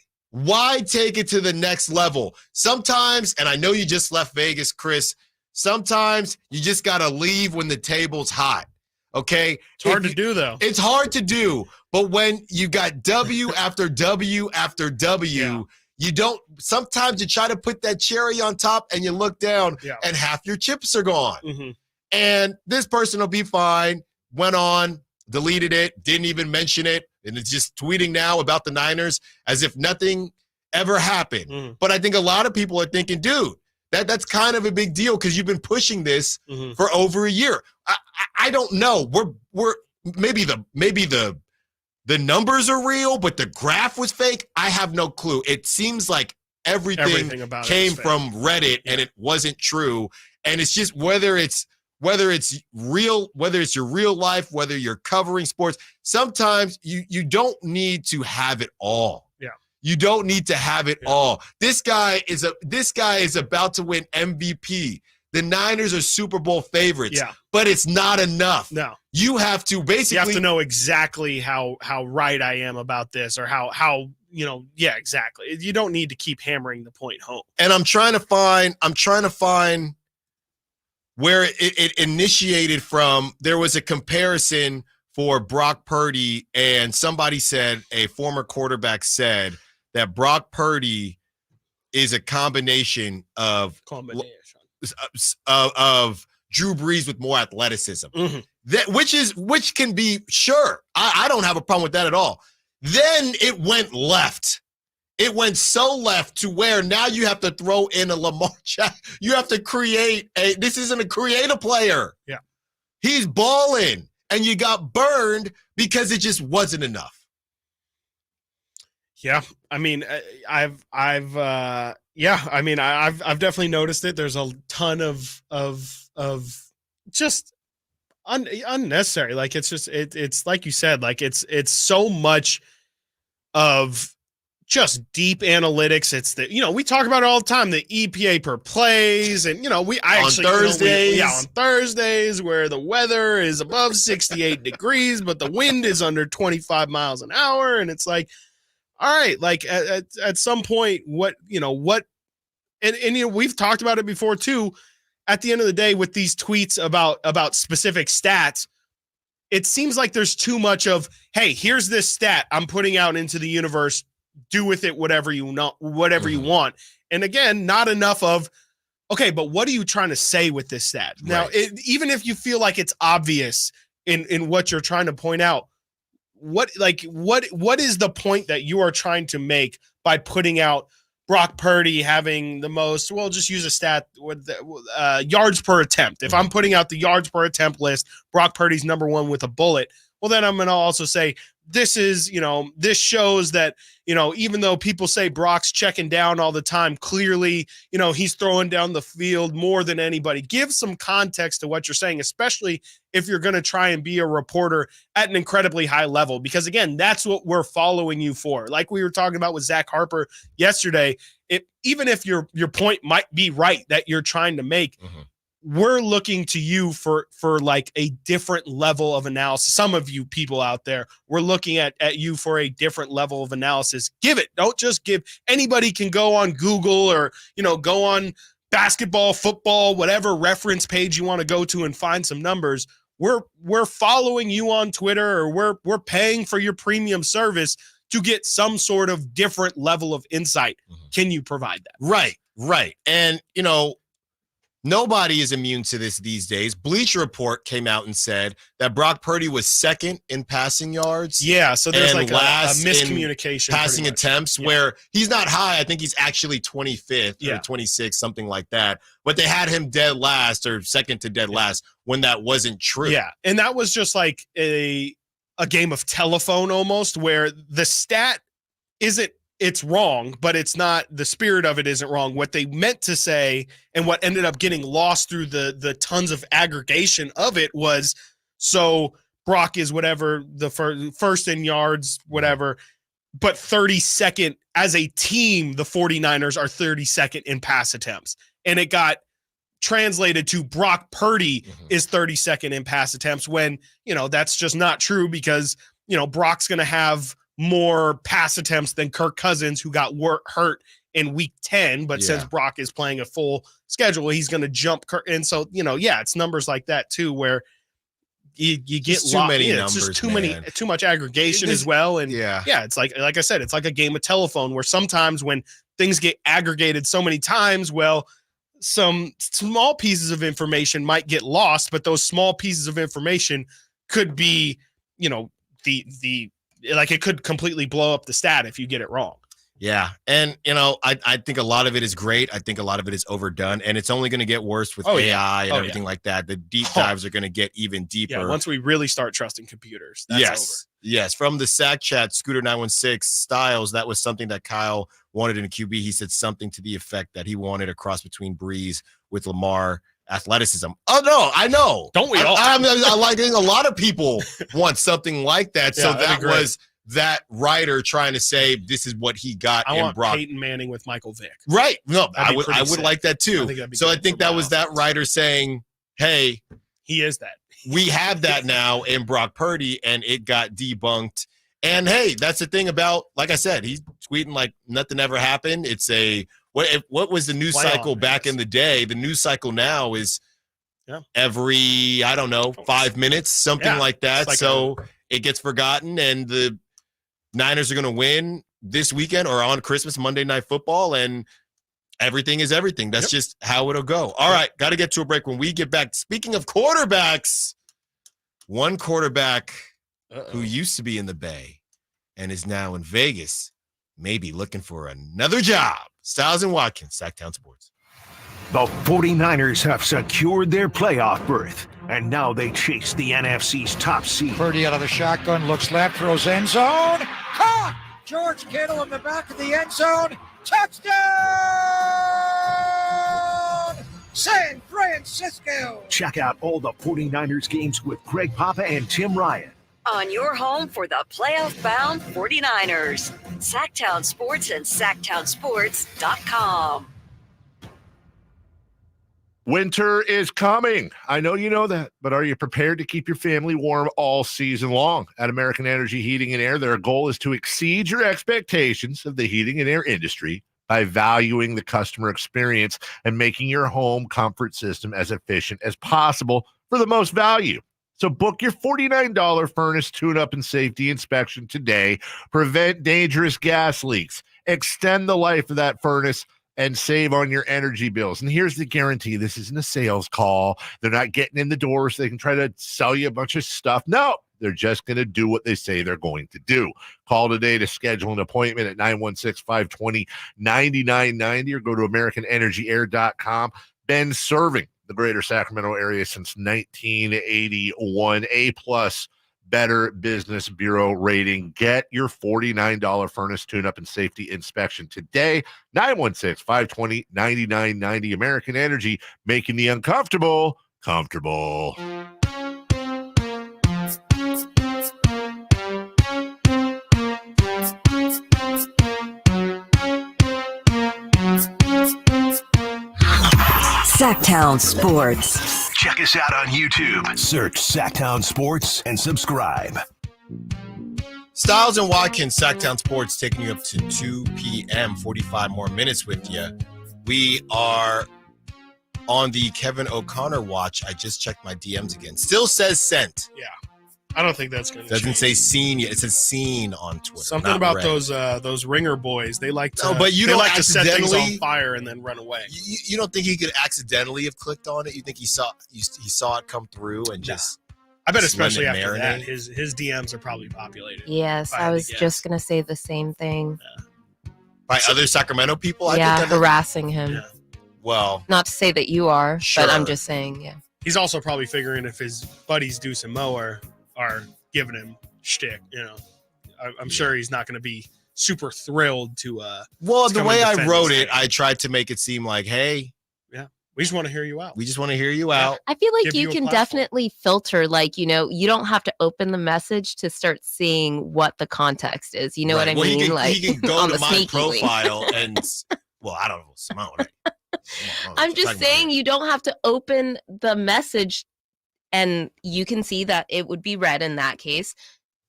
take it to the next level? Sometimes, and I know you just left Vegas, Chris, sometimes you just got to leave when the table's hot. Okay. It's hard to do, though. It's hard to do. But when you got W after W after W, you don't, sometimes you try to put that cherry on top and you look down and half your chips are gone. And this person will be fine. Went on, deleted it, didn't even mention it. And it's just tweeting now about the Niners as if nothing ever happened. But I think a lot of people are thinking, dude, That's kind of a big deal because you've been pushing this Mm-hmm. for over a year. I don't know. We're maybe the numbers are real, but the graph was fake. I have no clue. It seems like everything about it came is fake. from Reddit and it wasn't true. And it's just whether it's real, whether it's your real life, whether you're covering sports, sometimes you don't need to have it all. Yeah. You don't need to have it all. This guy is about to win MVP. The Niners are Super Bowl favorites, but it's not enough. No. You have to basically You have to know exactly how right I am about this, or how exactly. You don't need to keep hammering the point home. And I'm trying to find where it initiated from. There was a comparison for Brock Purdy, and somebody said, a former quarterback said that Brock Purdy is a combination of Drew Brees with more athleticism. Mm-hmm. Which can be, sure. I don't have a problem with that at all. Then it went left. It went so left to where now you have to throw in a Lamar Jackson. You have to this isn't a creative player. Yeah. He's balling, and you got burned because it just wasn't enough. Yeah. I mean, I've definitely noticed it. There's a ton of just unnecessary. Like, it's like you said, like it's so much of just deep analytics. It's we talk about it all the time, the EPA per plays, and on Thursdays where the weather is above 68 degrees, but the wind is under 25 miles an hour. And it's like, all right, like at some point, what we've talked about it before too. At the end of the day, with these tweets about specific stats, it seems like there's too much of, hey, here's this stat I'm putting out into the universe. Do with it whatever you want. And again, not enough of, okay, but what are you trying to say with this stat? Now, even if you feel like it's obvious in what you're trying to point out, what is the point that you are trying to make by putting out Brock Purdy having the most, we'll just use a stat with yards per attempt. If I'm putting out the yards per attempt list, Brock Purdy's number one with a bullet. Well, then I'm going to also say, this shows that, even though people say Brock's checking down all the time, clearly, he's throwing down the field more than anybody. Give some context to what you're saying, especially if you're going to try and be a reporter at an incredibly high level, because again, that's what we're following you for. Like we were talking about with Zach Harper yesterday, even if your point might be right that you're trying to make, we're looking to you for like a different level of analysis. Some of you people out there, we're looking at you for a different level of analysis. Give it. Don't just give. Anybody can go on Google or, go on basketball, football, whatever reference page you want to go to and find some numbers. We're following you on Twitter, or we're paying for your premium service to get some sort of different level of insight. Can you provide that? Right. And, nobody is immune to this these days. Bleacher Report came out and said that Brock Purdy was second in passing yards. Yeah, so there's like a last miscommunication. Passing attempts where he's not high. I think he's actually 25th or 26th, something like that. But they had him dead last or second to dead last when that wasn't true. Yeah, and that was just like a game of telephone almost, where the stat it's wrong, but it's not, the spirit of it isn't wrong. What they meant to say and what ended up getting lost through the tons of aggregation of it was, so Brock is whatever, the first in yards, whatever, but 32nd as a team, the 49ers are 32nd in pass attempts. And it got translated to Brock Purdy is 32nd in pass attempts when, that's just not true, because, Brock's going to have more pass attempts than Kirk Cousins, who got hurt in week 10. But since Brock is playing a full schedule, he's going to jump Kirk. And so, it's numbers like that too, where you get too many numbers. It's just too much aggregation as well. And it's like I said, it's like a game of telephone, where sometimes when things get aggregated so many times, well, some small pieces of information might get lost, but those small pieces of information could be, like it could completely blow up the stat if you get it wrong. Yeah. And, I think a lot of it is great. I think a lot of it is overdone. And it's only going to get worse with AI and everything like that. The deep dives are going to get even deeper. Yeah, once we really start trusting computers, that's over. Yes. From the SAC chat, Scooter916, Styles, that was something that Kyle wanted in a QB. He said something to the effect that he wanted a cross between Breeze with Lamar athleticism. Oh, no, I know. Don't we all? I'm like, a lot of people want something like that. So that was that writer trying to say this is what he got I in want Brock. Peyton Manning with Michael Vick. Right. No, I would sick. like that too. I think that was that writer saying, hey, he is that. We have that now in Brock Purdy, and it got debunked. And hey, that's the thing about, like I said, he's tweeting like nothing ever happened. It's what was the news cycle back in the day? The news cycle now is every, 5 minutes, something like that. Like so it gets forgotten, and the Niners are going to win this weekend or on Christmas, Monday Night Football, and everything is everything. That's just how it'll go. All right, got to get to a break. When we get back, speaking of quarterbacks, one quarterback who used to be in the Bay and is now in Vegas, maybe looking for another job. Stiles and Watkins, Sacktown Sports. The 49ers have secured their playoff berth, and now they chase the NFC's top seed. Purdy out of the shotgun, looks left, throws end zone. Caught! George Kittle in the back of the end zone. Touchdown! San Francisco! Check out all the 49ers games with Greg Papa and Tim Ryan. On your home for the playoff-bound 49ers. Sacktown Sports and SacktownSports.com. Winter is coming. I know you know that, but are you prepared to keep your family warm all season long? At American Energy Heating and Air, their goal is to exceed your expectations of the heating and air industry by valuing the customer experience and making your home comfort system as efficient as possible for the most value. So book your $49 furnace tune-up and safety inspection today. Prevent dangerous gas leaks. Extend the life of that furnace and save on your energy bills. And here's the guarantee. This isn't a sales call. They're not getting in the door so they can try to sell you a bunch of stuff. No, they're just going to do what they say they're going to do. Call today to schedule an appointment at 916-520-9990 or go to AmericanEnergyAir.com. Been serving the greater Sacramento area since 1981. A+ Better Business Bureau rating. Get your $49 furnace tune-up and safety inspection today. 916-520-9990. American Energy, making the uncomfortable comfortable. Sacktown Sports. Check us out on YouTube. Search Sacktown Sports and subscribe. Stiles and Watkins, Sacktown Sports, taking you up to 2 p.m., 45 more minutes with you. We are on the Kevin O'Connor watch. I just checked my DMs again. Still says sent. Yeah. I don't think that's going to Doesn't say seen yet. It says seen on Twitter. Something about those ringer boys. They like to, but you they don't like to set things accidentally- on fire and then run away. You don't think he could accidentally have clicked on it? You think he saw it come through and just... I bet just especially let it after that, marinate? his DMs are probably populated. Yes, I was just going to say the same thing. By other Sacramento people? Yeah, I think harassing him. Well... Not to say that you are, Sure. but I'm just saying, yeah. He's also probably figuring if his buddies Deuce and Mo are giving him shtick, I'm sure he's not going to be super thrilled to Well, to the come way and I defend wrote his it, thing. I tried to make it seem like, hey, we just want to hear you out. We just want to hear you out. I feel like Give you you a can platform. definitely filter, like, you don't have to open the message to start seeing what the context is. You know what I Well, mean? He can, like, he can go on to the my sneaky link. profile and, well, I don't know, Simone. Right? I'm just saying you don't have to open the message and you can see that it would be read in that case.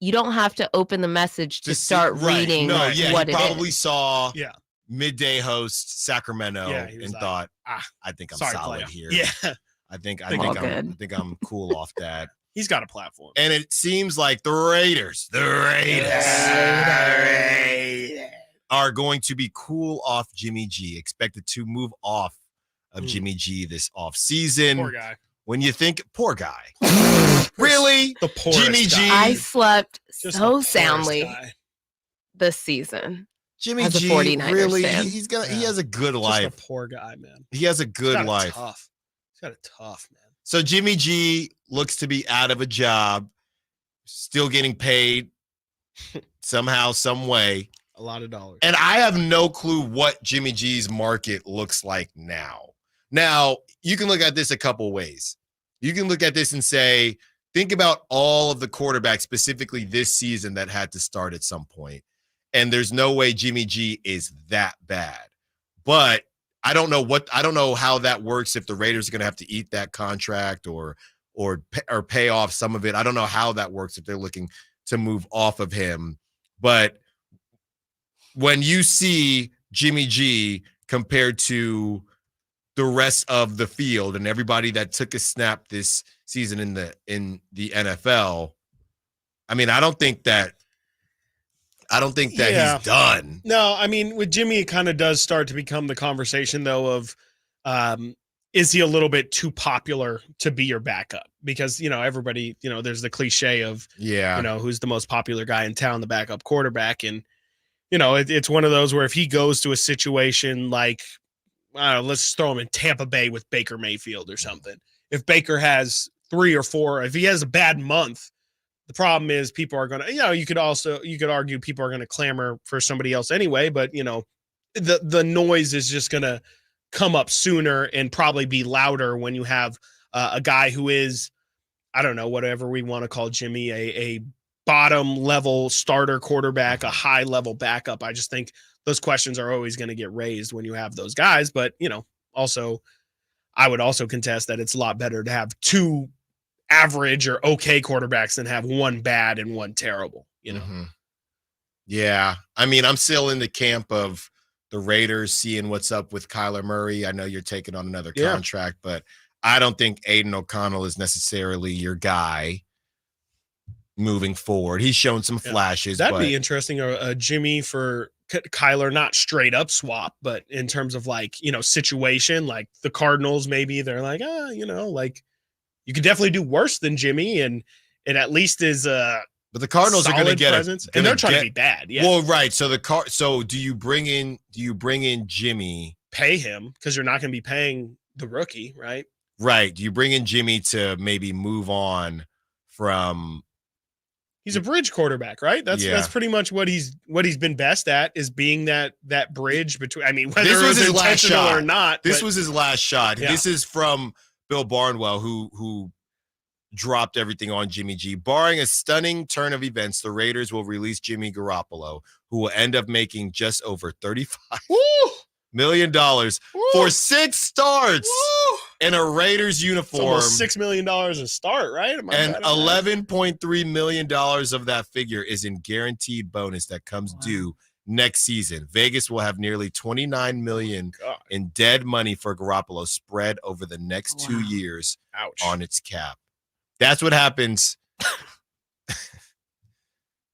You don't have to open the message to start reading No, yeah, what he it probably is. saw midday host Sacramento he was and like, thought, I think I'm sorry, solid player. here. Yeah. I think All good. I think I'm cool off that. He's got a platform. And it seems like the Raiders are going to be cool off Jimmy G, expected to move off of Jimmy G this offseason. Poor guy. When you think, poor guy. Really? The poorest Jimmy G. I slept Just the so poorest soundly guy. this season. Jimmy as a G 49ers really fan. he has a good life. Just a poor guy, man. He has a good life. He's got it tough, man. So Jimmy G looks to be out of a job, still getting paid somehow, some way. A lot of dollars. And I have no clue what Jimmy G's market looks like now. Now, you can look at this a couple ways. You can look at this and say, think about all of the quarterbacks specifically this season that had to start at some point. And there's no way Jimmy G is that bad. But I don't know how that works if the Raiders are going to have to eat that contract or pay off some of it. I don't know how that works if they're looking to move off of him. But when you see Jimmy G compared to the rest of the field and everybody that took a snap this season in the NFL, I mean, I don't think that he's done. No, I mean, with Jimmy, it kind of does start to become the conversation, though, of is he a little bit too popular to be your backup? Because, everybody, there's the cliche of, who's the most popular guy in town, the backup quarterback. And, it's one of those where if he goes to a situation like, I don't know, let's throw him in Tampa Bay with Baker Mayfield or something. If Baker has 3 or 4, if he has a bad month, the problem is people are going to, you could argue people are going to clamor for somebody else anyway, but the noise is just going to come up sooner and probably be louder when you have a guy who is, I don't know, whatever we want to call Jimmy, a bottom level starter quarterback, a high level backup. I just think those questions are always going to get raised when you have those guys. But, also I would also contest that it's a lot better to have 2 average or okay quarterbacks than have 1 bad and 1 terrible, Mm-hmm. Yeah. I mean, I'm still in the camp of the Raiders seeing what's up with Kyler Murray. I know you're taking on another contract, but I don't think Aiden O'Connell is necessarily your guy moving forward. He's shown some flashes. That'd be interesting. A Jimmy for Kyler, not straight up swap, but in terms of situation, like the Cardinals, maybe they're like, you could definitely do worse than Jimmy. And it at least is but the Cardinals are going to get presence, and they're trying to be bad. Yeah. Well, right. So so do you bring in Jimmy, pay him because you're not going to be paying the rookie, right? Right. Do you bring in Jimmy to maybe move on from? He's a bridge quarterback, right? That's pretty much what he's been best at, is being that bridge between. I mean, whether this was it was his last shot or not. This was his last shot. Yeah. This is from Bill Barnwell, who dropped everything on Jimmy G. Barring a stunning turn of events, the Raiders will release Jimmy Garoppolo, who will end up making just over $35 million for 6 starts in a Raiders uniform. It's almost $6 million a start, right? And $11.3 million of that figure is in guaranteed bonus that comes due next season. Vegas will have nearly $29 million in dead money for Garoppolo spread over the next 2 years on its cap. That's what happens.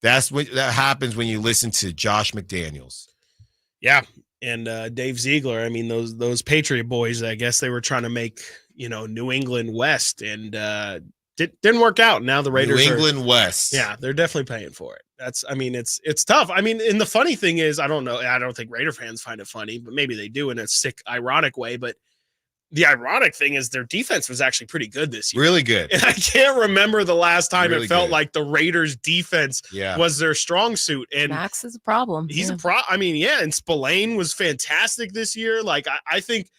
That happens when you listen to Josh McDaniels. Yeah. And Dave Ziegler, I mean, those Patriot boys, I guess they were trying to make, New England West, and didn't work out. Now the Raiders New England West. Yeah, they're definitely paying for it. It's tough. I mean, and the funny thing is, I don't think Raider fans find it funny, but maybe they do in a sick, ironic way. But the ironic thing is their defense was actually pretty good this year. Really good. And I can't remember the last time Really it felt good. like the Raiders defense was their strong suit. And Max is a problem. He's a problem. I mean, and Spillane was fantastic this year. Like, I think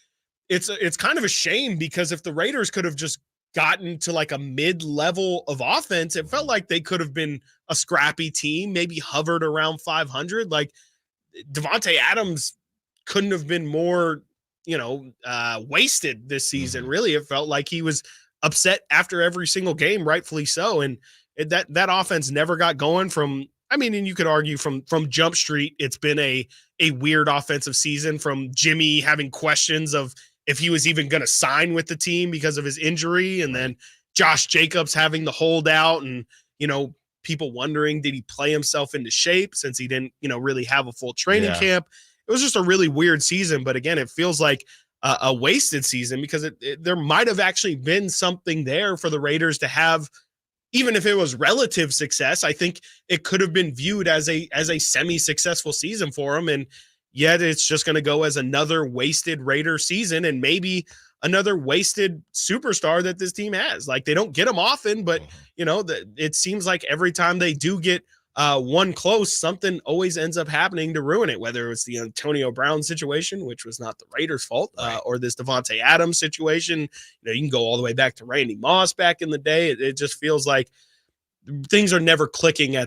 it's kind of a shame, because if the Raiders could have just gotten to like a mid-level of offense, it felt like they could have been a scrappy team, maybe hovered around 500. Like, Devontae Adams couldn't have been more wasted this season. Really, it felt like he was upset after every single game, rightfully so. And that offense never got going from, and you could argue from Jump Street, it's been a weird offensive season, from Jimmy having questions of if he was even going to sign with the team because of his injury. And then Josh Jacobs having the holdout, and, people wondering, did he play himself into shape since he didn't, really have a full training camp? It was just a really weird season. But again, it feels like a wasted season, because there might have actually been something there for the Raiders to have even if it was relative success, I think it could have been viewed as a semi-successful season for them. And yet it's just going to go as another wasted Raider season and maybe another wasted superstar that this team has. Like, they don't get them often, but it seems like every time they do get one close, something always ends up happening to ruin it, whether it's the Antonio Brown situation, which was not the Raiders' fault, or this Devontae Adams situation. You can go all the way back to Randy Moss back in the day. It just feels like things are never clicking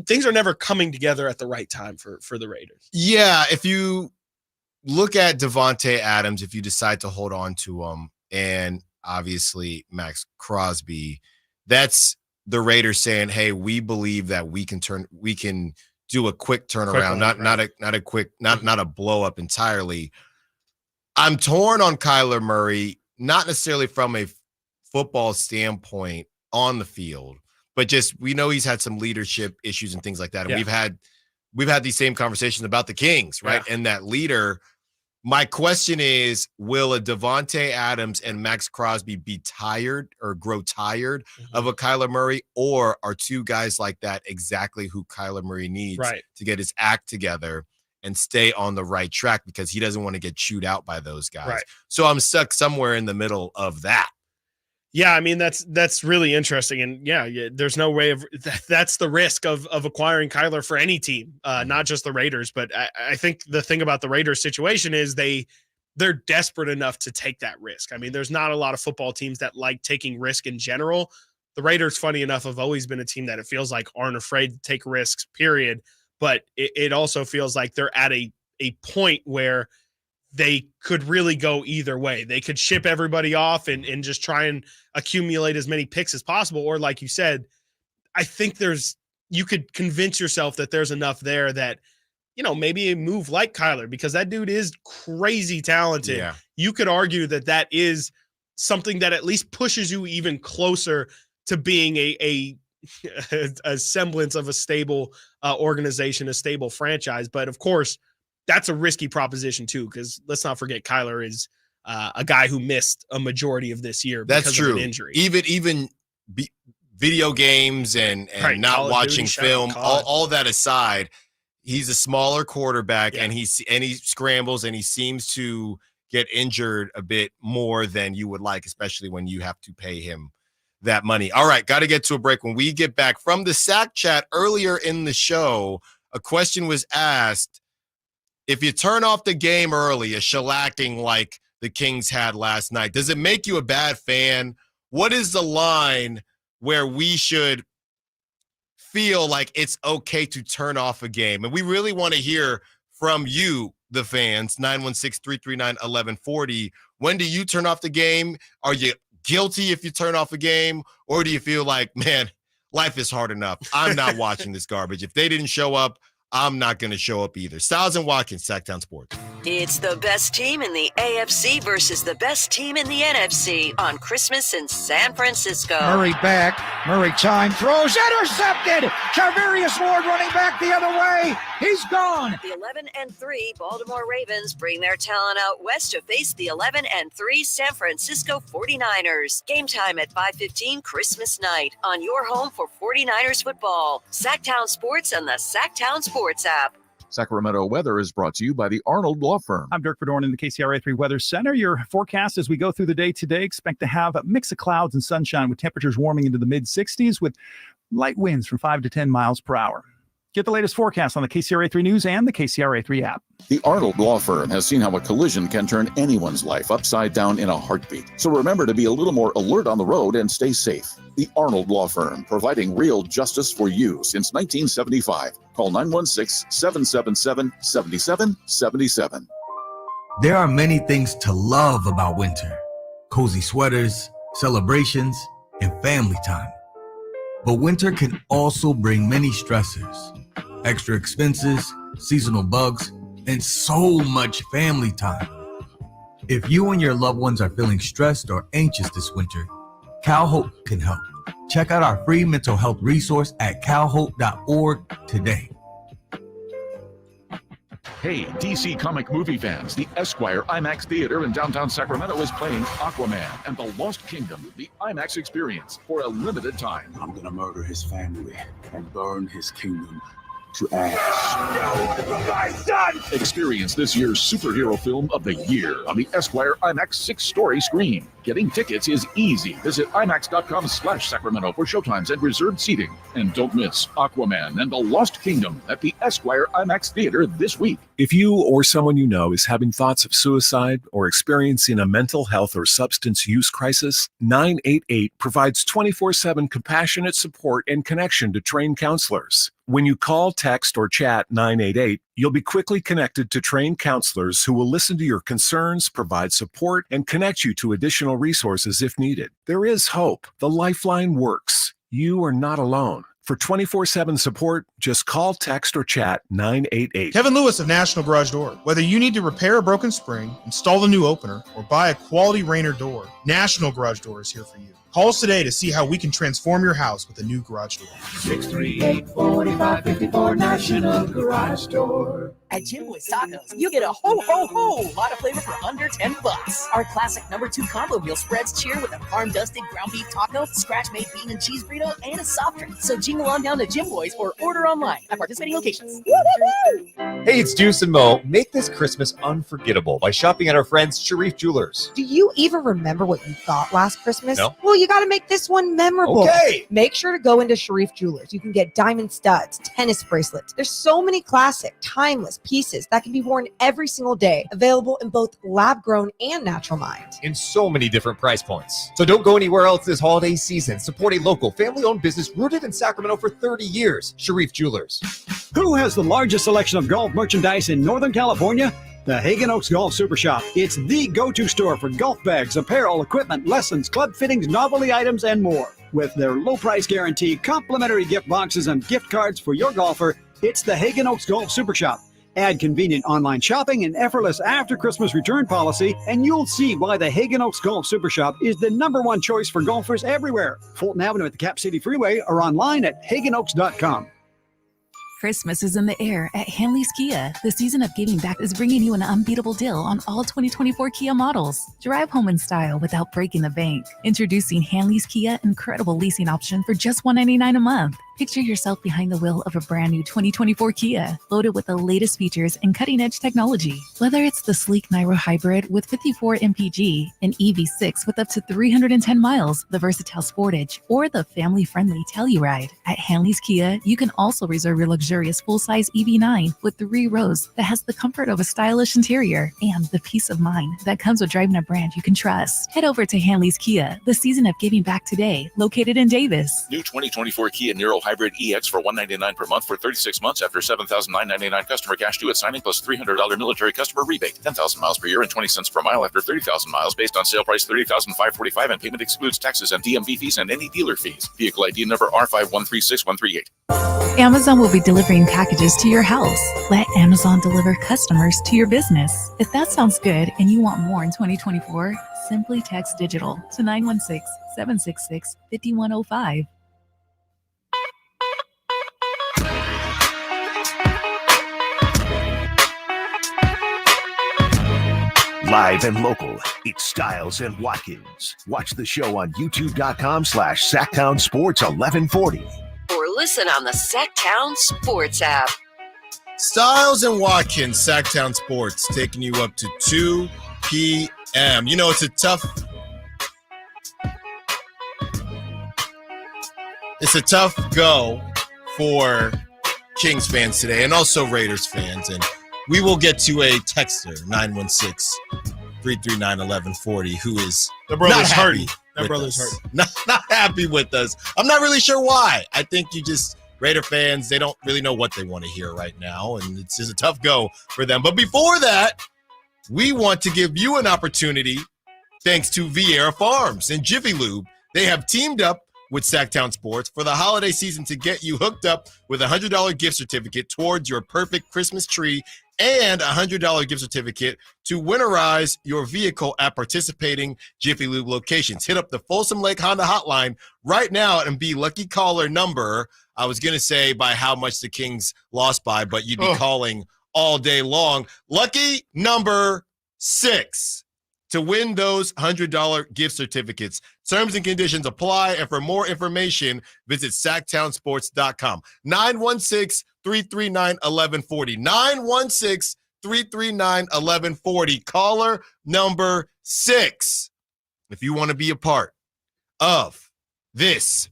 things are never coming together at the right time for the Raiders. Yeah, if you look at Devontae Adams, if you decide to hold on to him, and obviously Max Crosby, that's the Raiders saying, "Hey, we believe that we can do a quick turnaround, not a blow up entirely." I'm torn on Kyler Murray, not necessarily from a football standpoint on the field, but just we know he's had some leadership issues and things like that. And we've had these same conversations about the Kings, right? Yeah. And that leader. My question is, will a Devontae Adams and Max Crosby be tired or grow tired of a Kyler Murray, or are two guys like that exactly who Kyler Murray needs to get his act together and stay on the right track, because he doesn't want to get chewed out by those guys? Right. So I'm stuck somewhere in the middle of that. Yeah, I mean, that's really interesting. And yeah, there's no way of that's the risk of acquiring Kyler for any team, not just the Raiders. But I think the thing about the Raiders situation is they're desperate enough to take that risk. I mean, there's not a lot of football teams that like taking risk in general. The Raiders, funny enough, have always been a team that it feels like aren't afraid to take risks, period. But it also feels like they're at a point where they could really go either way. They could ship everybody off and just try and accumulate as many picks as possible. Or like you said, I think you could convince yourself that there's enough there that, maybe a move like Kyler, because that dude is crazy talented. Yeah. You could argue that is something that at least pushes you even closer to being a semblance of a stable organization, a stable franchise. But of course, that's a risky proposition too, because let's not forget Kyler is a guy who missed a majority of this year because of an injury. Even video games and not watching film, all that aside, he's a smaller quarterback, and he scrambles and he seems to get injured a bit more than you would like, especially when you have to pay him that money. All right, got to get to a break. When we get back from the Sack Chat earlier in the show, a question was asked: if you turn off the game early, a shellacking like the Kings had last night, does it make you a bad fan? What is the line where we should feel like it's okay to turn off a game? And we really want to hear from you, the fans. 916-339-1140. When do you turn off the game? Are you guilty if you turn off a game? Or do you feel like, man, life is hard enough, I'm not watching this garbage? If they didn't show up, I'm not going to show up either. Stiles and Watkins, Sacktown Sports. It's the best team in the AFC versus the best team in the NFC on Christmas in San Francisco. Murray back. Murray time throws. Intercepted. Charvarius Ward running back the other way. He's gone. The 11-3 Baltimore Ravens bring their talent out west to face the 11-3 San Francisco 49ers. Game time at 5:15 Christmas night on your home for 49ers football. Sacktown Sports and the Sacktown Sports app. Sacramento weather is brought to you by the Arnold Law Firm. I'm Dirk Verdorn in the KCRA3 Weather Center. Your forecast as we go through the day today, expect to have a mix of clouds and sunshine with temperatures warming into the mid-60s with light winds from 5 to 10 miles per hour. Get the latest forecast on the KCRA3 News and the KCRA3 app. The Arnold Law Firm has seen how a collision can turn anyone's life upside down in a heartbeat. So remember to be a little more alert on the road and stay safe. The Arnold Law Firm, providing real justice for you since 1975. Call 916-777-7777. There are many things to love about winter. Cozy sweaters, celebrations, and family time. But winter can also bring many stressors, extra expenses, seasonal bugs, and so much family time. If you and your loved ones are feeling stressed or anxious this winter, CalHope can help. Check out our free mental health resource at calhope.org today. Hey, DC comic movie fans, the Esquire IMAX Theater in downtown Sacramento is playing Aquaman and the Lost Kingdom, the IMAX experience, for a limited time. I'm gonna murder his family and burn his kingdom to ash. No, my son! Experience this year's superhero film of the year on the Esquire IMAX 6-story screen. Getting tickets is easy. Visit IMAX.com/Sacramento for showtimes and reserved seating. And don't miss Aquaman and the Lost Kingdom at the Esquire IMAX Theater this week. If you or someone you know is having thoughts of suicide or experiencing a mental health or substance use crisis, 988 provides 24/7 compassionate support and connection to trained counselors. When you call, text, or chat 988, you'll be quickly connected to trained counselors who will listen to your concerns, provide support, and connect you to additional resources if needed. There is hope. The Lifeline works. You are not alone. For 24/7 support, just call, text, or chat 988. Kevin Lewis of National Garage Door. Whether you need to repair a broken spring, install a new opener, or buy a quality Rainer door, National Garage Door is here for you. Call us today to see how we can transform your house with a new garage door. 638-4554 National Garage Door. At Jim Boy's Tacos, you get a ho lot of flavor for under $10. Our classic #2 combo meal spreads cheer with a farm-dusted ground beef taco, scratch-made bean and cheese burrito, and a soft drink. So jingle on down to Jim Boy's or order online at participating locations. Woo-hoo-hoo! Hey, it's Deuce and Mo. Make this Christmas unforgettable by shopping at our friends Sharif Jewelers. Do you even remember what you thought last Christmas? No. Well, you got to make this one memorable. Okay. Make sure to go into Sharif Jewelers. You can get diamond studs, tennis bracelets. There's so many classic, timeless pieces that can be worn every single day, available in both lab-grown and natural mined. In so many different price points. So don't go anywhere else this holiday season. Support a local, family-owned business rooted in Sacramento for 30 years. Sharif Jewelers. Who has the largest selection of golf merchandise in Northern California? The Hagen Oaks Golf Super Shop. It's the go-to store for golf bags, apparel, equipment, lessons, club fittings, novelty items, and more. With their low price guarantee, complimentary gift boxes, and gift cards for your golfer, it's the Hagen Oaks Golf Super Shop. Add convenient online shopping and effortless after-Christmas return policy, and you'll see why the Hagen Oaks Golf Super Shop is the #1 choice for golfers everywhere. Fulton Avenue at the Cap City Freeway or online at hagenoaks.com. Christmas is in the air at Hanley's Kia. The season of giving back is bringing you an unbeatable deal on all 2024 Kia models. Drive home in style without breaking the bank. Introducing Hanley's Kia incredible leasing option for just $199 a month. Picture yourself behind the wheel of a brand new 2024 Kia, loaded with the latest features and cutting-edge technology. Whether it's the sleek Niro Hybrid with 54 mpg, an EV6 with up to 310 miles, the versatile Sportage, or the family-friendly Telluride. At Hanley's Kia, you can also reserve your luxurious full-size EV9 with 3 rows that has the comfort of a stylish interior and the peace of mind that comes with driving a brand you can trust. Head over to Hanley's Kia, the season of giving back today, located in Davis. New 2024 Kia Niro Hybrid EX for $199 per month for 36 months after $7,999 customer cash due at signing plus $300 military customer rebate. 10,000 miles per year and 20 cents per mile after 30,000 miles based on sale price $30,545 and payment excludes taxes and DMV fees and any dealer fees. Vehicle ID number R5136138. Amazon will be delivering packages to your house. Let Amazon deliver customers to your business. If that sounds good and you want more in 2024, simply text digital to 916-766-5105. Live and local, it's Stiles and Watkins. Watch the show on youtube.com/SacktownSports1140. Or listen on the Sacktown Sports app. Stiles and Watkins, Sacktown Sports, taking you up to 2 p.m. You know, it's a tough go for Kings fans today and also Raiders fans. And we will get to a texter, 916-339-1140, who is The brother's not happy. hurting. That brother's hurting. Not happy with us. I'm not really sure why. I think Raider fans, they don't really know what they want to hear right now, and it's just a tough go for them. But before that, we want to give you an opportunity, thanks to Vieira Farms and Jiffy Lube. They have teamed up with Sacktown Sports for the holiday season to get you hooked up with a $100 gift certificate towards your perfect Christmas tree and a $100 gift certificate to winterize your vehicle at participating Jiffy Lube locations. Hit up the Folsom Lake Honda hotline right now and be lucky caller number. I was going to say by how much the Kings lost by, but you'd be calling all day long. Lucky number 6 to win those $100 gift certificates. Terms and conditions apply. And for more information, visit sacktownsports.com. 916-339-1140. 916-339-1140. Caller number 6. If you want to be a part of this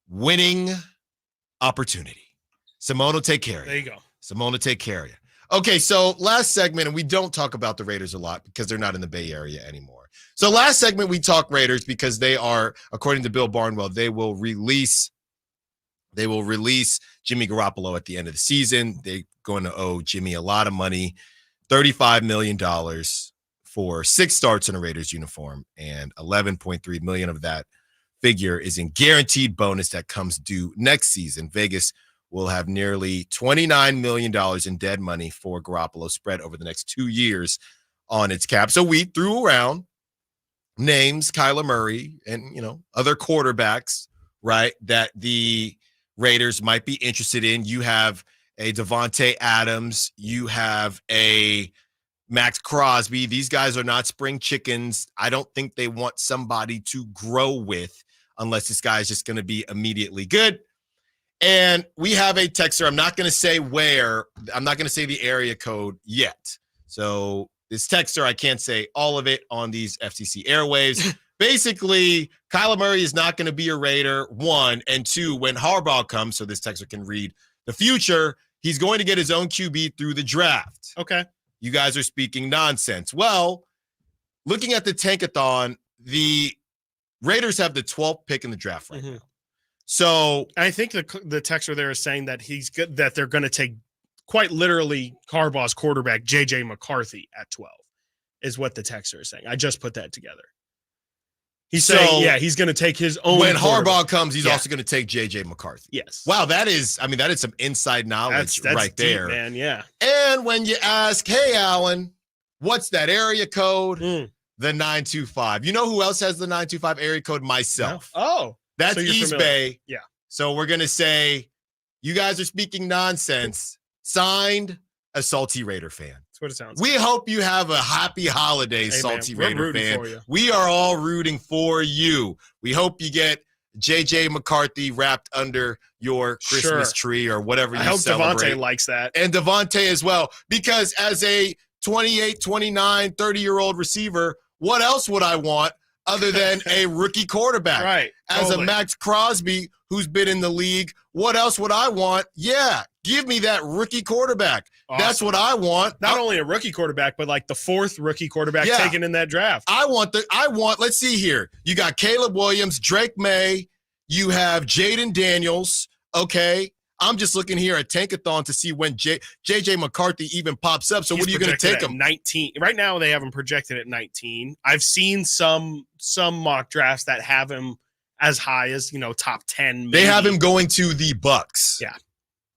winning opportunity, Simone will take care of you. There you go. Simone will take care of you. Okay, so last segment, and we don't talk about the Raiders a lot because they're not in the Bay Area anymore. So last segment, we talk Raiders because they are, according to Bill Barnwell, they will release Jimmy Garoppolo at the end of the season. They're going to owe Jimmy a lot of money, $35 million for 6 starts in a Raiders uniform, and $11.3 million of that figure is in guaranteed bonus that comes due next season. Vegas will have nearly $29 million in dead money for Garoppolo spread over the next 2 years on its cap. So we threw around names, Kyler Murray and, other quarterbacks, right, that the Raiders might be interested in. You have a Devontae Adams. You have a Max Crosby. These guys are not spring chickens. I don't think they want somebody to grow with unless this guy is just going to be immediately good. And we have a texter. I'm not going to say where. I'm not going to say the area code yet. So this texter, I can't say all of it on these FCC airwaves. Basically, Kyler Murray is not going to be a Raider, 1. And 2, when Harbaugh comes, so this texter can read the future, he's going to get his own QB through the draft. Okay. You guys are speaking nonsense. Well, looking at the tankathon, the Raiders have the 12th pick in the draft right now. So I think the texter there is saying that that they're going to take quite literally Harbaugh's quarterback, J.J. McCarthy, at 12, is what the texter is saying. I just put that together. He's saying, he's going to take his own. When Harbaugh comes, he's also going to take J.J. McCarthy. Yes. Wow, that is some inside knowledge that's right deep, there. Man, yeah. And when you ask, hey, Alan, what's that area code? The 925. You know who else has the 925 area code? Myself. No. Oh. That's so East familiar. Bay. Yeah. So we're going to say, you guys are speaking nonsense. Signed, a Salty Raider fan. That's what it sounds We hope you have a happy holiday, Salty Raider fan. We are all rooting for you. We hope you get J.J. McCarthy wrapped under your Christmas tree or whatever you celebrate. I hope Devontae likes that. And Devontae as well. Because as a 28, 29, 30-year-old receiver, what else would I want other than a rookie quarterback? Right. As a Max Crosby who's been in the league, what else would I want? Yeah, give me that rookie quarterback. Awesome. That's what I want. Not only a rookie quarterback, but like the 4th rookie quarterback taken in that draft. Let's see here. You got Caleb Williams, Drake May, you have Jaden Daniels. Okay. I'm just looking here at Tankathon to see when J.J. McCarthy even pops up. So what are you going to take him? 19. Right now they have him projected at 19. I've seen some mock drafts that have him as high as, top 10. Maybe. They have him going to the Bucks. Yeah.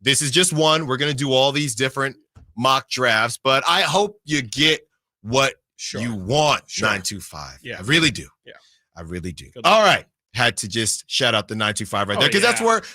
This is just one. We're going to do all these different mock drafts, but I hope you get what you want, 925. Yeah. I really do. Yeah. I really do. All right. Had to just shout out the 925 right there because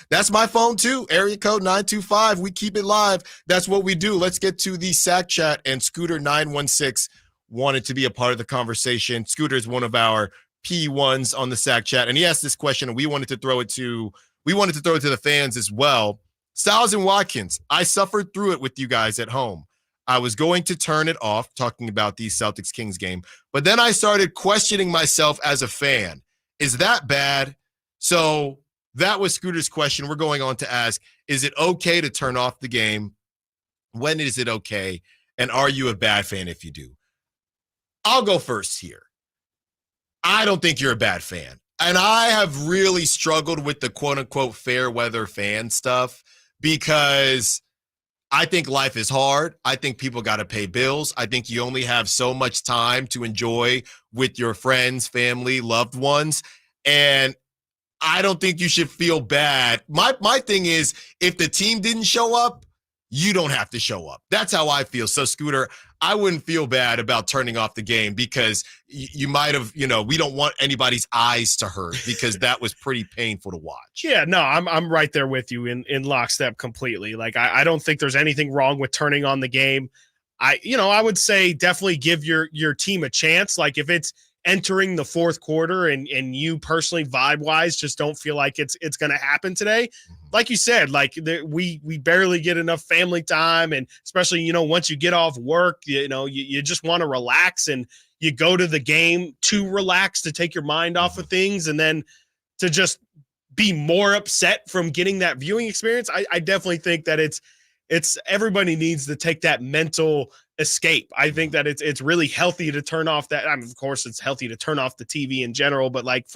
that's my phone too. Area code 925. We keep it live. That's what we do. Let's get to the Sack Chat. And Scooter 916 wanted to be a part of the conversation. Scooter is one of our P1s on the Sack Chat, and he asked this question, and we wanted to throw it to the fans as well. Stiles and Watkins, I suffered through it with you guys at home. I was going to turn it off talking about the Celtics Kings game, but then I started questioning myself as a fan. Is that bad? So that was Scooter's question. We're going on to ask, is it okay to turn off the game? When is it okay? And are you a bad fan if you do? I'll go first here. I don't think you're a bad fan. And I have really struggled with the quote-unquote fair weather fan stuff because I think life is hard. I think people got to pay bills. I think you only have so much time to enjoy with your friends, family, loved ones. And I don't think you should feel bad. My thing is, if the team didn't show up, you don't have to show up. That's how I feel. So, Scooter, I wouldn't feel bad about turning off the game because you might have, we don't want anybody's eyes to hurt because that was pretty painful to watch. Yeah, no, I'm right there with you in lockstep completely. Like, I don't think there's anything wrong with turning on the game. I would say definitely give your team a chance. Like, if it's entering the fourth quarter and you personally vibe-wise just don't feel like it's going to happen today, like you said, like we barely get enough family time, and especially once you get off work, you just want to relax, and you go to the game to relax, to take your mind off of things, and then to just be more upset from getting that viewing experience. I definitely think that it's everybody needs to take that mental escape. I think that it's really healthy to turn off that. I mean, of course, it's healthy to turn off the TV in general, but like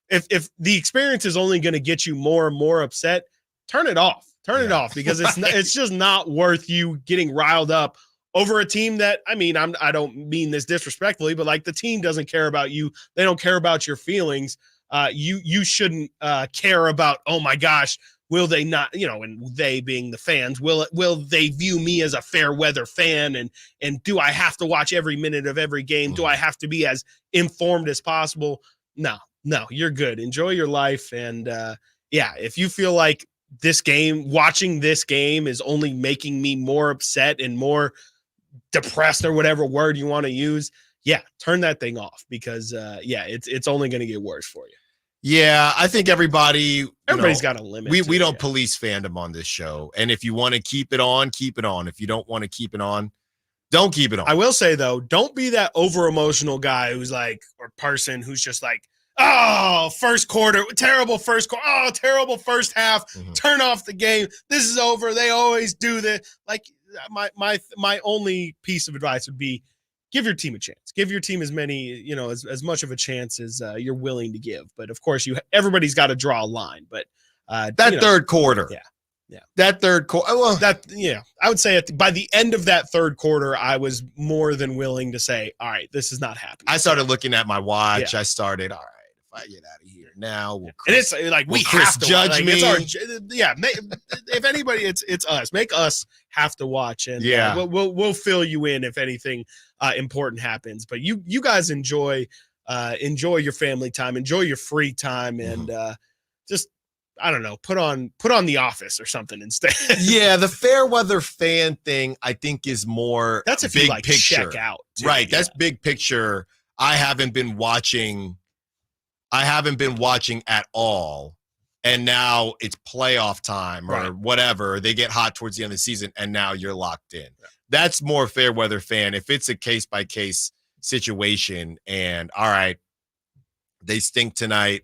if the experience is only going to get you more and more upset, turn it off. Turn it off, because it's just not worth you getting riled up over a team that, I mean, I don't mean this disrespectfully, but like the team doesn't care about you. They don't care about your feelings. You shouldn't care about, oh my gosh, will they not, and they being the fans, will they view me as a fair weather fan? And do I have to watch every minute of every game? Do I have to be as informed as possible? No, you're good. Enjoy your life. And if you feel like watching this game is only making me more upset and more depressed, or whatever word you want to use, turn that thing off, because it's only going to get worse for you. Yeah, I think everybody's got a limit. We don't police fandom on this show. And if you want to keep it on, keep it on. If you don't want to keep it on, don't keep it on. I will say, though, don't be that over emotional guy who's like, or person who's just like, oh, first quarter, terrible first quarter, oh, terrible first half, turn off the game. This is over. They always do this. Like, my only piece of advice would be, give your team a chance. Give your team as many, as much of a chance as you're willing to give. But of course, everybody's got to draw a line. But third quarter, that third quarter. Well, I would say by the end of that third quarter, I was more than willing to say, all right, this is not happening. I started looking at my watch. I started, all right, if I get out of here now, and it's like we have to judge me. If anybody, it's us. Make us have to watch, and we'll fill you in if anything important happens. But you guys enjoy your family time, enjoy your free time, and just, I don't know, put on The Office or something instead. The fair weather fan thing, I think, is more that's if big you like picture. Check out, too. Right? That's big picture. I haven't been watching at all, and now it's playoff time or whatever. They get hot towards the end of the season, and now you're locked in. That's more fair weather fan. If it's a case by case situation, and all right, they stink tonight,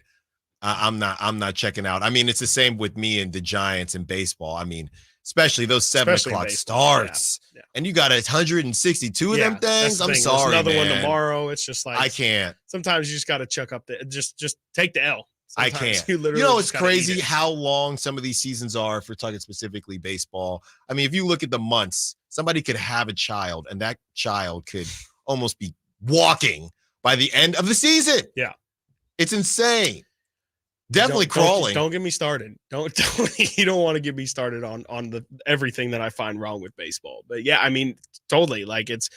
I'm not checking out. I mean, it's the same with me and the Giants in baseball. I mean, especially those 7 o'clock starts, and you got 162 of them things. I'm sorry, there's another man. one tomorrow. It's just like, I can't. Sometimes you just got to chuck up just take the L. I Sometimes can't. It's crazy how long some of these seasons are, if we're talking specifically baseball. I mean, if you look at the months, somebody could have a child, and that child could almost be walking by the end of the season. Yeah. It's insane. Definitely crawling. Don't get me started. Don't you don't want to get me started on the everything that I find wrong with baseball. But yeah, I mean, totally. Like, it's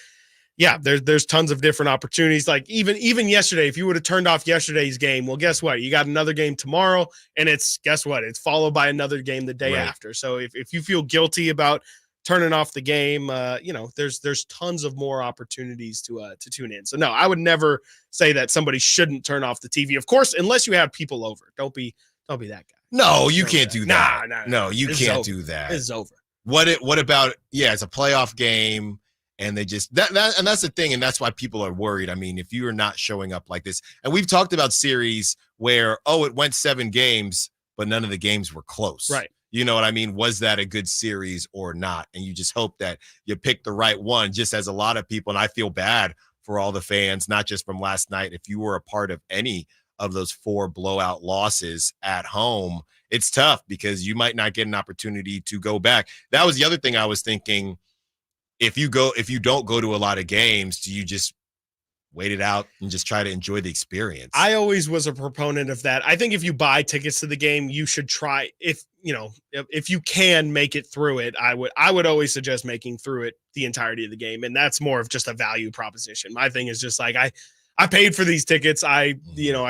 there's tons of different opportunities. Like even yesterday, if you would have turned off yesterday's game, well, guess what? You got another game tomorrow, and it's followed by another game the day after. So if you feel guilty about turning off the game, there's tons of more opportunities to tune in. So no, I would never say that somebody shouldn't turn off the TV. Of course, unless you have people over. Don't be that guy. No, you can't do that. No, you can't do that. It's over. What about it's a playoff game, and they just that and that's the thing, and that's why people are worried. I mean, if you are not showing up like this, and we've talked about series where it went 7 games, but none of the games were close. Right. You know what I mean? Was that a good series or not? And you just hope that you pick the right one, just as a lot of people. And I feel bad for all the fans, not just from last night. If you were a part of any of those 4 blowout losses at home, it's tough because you might not get an opportunity to go back. That was the other thing I was thinking. If you don't go to a lot of games, do you just wait it out and just try to enjoy the experience. I always was a proponent of that. I think if you buy tickets to the game, you should try, if you can make it through it, I would always suggest making through it the entirety of the game. And that's more of just a value proposition. My thing is just like, I paid for these tickets. I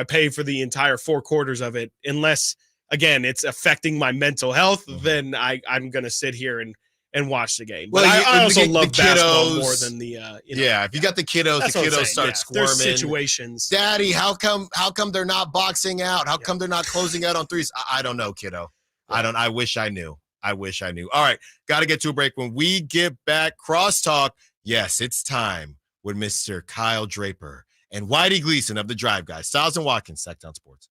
pay for the entire 4 quarters of it. Unless, again, it's affecting my mental health, then I'm going to sit here and watch the game. But I also love basketball more than the if you got the kiddos, the kiddos start squirming. There's situations. Daddy, how come they're not boxing out? How come they're not closing out on threes? I don't know, kiddo. I wish I knew. All right, got to get to a break. When we get back, crosstalk. Yes, it's time with Mr. Kyle Draper and Whitey Gleason of the Drive Guys. Stiles and Watkins, Sacktown Sports.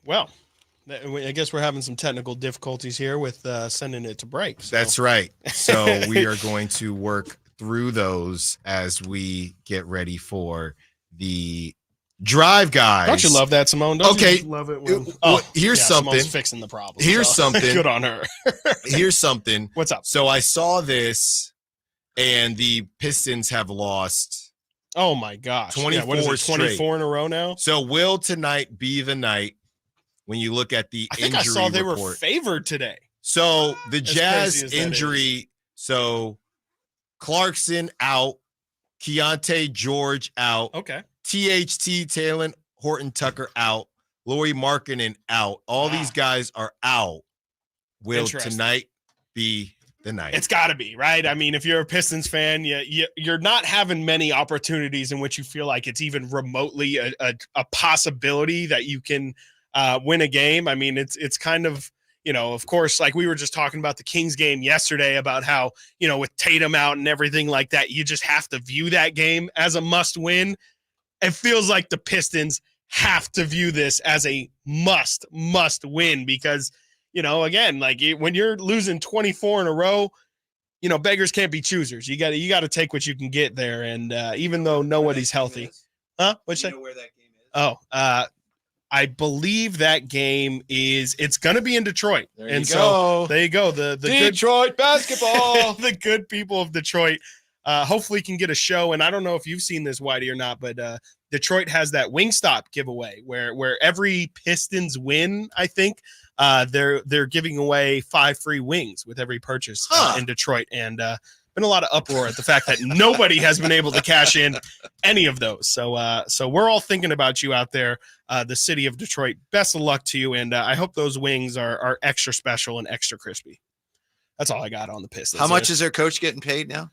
Well, I guess we're having some technical difficulties here with sending it to break. So. That's right. So we are going to work through those as we get ready for the Drive Guys. Don't you love that, Simone? Don't you love it when here's something. Simone's fixing the problem. Here's something. Good on her. Here's something. What's up? So I saw this, and the Pistons have lost. Oh my gosh! 24 what is it, 24 straight. in a row now. So will tonight be the night when you look at the injury report? I saw they were favored today. So the As Jazz crazy as that injury. So Clarkson out, Keontae George out. Okay. THT, Taylor Horton Tucker out, Lauri Markkanen out. All these guys are out. Will tonight be the night? It's got to be, right? I mean, if you're a Pistons fan, you're not having many opportunities in which you feel like it's even remotely a possibility that you can win a game. I mean, it's kind of, of course, like we were just talking about the Kings game yesterday about how, with Tatum out and everything like that, you just have to view that game as a must win. It feels like the Pistons have to view this as a must win because, again, like when you're losing 24 in a row, beggars can't be choosers. You got to take what you can get there. And even though nobody's healthy, what'd you say? Where that game is? Oh, I believe that game it's going to be in Detroit. There and you so go. there you go. The Detroit basketball. The good people of Detroit hopefully can get a show. And I don't know if you've seen this, Whitey, or not, but Detroit has that Wingstop giveaway where every Pistons win, I think, they're giving away 5 free wings with every purchase in Detroit. And been a lot of uproar at the fact that nobody has been able to cash in any of those. So we're all thinking about you out there, the city of Detroit. Best of luck to you. And I hope those wings are extra special and extra crispy. That's all I got on the Pistons. How much is their coach getting paid now?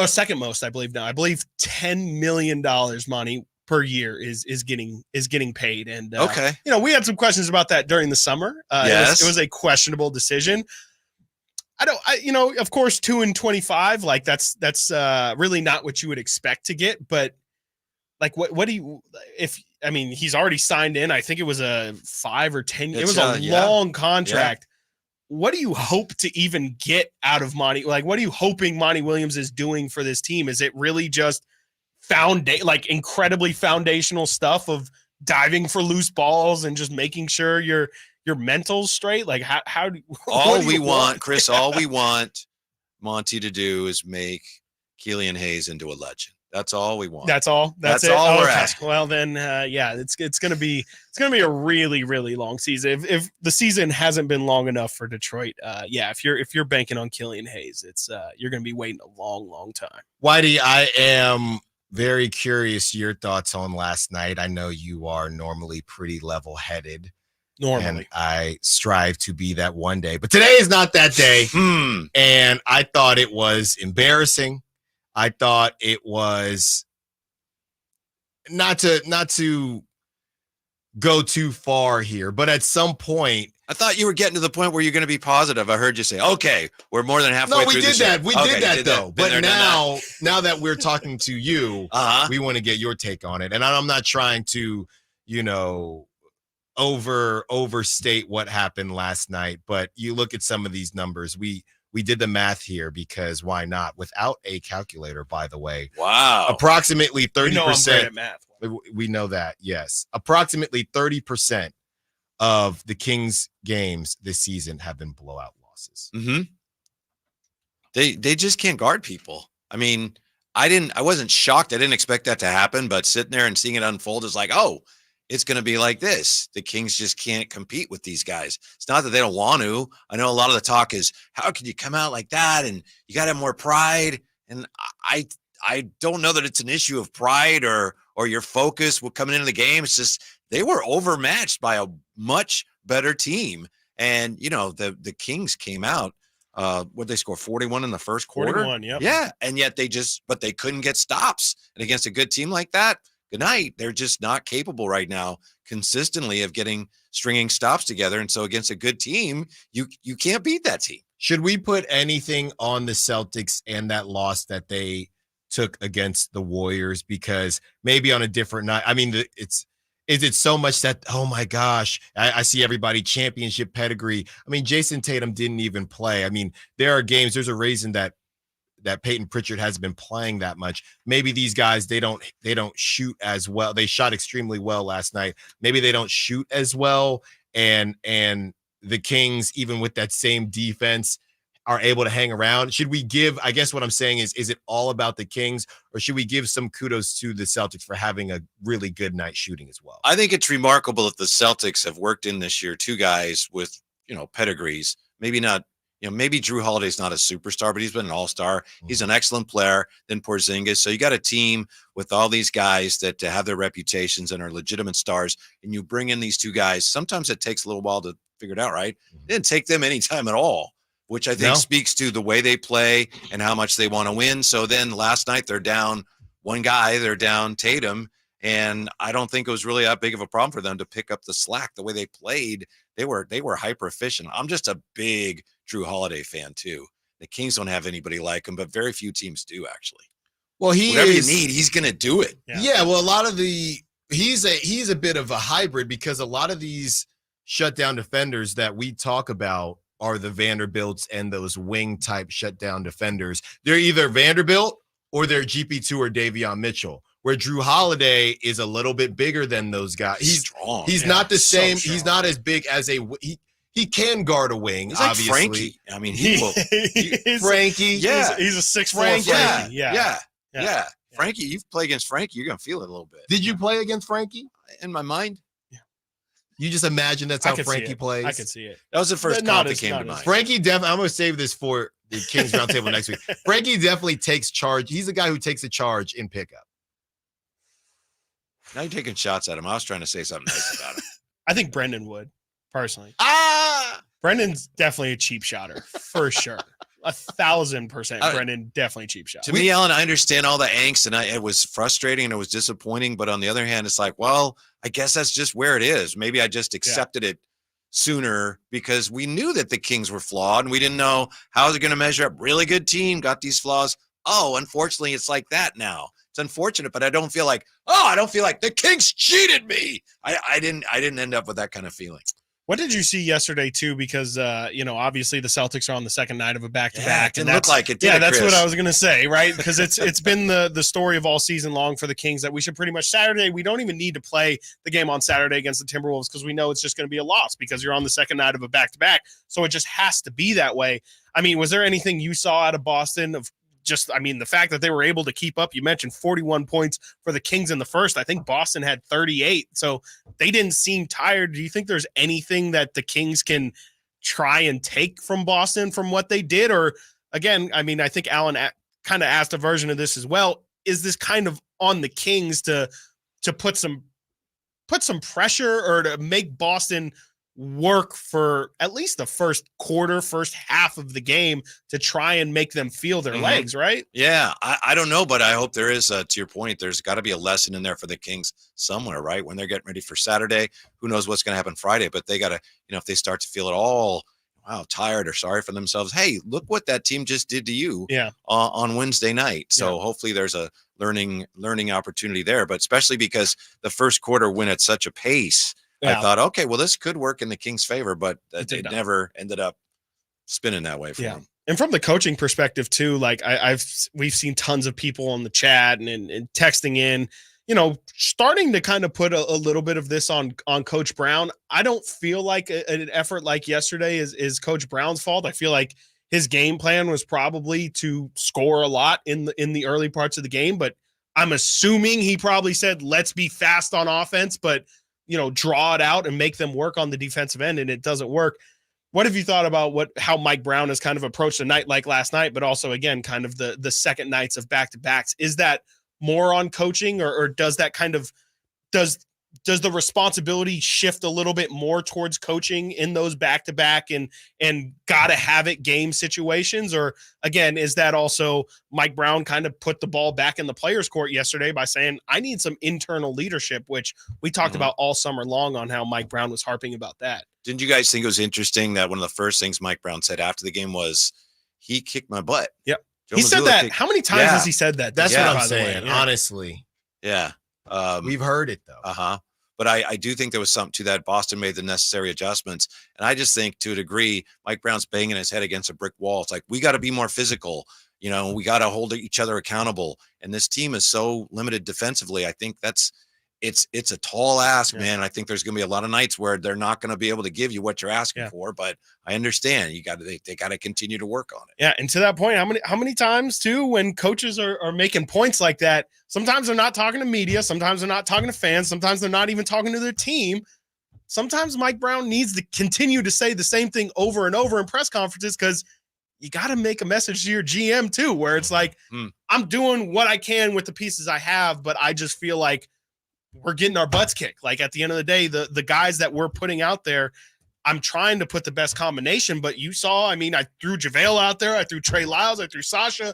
Second most, I believe now. I believe $10 million money per year is getting paid. And okay, we had some questions about that during the summer. Yes. It was a questionable decision. Of course, 2-25, like that's really not what you would expect to get. But like, what do you? He's already signed in. I think it was a 5 or 10. It was a long contract. Yeah. What do you hope to even get out of Monty? Like, what are you hoping Monty Williams is doing for this team? Is it really just incredibly foundational stuff of diving for loose balls and just making sure your mental's straight? Like, how do all we want, Chris? All we want Monty to do is make Killian Hayes into a legend. That's all we want. That's all. That's it? all we're asking. Well, then, it's gonna be a really, really long season. If the season hasn't been long enough for Detroit, if you're banking on Killian Hayes, it's you're gonna be waiting a long, long time. Whitey, I am very curious your thoughts on last night. I know you are normally pretty level-headed. And I strive to be that one day, but today is not that day. And I thought it was embarrassing. I thought it was not to go too far here, but at some point, I thought you were getting to the point where you're going to be positive. I heard you say, "Okay, we're more than halfway through." We did that. We did that though. But there, now that we're talking to you, we want to get your take on it. And I'm not trying to, overstate what happened last night, but you look at some of these numbers. We we did the math here because why not? Without a calculator, by the way. Wow. Approximately 30%. You know I'm great at math. We know that, yes. Approximately 30% of the Kings games this season have been blowout losses. Mm-hmm. They just can't guard people. I mean, I wasn't shocked. I didn't expect that to happen, but sitting there and seeing it unfold is like, oh, it's going to be like this. The Kings just can't compete with these guys. It's not that they don't want to. I know a lot of the talk is, how can you come out like that? And you got to have more pride. And I don't know that it's an issue of pride or your focus coming into the game. It's just they were overmatched by a much better team. And, you know, the Kings came out. What they score 41 in the first quarter? 41, yep. Yeah. And yet but they couldn't get stops. And against a good team like that, good night. They're just not capable right now consistently of stringing stops together. And so against a good team, you can't beat that team. Should we put anything on the Celtics and that loss that they took against the Warriors? Because maybe on a different night, I mean, is it so much that, oh my gosh, I see everybody championship pedigree. I mean, Jason Tatum didn't even play. I mean, there are games, there's a reason that Peyton Pritchard hasn't been playing that much. Maybe these guys, they don't shoot as well. They shot extremely well last night. Maybe they don't shoot as well. And the Kings, even with that same defense, are able to hang around. Should we give, I guess what I'm saying is it all about the Kings, or should we give some kudos to the Celtics for having a really good night shooting as well? I think it's remarkable that the Celtics have worked in this year 2 guys with, pedigrees. Maybe not, maybe Drew Holiday's not a superstar, but he's been an all-star. He's an excellent player. Then Porzingis. So you got a team with all these guys that have their reputations and are legitimate stars, and you bring in these 2 guys. Sometimes it takes a little while to figure it out, right? It didn't take them any time at all, which I think speaks to the way they play and how much they want to win. So then last night they're down one guy, they're down Tatum, and I don't think it was really that big of a problem for them to pick up the slack. The way they played, they were hyper efficient. I'm just a big Drew Holiday fan too. The Kings don't have anybody like him, but very few teams do actually. Well, whatever you need, he's going to do it. Yeah. Well, a lot of he's a bit of a hybrid, because a lot of these shutdown defenders that we talk about are the Vanderbilts and those wing type shutdown defenders. They're either Vanderbilt or they're GP2 or Davion Mitchell, where Drew Holiday is a little bit bigger than those guys. He's strong. He's not the same. He's not as big as he can guard a wing. He's like obviously. Frankie. I mean, Frankie. Yeah. He's a 6'4" Frankie. Frankie. Yeah. Frankie, you play against Frankie, you're going to feel it a little bit. Did you play against Frankie? In my mind. You just imagine that's how Frankie plays. I could see it. That was the first comp that came to mind. Frankie definitely. I'm going to save this for the Kings Roundtable next week. Frankie definitely takes charge. He's a guy who takes a charge in pickup. Now you're taking shots at him. I was trying to say something nice about him. I think Brendan would, personally. Brendan's definitely a cheap shotter, for sure. 1,000%. Brendan, definitely cheap shot. To me, Alan, I understand all the angst, and it was frustrating and it was disappointing. But on the other hand, it's like, well, I guess that's just where it is. Maybe I just accepted it sooner because we knew that the Kings were flawed and we didn't know how they're going to measure up. Really good team, got these flaws. Oh, unfortunately, it's like that now. It's unfortunate, but I don't feel like the Kings cheated me. I didn't end up with that kind of feeling. What did you see yesterday too? Because obviously the Celtics are on the second night of a back-to-back. It didn't look like it. Did that's Chris? what I was gonna say, right? Because it's been the story of all season long for the Kings that we should pretty much Saturday. We don't even need to play the game on Saturday against the Timberwolves because we know it's just going to be a loss because you're on the second night of a back-to-back. So it just has to be that way. I mean, was there anything you saw out of Boston of the fact that they were able to keep up? You mentioned 41 points for the Kings in the first. I think Boston had 38. So they didn't seem tired. Do you think there's anything that the Kings can try and take from Boston from what they did? Or again, I mean, I think Alan kind of asked a version of this as well. Is this kind of on the Kings to put some pressure or to make Boston work for at least the first half of the game to try and make them feel their legs, right? Yeah, I don't know, but I hope there is, to your point, there's got to be a lesson in there for the Kings somewhere, right? When they're getting ready for Saturday, who knows what's going to happen Friday, but they got to, if they start to feel it all, tired or sorry for themselves, hey, look what that team just did to you on Wednesday night. So hopefully there's a learning opportunity there, but especially because the first quarter went at such a pace, I thought, okay, well, this could work in the Kings' favor, but it never ended up spinning that way for them. And from the coaching perspective too, like we've seen tons of people on the chat and texting in, starting to kind of put a little bit of this on Coach Brown. I don't feel like an effort like yesterday is Coach Brown's fault. I feel like his game plan was probably to score a lot in the early parts of the game, but I'm assuming he probably said, let's be fast on offense, but draw it out and make them work on the defensive end, and it doesn't work. What have you thought about how Mike Brown has kind of approached a night like last night, but also, again, kind of the second nights of back-to-backs? Is that more on coaching, or does that kind of does the responsibility shift a little bit more towards coaching in those back-to-back and gotta have it game situations? Or again, is that also Mike Brown kind of put the ball back in the players' court yesterday by saying, I need some internal leadership, which we talked about all summer long on how Mike Brown was harping about that. Didn't you guys think it was interesting that one of the first things Mike Brown said after the game was, he kicked my butt? Yep. Joe He said Mazzulla that. kicked- How many times has he said that? That's Yeah, what by I'm the way. saying, Yeah. honestly. Yeah. We've heard it, though. Uh-huh. But I do think there was something to that. Boston made the necessary adjustments. And I just think, to a degree, Mike Brown's banging his head against a brick wall. It's like, we got to be more physical. We got to hold each other accountable. And this team is so limited defensively. I think it's a tall ask, man. I think there's going to be a lot of nights where they're not going to be able to give you what you're asking for, but I understand they got to continue to work on it. Yeah, and to that point, how many times too when coaches are making points like that, sometimes they're not talking to media, sometimes they're not talking to fans, sometimes they're not even talking to their team. Sometimes Mike Brown needs to continue to say the same thing over and over in press conferences, because you got to make a message to your GM too, where it's like, I'm doing what I can with the pieces I have, but I just feel like we're getting our butts kicked. Like, at the end of the day, the guys that we're putting out there, I'm trying to put the best combination, but you saw, I threw JaVale out there. I threw Trey Lyles. I threw Sasha.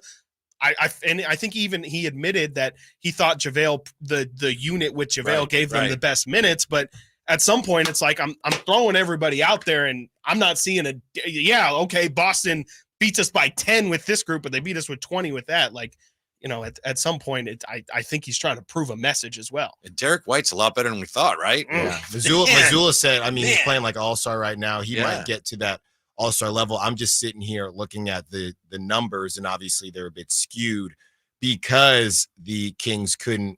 And I think even he admitted that he thought JaVale, the unit with JaVale gave them the best minutes, but at some point it's like, I'm throwing everybody out there and I'm not seeing Boston beats us by 10 with this group, but they beat us with 20 with that. Like, at some point, I think he's trying to prove a message as well. And Derek White's a lot better than we thought, right? Yeah. Mazzulla said, he's playing like all-star right now. He might get to that all-star level. I'm just sitting here looking at the numbers, and obviously they're a bit skewed because the Kings couldn't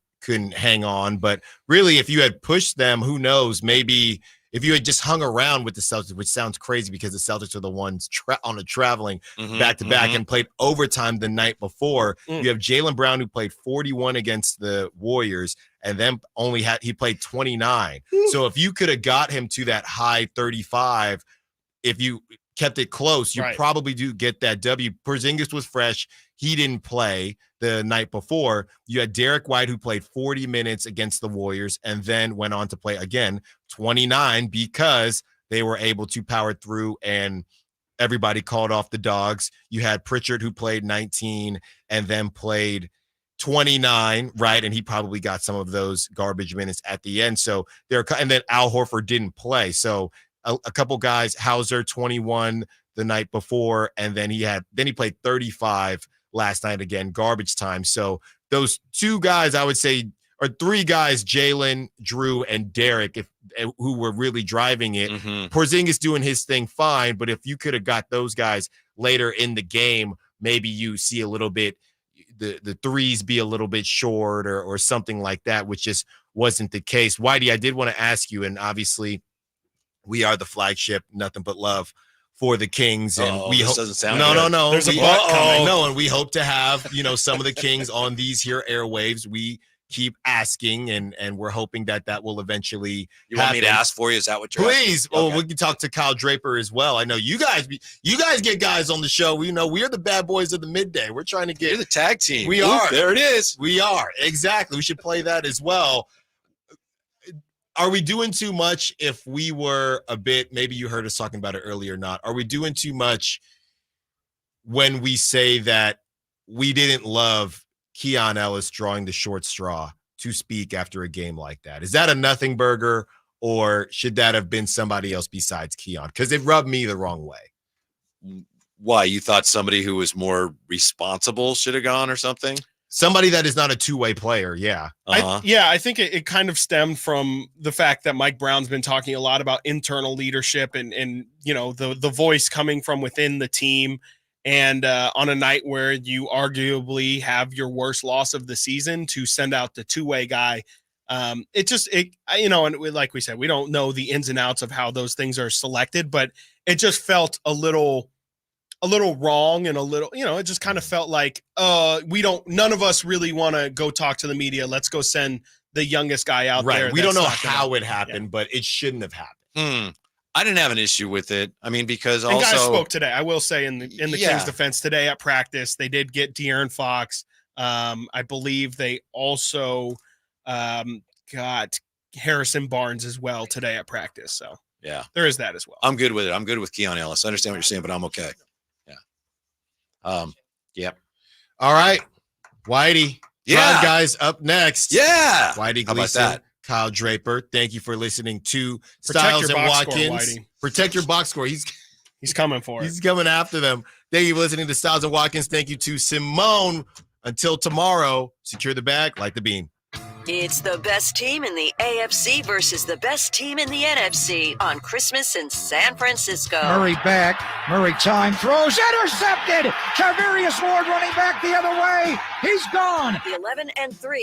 hang on. But really, if you had pushed them, who knows, maybe if you had just hung around with the Celtics, which sounds crazy because the Celtics are the ones on a traveling back-to-back and played overtime the night before. You have Jaylen Brown, who played 41 against the Warriors, and then he played 29. So if you could have got him to that high 35, if you kept it close, you probably do get that W. Porzingis was fresh. He didn't play the night before. You had Derek White, who played 40 minutes against the Warriors and then went on to play again 29 because they were able to power through and everybody called off the dogs. You had Pritchard, who played 19 and then played 29, right? And he probably got some of those garbage minutes at the end. So and then Al Horford didn't play. So a couple guys, Hauser 21 the night before, and then he played 35 last night, again, garbage time. So those two guys, I would say, or three guys, Jalen, Drew, and Derek, who were really driving it. Porzingis doing his thing fine, but if you could have got those guys later in the game, maybe you see a little bit, the threes be a little bit short or something like that, which just wasn't the case. Whitey, I did want to ask you, and obviously we are the flagship, nothing but love for the Kings, and we hope doesn't sound no. There's a butt coming. No, and we hope to have some of the Kings on these here airwaves. We keep asking, and we're hoping that will eventually. You want me to ask for you? Is that what you're? Please. Okay. We can talk to Kyle Draper as well. I know you guys get guys on the show. We know we're the bad boys of the midday. We're trying to get. You're the tag team. We are. There it is. We are, exactly. We should play that as well. Are we doing too much if we were a bit, maybe you heard us talking about it earlier or not, are we doing too much when we say that we didn't love Keon Ellis drawing the short straw to speak after a game like that? Is that a nothing burger, or should that have been somebody else besides Keon? Because it rubbed me the wrong way. Why? You thought somebody who was more responsible should have gone or something? Somebody that is not a two-way player, yeah. I think it kind of stemmed from the fact that Mike Brown's been talking a lot about internal leadership and the voice coming from within the team. And on a night where you arguably have your worst loss of the season, to send out the two-way guy, and like we said, we don't know the ins and outs of how those things are selected, but it just felt a little wrong, and it just kind of felt like, none of us really want to go talk to the media. Let's go send the youngest guy out there. We don't know how it happened, but it shouldn't have happened. I didn't have an issue with it. I mean, because and also guys spoke today. I will say in the Kings defense today at practice, they did get De'Aaron Fox. I believe they also got Harrison Barnes as well today at practice. So yeah, there is that as well. I'm good with it. I'm good with Keon Ellis. I understand what you're saying, but I'm okay. Yeah. Yep. All right, Whitey. Yeah, guys, up next. Yeah, Whitey How about Gleason, that? Kyle Draper. Thank you for listening to Protect Stiles your and box score, Watkins. Whitey. Protect your box score. He's coming for it. He's coming after them. Thank you for listening to Stiles and Watkins. Thank you to Simone. Until tomorrow, secure the bag, light the beam. It's the best team in the AFC versus the best team in the NFC on Christmas in San Francisco. Murray back. Murray time throws. Intercepted. Charvarius Ward running back the other way. He's gone. The 11-3